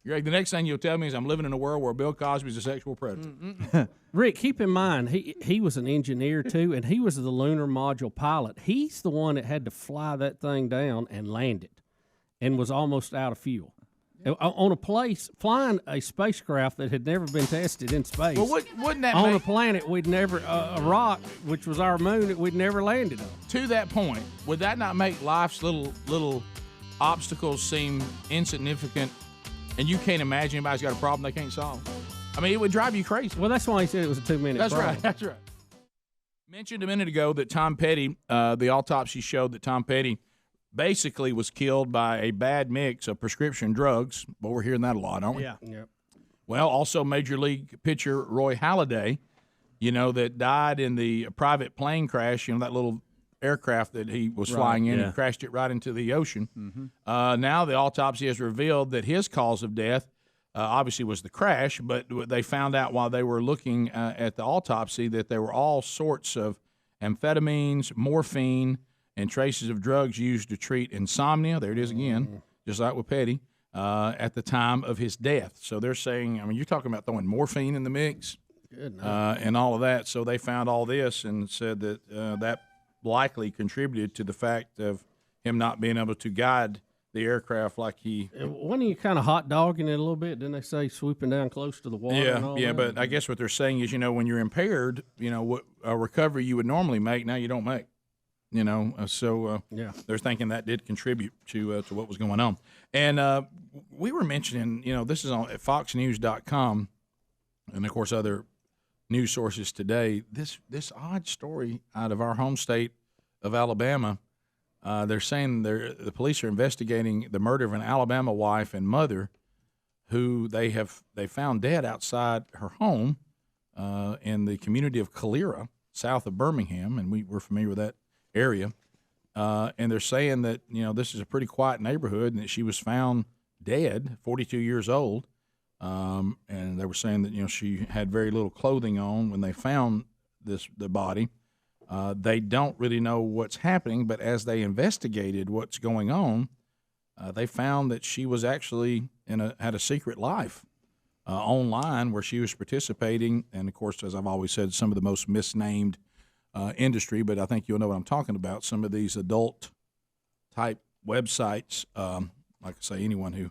Greg, the next thing you'll tell me is I'm living in a world where Bill Cosby's a sexual predator. Rick, keep in mind, he was an engineer too, and he was the lunar module pilot. He's the one that had to fly that thing down and land it, and was almost out of fuel. On a place, flying a spacecraft that had never been tested in space. Well, wouldn't that on make, a planet we'd never a rock, which was our moon, that we'd never landed on. to that point, would that not make life's little obstacles seem insignificant? And you can't imagine anybody's got a problem they can't solve. I mean, it would drive you crazy. Well, that's why he said it was a 2-minute. That's problem. right. That's right. Mentioned a minute ago that Tom Petty, the autopsy showed that Tom Petty basically was killed by a bad mix of prescription drugs. But we're hearing that a lot, aren't we? Yeah. Yep. Well, also Major League pitcher Roy Halladay, that died in the private plane crash, that little aircraft that he was flying in and crashed it right into the ocean. Now the autopsy has revealed that his cause of death obviously was the crash, but they found out while they were looking at the autopsy that there were all sorts of amphetamines, morphine, and traces of drugs used to treat insomnia. There it is again, just like with Petty, at the time of his death. So they're saying, you're talking about throwing morphine in the mix and all of that. So they found all this and said that that likely contributed to the fact of him not being able to guide the aircraft like he. Wasn't he kind of hot dogging it a little bit? Didn't they say swooping down close to the water? and all that? But I guess what they're saying is, when you're impaired, what a recovery you would normally make, now you don't make. They're thinking that did contribute to what was going on. And we were mentioning, this is on at foxnews.com and, of course, other news sources today, this odd story out of our home state of Alabama. They're saying the police are investigating the murder of an Alabama wife and mother who they found dead outside her home in the community of Calera, south of Birmingham, and we're familiar with that area. And they're saying that, this is a pretty quiet neighborhood and that she was found dead, 42 years old. And they were saying that, she had very little clothing on when they found the body. They don't really know what's happening, but as they investigated what's going on, they found that she was actually had a secret life. online where she was participating. And, of course, as I've always said, some of the most misnamed industry, but I think you'll know what I'm talking about. Some of these adult-type websites, like I say, anyone who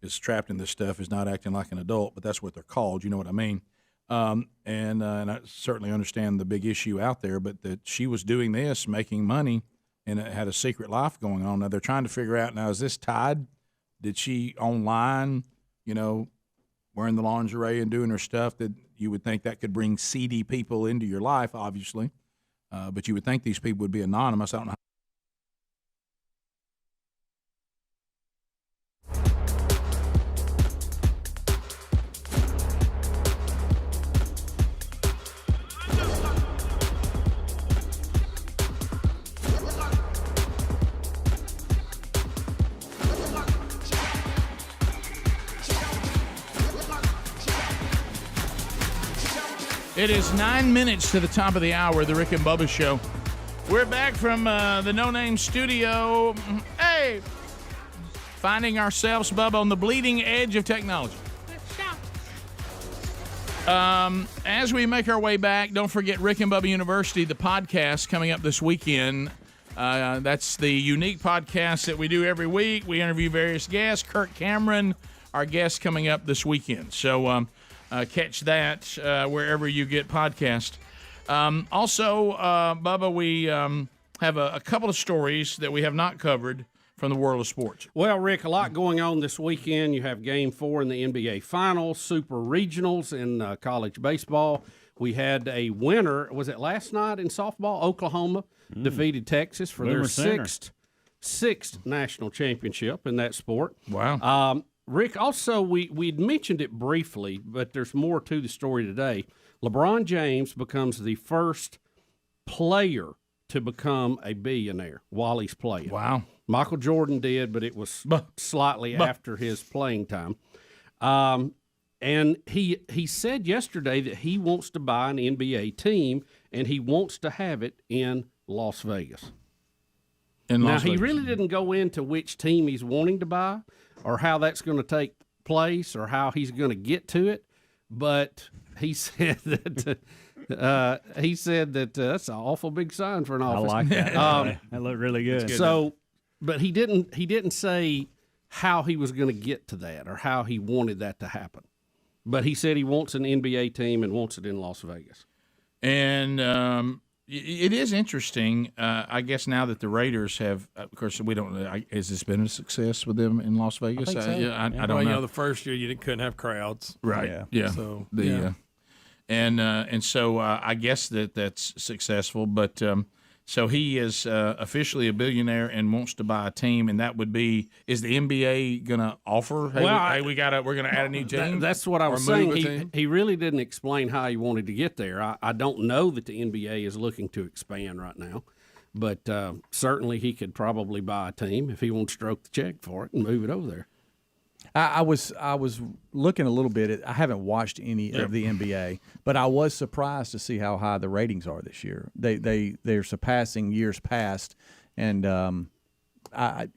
is trapped in this stuff is not acting like an adult, but that's what they're called. You know what I mean? And I certainly understand the big issue out there, but that she was doing this, making money, and it had a secret life going on. Now they're trying to figure out, now is this tied? Did she online, wearing the lingerie and doing her stuff that you would think that could bring seedy people into your life, obviously. But you would think these people would be anonymous. I don't know. It is 9 minutes to the top of the hour, the Rick and Bubba Show. We're back from the No Name Studio. Hey! Finding ourselves, Bubba, on the bleeding edge of technology. As we make our way back, don't forget Rick and Bubba University, the podcast coming up this weekend. That's the unique podcast that we do every week. We interview various guests. Kirk Cameron, our guest, coming up this weekend. So, catch that wherever you get podcasts. Also, Bubba, we have a couple of stories that we have not covered from the world of sports. Well, Rick, a lot going on this weekend. You have Game 4 in the NBA Finals, Super Regionals in college baseball. We had a winner. Was it last night in softball? Oklahoma defeated Texas for their sixth national championship in that sport. Wow. Rick, also, we'd mentioned it briefly, but there's more to the story today. LeBron James becomes the first player to become a billionaire while he's playing. Wow. Michael Jordan did, but it was slightly after his playing time. And he said yesterday that he wants to buy an NBA team, and he wants to have it in Las Vegas. He really didn't go into which team he's wanting to buy or how that's going to take place or how he's going to get to it, but he said that that's an awful big sign for an office. I like that. That looked really good. So, but he didn't say how he was going to get to that or how he wanted that to happen. But he said he wants an NBA team and wants it in Las Vegas. And it is interesting, I guess, now that the Raiders have, of course, we don't know, has this been a success with them in Las Vegas? I think so. I don't know. The first year you couldn't have crowds. Right. Yeah. So, And so I guess that's successful, but so he is officially a billionaire and wants to buy a team, and that would be, is the NBA going to offer, we're going to add a new team? That's what I was saying. He really didn't explain how he wanted to get there. I don't know that the NBA is looking to expand right now, but certainly he could probably buy a team if he won't stroke the check for it and move it over there. I was looking a little bit I haven't watched any of the NBA, but I was surprised to see how high the ratings are this year. They're surpassing years past, and I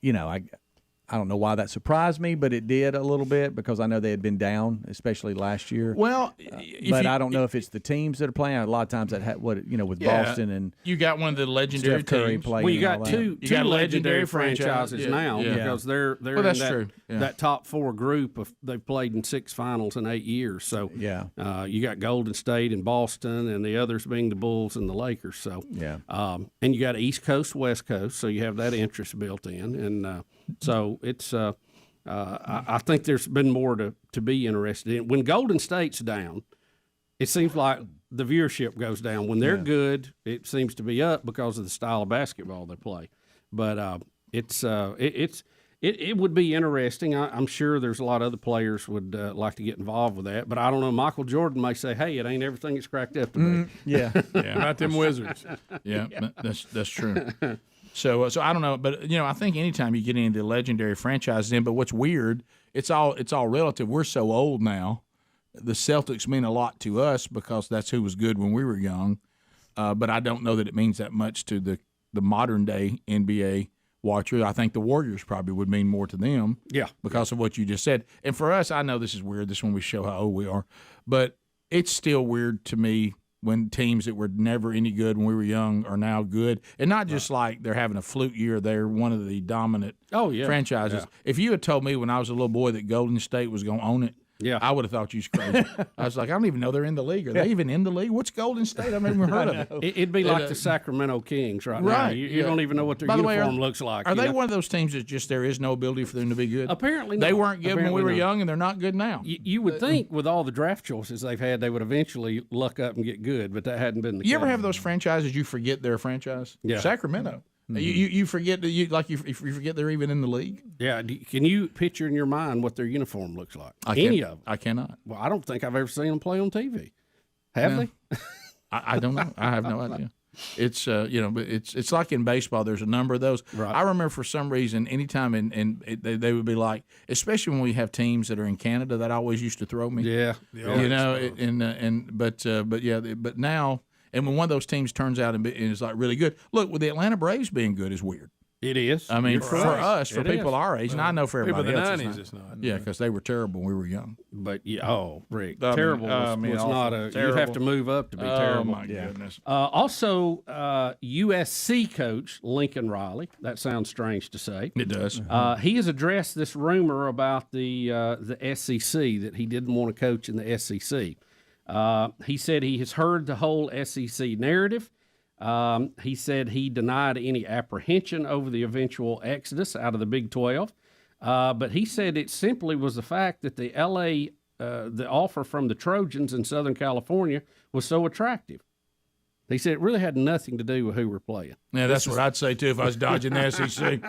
don't know why that surprised me, but it did a little bit because I know they had been down, especially last year. Well, but I don't know if it's the teams that are playing. A lot of times that with Boston and you got one of the legendary teams. Well, you got two legendary franchises now because they're in that top four group of they've played in 6 finals in 8 years. So you got Golden State and Boston, and the others being the Bulls and the Lakers. So and you got East Coast, West Coast, so you have that interest built in, and so it's I think there's been more to be interested in. When Golden State's down, it seems like the viewership goes down. When they're good, it seems to be up because of the style of basketball they play. But it would be interesting. I'm sure there's a lot of other players would like to get involved with that. But I don't know. Michael Jordan may say, "Hey, it ain't everything it's cracked up to be." About them Wizards. That's true. So I don't know, but I think anytime you get into legendary franchises but what's weird, it's all relative. We're so old now. The Celtics mean a lot to us because that's who was good when we were young. But I don't know that it means that much to the modern day NBA watcher. I think the Warriors probably would mean more to them. Yeah. Because of what you just said. And for us, I know this is weird. This is when we show how old we are. But it's still weird to me when teams that were never any good when we were young are now good. And not just like they're having a fluke year. They're one of the dominant franchises. Yeah. If you had told me when I was a little boy that Golden State was going to own it, I would have thought you was crazy. I was like, I don't even know they're in the league. Are they even in the league? What's Golden State? I've never even heard of it. It'd be like the Sacramento Kings now. Right. You don't even know what their By the way, uniform looks like. Are they one of those teams that just there is no ability for them to be good? Apparently not. They weren't good when we Apparently were not. young, and they're not good now. You would think with all the draft choices they've had, they would eventually luck up and get good, but that hadn't been the case. You ever have those franchises you forget they're a franchise? Yeah. Sacramento. You forget that you forget they're even in the league. Yeah. Can you picture in your mind what their uniform looks like? I Any of them? I cannot. Well, I don't think I've ever seen them play on TV. Have they? I don't know. I have no idea. It's but it's like in baseball. There's a number of those. Right. I remember for some reason, anytime they would be like, especially when we have teams that are in Canada, that always used to throw me. Yeah. But now. And when one of those teams turns out and is like really good, look, with the Atlanta Braves being good is weird. It is. I mean, You're for right. us, for It people is. our age, and I know for everybody People else, in the 90s, it's not. Yeah, because they were terrible when we were young. But Rick, I mean, terrible I mean, was awful. not a. Terrible. You have to move up to be terrible. Oh my goodness. Also, USC coach Lincoln Riley. That sounds strange to say. It does. He has addressed this rumor about the SEC that he didn't want to coach in the SEC. He said he has heard the whole SEC narrative. He said he denied any apprehension over the eventual exodus out of the Big 12. But he said it simply was the fact that the offer from the Trojans in Southern California was so attractive. He said it really had nothing to do with who we're playing. Yeah, that's what I'd say, too, if I was dodging the SEC.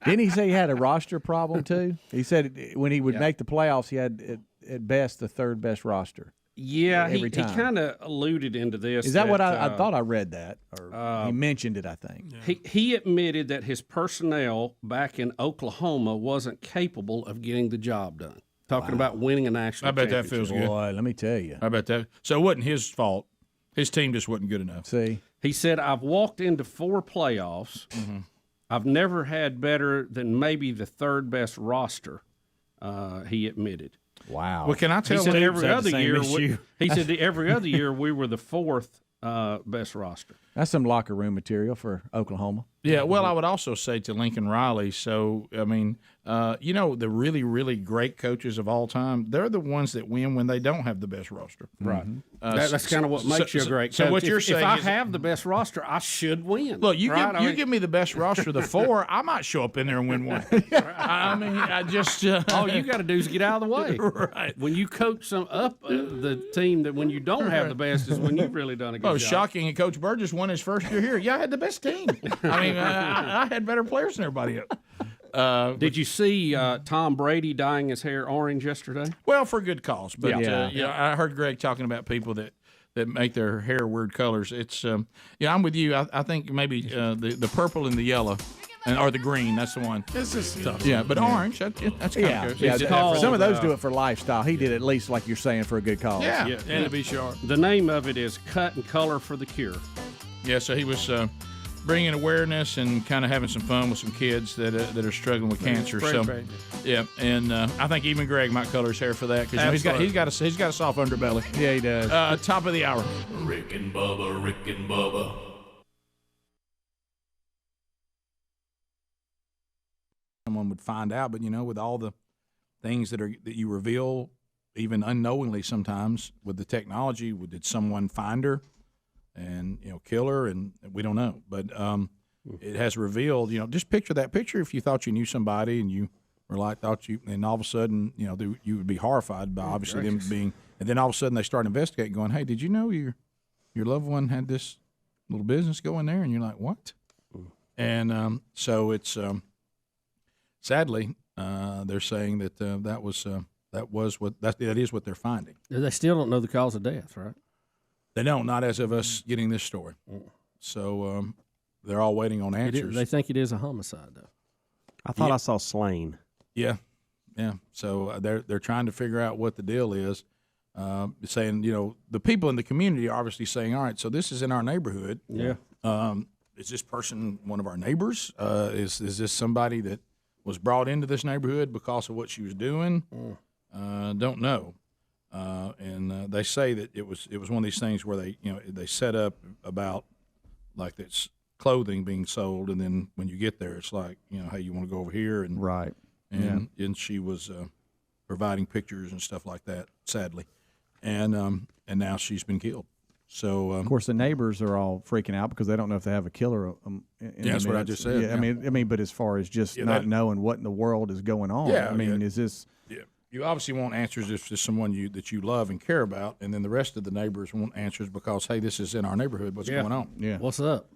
Didn't he say he had a roster problem, too? He said when he would make the playoffs, he had, at best, the third best roster. Yeah, he every time. kind of alluded into this. Is that what I thought I read that? Or he mentioned it, I think. He admitted that his personnel back in Oklahoma wasn't capable of getting the job done. Talking about winning a national I bet that championship. feels good. Boy, let me tell you. I bet that. So it wasn't his fault. His team just wasn't good enough. See? He said, I've walked into 4 playoffs. Mm-hmm. I've never had better than maybe the third best roster, he admitted. Wow. Well, can I tell he said Luke every had the other same year issue? he said that every other year we were the 4th best roster. That's some locker room material for Oklahoma. Yeah, well, I would also say to Lincoln Riley, so, I mean, the really, really great coaches of all time, they're the ones that win when they don't have the best roster. Right. That's kind of what makes you a great coach. So what you're saying if I is, have the best roster, I should win. look, you right? give me the best roster of the 4, I might show up in there and win one. I mean, I just all you got to do is get out of the way. Right. When you coach the team that when you don't have the best is when you've really done a good job. Shocking. And Coach Burgess won his first year here. Yeah, I had the best team. I mean, I had better players than everybody else. Did you see Tom Brady dyeing his hair orange yesterday? Well, for good cause. But Yeah. I heard Greg talking about people that make their hair weird colors. It's I'm with you. I think maybe the purple and the yellow. Or the green, that's the one. It's just tough. Yeah, but orange, that's kind of good. Yeah, called, some of those do it for lifestyle. He did at least, like you're saying, for a good cause. Yeah. And to be sharp. The name of it is Cut and Color for the Cure. Yeah, so he was bringing awareness and kind of having some fun with some kids that are struggling with cancer. So, yeah, and I think even Greg might color his hair for that because he's got a soft underbelly. Yeah, he does. Top of the hour. Rick and Bubba. Someone would find out, but with all the things that you reveal, even unknowingly sometimes with the technology, did someone find her and kill her? And we don't know, but it has revealed. Just picture that picture if you thought you knew somebody and you were like and all of a sudden you would be horrified by obviously them being, and then all of a sudden they start investigating, going, hey, did you know your loved one had this little business going there? And you're like, what? And so it's. Sadly, they're saying that that is what they're finding. They still don't know the cause of death, right? They don't, not as of us getting this story. So they're all waiting on answers. They think it is a homicide, though. I thought I saw slain. Yeah. So they're trying to figure out what the deal is. Saying, the people in the community are obviously saying, all right, so this is in our neighborhood. Yeah. is this person one of our neighbors? Is this somebody that was brought into this neighborhood because of what she was doing? Don't know. And they say that it was one of these things where they set up about like it's clothing being sold, and then when you get there, it's like, hey, you want to go over here, and right, and she was providing pictures and stuff like that, sadly, and now she's been killed. So of course, the neighbors are all freaking out because they don't know if they have a killer. That's what I just said. Yeah, I mean, but as far as just not knowing what in the world is going on, is this? Yeah, you obviously want answers if there's someone that you love and care about, and then the rest of the neighbors want answers because, hey, this is in our neighborhood. What's going on? Yeah, what's up?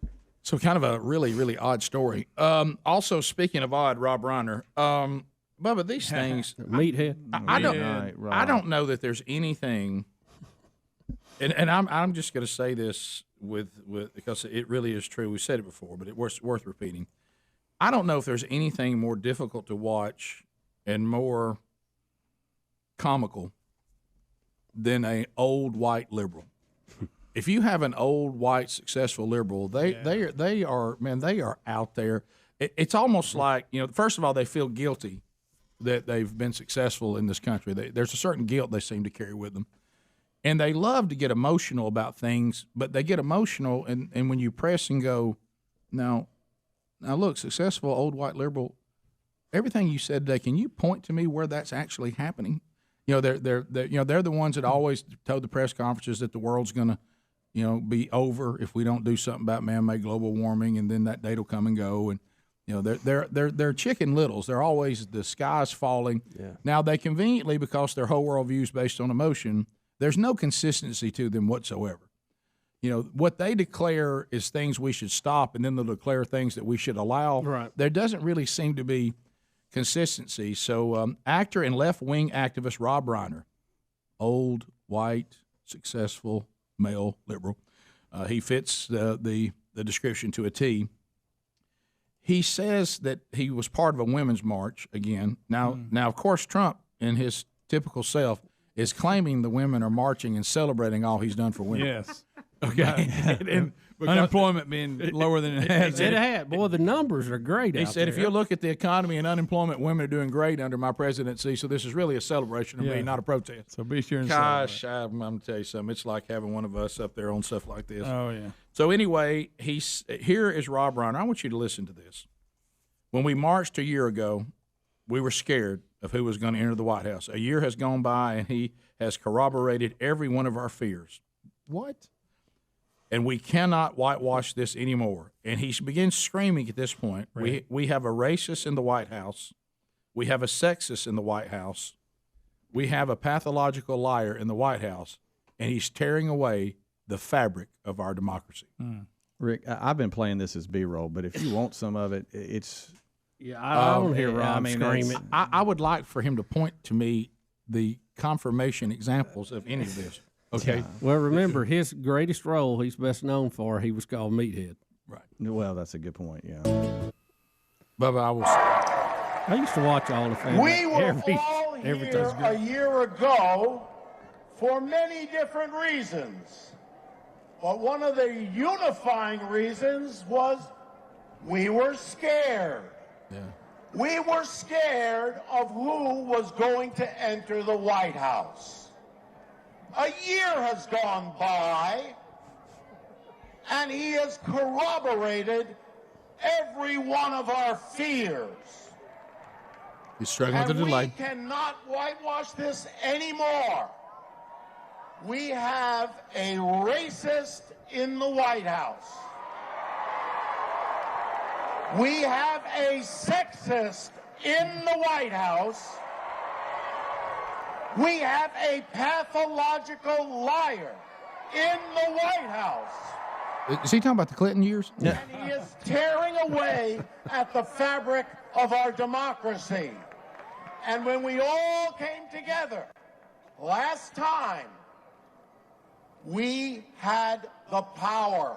So kind of a really, really odd story. Also, speaking of odd, Rob Reiner, Bubba, these things, meathead. I don't know that there's anything. And I'm just going to say this with because it really is true. We said it before, but it's worth repeating. I don't know if there's anything more difficult to watch and more comical than an old white liberal. If you have an old white successful liberal, they are out there. It's almost like, first of all, they feel guilty that they've been successful in this country. There's a certain guilt they seem to carry with them. And they love to get emotional about things, but they get emotional, and when you press and go, now look, successful old white liberal, everything you said today, can you point to me where that's actually happening? They're the ones that always told the press conferences that the world's going to, be over if we don't do something about man-made global warming, and then that date will come and go, and they're chicken littles. They're always the sky's falling. Yeah. Now they conveniently, because their whole worldview is based on emotion, there's no consistency to them whatsoever. What they declare is things we should stop, and then they'll declare things that we should allow. Right. There doesn't really seem to be consistency. So actor and left-wing activist Rob Reiner, old, white, successful, male, liberal, he fits the description to a T. He says that he was part of a women's march again. Now, of course, Trump, in his typical self, is claiming the women are marching and celebrating all he's done for women. Yes. Okay. and unemployment being lower than it has. It had. Boy, the numbers are great. He said, if you look at the economy and unemployment, women are doing great under my presidency. So this is really a celebration of me, not a protest. So be sure and Gosh, I'm going to tell you something. It's like having one of us up there on stuff like this. Oh, yeah. So anyway, here is Rob Reiner. I want you to listen to this. When we marched a year ago, we were scared of who was going to enter the White House. A year has gone by, and he has corroborated every one of our fears. What? And we cannot whitewash this anymore. And he begins screaming at this point. Right. We have a racist in the White House. We have a sexist in the White House. We have a pathological liar in the White House. And he's tearing away the fabric of our democracy. Rick, I've been playing this as B-roll, but if you want some of it, it's... Yeah, I don't hear Rob screaming. I would like for him to point to me the confirmation examples of any of this. Okay. Yeah. Well, remember his greatest role he's best known for. He was called Meathead. Right. Well, that's a good point. Yeah. Bubba, I used to watch all the family. We were all here a year ago for many different reasons. But one of the unifying reasons was we were scared. Yeah. We were scared of who was going to enter the White House. A year has gone by, and he has corroborated every one of our fears. He's struggling with the delay. We cannot whitewash this anymore. We have a racist in the White House. We have a sexist in the White House. We have a pathological liar in the White House. Is he talking about the Clinton years? And he is tearing away at the fabric of our democracy. And when we all came together last time, we had the power.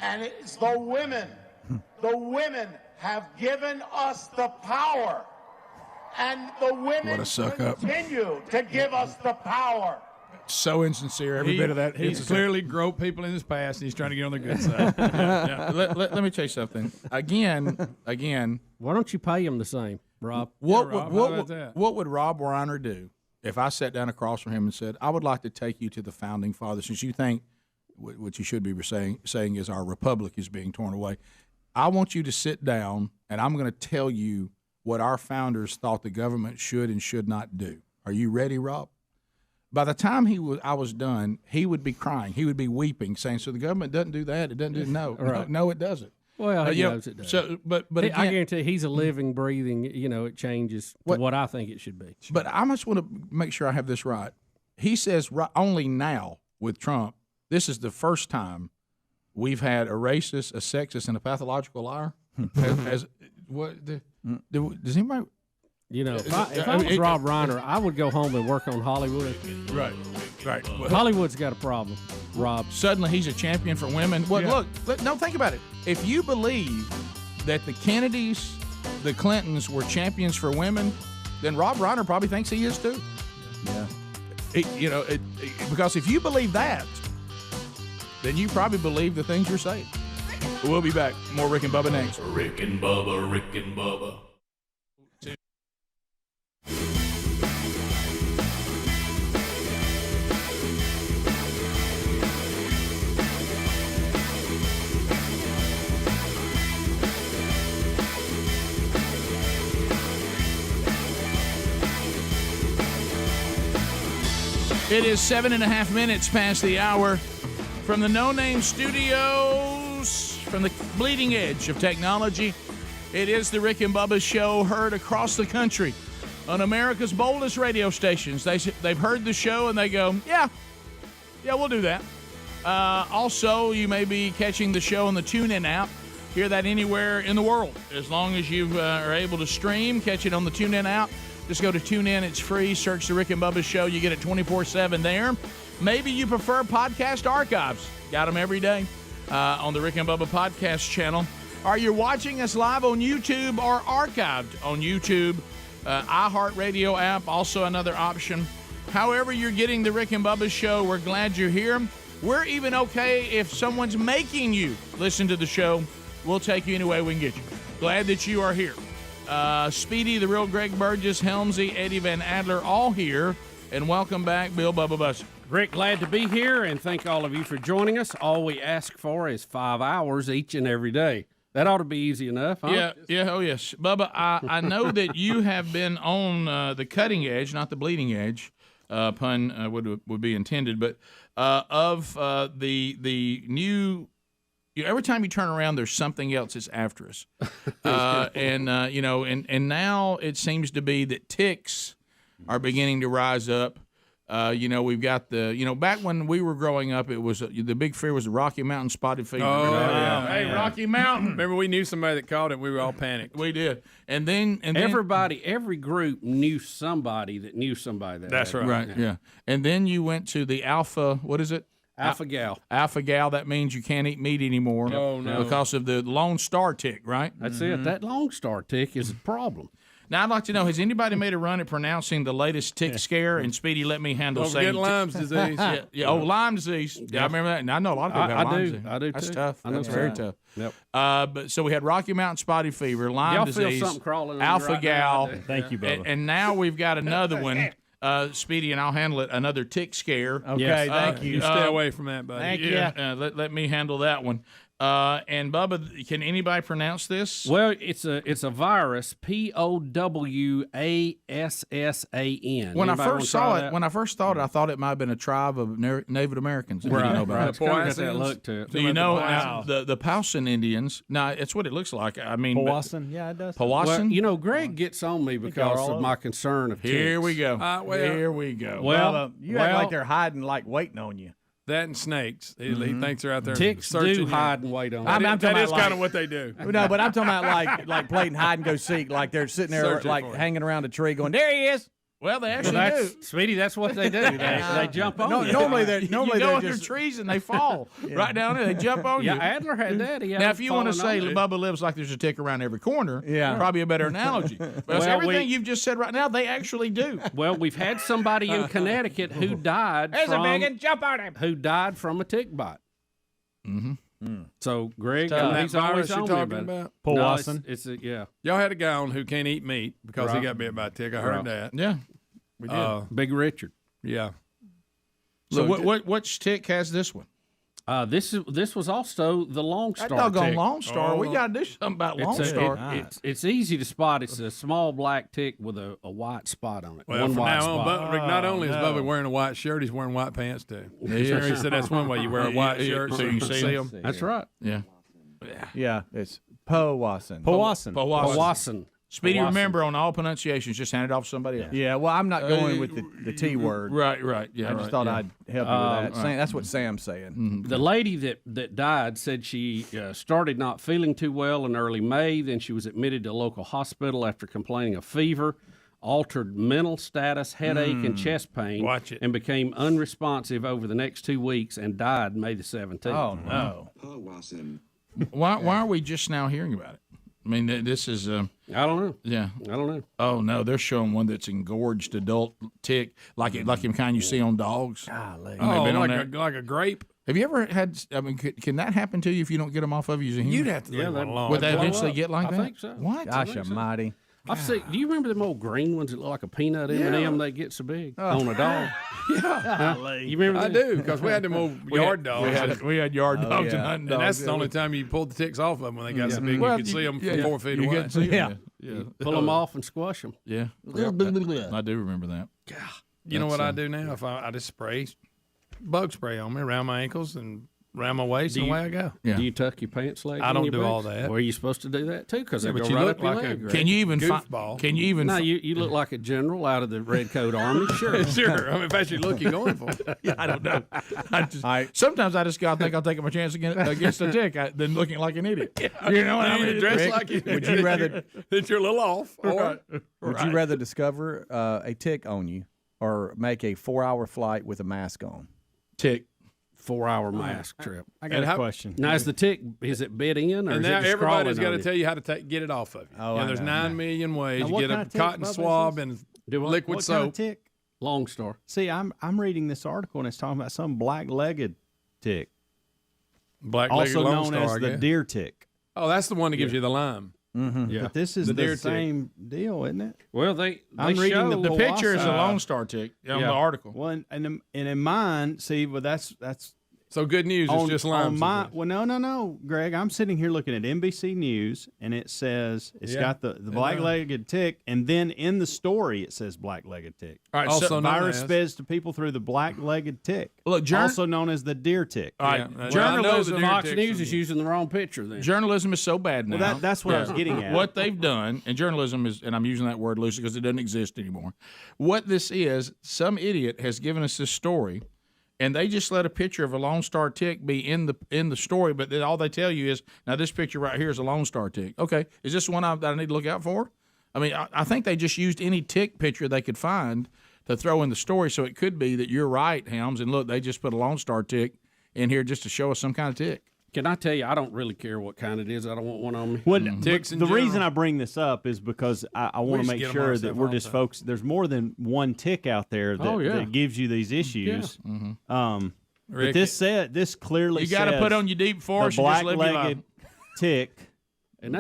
And it's the women. The women have given us the power. And the women What a suck up. continue to give us the power. So insincere, every bit of that. He's clearly groped people in his past, and he's trying to get on the good side. Yeah. Let me tell you something. Again. Why don't you pay him the same, Rob? What Rob, how about that? would Rob Reiner do if I sat down across from him and said, I would like to take you to the founding fathers, since you think what you should be saying is our republic is being torn away. I want you to sit down, and I'm going to tell you what our founders thought the government should and should not do. Are you ready, Rob? By the time I was done, he would be crying. He would be weeping, saying, "So the government doesn't do that. It doesn't do no, it doesn't." Well, he knows it does. So, but I again, guarantee he's a living, breathing. It changes to what I think it should be. But I just want to make sure I have this right. He says only now with Trump, this is the first time we've had a racist, a sexist, and a pathological liar. Does anybody? If I was Rob Reiner, I would go home and work on Hollywood. Right. Well, Hollywood's got a problem, Rob. Suddenly he's a champion for women. Well, look, no, think about it. If you believe that the Kennedys, the Clintons were champions for women, then Rob Reiner probably thinks he is too. Yeah. Because if you believe that, then you probably believe the things you're saying. We'll be back. More Rick and Bubba next. Rick and Bubba, Rick and Bubba. It is 7.5 minutes past the hour from the No Name Studios, from the bleeding edge of technology. It is the Rick and Bubba Show, heard across the country on America's boldest radio stations. They've heard the show and they go, yeah, we'll do that. Also, you may be catching the show on the TuneIn app. Hear that anywhere in the world. As long as you are able to stream, catch it on the TuneIn app. Just go to TuneIn. It's free. Search the Rick and Bubba Show. You get it 24/7 there. Maybe you prefer podcast archives. Got them every day on the Rick and Bubba podcast channel. Are you watching us live on YouTube or archived on YouTube? iHeartRadio app, also another option. However you're getting the Rick and Bubba Show, we're glad you're here. We're even okay if someone's making you listen to the show. We'll take you any way we can get you. Glad that you are here. Speedy, the real Greg Burgess, Helmsy, Eddie Van Adler, all here. And welcome back, Bill Bubba Bussey. Rick, glad to be here, and thank all of you for joining us. All we ask for is 5 hours each and every day. That ought to be easy enough, huh? Yeah, oh yes. Bubba, I know that you have been on the cutting edge, not the bleeding edge, pun would be intended, but of the new... every time you turn around, there's something else that's after us, and now it seems to be that ticks are beginning to rise up. We've got back when we were growing up, it was the big fear was the Rocky Mountain spotted fever. Oh yeah, hey, Rocky Mountain! Remember, we knew somebody that caught it. We were all panicked. We did, and then every group knew somebody that knew somebody that. That's right. Right. Yeah, and then you went to the alpha. What is it? Alpha gal. Alpha gal, that means you can't eat meat anymore. Oh, no. Because of the Lone Star tick, right? That's it. That Lone Star tick is a problem. Now, I'd like to know, has anybody made a run at pronouncing the latest tick scare? And Speedy, let me handle Don't saying forget Lyme's disease. Lyme disease. Yeah, I remember that. And I know a lot of people have Lyme disease. I do, That's too. tough. I know That's very that. tough. Yep. But so we had Rocky Mountain spotted fever, Lyme Y'all disease, feel something crawling on you alpha right gal. now, I do. Thank you, Bubba. And now we've got another one. Speedy, and I'll handle it. Another tick scare. Okay, yes. Thank you. You stay away from that, buddy. Thank you. Let me handle that one. And Bubba, can anybody pronounce this? Well, it's a virus. POWASSAN. When I first saw it, I thought it might have been a tribe of Native Americans. That we didn't know about. It's kind of got that look to it. Do you know the Powhatan Indians? No, it's what it looks like. I mean, Powhatan, yeah, it does. Powhatan. Well, Greg gets on me because of my concern of ticks. Here we go. Here we go. Well, you act like they're hiding, like waiting on you. That and snakes. He thinks they're out there. Ticks searching do hide and wait on. That is kind of what they do. No, but I'm talking about like playing hide and go seek, like they're sitting there Searching like for it. hanging around a tree, going, "There he is." Well, they actually do. Sweetie, that's what they do. They jump on you. Normally you go under trees and they fall right down there. They jump on you. Yeah, Adler had that. Now, if you want to say Bubba lives like there's a tick around every corner, probably a better analogy. But everything you've just said right now, they actually do. Well, we've had somebody in Connecticut who died jump on him. Who died from a tick bite. Mm-hmm. So, Greg, that he's virus always you're on talking me about? Powassan. It's yeah. Y'all had a guy on who can't eat meat because he Right. got bit by a tick. I heard that. Yeah, we did. Big Richard. Yeah. So which tick has this one? This was also the Long That Star doggone tick. Long Star. We got to do something about Long Star. It's easy to spot. It's a small black tick with a white spot on it. Well, one from white now spot. on, Rick, not only is Bubba wearing a white shirt, he's wearing white pants too. He said that's one way you wear a white shirt so you can see him. That's right. Yeah, it's Powassan. Powassan. Speedy, Powassan. remember on all pronunciations, just hand it off to somebody else. Yeah, well, I'm not going with the T word. Right. Yeah, I just thought I'd help you with that. That's what Sam's saying. The lady that died said she started not feeling too well in early May. Then she was admitted to a local hospital after complaining of fever, altered mental status, headache, and chest pain. Watch it. And became unresponsive over the next 2 weeks and died May the 17th. Oh, no. Why are we just now hearing about it? I mean, this is. I don't know. Yeah, I don't know. Oh no, they're showing one that's engorged adult tick, like the kind you see on dogs. Golly. Oh, like a grape. Have you ever had? I mean, can that happen to you if you don't get them off of you as a human? You'd have to leave one alone. Would they blow eventually up. get like that? I think so. What? Gosh almighty. I've seen. Do you remember them old green ones that look like a peanut M&M? They get so big on a dog. You remember? I that? do because we had them old yard dogs. We had yard dogs and hunting dogs. And that's the only time you pulled the ticks off of them when they got so big. You could see them from 4 feet you away. could see them. Yeah. Pull them off and squash them. Yeah. I do remember that. You know what I do now? If I just spray bug spray on me around my ankles and around my waist, and away I go. Yeah. Do you tuck your pants leg? I in don't your do all boots? that. Well, you're supposed to do that too because they but go you right look up your like a leg. great Can you even goofball. Can you even? No, you look like a general out of the Red Coat Army. Sure, sure. I mean, if that's your look you're going for. I don't know. Sometimes I just think I'll take my chance against a tick than looking like an idiot. You know what I mean? Dress Rick, like you. would you rather that you're a little off, or would you rather discover a tick on you or make a 4-hour flight with a mask on? Tick. 4-hour mask trip. I got a question. Now, is the tick, is it bit in or and is now it just everybody's got got to tell you how to get it off of you. Oh, and there's 9 million ways. Now, You what get kind a of tick, cotton Bubba, is swab this? and What liquid kind soap. of tick? Long Star. See, I'm reading this article and it's talking about some black-legged tick, Black-legged also Lone known Star, as I the guess. deer tick. Oh, that's the one that gives you the lime. Mm-hmm. Yeah. But this is The the, deer tick. same deal, isn't it? Well, they I'm reading show the The picture is a Powassan. Lone Star tick on the article. Well, and in mine, see, well, that's So good news. It's just lime. on my. Well, no, Greg. I'm sitting here looking at NBC News, and it says it's got the black-legged tick, and then in the story it says black-legged tick. All right, Also known Virus as- spreads to people through the black-legged tick. Look, also known as the deer tick. All right, Yeah, well, I know journalism. the deer Fox ticks News are- is using the wrong picture then. Journalism is so bad now. Well, that's what I was getting at. What they've done, and journalism is, and I'm using that word loosely because it doesn't exist anymore. What this is, some idiot has given us this story, and they just let a picture of a Lone Star tick be in the story, but then all they tell you is, now this picture right here is a Lone Star tick. Okay, is this the one that I need to look out for? I mean, I think they just used any tick picture they could find to throw in the story, so it could be that you're right, Helms, and look, they just put a Lone Star tick in here just to show us some kind of tick. Can I tell you, I don't really care what kind it is. I don't want one on me. Well, Ticks in the reason general. I bring this up is because I want to just make get 'em sure ourselves that we're all just the time. focused. There's more than one tick out there that, that gives you these issues. But Rick, this clearly You got to says put on your deep force the and just live your life. black-legged tick, And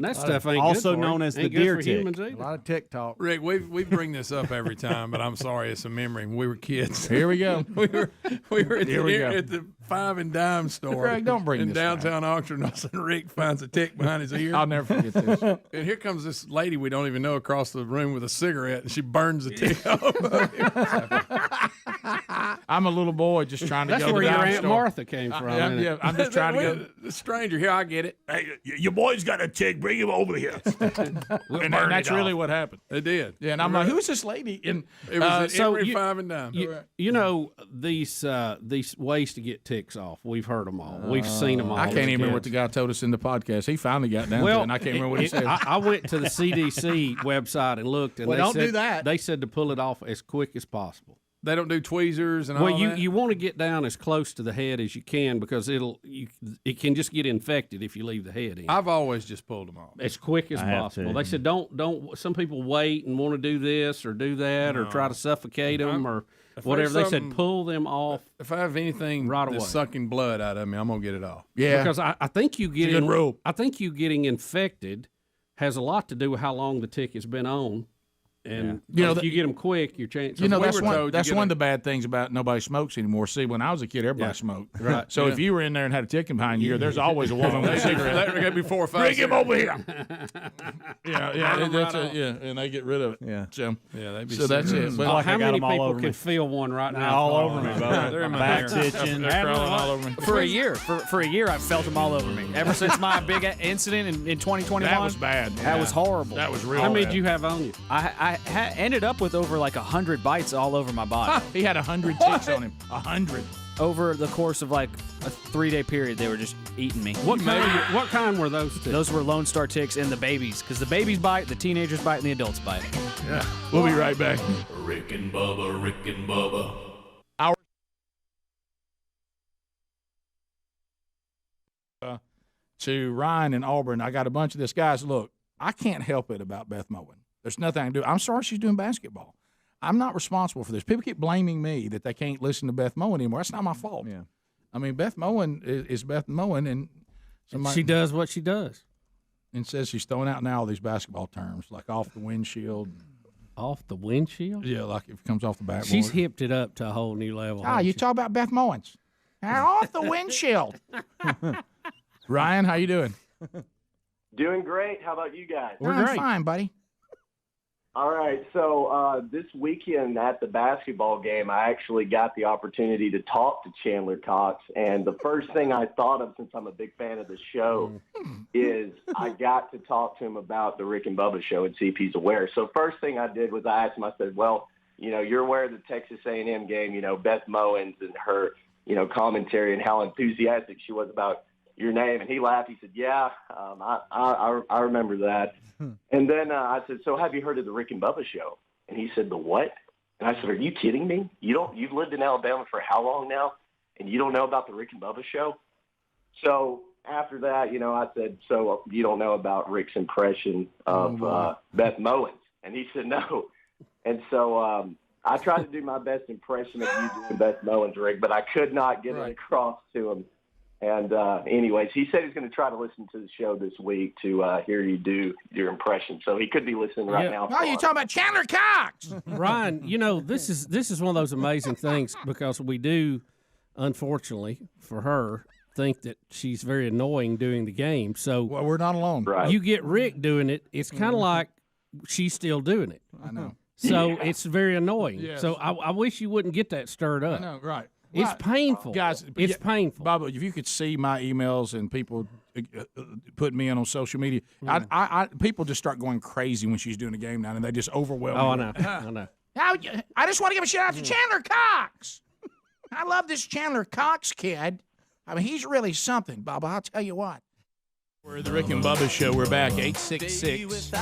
that stuff ain't also good for known you. as the Ain't good deer for tick. humans A either. lot of tick talk. Rick, we bring this up every time, but I'm sorry, it's a memory. When we were kids. Here we go. we were at Here we go. at the 5 and dime store. Greg, don't bring in this downtown Oxford. And all of a sudden, Rick finds a tick behind his ear. I'll never forget this. And here comes this lady we don't even know across the room with a cigarette, and she burns the tick off. I'm a little boy just trying to That's go to where the your dime Aunt store. Martha came from. isn't it? Yeah, I'm just trying to go. The stranger here, I get it. Hey, your boy's got a tick. Bring him over here. and that's really what happened. They did. Yeah, and I'm like, who's this lady? And It was so every you- 5 and dime. You know these ways to get ticks off. We've heard them all. We've seen them all. I can't even remember what the guy told us in the podcast. He finally got down to it, and I can't remember what he said. I went to the CDC website and looked, and Well, they don't said, do that. They said to pull it off as quick as possible. They don't do tweezers and all Well, that? you want to get down as close to the head as you can because it can just get infected if you leave the head in. I've always just pulled them off. As quick as I have possible. to. They said don't. Some people wait and want to do this or do that or No. try to suffocate them or If whatever. there's They said something- pull them off. If I have anything Right that's away. sucking blood out of me, I'm gonna get it off. Yeah, Because I think you It's a good getting rule. I think you getting infected has a lot to do with how long the tick has been on. And You know, if you get them quick, your chance. You know, we that's were one. told you That's get one a- of the bad things about nobody smokes anymore. See, when I was a kid, everybody Yeah. smoked. Right. So if you were in there and had a tick behind you, there's always a woman with a cigarette. That got me 4 or 5. Bring him over here. Yeah, Right that's on. yeah, and they get rid of it. Yeah. So, Yeah, they'd be so that's serious. it. But like I how got many 'em all people over can me. feel one right now? all over me, They're Bubba. in my Back's hair. itching. they're crawling all over me. For a year. For a year, I've felt them all over me. Ever since my big incident in 2021. That was bad. That was horrible. That was real. How many bad. did you have on you? I ended up with over like 100 bites all over my body. He had 100 ticks on him. 100. Over the course of like a 3-day period, they were just eating me. What kind were those ticks? Those were Lone Star ticks and the babies, because the babies bite, the teenagers bite, and the adults bite. Yeah. We'll be right back. Rick and Bubba, Rick and Bubba. To Ryan and Auburn, I got a bunch of this. Guys, look, I can't help it about Beth Moen. There's nothing I can do. I'm sorry she's doing basketball. I'm not responsible for this. People keep blaming me that they can't listen to Beth Moen anymore. That's not my fault. Yeah. I mean, Beth Moen is Beth Moen, and somebody She does what she does. and says she's throwing out now all these basketball terms like off the windshield. Off the windshield? Yeah, like if it comes off the backboard. She's hipped it up to a whole new level. Ah, hasn't you she? talk about Beth Moen's. Off the windshield. Ryan, how you doing? Doing great. How about you guys? We're doing fine, buddy. All right. So this weekend at the basketball game, I actually got the opportunity to talk to Chandler Cox. And the first thing I thought of, since I'm a big fan of the show, is I got to talk to him about the Rick and Bubba show and see if he's aware. So first thing I did was I asked him, I said, well, you know, you're aware of the Texas A&M game, you know, Beth Moen's and her, you know, commentary and how enthusiastic she was about your name. And he laughed. He said, yeah, I remember that. And then I said, so have you heard of the Rick and Bubba show? And he said, the what? And I said, are you kidding me? You've lived in Alabama for how long now? And you don't know about the Rick and Bubba show? So after that, you know, I said, so you don't know about Rick's impression of Beth Moen? And he said, no. And so I tried to do my best impression of you doing Beth Moen's, Rick, but I could not get it across to him. And anyways, he said he's going to try to listen to the show this week to hear you do your impression. So he could be listening right now. Oh, you're talking about Chandler Cox. Ryan, you know, this is one of those amazing things because we do, unfortunately for her, think that she's very annoying doing the game. So well, we're not alone. Right. You get Rick doing it, it's kind of like she's still doing it. I know. So it's very annoying. Yes. So I wish you wouldn't get that stirred up. I know, right. It's Right. painful. Guys, it's painful. Bubba, if you could see my emails and people putting me in on social media, I people just start going crazy when she's doing a game now, and they just overwhelm Oh, I me. know. I know. I just want to give a shout out to Chandler Cox. I love this Chandler Cox kid. I mean, he's really something, Bubba. I'll tell you what. We're the Rick and Bubba Show. We're back. 866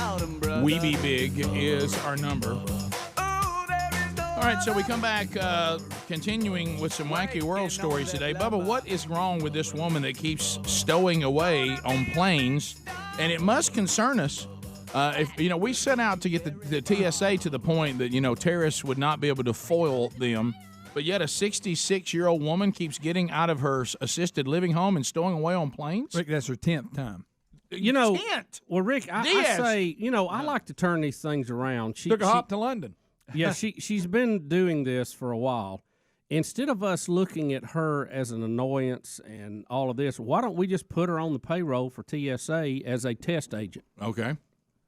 We Be Big is our number. All right, so we come back continuing with some wacky world stories today. Bubba, what is wrong with this woman that keeps stowing away on planes? And it must concern us. If you know, we set out to get the TSA to the point that, you know, terrorists would not be able to foil them. But yet a 66-year-old woman keeps getting out of her assisted living home and stowing away on planes? Rick, that's her 10th time. You know, 10th? well, Rick, I say, you know, I like to turn these things around. Took a hop to London. Yeah, she's been doing this for a while. Instead of us looking at her as an annoyance and all of this, why don't we just put her on the payroll for TSA as a test agent? Okay.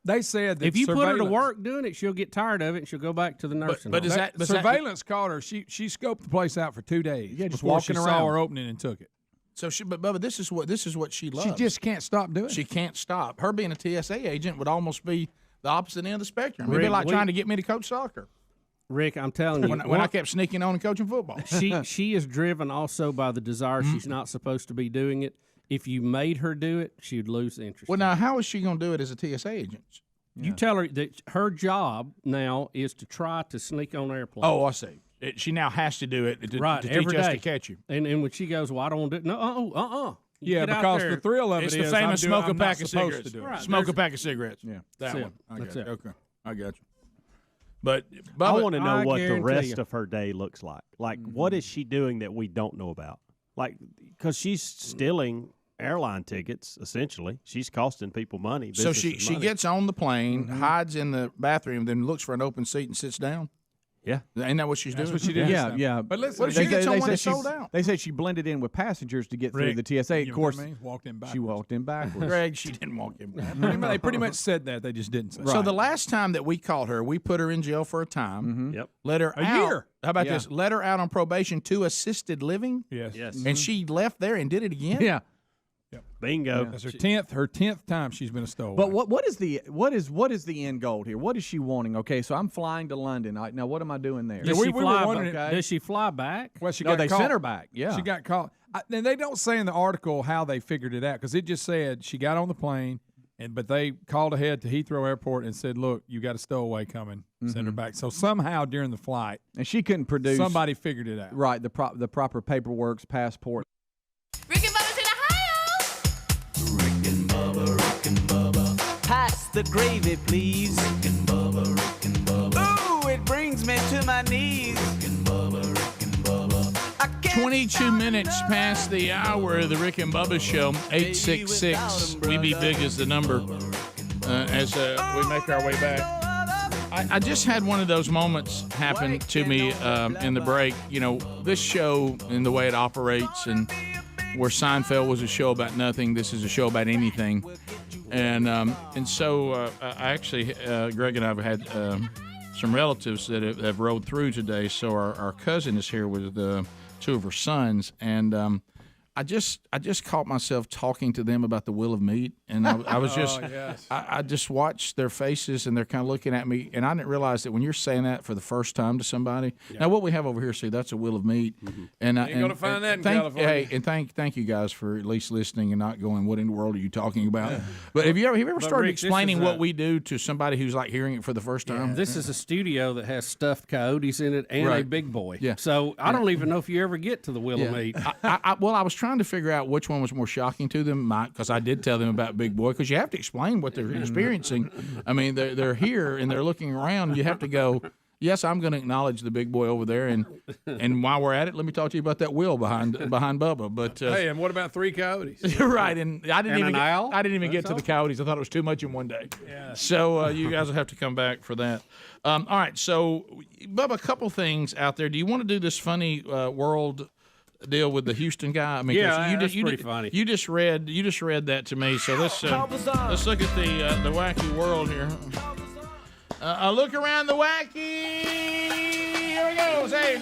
They said that if you put her to surveillance- work doing it, she'll get tired of it and she'll go back to the nursing but home. is that surveillance caught her? She scoped the place out for 2 days. Yeah, just before walking she around. saw her opening and took it. So but Bubba, this is what she loves. She just can't stop doing it. She can't stop. Her being a TSA agent would almost be the opposite end of the spectrum. It'd be Rick, like trying to get me to coach soccer. Rick, I'm telling you, when I kept sneaking on and coaching football. she is driven also by the desire she's not supposed to be doing it. If you made her do it, she'd lose interest. Well, now how is she going to do it as a TSA agent? You tell her that her job now is to try to sneak on airplanes. Oh, I see. She now has to do it to teach every us day. to catch you. And when she goes, well, I don't want to do it. No, You Yeah, get out because there. the thrill of It's it the is famous I'm smoke a not pack of supposed cigarettes. to do it. Right. Smoke a pack of cigarettes. Yeah. That That's one. it. I That's got it. you. Okay, I got you. But I Bubba, want to know I what the guarantee rest you. of her day looks like. Like, what is she doing that we don't know about? Like, because she's stealing airline tickets, essentially. She's costing people money. So businesses she money. gets on the plane, hides in the bathroom, then looks for an open seat and sits down. Yeah. Ain't that what she's That's doing? what she did. Yeah, yeah. But listen, What if she gets on one that's said sold out? They said she blended in with passengers to get Rick, through the TSA. you Of course, know what I mean? Walked in she backwards. walked in backwards. Greg, she didn't walk in. They pretty much said that. They just didn't say So it. the last time that we caught her, we put her in jail for a time. Yep. Let her A out. year. How about Yeah. this? Let her out on probation to assisted living, Yes. Yes. and she left there and did it again. Yeah. Bingo. That's her 10th time she's been a stowaway. But what is the end goal here? What is she wanting? Okay, so I'm flying to London. Now what am I doing there? Does we she were fly wondering- back? Does she fly back? Well, she No, got they caught. sent her back. Yeah. She got caught. And they don't say in the article how they figured it out because it just said she got on the plane, but they called ahead to Heathrow Airport and said, "Look, you got a stowaway coming. Send her back." So somehow during the flight, and she couldn't produce. somebody figured it out. Right, the proper paperwork, passport. Rick and Bubba's in Ohio. Rick and Bubba. Pass the gravy, please. Rick and Bubba. Ooh, it brings me to my knees. Rick and Bubba. 22 minutes past the hour of the Rick and Bubba Show. 866 We Be Big is the number. As we make our way back, I just had one of those moments happen to me in the break. You know, this show and the way it operates, and where Seinfeld was a show about nothing, this is a show about anything. And so I actually, Greg and I have had some relatives that have rode through today. So our cousin is here with two of her sons, and I just caught myself talking to them about the Will of Meat, and I was just I just watched their faces, and they're kind of looking at me, and I didn't realize that when you're saying that for the first time to somebody. Now what we have over here, see, that's a Will of Meat, and ain't gonna find that in California. Hey, and thank you guys for at least listening and not going, "What in the world are you talking about?" But have you ever started Rick, this explaining is what a- we do to somebody who's like hearing it for the first time? This is a studio that has stuffed coyotes in it and a Right. big boy. Yeah. So I don't even know if you ever get to the Will of Meat. Well, I was trying to figure out which one was more shocking to them, because I did tell them about Big Boy, because you have to explain what they're experiencing. I mean, they're here and they're looking around. You have to go, yes, I'm going to acknowledge the big boy over there, and while we're at it, let me talk to you about that Will behind Bubba. But Hey, and what about 3 coyotes? you're right, and I didn't And even an owl? I didn't even get to the coyotes. I thought it was too much in one day. Yeah. So you guys will have to come back for that. All right, so Bubba, a couple things out there. Do you want to do this funny world deal with the Houston guy? I mean, Yeah, 'cause that's pretty funny. You just read that to me. So let's look at the wacky world here. A look around the wacky. Here we go. Say.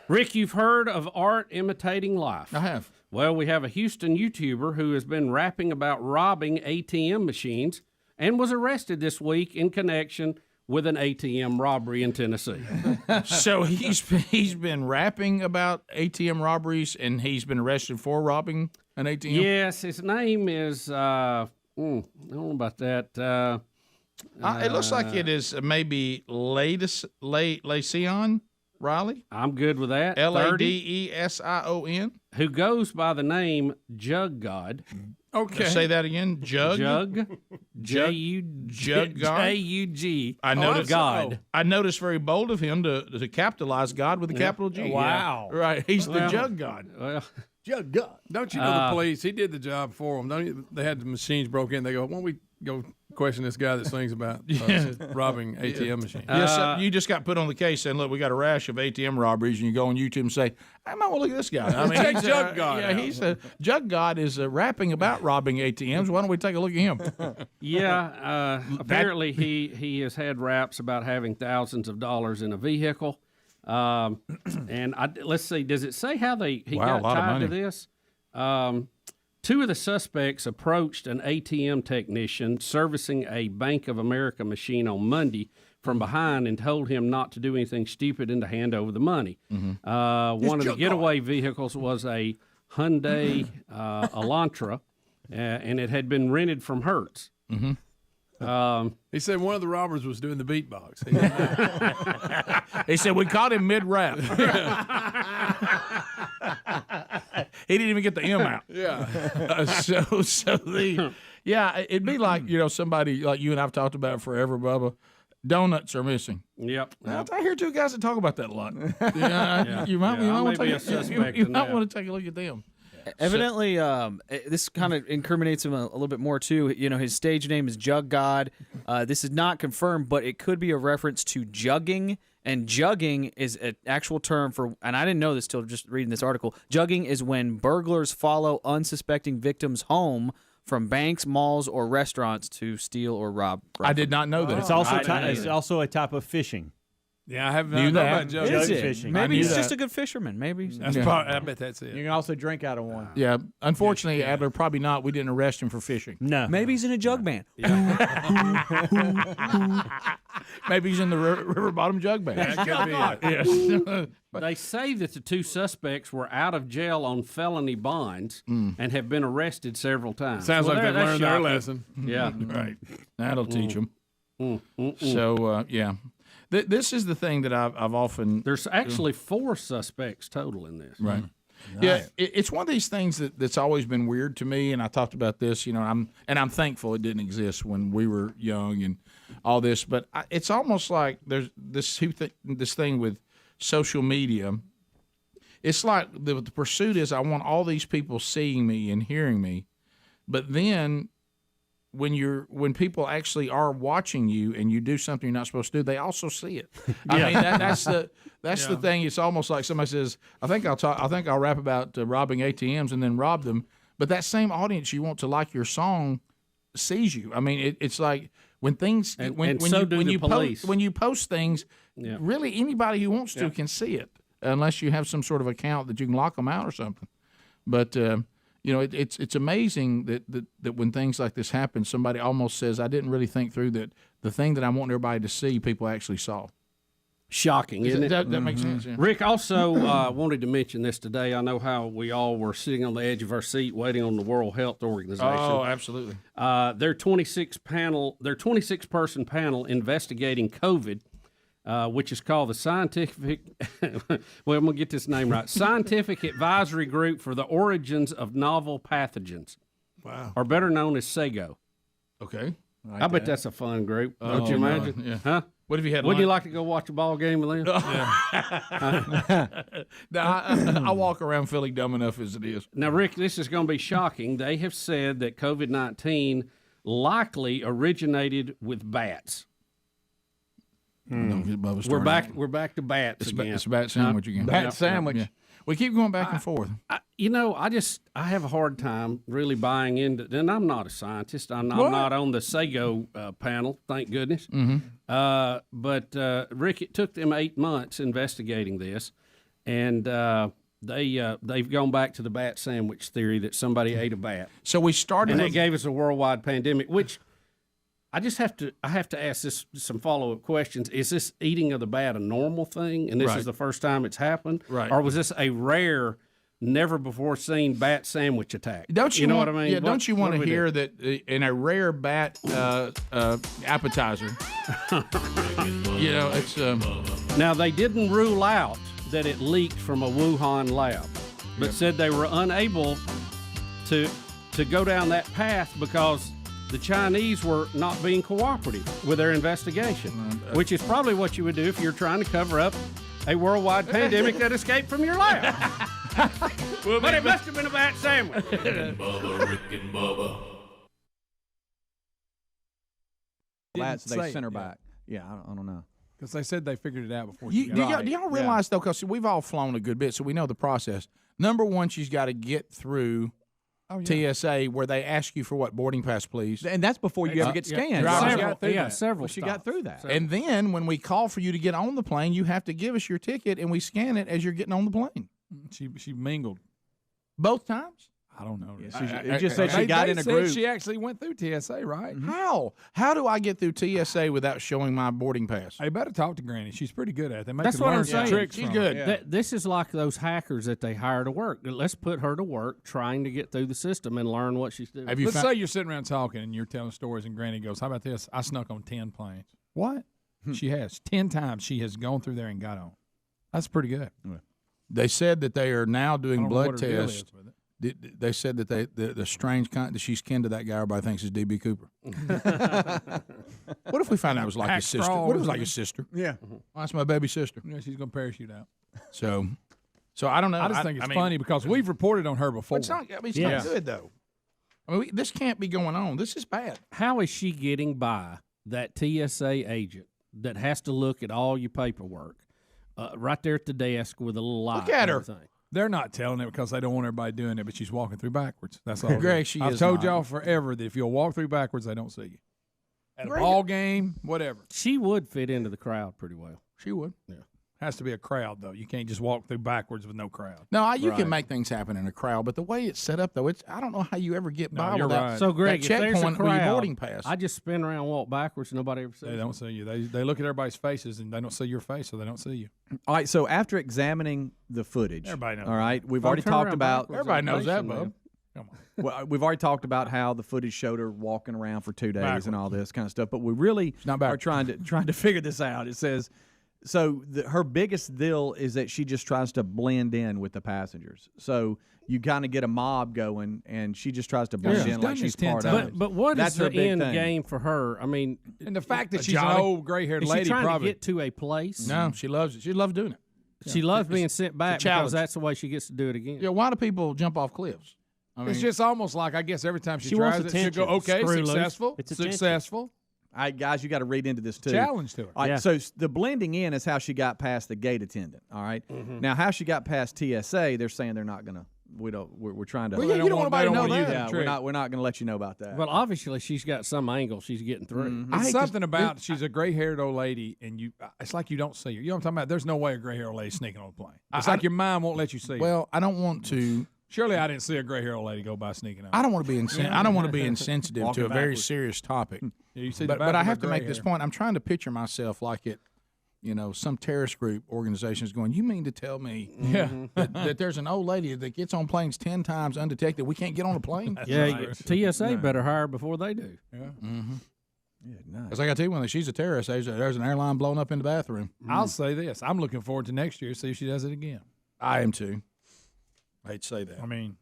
Rick, you've heard of art imitating life. I have. Well, we have a Houston YouTuber who has been rapping about robbing ATM machines and was arrested this week in connection with an ATM robbery in Tennessee. So he's been rapping about ATM robberies, and he's been arrested for robbing an ATM. Yes, his name is I don't know about that. It looks like it is maybe Ladesion Riley. I'm good with that. Ladesion. Who goes by the name Jug God. Okay. Say that again. Jug. Jug. Jug God. J-U-G. I noticed God. I noticed very bold of him to capitalize God with a capital G. Wow. Yeah. Right. He's the Jug God. Well, Jug God. Don't you know the police? He did the job for them. Don't you? They had the machines broke in. They go, "Why don't we go question this guy that sings about robbing ATM machines. Yes, you just got put on the case saying, look, we got a rash of ATM robberies, and you go on YouTube and say, I might want to look at this guy. I mean, Check he's Jug God Yeah, out. he's Jug God is rapping about robbing ATMs. Why don't we take a look at him? Yeah, apparently he has had raps about having thousands of dollars in a vehicle. And let's see, does it say how he Wow, a got lot of tied to money. this? Two of the suspects approached an ATM technician servicing a Bank of America machine on Monday from behind and told him not to do anything stupid and to hand over the money. One of the getaway vehicles was a Hyundai Elantra, and it had been rented from Hertz. He said one of the robbers was doing the beatbox. He said, we caught him mid-rap. He didn't even get the M out. Yeah. It'd be like, somebody like you and I've talked about forever, Bubba. Donuts are missing. Yep. I hear two guys that talk about that a lot. You might want to take a look at them. Evidently, this kind of incriminates him a little bit more too. His stage name is Jug God. This is not confirmed, but it could be a reference to jugging. And jugging is an actual term for, and I didn't know this till just reading this article. Jugging is when burglars follow unsuspecting victims home from banks, malls, or restaurants to steal or rob. I did not know that. It's also a type of fishing. Yeah, I haven't Knew known that. about jug Is it? fishing. Maybe he's that. just a good fisherman. Maybe. That's probably, I bet that's it. You can also drink out of one. Yeah, unfortunately, Adler, probably not. We didn't arrest him for fishing. No. Maybe he's in a jug band. Maybe he's in the river bottom jug band. That could be it. Yes. They say that the two suspects were out of jail on felony bonds and have been arrested several times. Sounds like they've that's learned their shocking. lesson. Yeah. Right. That'll teach them. So, yeah. This is the thing that I've often... There's actually 4 suspects total in this. Right. Yeah, it's one of these things that's always been weird to me, and I talked about this. I'm thankful it didn't exist when we were young and all this. But it's almost like there's this thing with social media. It's like the pursuit is I want all these people seeing me and hearing me, but then when people actually are watching you and you do something you're not supposed to do, they also see it. I mean, that's the thing. It's almost like somebody says, I think I'll rap about robbing ATMs and then rob them. But that same audience you want to like your song sees you. I mean, it's like when things when you post things, really anybody who wants to can see it, unless you have some sort of account that you can lock them out or something. But it's amazing that when things like this happen, somebody almost says, I didn't really think through that the thing that I want everybody to see, people actually saw. Shocking, isn't it? That makes sense. Yeah. Rick, also wanted to mention this today. I know how we all were sitting on the edge of our seat waiting on the World Health Organization. Oh, absolutely. Their 26-person panel investigating COVID, which is called the Scientific, well, I'm going to get this name right, Scientific Advisory Group for the Origins of Novel Pathogens. Wow. Or better known as SAGO. Okay. I bet that's a fun group. Don't you imagine? Yeah. Huh? What if you had Wouldn't you like to go watch a ball game with them? I walk around feeling dumb enough as it is. Now, Rick, this is going to be shocking. They have said that COVID-19 likely originated with bats. We're back to bats again. It's a bat sandwich again. Bat sandwich. Yeah. We keep going back and forth. I have a hard time really buying into. And I'm not a scientist. I'm not on the SAGO panel, thank goodness. But Rick, it took them 8 months investigating this, and they've gone back to the bat sandwich theory that somebody ate a bat. So we started, and that gave us a worldwide pandemic, which. I have to ask this some follow-up questions. Is this eating of the bat a normal thing, and this is the first time it's happened? Right. Or was this a rare, never-before-seen bat sandwich attack? Don't you know want, what I mean? Yeah, don't you want to hear that in a rare bat appetizer, it's... Now, they didn't rule out that it leaked from a Wuhan lab, but said they were unable to go down that path because... the Chinese were not being cooperative with their investigation, which is probably what you would do if you're trying to cover up a worldwide pandemic that escaped from your lab. But it must have been a bat sandwich. Rick and Bubba, Rick and Bubba. last didn't they say sent her it, yeah. back. Yeah, I don't know. Because they said they figured it out before Do she got y'all realize, though, because we've all flown a good bit, so we know the process. Number one, she's got to get through TSA where they ask you for what? Boarding pass, please. And that's before you ever get scanned. Several She got through that. And then when we call for you to get on the plane, you have to give us your ticket, and we scan it as you're getting on the plane. She mingled. Both times? I don't know. It just said she got in a group. She actually went through TSA, right? How? How do I get through TSA without showing my boarding pass? I better talk to Granny. She's pretty good at it. They make That's her what I'm learn some saying. tricks She's from good. her. Yeah. This is like those hackers that they hire to work. Let's put her to work trying to get through the system and learn what she's doing. Let's say you're sitting around talking and you're telling stories, and Granny goes, "How about this? I snuck on 10 planes." What? She has 10 times. She has gone through there and got on. That's pretty good. They said that they are now I doing don't know blood what her deal tests. is with it. They said that the strange that she's kin to that guy everybody thinks is D.B. Cooper. What if we found out it was like his sister? What if it was like his sister? Yeah. Oh, that's my baby sister. Yeah, she's going to parachute out. So I don't know. I just think it's funny because we've reported on her before. It's not, it's not good, though. I mean, this can't be going on. This is bad. How is she getting by that TSA agent that has to look at all your paperwork right there at the desk with a little light? Look at and her. everything? They're not telling it because they don't want everybody doing it, but she's walking through backwards. That's all. Greg, she I've is told not. y'all forever that if you'll walk through backwards, they don't see you. At a Greg- ball game, whatever. She would fit into the crowd pretty well. She would. Yeah. Has to be a crowd, though. You can't just walk through backwards with no crowd. No, you Right. can make things happen in a crowd, but the way it's set up, though, I don't know how you ever get by you're without right. So, Greg, that if there's a checkpoint with your crowd, boarding pass. I just spin around and walk backwards and nobody ever sees They me. don't see you. They look at everybody's faces and they don't see your face, so they don't see you. All right, so after examining the footage, Everybody knows all right, we've If I already turn talked around about. backwards, Everybody I'm knows that, facing Bub. them. Come on. Well, we've already talked about how the footage showed her walking around for 2 days and all this kind of stuff, but we really not are trying to figure this out. It says, so her biggest deal is that she just tries to blend in with the passengers. So you kind of get a mob going, and she just tries to blend She's in done like this she's 10 part times. of it. But what That's is the her big end thing. game for her? I mean, And the fact that a she's an jolly- old gray-haired is lady, she trying probably. to get to a place? No, she loves it. She loves doing it. She loves being sent back challenge. because that's the way she gets to do it again. Yeah, why do people jump off cliffs? I mean, It's just almost like, I guess, every time she wants tries it, she'll go, attention. okay, Screw loose. successful, It's attention. successful. All right, guys, you got to read into this too. Challenge to her. All right, Yeah. so the blending in is how she got past the gate attendant. All right? Now, how she got past TSA, they're saying they're not gonna. We're trying to. Well, yeah, you don't want they anybody to know want you that. Yeah, we're not gonna let you know about that. Well, obviously she's got some angle she's getting through. It's something about she's a gray-haired old lady, and it's like you don't see her. You know what I'm talking about? There's no way a gray-haired old lady sneaking on a plane. It's like your mind won't let you see her. well, I don't want to. Surely I didn't see a gray-haired old lady go by sneaking out. I don't want to be I don't want to be insensitive Walking to a very backwards. serious topic. Yeah, you see the but back I of her have to make gray this hair. point. I'm trying to picture myself like it. Some terrorist group organization is going, you mean to tell me that there's an old lady that gets on planes 10 times undetected? We can't get on a plane? Yeah, TSA better hire before they do. Yeah. yeah, nice. Because I got to tell you, when she's a terrorist, there's an airline blown up in the bathroom. I'll say this. I'm looking forward to next year, see if she does it again. I am too. I hate to say that. I mean,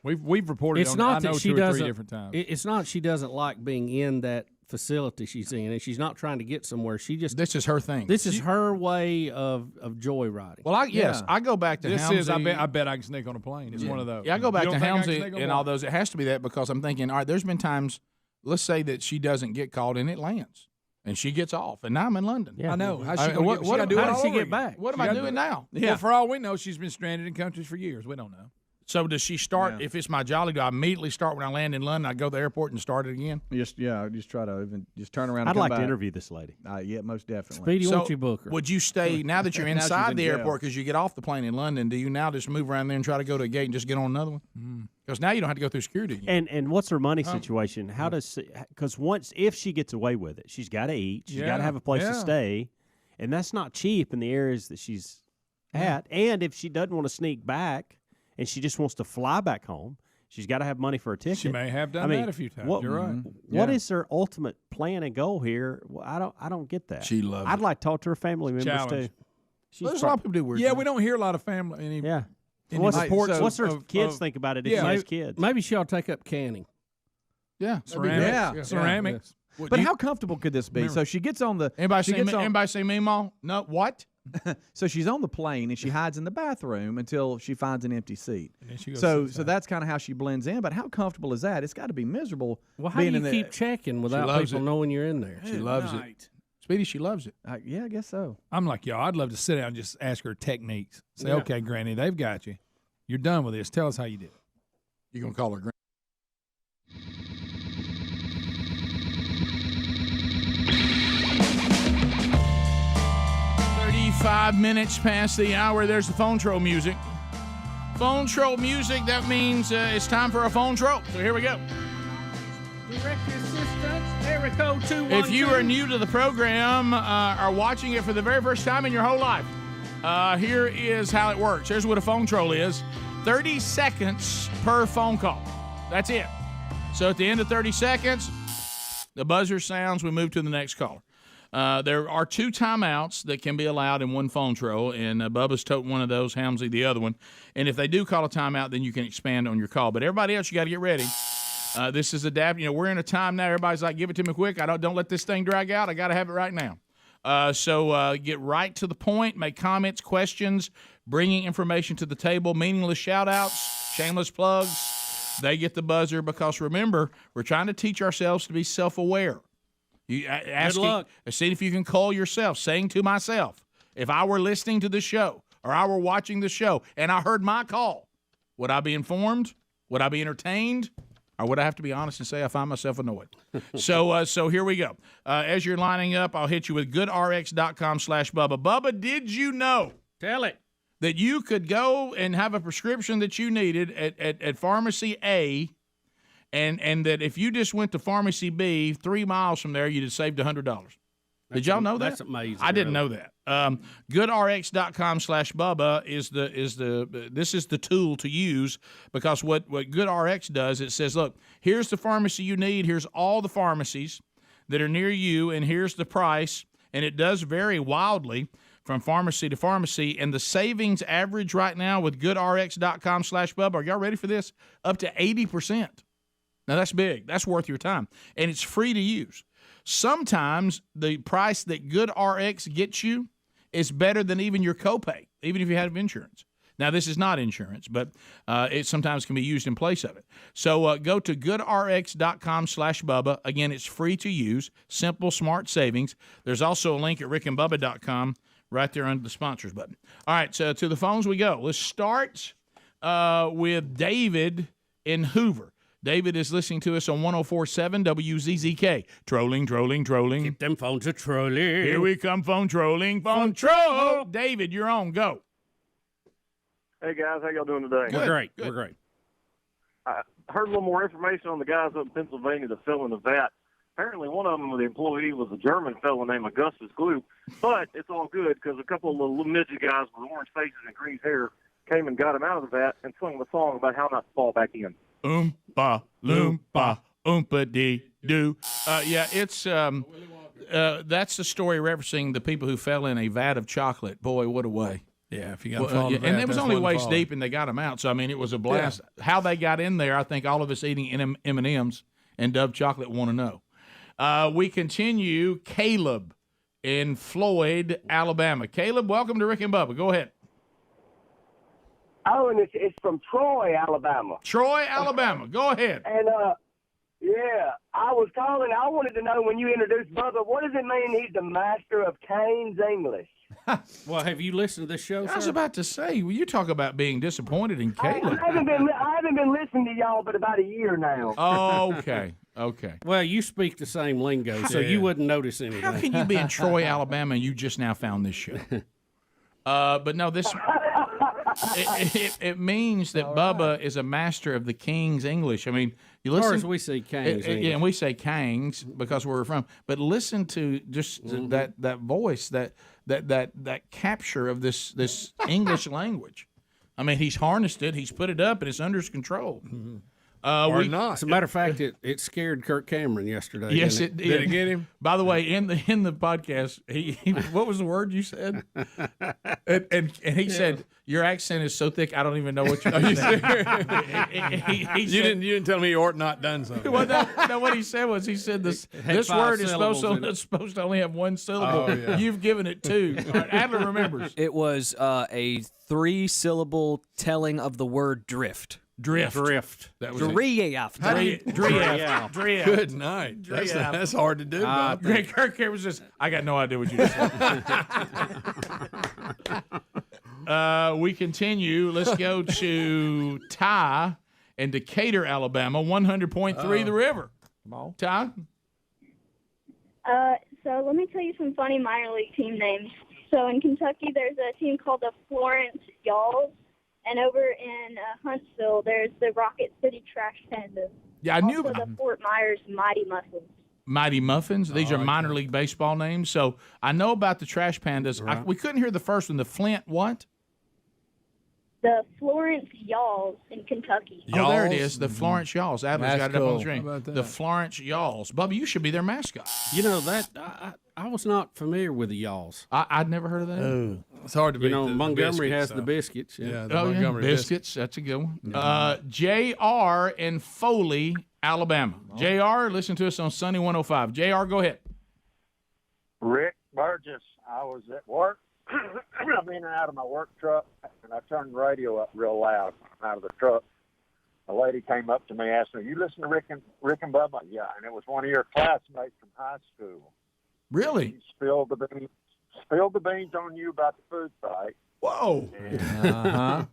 we've reported It's on not I know that she 2 or 3 doesn't. different times. It's not she doesn't like being in that facility she's in, and she's not trying to get somewhere. She just This is her thing. this is her way of joyriding. Well, I Yeah. go back to This Helmsy. is, I bet I can sneak on a plane. It's one of those. Yeah, I go back You to don't think I can Helmsy sneak on and one? all those. It has to be that because I'm thinking, all right, there's been times, let's say that she doesn't get called and it lands. And she gets off, and now I'm in London. I know. How's she I mean, gonna what- get, what- she gotta do how it does all she over get again. back? What am She I gotta doing do it. now? Well, for all we know, she's been stranded in countries for years. We don't know. So does she start, if it's my jolly, do I immediately start when I land in London? I go to the airport and start it again? Just try to even just turn around. I'd and come like back. to interview this lady. Yeah, most definitely. Speedy, So won't you book her? would you stay, now that you're Now she's inside in the jail. airport because you get off the plane in London, do you now just move around there and try to go to a gate and just get on another one? Because now you don't have to go through security again. And what's her money situation? How does because if she gets away with it, she's got to eat. She's got to have a place to stay, and that's not cheap in the areas that she's at. And if she doesn't want to sneak back and she just wants to fly back home, she's got to have money for a ticket. She may have done that a few times. You're right. What is her ultimate plan and goal here? Well, I don't get that. She loves I'd it. like to talk to her family members Challenge. too. There's a lot of people do weird Yeah, things. we don't hear a lot of family. Yeah. Any What's, reports what's her of- kids of- think about it if yeah, she has maybe- kids? Maybe she ought to take up canning. Yeah. Ceramics. Yeah. Ceramics. But how comfortable could this be? Remember- So she gets on the. Anybody she say, gets on, anybody say Meemaw? No, what? So she's on the plane and she hides in the bathroom until she finds an empty seat. then she goes So sit that's kind of how she blends in. But how comfortable is that? It's got to be miserable. Well, how do being you in keep checking without loves people it. knowing you're in there? She loves it. Speedy, she loves it. Yeah, I guess so. I'm like, y'all, I'd love to sit down and just ask her techniques. Say, Yeah. okay, Granny, they've got you. You're done with this. Tell us how you did it. You gonna call her Granny? 35 minutes past the hour. There's the phone troll music. Phone troll music, that means it's time for a phone troll. So here we go. Direct assistance, Erico 212. If you are new to the program, are watching it for the very first time in your whole life, here is how it works. Here's what a phone troll is. 30 seconds per phone call. That's it. So at the end of 30 seconds, the buzzer sounds, we move to the next caller. There are 2 timeouts that can be allowed in one phone troll, and Bubba's toting one of those, Helmsley the other one. And if they do call a timeout, then you can expand on your call. But everybody else, you got to get ready. This is adapt. You know, we're in a time now. Everybody's like, give it to me quick. Don't let this thing drag out. I got to have it right now. So get right to the point. Make comments, questions, bringing information to the table. Meaningless shout-outs, shameless plugs. They get the buzzer because remember, we're trying to teach ourselves to be self-aware. You ask, Good luck. see if you can call yourself, saying to myself, if I were listening to the show or I were watching the show and I heard my call, would I be informed? Would I be entertained? Or would I have to be honest and say I find myself annoyed? So here we go. As you're lining up, I'll hit you with goodrx.com/Bubba. Bubba, did you know? Tell it. That you could go and have a prescription that you needed at Pharmacy A, and that if you just went to Pharmacy B 3 miles from there, you'd have saved $100. Did y'all know that? That's amazing. I didn't really. know that. GoodRx.com/Bubba is this is the tool to use because what GoodRx does, it says, look, here's the pharmacy you need. Here's all the pharmacies that are near you, and here's the price. And it does vary wildly from pharmacy to pharmacy. And the savings average right now with GoodRx.com/Bubba, are y'all ready for this? Up to 80%. Now, that's big. That's worth your time. And it's free to use. Sometimes the price that GoodRx gets you is better than even your copay, even if you have insurance. Now, this is not insurance, but it sometimes can be used in place of it. So go to goodrx.com/Bubba. Again, it's free to use. Simple, smart savings. There's also a link at rickandbubba.com right there under the sponsors button. All right, so to the phones we go. Let's start with David in Hoover. David is listening to us on 104.7 WZZK. Trolling. Keep them phones a trolling. Here we come, phone trolling. Phone troll. David, you're on. Go. Hey, guys. How y'all doing today? We're great. We're great. I heard a little more information on the guys up in Pennsylvania that fell in the vat. Apparently, one of them, the employee, was a German fellow named Augustus Gloop. But it's all good because a couple of little midget guys with orange faces and green hair came and got him out of the vat and sung the song about how not to fall back in. Oompa, loompa, oompa dee doo. Yeah, it's that's the story referencing the people who fell in a vat of chocolate. Boy, what a way! Yeah, if you got to fall in the vat, and it was only that's waist one deep, and they got them out. So I mean, it was a blast. Yeah. How they got in there, I think all of us eating M&Ms and Dove chocolate want to know. We continue. Caleb in Floyd, Alabama. Caleb, welcome to Rick and Bubba. Go ahead. Oh, and it's from Troy, Alabama. Troy, Alabama. Go ahead. And, yeah, I was calling. I wanted to know when you introduced Bubba, what does it mean he's the master of Kane's English? Well, have you listened to this show, I was sir? about to say, well, you talk about being disappointed in Caleb. I haven't been listening to y'all but about a year now. Oh, okay. Well, you speak the same lingo, so you wouldn't notice anything. How can you be in Troy, Alabama, and you just now found this show? But no, this it means that Bubba is a master of the King's English. I mean, you listen. Of course, we say Kang's English. Yeah, and we say Kang's because where we're from. But listen to just that voice, that capture of this English language. I mean, he's harnessed it, he's put it up, and it's under his control. Or not. As a matter of fact, it scared Kirk Cameron yesterday. Yes, didn't it did. Did it get him? By the way, in the podcast, he what was the word you said? and he said your accent is so thick I don't even know what you're saying. You didn't tell me you ought not done something. Well, no, what he said was this word is supposed to only have one syllable. Oh, yeah. You've given it two. All right, Adler remembers. It was a 3-syllable telling of the word drift. Drift. That was Drift. Drift. Good night. That's hard to do. Bob. Greg Kirk was just, I got no idea what you just said. We continue. Let's go to Ty in Decatur, Alabama, 100.3 The River. Come on. Ty? So let me tell you some funny minor league team names. So in Kentucky, there's a team called the Florence Yalls. And over in Huntsville, there's the Rocket City Trash Pandas. Yeah, I knew also about the Fort Myers Mighty Muffins. Mighty Muffins. These are minor league baseball names. So I know about the Trash Pandas. Right. We couldn't hear the first one. The Flint what? The Florence Yalls in Kentucky. Oh, there it is. The Florence Yalls. Adler's That's got it up on cool. the screen. How about that? The Florence Yalls. Bubba, you should be their mascot. You know that I was not familiar with the Yalls. I'd never heard of that. It's hard to beat. You know, the Montgomery biscuits, has though. the biscuits. Yeah, the Oh, yeah. Montgomery Biscuits. That's a good one. J.R. in Foley, Alabama. J.R., listen to us on Sunny 105. J.R., go ahead. Rick Burgess, I was at work. I'm in and out of my work truck, and I turned the radio up real loud out of the truck. A lady came up to me, asked me, "You listen to Rick and Bubba?" Yeah, and it was one of your classmates from high school. Really? He spilled the beans on you about the food fight. Whoa. Uh-huh.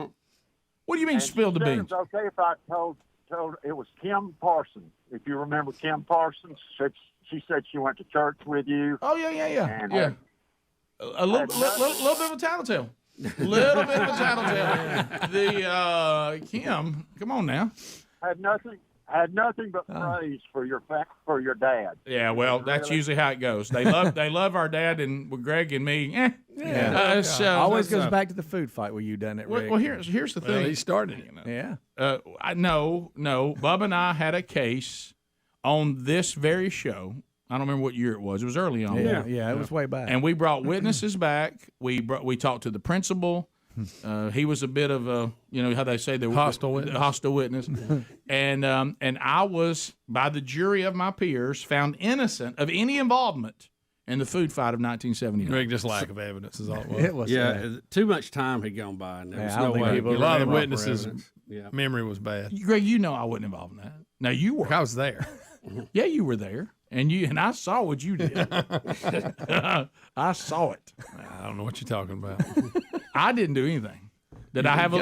What do you mean And spilled the she said beans? It's okay if I told it was Kim Parsons. If you remember Kim Parsons, she said she went to church with you. Oh, yeah. And Yeah. A little bit of a tattletale. Little bit of a tattletale. The Kim, come on now. had nothing but praise for your dad. Yeah, well, that's usually how it goes. They love our dad, and with Greg and me. Yeah. So Always goes back to the food fight where you done it, Rick. Well, here's the thing. Well, he started it. Yeah. No. Bubba and I had a case on this very show. I don't remember what year it was. It was early on. Yeah, it was way back. And we brought witnesses back. We talked to the principal. He was a bit of a, how they say, the Hostile witness. Hostile witness. and I was, by the jury of my peers, found innocent of any involvement in the food fight of 1979. Rick, just lack of evidence is all it was. It was. Too much time had gone by, and there was I don't no think way. people A lot of remember witnesses' Yeah. memory was bad. Greg, I wasn't involved in that. Now you were. I was there. Yeah, you were there, and I saw what you did. I saw it. I don't know what you're talking about. I didn't do anything. Did I have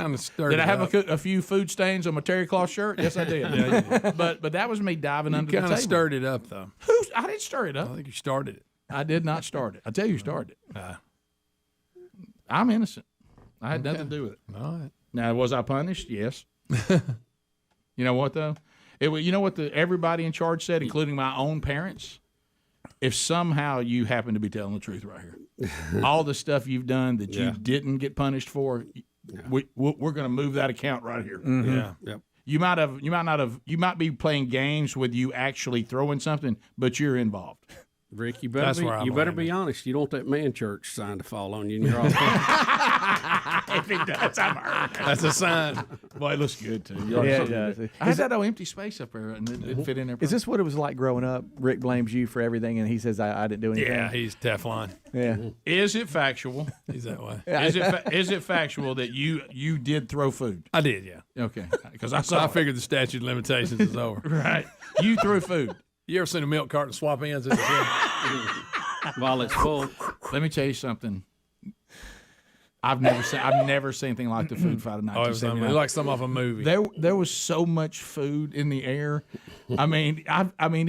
a few food stains on my terry cloth shirt? Yes, I did. Yeah, you did. But that was me diving under the kind table. of stirred it up, though. I didn't stir it up. I think you started it. I did not start it. I tell you, who started it. I'm innocent. I had nothing to do with it. All right. Now, was I punished? Yes. You know what though? You know what everybody in charge said, including my own parents. If somehow you happen to be telling the truth right here, all the stuff you've done that you didn't get punished for, we're going to move that account right here. Mm-hmm. Yeah. Yep. You might be playing games with you actually throwing something, but you're involved. Rick, you better be honest. You don't want that man church sign to fall on you in your office. If he does, I'm hurt. That's a sign. Boy, it looks good too. Yeah, it does. I had that empty space up there, and it didn't fit in there. Is this what it was like growing up? Rick blames you for everything, and he says, I didn't do anything. Yeah, he's Teflon. Yeah. Is it factual? He's that way. Is it factual that you did throw food? I did, yeah. Okay, because I figured the statute of limitations is over. Right. You threw food. You ever seen a milk carton swap ends at the gym? While it's full. Let me tell you something. I've never seen anything like the food fight of 1979. It was like something off a movie. There was so much food in the air. I mean,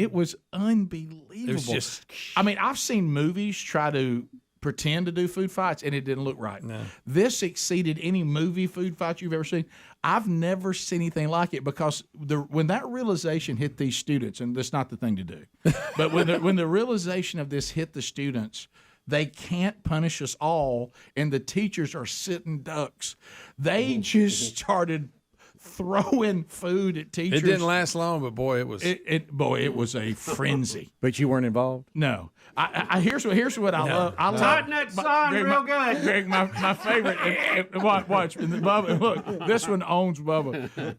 it was unbelievable. It was just. I've seen movies try to pretend to do food fights, and it didn't look right. No. This exceeded any movie food fight you've ever seen. I've never seen anything like it because when that realization hit these students, and that's not the thing to do, but when the realization of this hit the students, they can't punish us all, and the teachers are sitting ducks. They just started throwing food at teachers. It didn't last long, but boy, it was. It was a frenzy. But you weren't involved? No. Here's what I love. I love Tighten that sign real good. Greg, my favorite. Watch. Bubba, look, this one owns Bubba.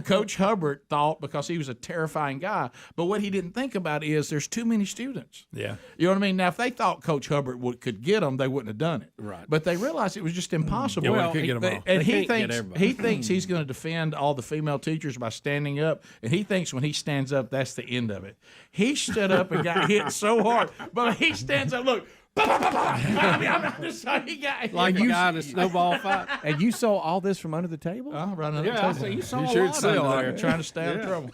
Coach Hubbard thought, because he was a terrifying guy, but what he didn't think about is there's too many students. Yeah. You know what I mean? Now, if they thought Coach Hubbard could get them, they wouldn't have done it. Right. But they realized it was just impossible. Yeah, well, he could get them all. And They he can't get thinks everybody. he's going to defend all the female teachers by standing up, and he thinks when he stands up, that's the end of it. He stood up and got hit so hard, but he stands up, look. I'm just saying, he got hit. Like a guy in a snowball fight. And you saw all this from under the table? Right under the Yeah, I table. see you saw You a sure lot sell under out there. there. Trying to stay out of trouble.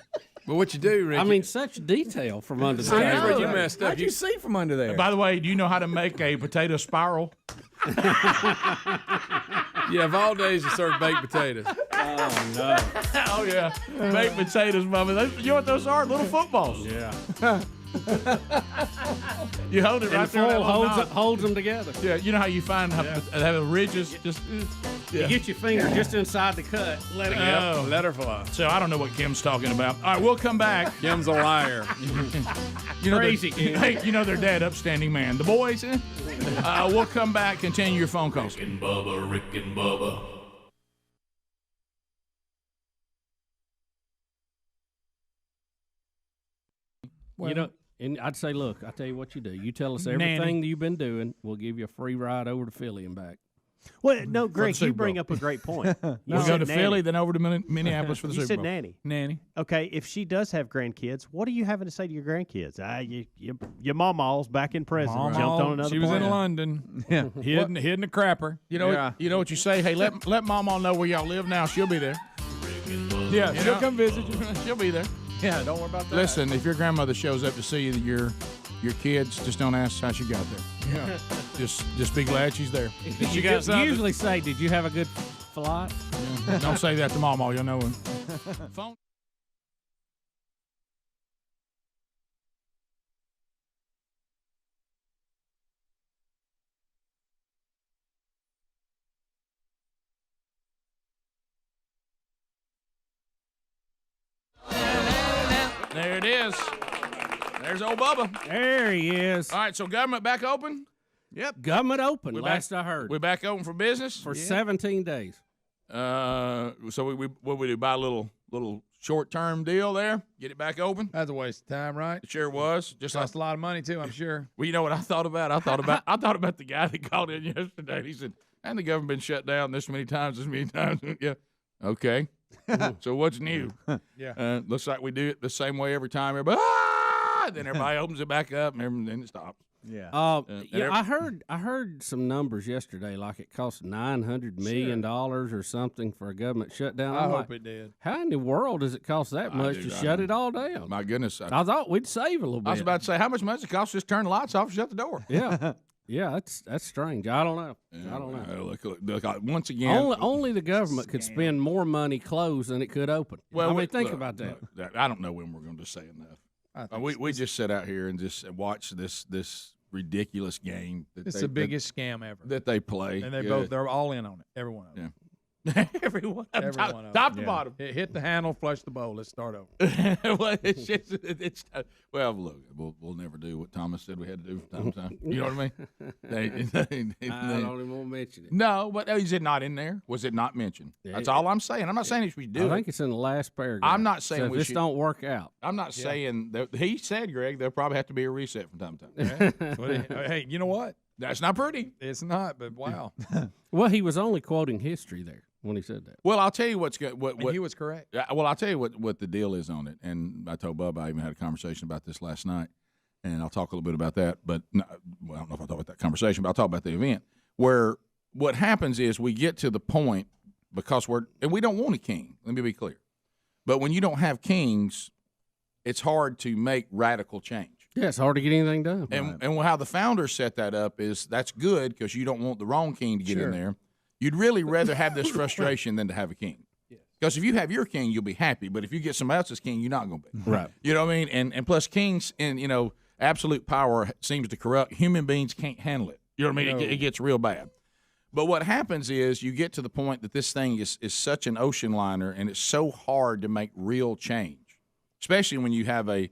But what you do, Ricky? I mean, such detail from under the I table. know, you messed up. How'd you see from under there? By the way, do you know how to make a potato spiral? Yeah, of all days, you serve baked potatoes. Oh, no. Oh, yeah. Baked potatoes, Bubba. You know what those are? Little footballs. Yeah. You hold it right And there. on that foil little knob. holds them together. Yeah, you know how you find have the ridges? Just You get your finger just inside the cut. Let it go. Oh. Let her fly. So I don't know what Kim's talking about. All right, we'll come back. Kim's a liar. You know, Crazy Kim. Hey, you know their dad, upstanding man. The boys, we'll come back, continue your phone calls. Rick and Bubba, Rick and Bubba. You know, and I'd say, look, I tell you what you do. You tell us everything that you've been doing. We'll give you a free ride over to Philly and back. Well, no, Greg, Super you bring Bowl. up a great point. You We'll go said to nanny. Philly, then over to Minneapolis for the You Super said Bowl. nanny. Nanny. Okay, if she does have grandkids, what are you having to say to your grandkids? Your mama's back in prison. Jumped on another She was plane. in London. Yeah. Hidden a crapper. You know what you say? Hey, let Mama know where y'all live now. She'll be there. Yeah, You she'll know? come visit you. She'll be there. Yeah, don't worry about that. Listen, if your grandmother shows up to see your kids, just don't ask how she got there. Yeah. Just be glad she's there. You usually say, did you have a good flight? Yeah. Don't say that to Mama. You'll know when. Phone. There it is. There's old Bubba. There he is. All right, so government back open? Yep. Government open, We're last back, I heard. We're back open for business? For 17 days. So what we do, buy a little short-term deal there, get it back open? That's a waste of time, right? It sure was. Just Cost a lot of money too, I'm sure. Well, you know what I thought about? I thought about the guy that called in yesterday. He said, and the government been shut down this many times. Yeah. Okay. So what's new? Yeah. Looks like we do it the same way every time. Then everybody opens it back up, and then it stops. Yeah. I heard some numbers yesterday, like it cost $900 million or something for a government shutdown. I I'm hope like, it did. how in the world does it cost that much to shut it all down? My goodness. I thought we'd save a little bit. I was about to say, how much money does it cost to just turn the lights off and shut the door? Yeah. Yeah, that's strange. I don't know. Yeah, I don't know. Look, once again. Only the government could spend more money closed than it could open. Well, think look, about that. Look, I don't know when we're going to say enough. We just sit out here and just watch this ridiculous game. It's the biggest scam ever that they play, and they're all in on it. Every one of them. Everyone, top to bottom. Hit the handle, flush the bowl. Let's start over. Well, well, look, we'll never do what Thomas said we had to do from time to time. You know what I mean? I don't even want to mention it. No, but is it not in there? Was it not mentioned? That's all I'm saying. I'm not saying if we do. I think it's in the last paragraph. I'm not saying so if this don't work out. I'm not saying that. He said, Greg, there'll probably have to be a reset from time to time. Hey, you know what? That's not pretty. It's not, but wow. Well, he was only quoting history there when he said that. Well, I'll tell you what's good. What he was correct. Well, I'll tell you what the deal is on it. And I told Bubba I even had a conversation about this last night, and I'll talk a little bit about that. But I don't know if I'll talk about that conversation, but I'll talk about the event where what happens is we get to the point because we don't want a king. Let me be clear. But when you don't have kings, it's hard to make radical change. Yeah, it's hard to get anything done. And how the founders set that up is that's good because you don't want the wrong king to get in there. You'd really rather have this frustration than to have a king. Because if you have your king, you'll be happy. But if you get somebody else's king, you're not going to be. Right. You know what I mean? And plus, kings and absolute power seems to corrupt. Human beings can't handle it. You know what I mean? It gets real bad. But what happens is you get to the point that this thing is such an ocean liner, and it's so hard to make real change, especially when you have a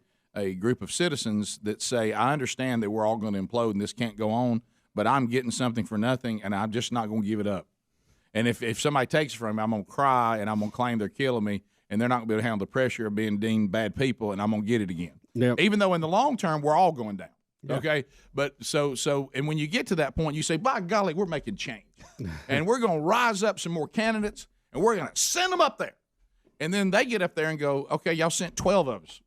group of citizens that say, I understand that we're all going to implode and this can't go on, but I'm getting something for nothing, and I'm just not going to give it up. And if somebody takes it from me, I'm going to cry, and I'm going to claim they're killing me, and they're not going to be able to handle the pressure of being deemed bad people, and I'm going to get it again. Yep. Even though in the long term, we're all going down. Yeah. Okay? But and when you get to that point, you say, by golly, we're making change. And we're going to rise up some more candidates, and we're going to send them up there. And then they get up there and go, okay, y'all sent 12 of us.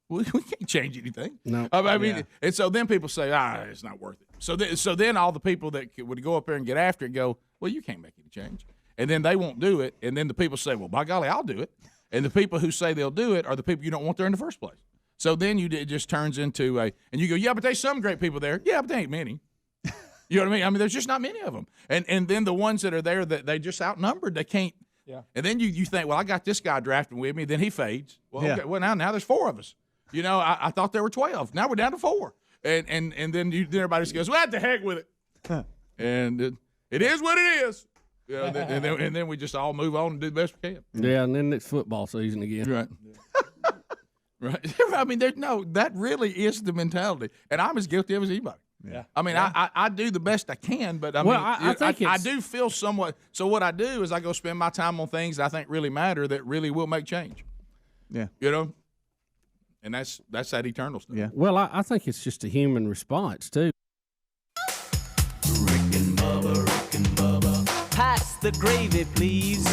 We can't change anything. No. I mean, and so then people say, it's not worth it. So then all the people that would go up there and get after it go, well, you can't make any change. And then they won't do it. And then the people say, well, by golly, I'll do it. And the people who say they'll do it are the people you don't want there in the first place. So then it just turns into and you go, yeah, but there's some great people there. Yeah, but there ain't many. You know what I mean? I mean, there's just not many of them. And then the ones that are there, that they just outnumbered, they can't. Yeah. And then you think, well, I got this guy drafting with me. Then he fades. Well, okay, well, now there's 4 of us. You know, I thought there were 12. Now we're down to 4. And then everybody just goes, well, what the heck with it. And it is what it is. You know, and then we just all move on and do the best we can. Yeah, and then it's football season again. Right. Right. I mean, that really is the mentality. And I'm as guilty of it as anybody. Yeah. I mean, I do the best I can, but I do feel somewhat. So what I do is I go spend my time on things that I think really matter, that really will make change. Yeah. You know? And that's that eternal stuff. Yeah. Well, I think it's just a human response, too. Pass the gravy, please.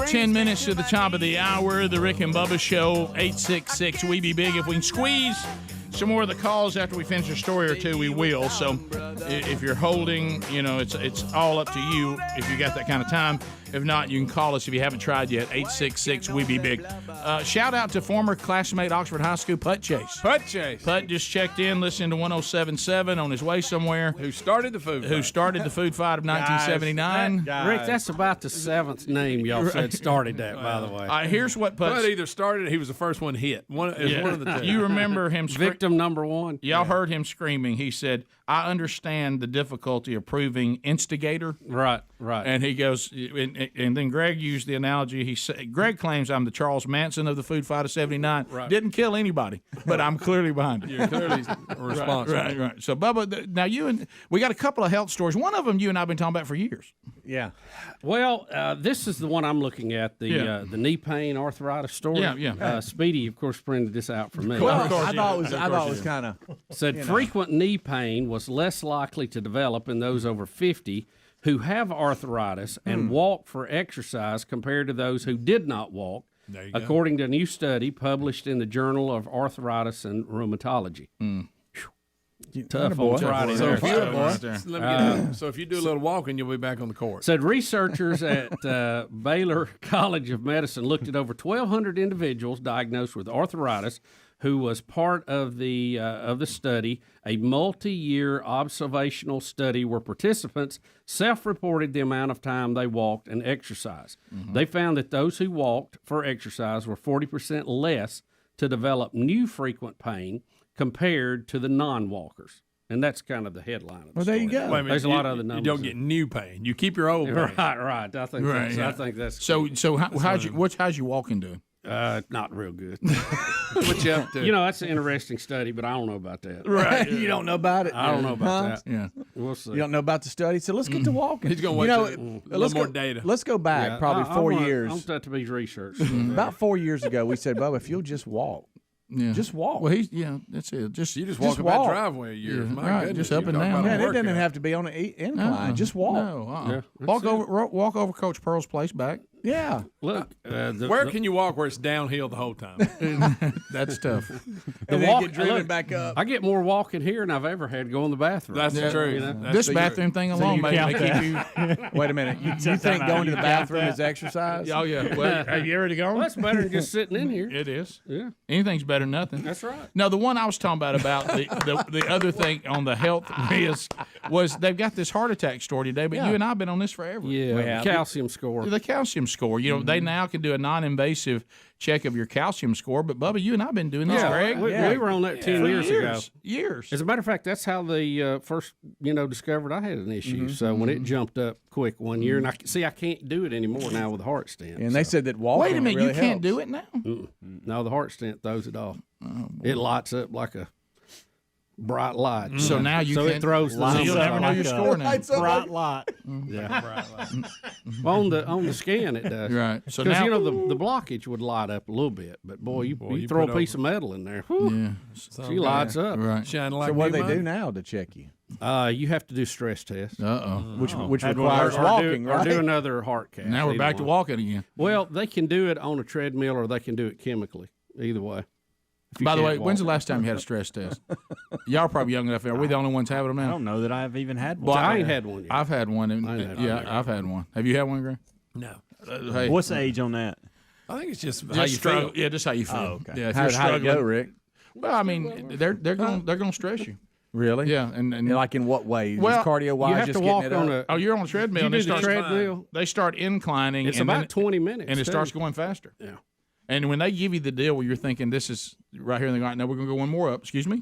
10 minutes to the top of the hour. The Rick and Bubba Show, 866 We Be Big. If we can squeeze some more of the calls after we finish a story or two, we will. So if you're holding, it's all up to you if you got that kind of time. If not, you can call us if you haven't tried yet, 866 We Be Big. Shout out to former classmate Oxford High School, Putt Chase. Putt Chase. Putt just checked in, listening to 107.7 on his way somewhere. Who started the food fight of 1979. Rick, that's about the 7th name y'all said started that, by the way. Here's what Putt either started or he was the first one hit. One of the two. You remember him Victim number 1. Y'all heard him screaming. He said, I understand the difficulty of proving instigator. Right. And he goes, and then Greg used the analogy. He said, Greg claims I'm the Charles Manson of the food fight of 79. Right. Didn't kill anybody, but I'm clearly behind it. You're clearly responsible. Right. So, Bubba, now we got a couple of health stories. One of them you and I have been talking about for years. Yeah. Well, this is the one I'm looking at, the knee pain arthritis story. Yeah. Speedy, of course, printed this out for me. Well, I thought it was kind of said frequent knee pain was less likely to develop in those over 50 who have arthritis and walk for exercise compared to those who did not walk, according to a new study published in the Journal of Arthritis and Rheumatology. Tough on Friday. So if you do a little walking, you'll be back on the court. Said researchers at Baylor College of Medicine looked at over 1,200 individuals diagnosed with arthritis who was part of the study, a multi-year observational study where participants self-reported the amount of time they walked and exercised. They found that those who walked for exercise were 40% less to develop new frequent pain compared to the non-walkers. And that's kind of the headline of the story. There you go. Wait a minute, there's a lot of other numbers. You don't get new pain. You keep your old pain. Right. I think that's So how's your walking doing? Not real good. What you up to? That's an interesting study, but I don't know about that. Right. You don't know about it. I don't know about that. Yeah. We'll see. You don't know about the study, so let's get to walking. He's going to wait a little more data. Let's go back probably 4 years. I want that to be researched. About 4 years ago, we said, Bubba, if you'll just walk. Yeah. Just walk. Well, that's it. You just walk up that driveway. My goodness, just up and down. Man, it doesn't have to be on an incline. Just walk. No, walk over Coach Pearl's place back. Yeah. Look, where can you walk where it's downhill the whole time? That's tough. Get driven back up. I get more walking here than I've ever had to go in the bathroom. That's true. This bathroom thing alone may keep you. Wait a minute. You think going to the bathroom is exercise? Oh yeah. Well, have you already gone? Well, that's better than just sitting in here. It is. Yeah. Anything's better than nothing. That's right. No, the one I was talking about the other thing on the health risk was they've got this heart attack story today, but you and I have been on this forever. Yeah. Calcium score. The calcium score. You know, they now can do a non-invasive check of your calcium score. But Bubba, you and I've been doing this, Greg. We were on that 10 years ago. Years. As a matter of fact, that's how they first, discovered I had an issue. So when it jumped up quick one year, and I can't do it anymore now with a heart stent. And they said that walking. Wait a minute, really you can't helps. do it now? No, the heart stent throws it off. It lights up like a bright light. So now you it can't throws the you'll never know your score now. Bright light. Yeah. on the scan it does. Right. So because now the blockage would light up a little bit, but boy, you throw a piece of metal in there, she lights up. Right. Shine like So what do new they do money. now to check you? You have to do stress tests. Which Or requires walking, do, right? Or do another heart cath. Now we're either back to one. walking again. Well, they can do it on a treadmill or they can do it chemically. Either way. If you By the can't way, when's the walk. last time you had a stress test? Y'all are probably young enough. Are we the only ones having them now? I don't know that I've even had one. Well, I ain't had one yet. I've had one. And, I ain't had yeah, one. I've had one. Have you had one, Greg? No. Hey, What's the age on that? I think it's just how just you struggle. feel. Yeah, just how you feel. Oh, okay. Yeah, if How'd you're it struggling. go, Rick? Well, I mean, they're going to stress you. Really? Yeah, and Like in what way? Well, Cardio wise, you have just to getting walk it on up? a. oh, you're on a treadmill. You and do they the start treadmill. They start inclining. It's and about then 20 minutes. and it too. starts going faster. Yeah. And when they give you the deal where you're thinking this is right here, and they go, all right, now we're going to go one more up. Excuse me?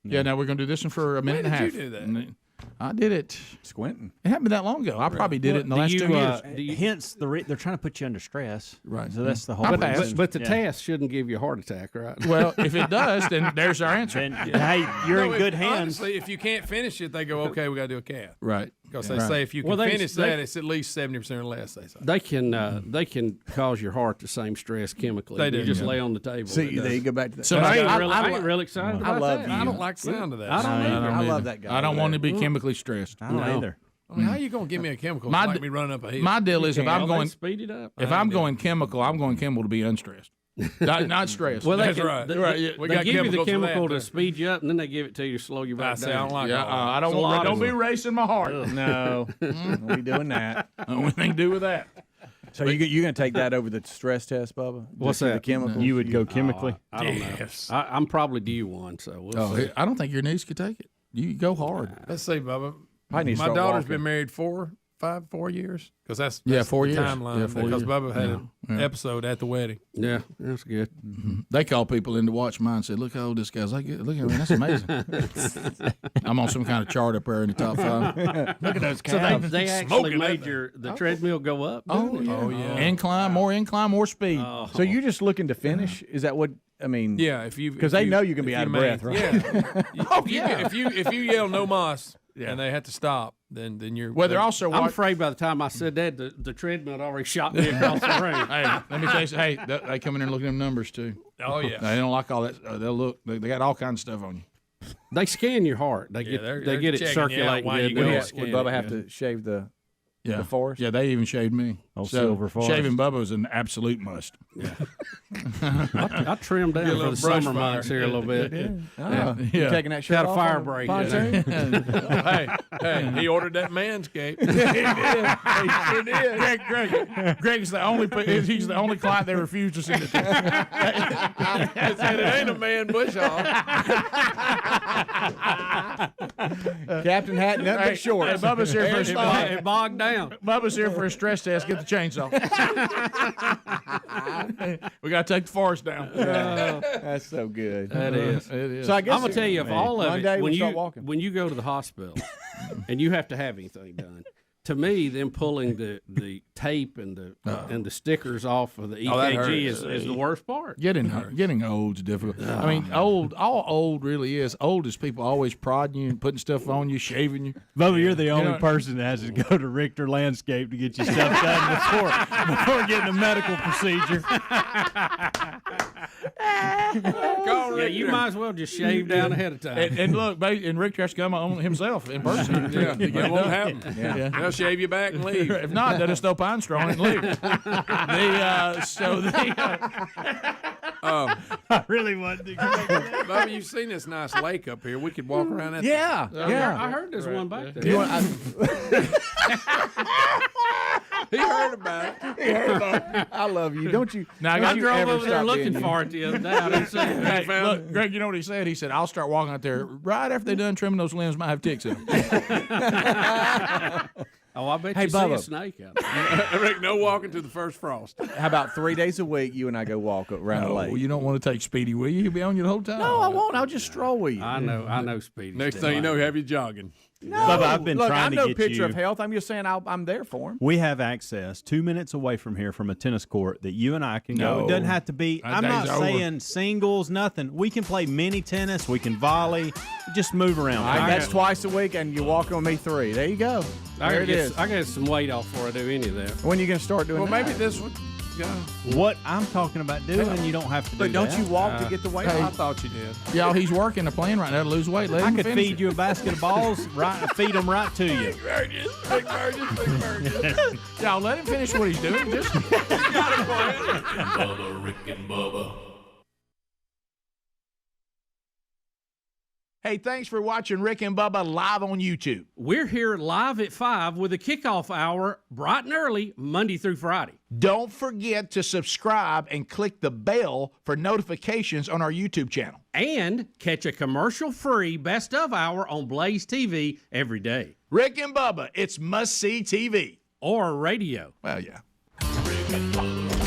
Yeah, now we're going to do this one for a minute and a half. did you do that? And I did it. Squinting. It happened that long ago. I probably did it in the last 2 years. Hence, they're trying to put you under stress. Right. So that's the whole But- reason. But the Yeah. test shouldn't give you a heart attack, right? Well, if it does, then there's our answer. Then, hey, you're in good hands. Honestly, if you can't finish it, they go, okay, we got to do a cath. Right. Because they say if you can Well, finish that, it's at least 70% or less, they say. They can cause your heart the same stress chemically. They do, You just yeah. lay on the table. See, It there you does. go back to that. So I now- ain't really excited I about love that. you. I don't like the sound of that. I don't either. I love that guy. I don't want to be chemically stressed. I don't either. I mean, how you going to give me a chemical My like d- me running up a hill? My deal is if I'm going speed it up. if I'm going chemical, I'm going chemical to be unstressed, not stressed. Well, That's they, right. They, Right, they, yeah. We they got give you the chemicals for chemical that, to too. speed you up, and then they give it to you to slow you back I say I down. don't like yeah, all that. I don't It's a want. lot Don't of be them. racing my heart. No, don't be doing that. Anything to do with that. So you're going to take that over the stress test, Bubba? What's Just for that? The chemicals? You would go chemically. I don't Yes. know. I'm probably due one, so we'll see. I don't think your niece could take it. You go hard. Let's see, Bubba. Probably need to My start daughter's walking. been married 4 years. Because that's 4 the years. timeline. Yeah, 4 because years. Bubba had an episode at the wedding. Yeah, that's good. They call people in to watch mine and say, look how old this guy's. Like, look at me, that's amazing. I'm on some kind of chart up there in the top 5. Look at those So calves. they actually made the treadmill go up. didn't it? Oh, yeah. Incline, more speed. So you're just looking to finish? Is that what I mean? Yeah, if you because they know you can be out of breath, right? Yeah. If you yell no mas and they have to stop, then you're. Well, they're also. I'm afraid by the time I said that, the treadmill had already shot me across the room. Hey, let me tell you. Hey, they come in there and look at them numbers too. Oh yeah. They don't like all that. They'll look. They got all kinds of stuff on you. They scan your heart. They get they're they get it checking you out circulating. while good. you They go. don't Would scan Bubba it. have to shave the Yeah, forest? Yeah, they even shaved me. Oh, so silver forest. shaving Bubba was an absolute must. I trimmed down for the summer months here a little bit. Oh, you Yeah. taking that shirt Got a off fire on the break. pontoon? hey, he ordered that manscape. He did. Greg is the only. He's the only client they refuse to send it to. I said it ain't a man bush hog. Captain Hat, nothing but Hey, shorts. Bubba's here for a It bogged down. Bubba's here for a stress test. Get the chainsaw. We got to take the forest down. That's so good. That is. It is. So I guess I'm gonna tell you, if all of one it, day when we start walking. you go to the hospital and you have to have anything done, to me, them pulling the tape and the stickers off of the that EKG hurts. is the worst part. Getting old is difficult. I mean, all old really is. Old is people always prodding you and putting stuff on you, shaving you. Bubba, you're the only know- person that has to go to Richter Landscape to get your stuff done before getting a medical procedure. Yeah, you might as well just shave down ahead of time. And look, and Rick has to come on himself in person. Yeah, to get it won't done. happen. Yeah. They'll shave you back and leave. If not, they'll just throw pine straw on it and leave. I really wanted to. Bubba, you've seen this nice lake up here. We could walk around that. Yeah, yeah. I heard there's one back there. You want, He heard about it. I love you. Don't you? Now, don't I you drove ever over there stop looking being for it the other day. I didn't see it. Hey, look, Greg, you know what he said? He said, I'll start walking out there right after they're done trimming those limbs, might have ticks in them. Oh, I bet Hey, you see Bubba. a snake out there. Rick, no walking to the first frost. How about 3 days a week? You and I go walk around the No, lake. you don't want to take Speedy with you. He'll be on you the whole time. No, I won't. I'll just stroll with you. I know, Speedy. Next thing you know, have you jogging. No, Bubba, I've been look, trying I'm to no get picture you- of health. I'm just saying I'm there for him. We have access 2 minutes away from here from a tennis court that you and I can go. No. It doesn't have to be. That I'm not day's over. saying singles, nothing. We can play mini tennis. We can volley. Just move around. All right, that's twice a week, and you're walking with me 3. There you go. There it is. I got some weight off before I do any of that. When are you going to start doing Well, that? maybe this would go. What I'm talking about doing, you don't have to do But don't that. you walk to get the weight I off? thought you did. Y'all, he's working a plan right now to lose weight. Let I him could finish feed it. you a basket of balls, right? Feed them right to you. Big Burgess. Y'all, let him finish what he's doing. Just Bubba, Rick and Bubba. Hey, thanks for watching Rick and Bubba live on YouTube. We're here live at 5 with a kickoff hour, bright and early, Monday through Friday. Don't forget to subscribe and click the bell for notifications on our YouTube channel. And catch a commercial-free Best of Hour on Blaze TV every day. Rick and Bubba, it's must-see TV. Or radio. Well, yeah. Rick and Bubba.